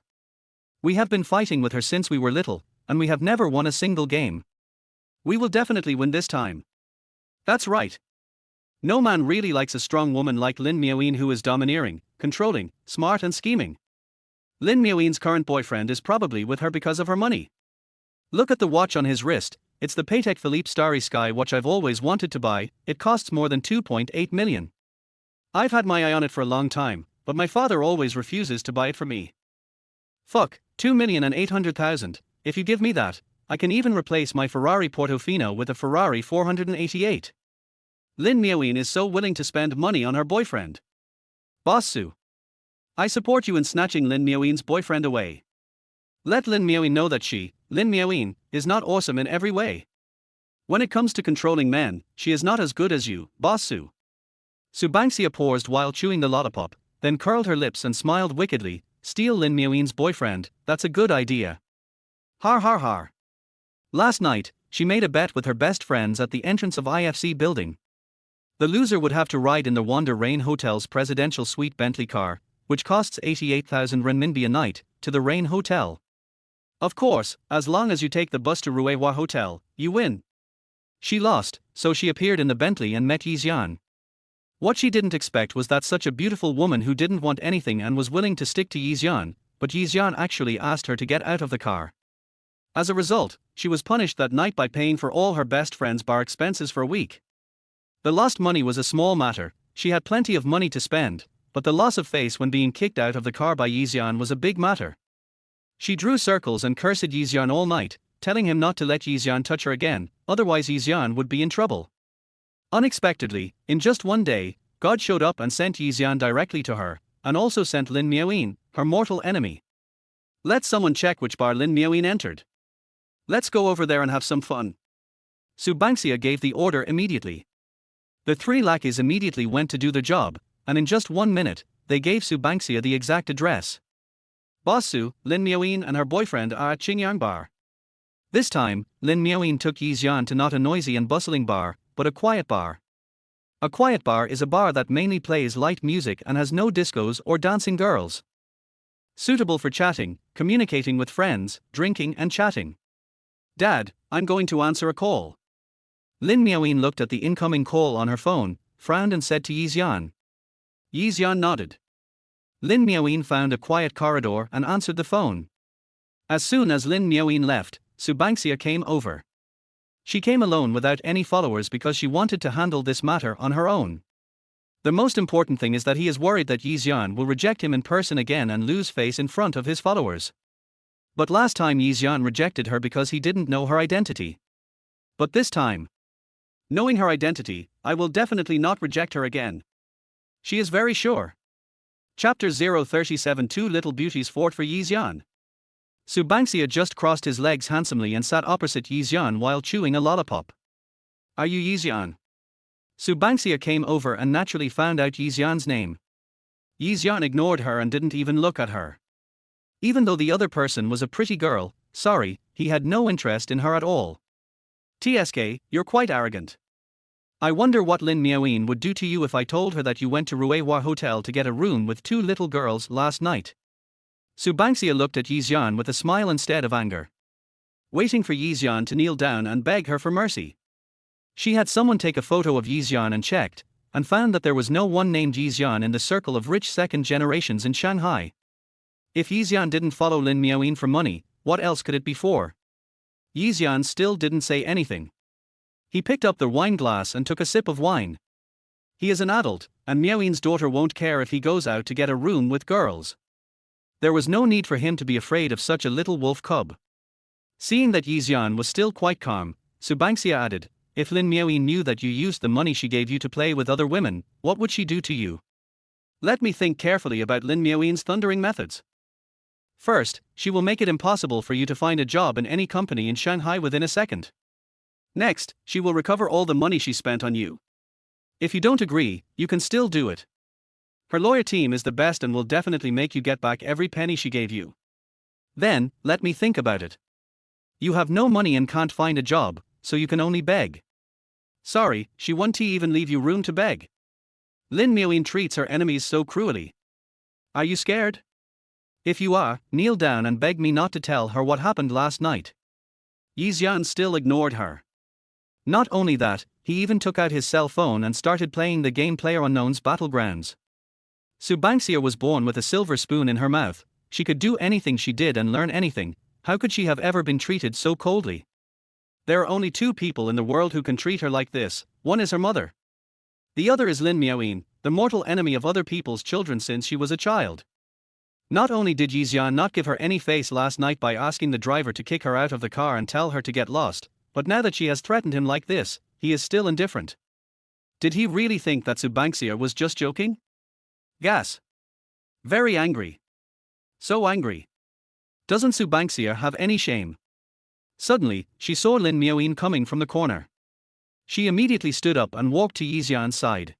A: We have been fighting with her since we were little, and we have never won a single game. We will definitely win this time. That's right. No man really likes a strong woman like Lin Miaoyin who is domineering, controlling, smart and scheming. Lin Miaoyin's current boyfriend is probably with her because of her money. Look at the watch on his wrist, it's the Patek Philippe Starry Sky watch I've always wanted to buy. It costs more than 2.8 million. I've had my eye on it for a long time, but my father always refuses to buy it for me. Fuck, 2,800,000, if you give me that, I can even replace my Ferrari Portofino with a Ferrari 488. Lin Miaoyin is so willing to spend money on her boyfriend. Boss Su, I support you in snatching Lin Miaoyin's boyfriend away. Let Lin Miaoyin know that she, Lin Miaoyin, is not awesome in every way. When it comes to controlling men, she is not as good as you, Boss Su. Subanksia paused while chewing the lollipop, then curled her lips and smiled wickedly. Steal Lin Miaoyin's boyfriend, that's a good idea. Har har har. Last night, she made a bet with her best friends at the entrance of IFC building. The loser would have to ride in the Wander Rain Hotel's presidential suite Bentley car, which costs 88,000 renminbi a night, to the Rain Hotel. Of course, as long as you take the bus to Ruewa Hotel, you win. She lost, so she appeared in the Bentley and met Xian. What she didn't expect was that such a beautiful woman who didn't want anything and was willing to stick to Xian, but Xian actually asked her to get out of the car. As a result, she was punished that night by paying for all her best friend's bar expenses for a week. The lost money was a small matter, she had plenty of money to spend, but the loss of face when being kicked out of the car by Xian was a big matter. She drew circles and cursed Xian all night, telling him not to let Xian touch her again, otherwise Xian would be in trouble. Unexpectedly, in just one day, God showed up and sent Xian directly to her, and also sent Lin Miaoyin, her mortal enemy. Let someone check which bar Lin Miaoyin entered. Let's go over there and have some fun. Subanksia gave the order immediately. The three lackeys immediately went to do the job, and in just 1 minute, they gave Subanksia the exact address. Boss Su, Lin Miaoyin and her boyfriend are at Qingyang Bar. This time, Lin Miaoyin took Xian to not a noisy and bustling bar, but a quiet bar. A quiet bar is a bar that mainly plays light music and has no discos or dancing girls. Suitable for chatting, communicating with friends, drinking and chatting. Dad, I'm going to answer a call. Lin Miaoyin looked at the incoming call on her phone, frowned and said to Xian. Xian nodded. Lin Miaoyin found a quiet corridor and answered the phone. As soon as Lin Miaoyin left, Subanksia came over. She came alone without any followers because she wanted to handle this matter on her own. The most important thing is that he is worried that Xian will reject him in person again and lose face in front of his followers. But last time Xian rejected her because he didn't know her identity. But this time, knowing her identity, I will definitely not reject her again. She is very sure. Chapter 037 Two Little Beauties fought for Xian. Subanksia just crossed his legs handsomely and sat opposite Xian while chewing a lollipop. Are you Xian? Subanksia came over and naturally found out Xian's name. Xian ignored her and didn't even look at her. Even though the other person was a pretty girl, sorry, he had no interest in her at all. TSK, you're quite arrogant. I wonder what Lin Miaoyin would do to you if I told her that you went to Ruehua Hotel to get a room with 2 little girls last night. Su Bangxia looked at Yi Xian with a smile instead of anger, waiting for Yi Xian to kneel down and beg her for mercy. She had someone take a photo of Yi Xian and checked, and found that there was no one named Yi Xian in the circle of rich second generations in Shanghai. If Yi Xian didn't follow Lin Miaoyin for money, what else could it be for? Yi Xian still didn't say anything. He picked up the wine glass and took a sip of wine. He is an adult, and Miaoyin's daughter won't care if he goes out to get a room with girls. There was no need for him to be afraid of such a little wolf cub. Seeing that Yi Xian was still quite calm, Su Bangxia added, if Lin Miaoyin knew that you used the money she gave you to play with other women, what would she do to you? Let me think carefully about Lin Miaoyin's thundering methods. First, she will make it impossible for you to find a job in any company in Shanghai within a second. Next, she will recover all the money she spent on you. If you don't agree, you can still do it. Her lawyer team is the best and will definitely make you get back every penny she gave you. Then, let me think about it. You have no money and can't find a job, so you can only beg. Sorry, she won't even leave you room to beg. Lin Miaoyin treats her enemies so cruelly. Are you scared? If you are, kneel down and beg me not to tell her what happened last night. Yi Xian still ignored her. Not only that, he even took out his cell phone and started playing the game PlayerUnknown's Battlegrounds. Su Bangxia was born with a silver spoon in her mouth. She could do anything she did and learn anything. How could she have ever been treated so coldly? There are only 2 people in the world who can treat her like this. One is her mother. The other is Lin Miaoyin, the mortal enemy of other people's children since she was a child. Not only did Yi Xian not give her any face last night by asking the driver to kick her out of the car and tell her to get lost, but now that she has threatened him like this, he is still indifferent. Did he really think that Su Bangxia was just joking? Gas. Very angry. So angry. Doesn't Su Bangxia have any shame? Suddenly, she saw Lin Miaoyin coming from the corner. She immediately stood up and walked to Yi Xian's side.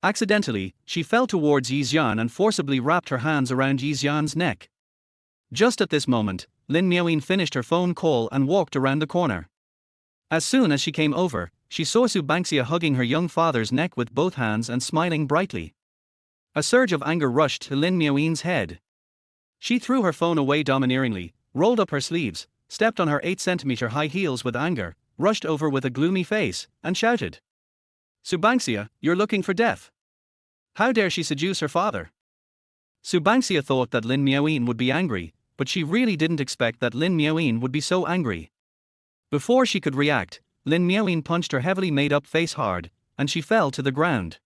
A: Accidentally, she fell towards Yi Xian and forcibly wrapped her hands around Yi Xian's neck. Just at this moment, Lin Miaoyin finished her phone call and walked around the corner. As soon as she came over, she saw Su Bangxia hugging her young father's neck with both hands and smiling brightly. A surge of anger rushed to Lin Miaoyin's head. She threw her phone away domineeringly, rolled up her sleeves, stepped on her 8-centimeter high heels with anger, rushed over with a gloomy face, and shouted, Su Bangxia, you're looking for death. How dare she seduce her father? Su Bangxia thought that Lin Miaoyin would be angry, but she really didn't expect that Lin Miaoyin would be so angry. Before she could react, Lin Miaoyin punched her heavily made-up face hard, and she fell to the ground.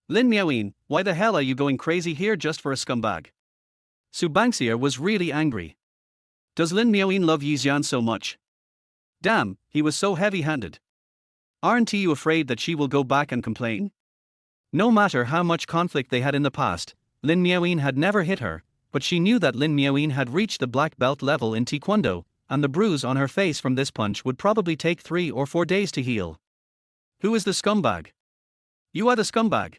A: Lin Miaoyin, why the hell are you going crazy here just for a scumbag? Su Bangxia was really angry. Does Lin Miaoyin love Yi Xian so much? Damn, he was so heavy-handed. Aren't you afraid that she will go back and complain? No matter how much conflict they had in the past, Lin Miaoyin had never hit her, but she knew that Lin Miaoyin had reached the black belt level in Taekwondo, and the bruise on her face from this punch would probably take 3 or 4 days to heal. Who is the scumbag? You are the scumbag.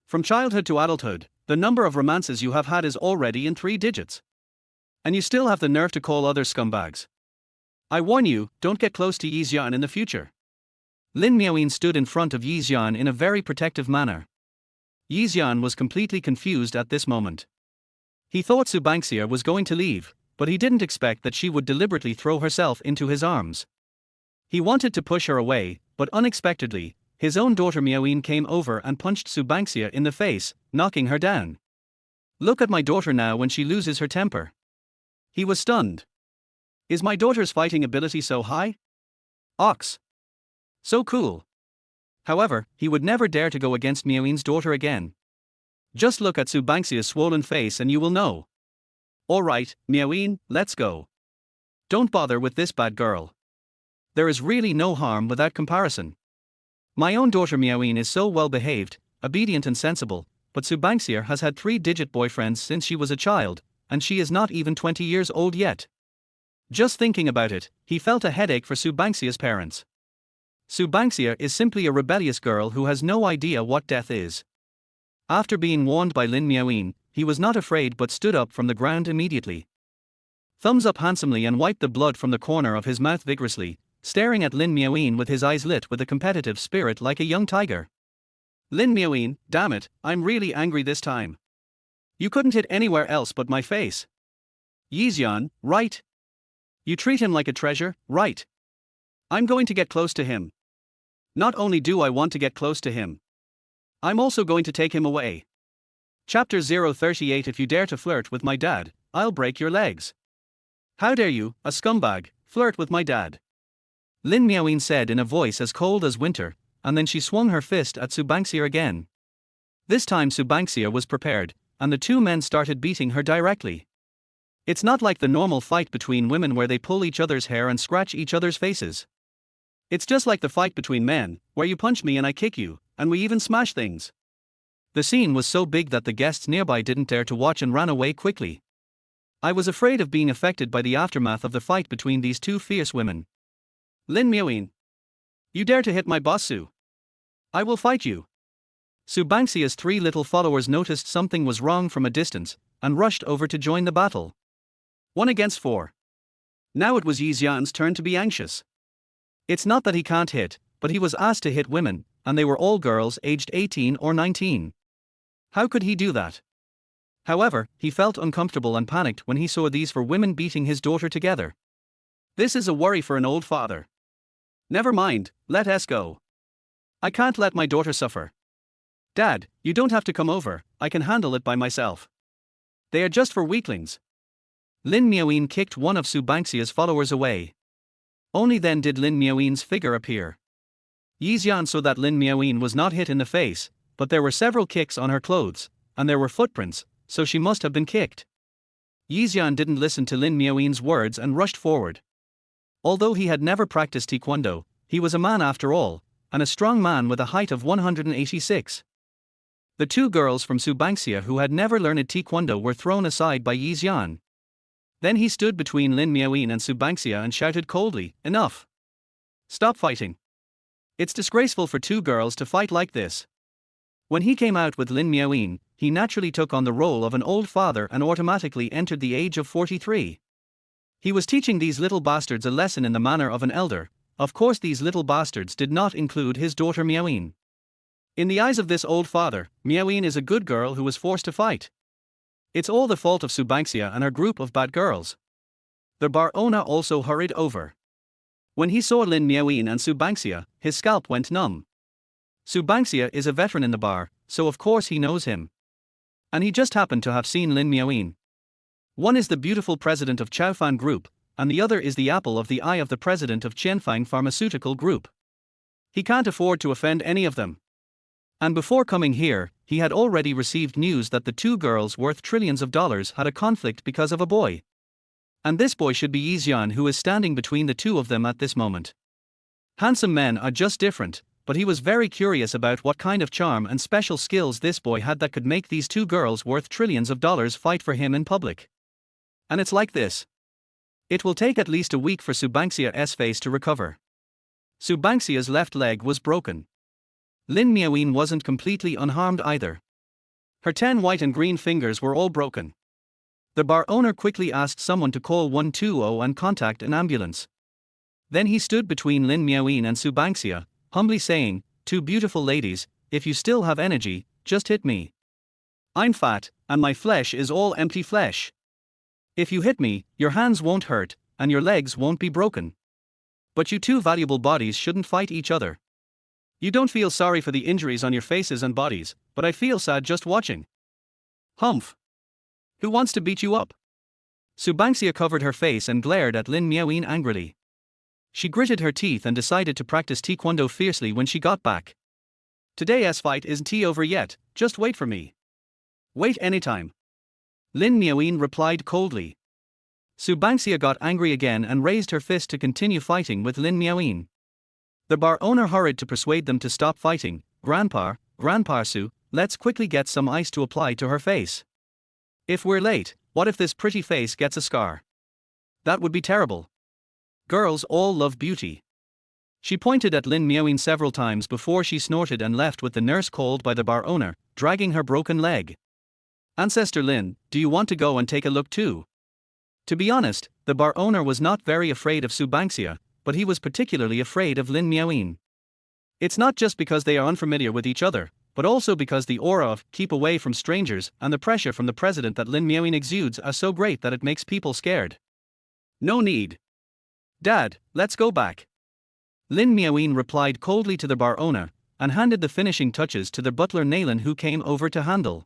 A: From childhood to adulthood, the number of romances you have had is already in 3 digits. And you still have the nerve to call others scumbags. I warn you, don't get close to Yi Xian in the future. Lin Miaoyin stood in front of Yi Xian in a very protective manner. Yi Xian was completely confused at this moment. He thought Su Bangxia was going to leave, but he didn't expect that she would deliberately throw herself into his arms. He wanted to push her away, but unexpectedly, his own daughter Miaoyin came over and punched Su Bangxia in the face, knocking her down. Look at my daughter now when she loses her temper. He was stunned. Is my daughter's fighting ability so high? Ox. So cool. However, he would never dare to go against Miaoyin's daughter again. Just look at Su Bangxia's swollen face and you will know. Alright, Miaoyin, let's go. Don't bother with this bad girl. There is really no harm without comparison. My own daughter Miaoyin is so well behaved, obedient and sensible, but Su Bangxia has had 3-digit boyfriends since she was a child, and she is not even 20 years old yet. Just thinking about it, he felt a headache for Su Bangxia's parents. Su Bangxia is simply a rebellious girl who has no idea what death is. After being warned by Lin Miaoyin, he was not afraid but stood up from the ground immediately. Thumbs up handsomely and wiped the blood from the corner of his mouth vigorously. staring at Lin Miaoyin with his eyes lit with a competitive spirit like a young tiger. Lin Miaoyin, damn it, I'm really angry this time. You couldn't hit anywhere else but my face. Xian, right? You treat him like a treasure, right? I'm going to get close to him. Not only do I want to get close to him, I'm also going to take him away. Chapter 038. If you dare to flirt with my dad, I'll break your legs. How dare you, a scumbag, flirt with my dad? Lin Miaoyin said in a voice as cold as winter, and then she swung her fist at Subanksia again. This time Subanksia was prepared, and the two men started beating her directly. It's not like the normal fight between women where they pull each other's hair and scratch each other's faces. It's just like the fight between men, where you punch me and I kick you, and we even smash things. The scene was so big that the guests nearby didn't dare to watch and ran away quickly. I was afraid of being affected by the aftermath of the fight between these two fierce women. Lin Miaoyin, you dare to hit my boss Su? I will fight you. Subanksia's three little followers noticed something was wrong from a distance, and rushed over to join the battle. 1 against 4. Now it was Xian's turn to be anxious. It's not that he can't hit, but he was asked to hit women, and they were all girls aged 18 or 19. How could he do that? However, he felt uncomfortable and panicked when he saw these four women beating his daughter together. This is a worry for an old father. Never mind, let us go. I can't let my daughter suffer. Dad, you don't have to come over, I can handle it by myself. They are just for weaklings. Lin Miaoyin kicked one of Subanksia's followers away. Only then did Lin Miaoyin's figure appear. Xian saw that Lin Miaoyin was not hit in the face, but there were several kicks on her clothes, and there were footprints, so she must have been kicked. Xian didn't listen to Lin Miaoyin's words and rushed forward. Although he had never practiced taekwondo, he was a man after all, and a strong man with a height of 186. The two girls from Subanksia who had never learned taekwondo were thrown aside by Xian. Then he stood between Lin Miaoyin and Subanksia and shouted coldly, "Enough! Stop fighting! It's disgraceful for two girls to fight like this." When he came out with Lin Miaoyin, he naturally took on the role of an old father and automatically entered the age of 43. He was teaching these little bastards a lesson in the manner of an elder. Of course these little bastards did not include his daughter Miaoyin. In the eyes of this old father, Miaoyin is a good girl who was forced to fight. It's all the fault of Subanksia and her group of bad girls. The bar owner also hurried over. When he saw Lin Miaoyin and Subanksia, his scalp went numb. Subanksia is a veteran in the bar, so of course he knows him. And he just happened to have seen Lin Miaoyin. One is the beautiful president of Chaofan Group, and the other is the apple of the eye of the president of Qianfang Pharmaceutical Group. He can't afford to offend any of them. And before coming here, he had already received news that the two girls worth trillions of dollars had a conflict because of a boy. And this boy should be Xian, who is standing between the two of them at this moment. Handsome men are just different, but he was very curious about what kind of charm and special skills this boy had that could make these two girls worth trillions of dollars fight for him in public. And it's like this. It will take at least a week for Subanksia's face to recover. Subanksia's left leg was broken. Lin Miaoyin wasn't completely unharmed either. Her 10 white and green fingers were all broken. The bar owner quickly asked someone to call 120 and contact an ambulance. Then he stood between Lin Miaoyin and Subanksia, humbly saying, "Two beautiful ladies, if you still have energy, just hit me. I'm fat, and my flesh is all empty flesh. If you hit me, your hands won't hurt, and your legs won't be broken. But you two valuable bodies shouldn't fight each other. You don't feel sorry for the injuries on your faces and bodies, but I feel sad just watching. Humph. Who wants to beat you up?" Subanksia covered her face and glared at Lin Miaoyin angrily. She gritted her teeth and decided to practice taekwondo fiercely when she got back. "Today's fight isn't over yet, just wait for me." "Wait anytime." Lin Miaoyin replied coldly. Subanksia got angry again and raised her fist to continue fighting with Lin Miaoyin. The bar owner hurried to persuade them to stop fighting. Grandpa Su, let's quickly get some ice to apply to her face. If we're late, what if this pretty face gets a scar? That would be terrible. Girls all love beauty." She pointed at Lin Miaoyin several times before she snorted and left with the nurse called by the bar owner, dragging her broken leg. "Ancestor Lin, do you want to go and take a look too?" To be honest, the bar owner was not very afraid of Subanksia, but he was particularly afraid of Lin Miaoyin. It's not just because they are unfamiliar with each other, but also because the aura of keep away from strangers and the pressure from the president that Lin Miaoyin exudes are so great that it makes people scared. No need. Dad, let's go back. Lin Miaoyin replied coldly to the bar owner, and handed the finishing touches to the butler Naylan, who came over to handle.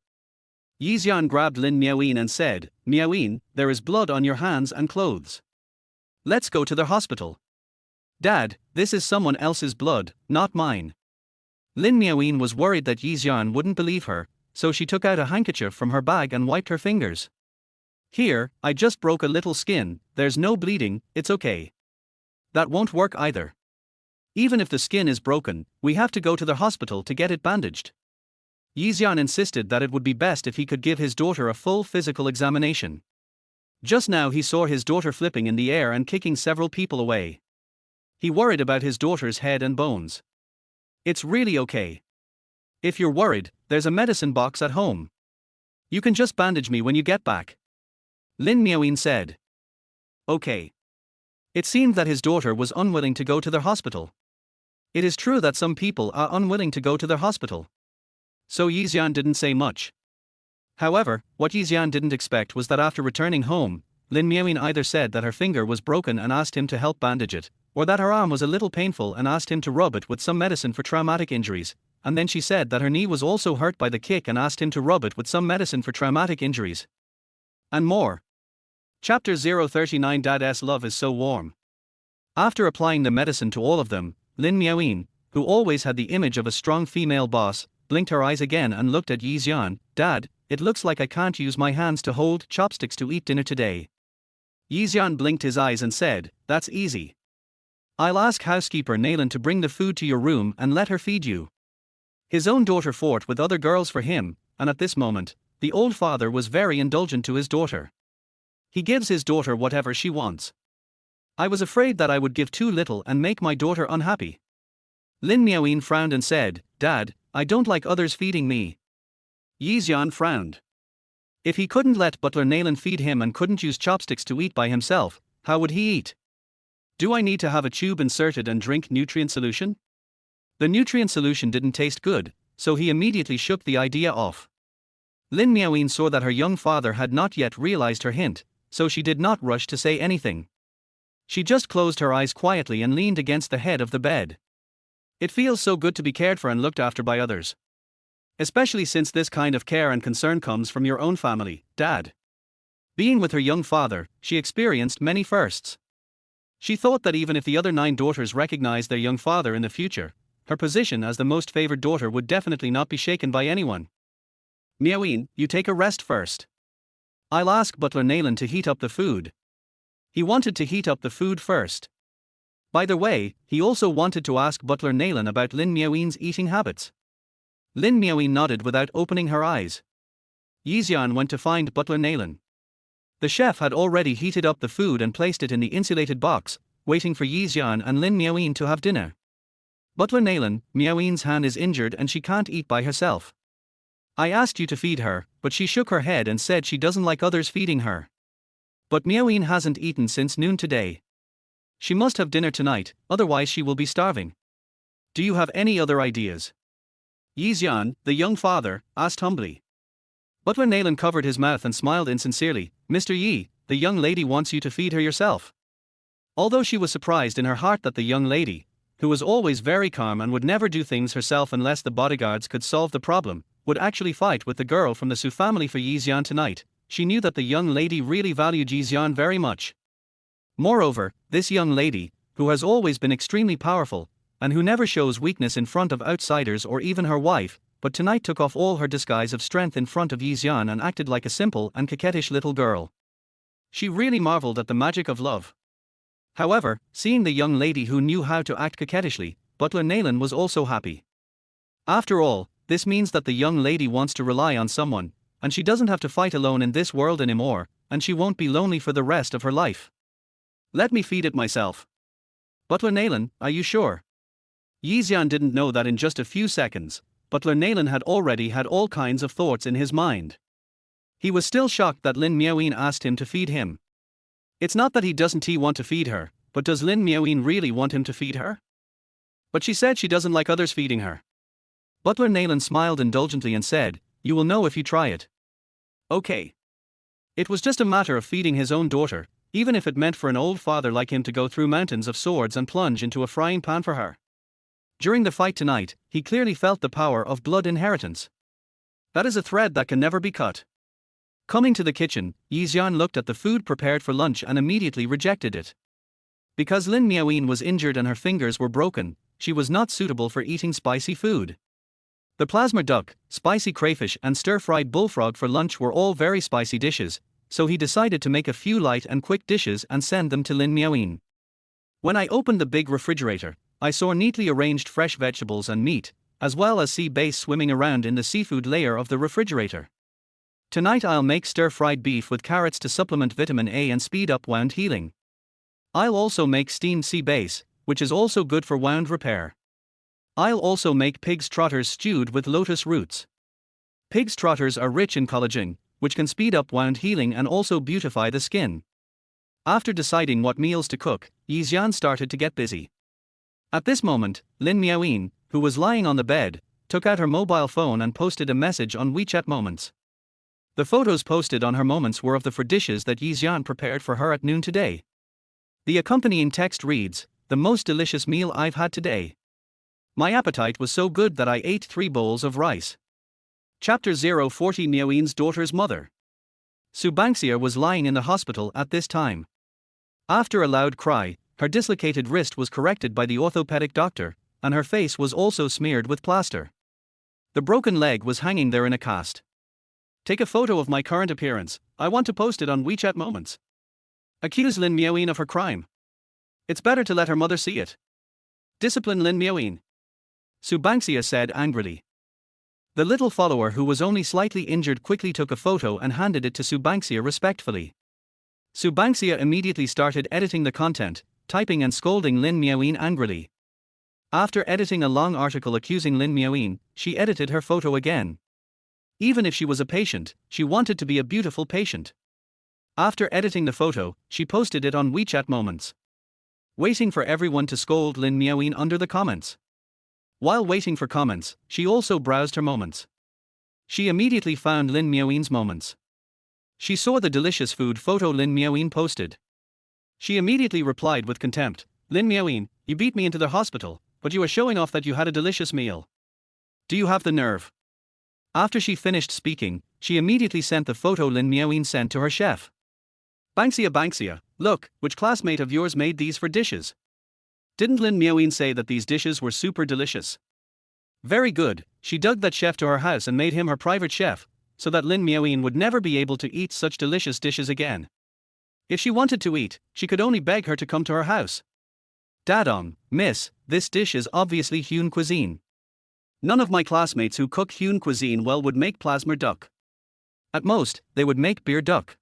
A: Xian grabbed Lin Miaoyin and said, Miaoyin, there is blood on your hands and clothes. Let's go to the hospital. Dad, this is someone else's blood, not mine. Lin Miaoyin was worried that Xian wouldn't believe her, so she took out a handkerchief from her bag and wiped her fingers. Here, I just broke a little skin, there's no bleeding, it's okay. That won't work either. Even if the skin is broken, we have to go to the hospital to get it bandaged. Xian insisted that it would be best if he could give his daughter a full physical examination. Just now he saw his daughter flipping in the air and kicking several people away. He worried about his daughter's head and bones. It's really okay. If you're worried, there's a medicine box at home. You can just bandage me when you get back. Lin Miaoyin said. Okay. It seemed that his daughter was unwilling to go to the hospital. It is true that some people are unwilling to go to the hospital. So Xian didn't say much. However, what Xian didn't expect was that after returning home, Lin Miaoyin either said that her finger was broken and asked him to help bandage it, or that her arm was a little painful and asked him to rub it with some medicine for traumatic injuries, and then she said that her knee was also hurt by the kick and asked him to rub it with some medicine for traumatic injuries. And more. Chapter 039 Dad's love is so warm. After applying the medicine to all of them, Lin Miaoyin, who always had the image of a strong female boss, blinked her eyes again and looked at Xian. Dad, it looks like I can't use my hands to hold chopsticks to eat dinner today. Xian blinked his eyes and said, that's easy. I'll ask housekeeper Naylan to bring the food to your room and let her feed you. His own daughter fought with other girls for him, and at this moment, the old father was very indulgent to his daughter. He gives his daughter whatever she wants. I was afraid that I would give too little and make my daughter unhappy. Lin Miaoyin frowned and said, Dad, I don't like others feeding me. Xian frowned. If he couldn't let butler Naylan feed him and couldn't use chopsticks to eat by himself, how would he eat? Do I need to have a tube inserted and drink nutrient solution? The nutrient solution didn't taste good, so he immediately shook the idea off. Lin Miaoyin saw that her young father had not yet realized her hint, so she did not rush to say anything. She just closed her eyes quietly and leaned against the head of the bed. It feels so good to be cared for and looked after by others. Especially since this kind of care and concern comes from your own family, Dad. Being with her young father, she experienced many firsts. She thought that even if the other 9 daughters recognized their young father in the future, her position as the most favored daughter would definitely not be shaken by anyone. Miaoyin, you take a rest first. I'll ask butler Naylan to heat up the food. He wanted to heat up the food first. By the way, he also wanted to ask butler Naylan about Lin Miaoyin's eating habits. Lin Miaoyin nodded without opening her eyes. Xian went to find butler Naylan. The chef had already heated up the food and placed it in the insulated box, waiting for Xian and Lin Miaoyin to have dinner. Butler Naylan, Miaoyin's hand is injured and she can't eat by herself. I asked you to feed her, but she shook her head and said she doesn't like others feeding her. But Miaoyin hasn't eaten since noon today. She must have dinner tonight, otherwise she will be starving. Do you have any other ideas? Xian, the young father, asked humbly. Butler Naylan covered his mouth and smiled insincerely. Mr. Yi, the young lady wants you to feed her yourself. Although she was surprised in her heart that the young lady, who was always very calm and would never do things herself unless the bodyguards could solve the problem, would actually fight with the girl from the Su family for Xian tonight, she knew that the young lady really valued Xian very much. Moreover, this young lady, who has always been extremely powerful, and who never shows weakness in front of outsiders or even her wife, but tonight took off all her disguise of strength in front of Xian and acted like a simple and coquettish little girl. She really marveled at the magic of love. However, seeing the young lady who knew how to act coquettishly, butler Naylan was also happy. After all, this means that the young lady wants to rely on someone, and she doesn't have to fight alone in this world anymore, and she won't be lonely for the rest of her life. Let me feed it myself. Butler Naylan, are you sure? Xian didn't know that in just a few seconds, butler Naylan had already had all kinds of thoughts in his mind. He was still shocked that Lin Miaoyin asked him to feed him. It's not that he doesn't want to feed her, but does Lin Miaoyin really want him to feed her? But she said she doesn't like others feeding her. Butler Naylan smiled indulgently and said, "You will know if you try it." Okay. It was just a matter of feeding his own daughter, even if it meant for an old father like him to go through mountains of swords and plunge into a frying pan for her. During the fight tonight, he clearly felt the power of blood inheritance. That is a thread that can never be cut. Coming to the kitchen, Xian looked at the food prepared for lunch and immediately rejected it. Because Lin Miaoyin was injured and her fingers were broken, she was not suitable for eating spicy food. The plasma duck, spicy crayfish and stir-fried bullfrog for lunch were all very spicy dishes, so he decided to make a few light and quick dishes and send them to Lin Miaoyin. When I opened the big refrigerator, I saw neatly arranged fresh vegetables and meat, as well as sea bass swimming around in the seafood layer of the refrigerator. Tonight I'll make stir-fried beef with carrots to supplement vitamin A and speed up wound healing. I'll also make steamed sea bass, which is also good for wound repair. I'll also make pig's trotters stewed with lotus roots. Pig's trotters are rich in collagen, which can speed up wound healing and also beautify the skin. After deciding what meals to cook, Xian started to get busy. At this moment, Lin Miaoyin, who was lying on the bed, took out her mobile phone and posted a message on WeChat Moments. The photos posted on her Moments were of the 4 dishes that Xian prepared for her at noon today. The accompanying text reads, "The most delicious meal I've had today. My appetite was so good that I ate 3 bowls of rice." Chapter 040 Miaoyin's daughter's mother. Subanxia was lying in the hospital at this time. After a loud cry, her dislocated wrist was corrected by the orthopedic doctor, and her face was also smeared with plaster. The broken leg was hanging there in a cast. "Take a photo of my current appearance, I want to post it on WeChat Moments. Accuse Lin Miaoyin of her crime. It's better to let her mother see it. Discipline Lin Miaoyin," Subanxia said angrily. The little follower who was only slightly injured quickly took a photo and handed it to Subanxia respectfully. Subanxia immediately started editing the content, typing and scolding Lin Miaoyin angrily. After editing a long article accusing Lin Miaoyin, she edited her photo again. Even if she was a patient, she wanted to be a beautiful patient. After editing the photo, she posted it on WeChat Moments. Waiting for everyone to scold Lin Miaoyin under the comments. While waiting for comments, she also browsed her Moments. She immediately found Lin Miaoyin's Moments. She saw the delicious food photo Lin Miaoyin posted. She immediately replied with contempt, "Lin Miaoyin, you beat me into the hospital, but you are showing off that you had a delicious meal. Do you have the nerve?" After she finished speaking, she immediately sent the photo Lin Miaoyin sent to her chef. Banxia, look, which classmate of yours made these 4 dishes? Didn't Lin Miaoyin say that these dishes were super delicious? Very good, she dug that chef to her house and made him her private chef, so that Lin Miaoyin would never be able to eat such delicious dishes again. If she wanted to eat, she could only beg her to come to her house. Dadong, miss, this dish is obviously Huan cuisine. None of my classmates who cook Huan cuisine well would make plasma duck. At most, they would make beer duck.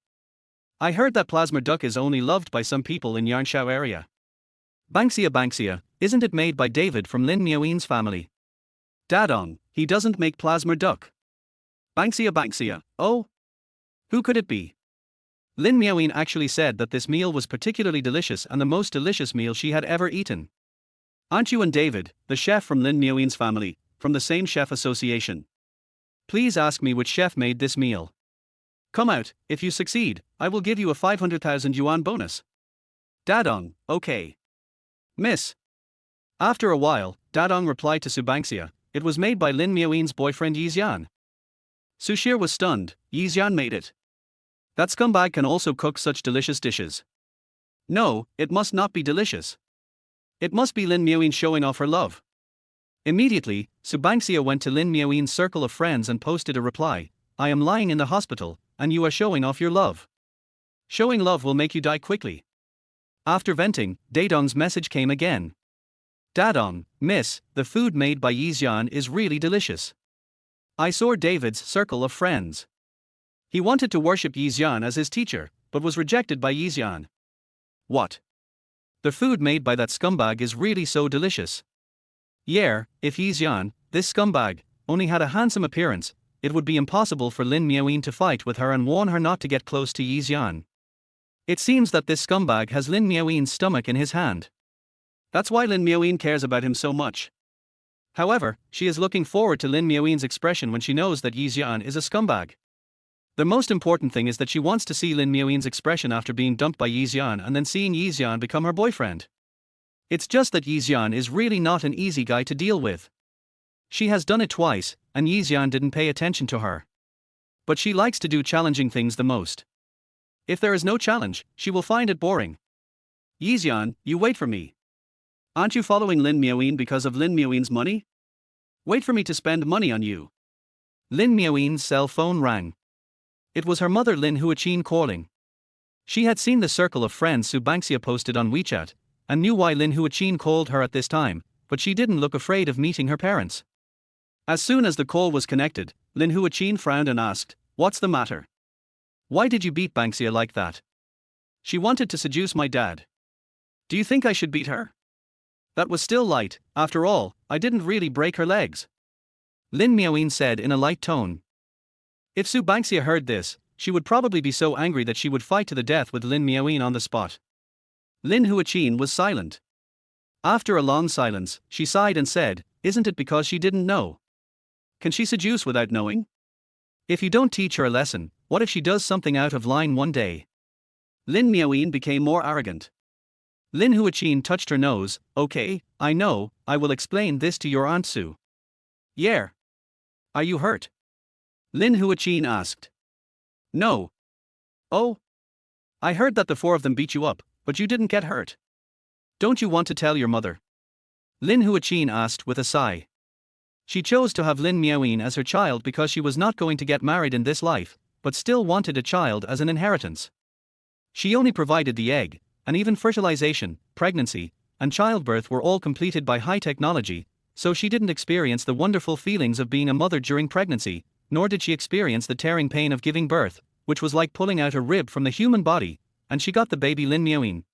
A: I heard that plasma duck is only loved by some people in Yanshao area. Banxia, isn't it made by David from Lin Miaoyin's family? Dadong, he doesn't make plasma duck. Banxia, oh? Who could it be? Lin Miaoyin actually said that this meal was particularly delicious and the most delicious meal she had ever eaten. Aren't you and David, the chef from Lin Miaoyin's family, from the same chef association? Please ask me which chef made this meal. Come out, if you succeed, I will give you a 500,000 yuan bonus. Dadong, okay. Miss. After a while, Dadong replied to Subanxia, it was made by Lin Miaoyin's boyfriend Xian. Sushir was stunned, Xian made it. That scumbag can also cook such delicious dishes. No, it must not be delicious. It must be Lin Miaoyin showing off her love. Immediately, Subanxia went to Lin Miaoyin's circle of friends and posted a reply, I am lying in the hospital, and you are showing off your love. Showing love will make you die quickly. After venting, Dadong's message came again. Dadong, miss, the food made by Xian is really delicious. I saw David's circle of friends. He wanted to worship Xian as his teacher, but was rejected by Xian. What? The food made by that scumbag is really so delicious. Yeah, if Xian, this scumbag, only had a handsome appearance, it would be impossible for Lin Miaoyin to fight with her and warn her not to get close to Xian. It seems that this scumbag has Lin Miaoyin's stomach in his hand. That's why Lin Miaoyin cares about him so much. However, she is looking forward to Lin Miaoyin's expression when she knows that Xian is a scumbag. The most important thing is that she wants to see Lin Miaoyin's expression after being dumped by Xian and then seeing Xian become her boyfriend. It's just that Xian is really not an easy guy to deal with. She has done it twice, and Xian didn't pay attention to her. But she likes to do challenging things the most. If there is no challenge, she will find it boring. Xian, you wait for me. Aren't you following Lin Miaoyin because of Lin Miaoyin's money? Wait for me to spend money on you. Lin Miaoyin's cell phone rang. It was her mother Lin Huachin calling. She had seen the circle of friends Su Bangxia posted on WeChat, and knew why Lin Huachin called her at this time, but she didn't look afraid of meeting her parents. As soon as the call was connected, Lin Huachin frowned and asked, "What's the matter? Why did you beat Bangxia like that?" "She wanted to seduce my dad." "Do you think I should beat her?" "That was still light, after all, I didn't really break her legs," Lin Miaoyin said in a light tone. If Su Bangxia heard this, she would probably be so angry that she would fight to the death with Lin Miaoyin on the spot. Lin Huachin was silent. After a long silence, she sighed and said, "Isn't it because she didn't know? Can she seduce without knowing? If you don't teach her a lesson, what if she does something out of line one day?" Lin Miaoyin became more arrogant. Lin Huachin touched her nose. "Okay, I know, I will explain this to your Aunt Su." "Yeah. Are you hurt?" Lin Huachin asked. "No." "Oh? I heard that the four of them beat you up, but you didn't get hurt. Don't you want to tell your mother?" Lin Huachin asked with a sigh. She chose to have Lin Miaoyin as her child because she was not going to get married in this life, but still wanted a child as an inheritance. She only provided the egg, and even fertilization, pregnancy, and childbirth were all completed by high technology, so she didn't experience the wonderful feelings of being a mother during pregnancy, nor did she experience the tearing pain of giving birth, which was like pulling out a rib from the human body, and she got the baby Lin Miaoyin,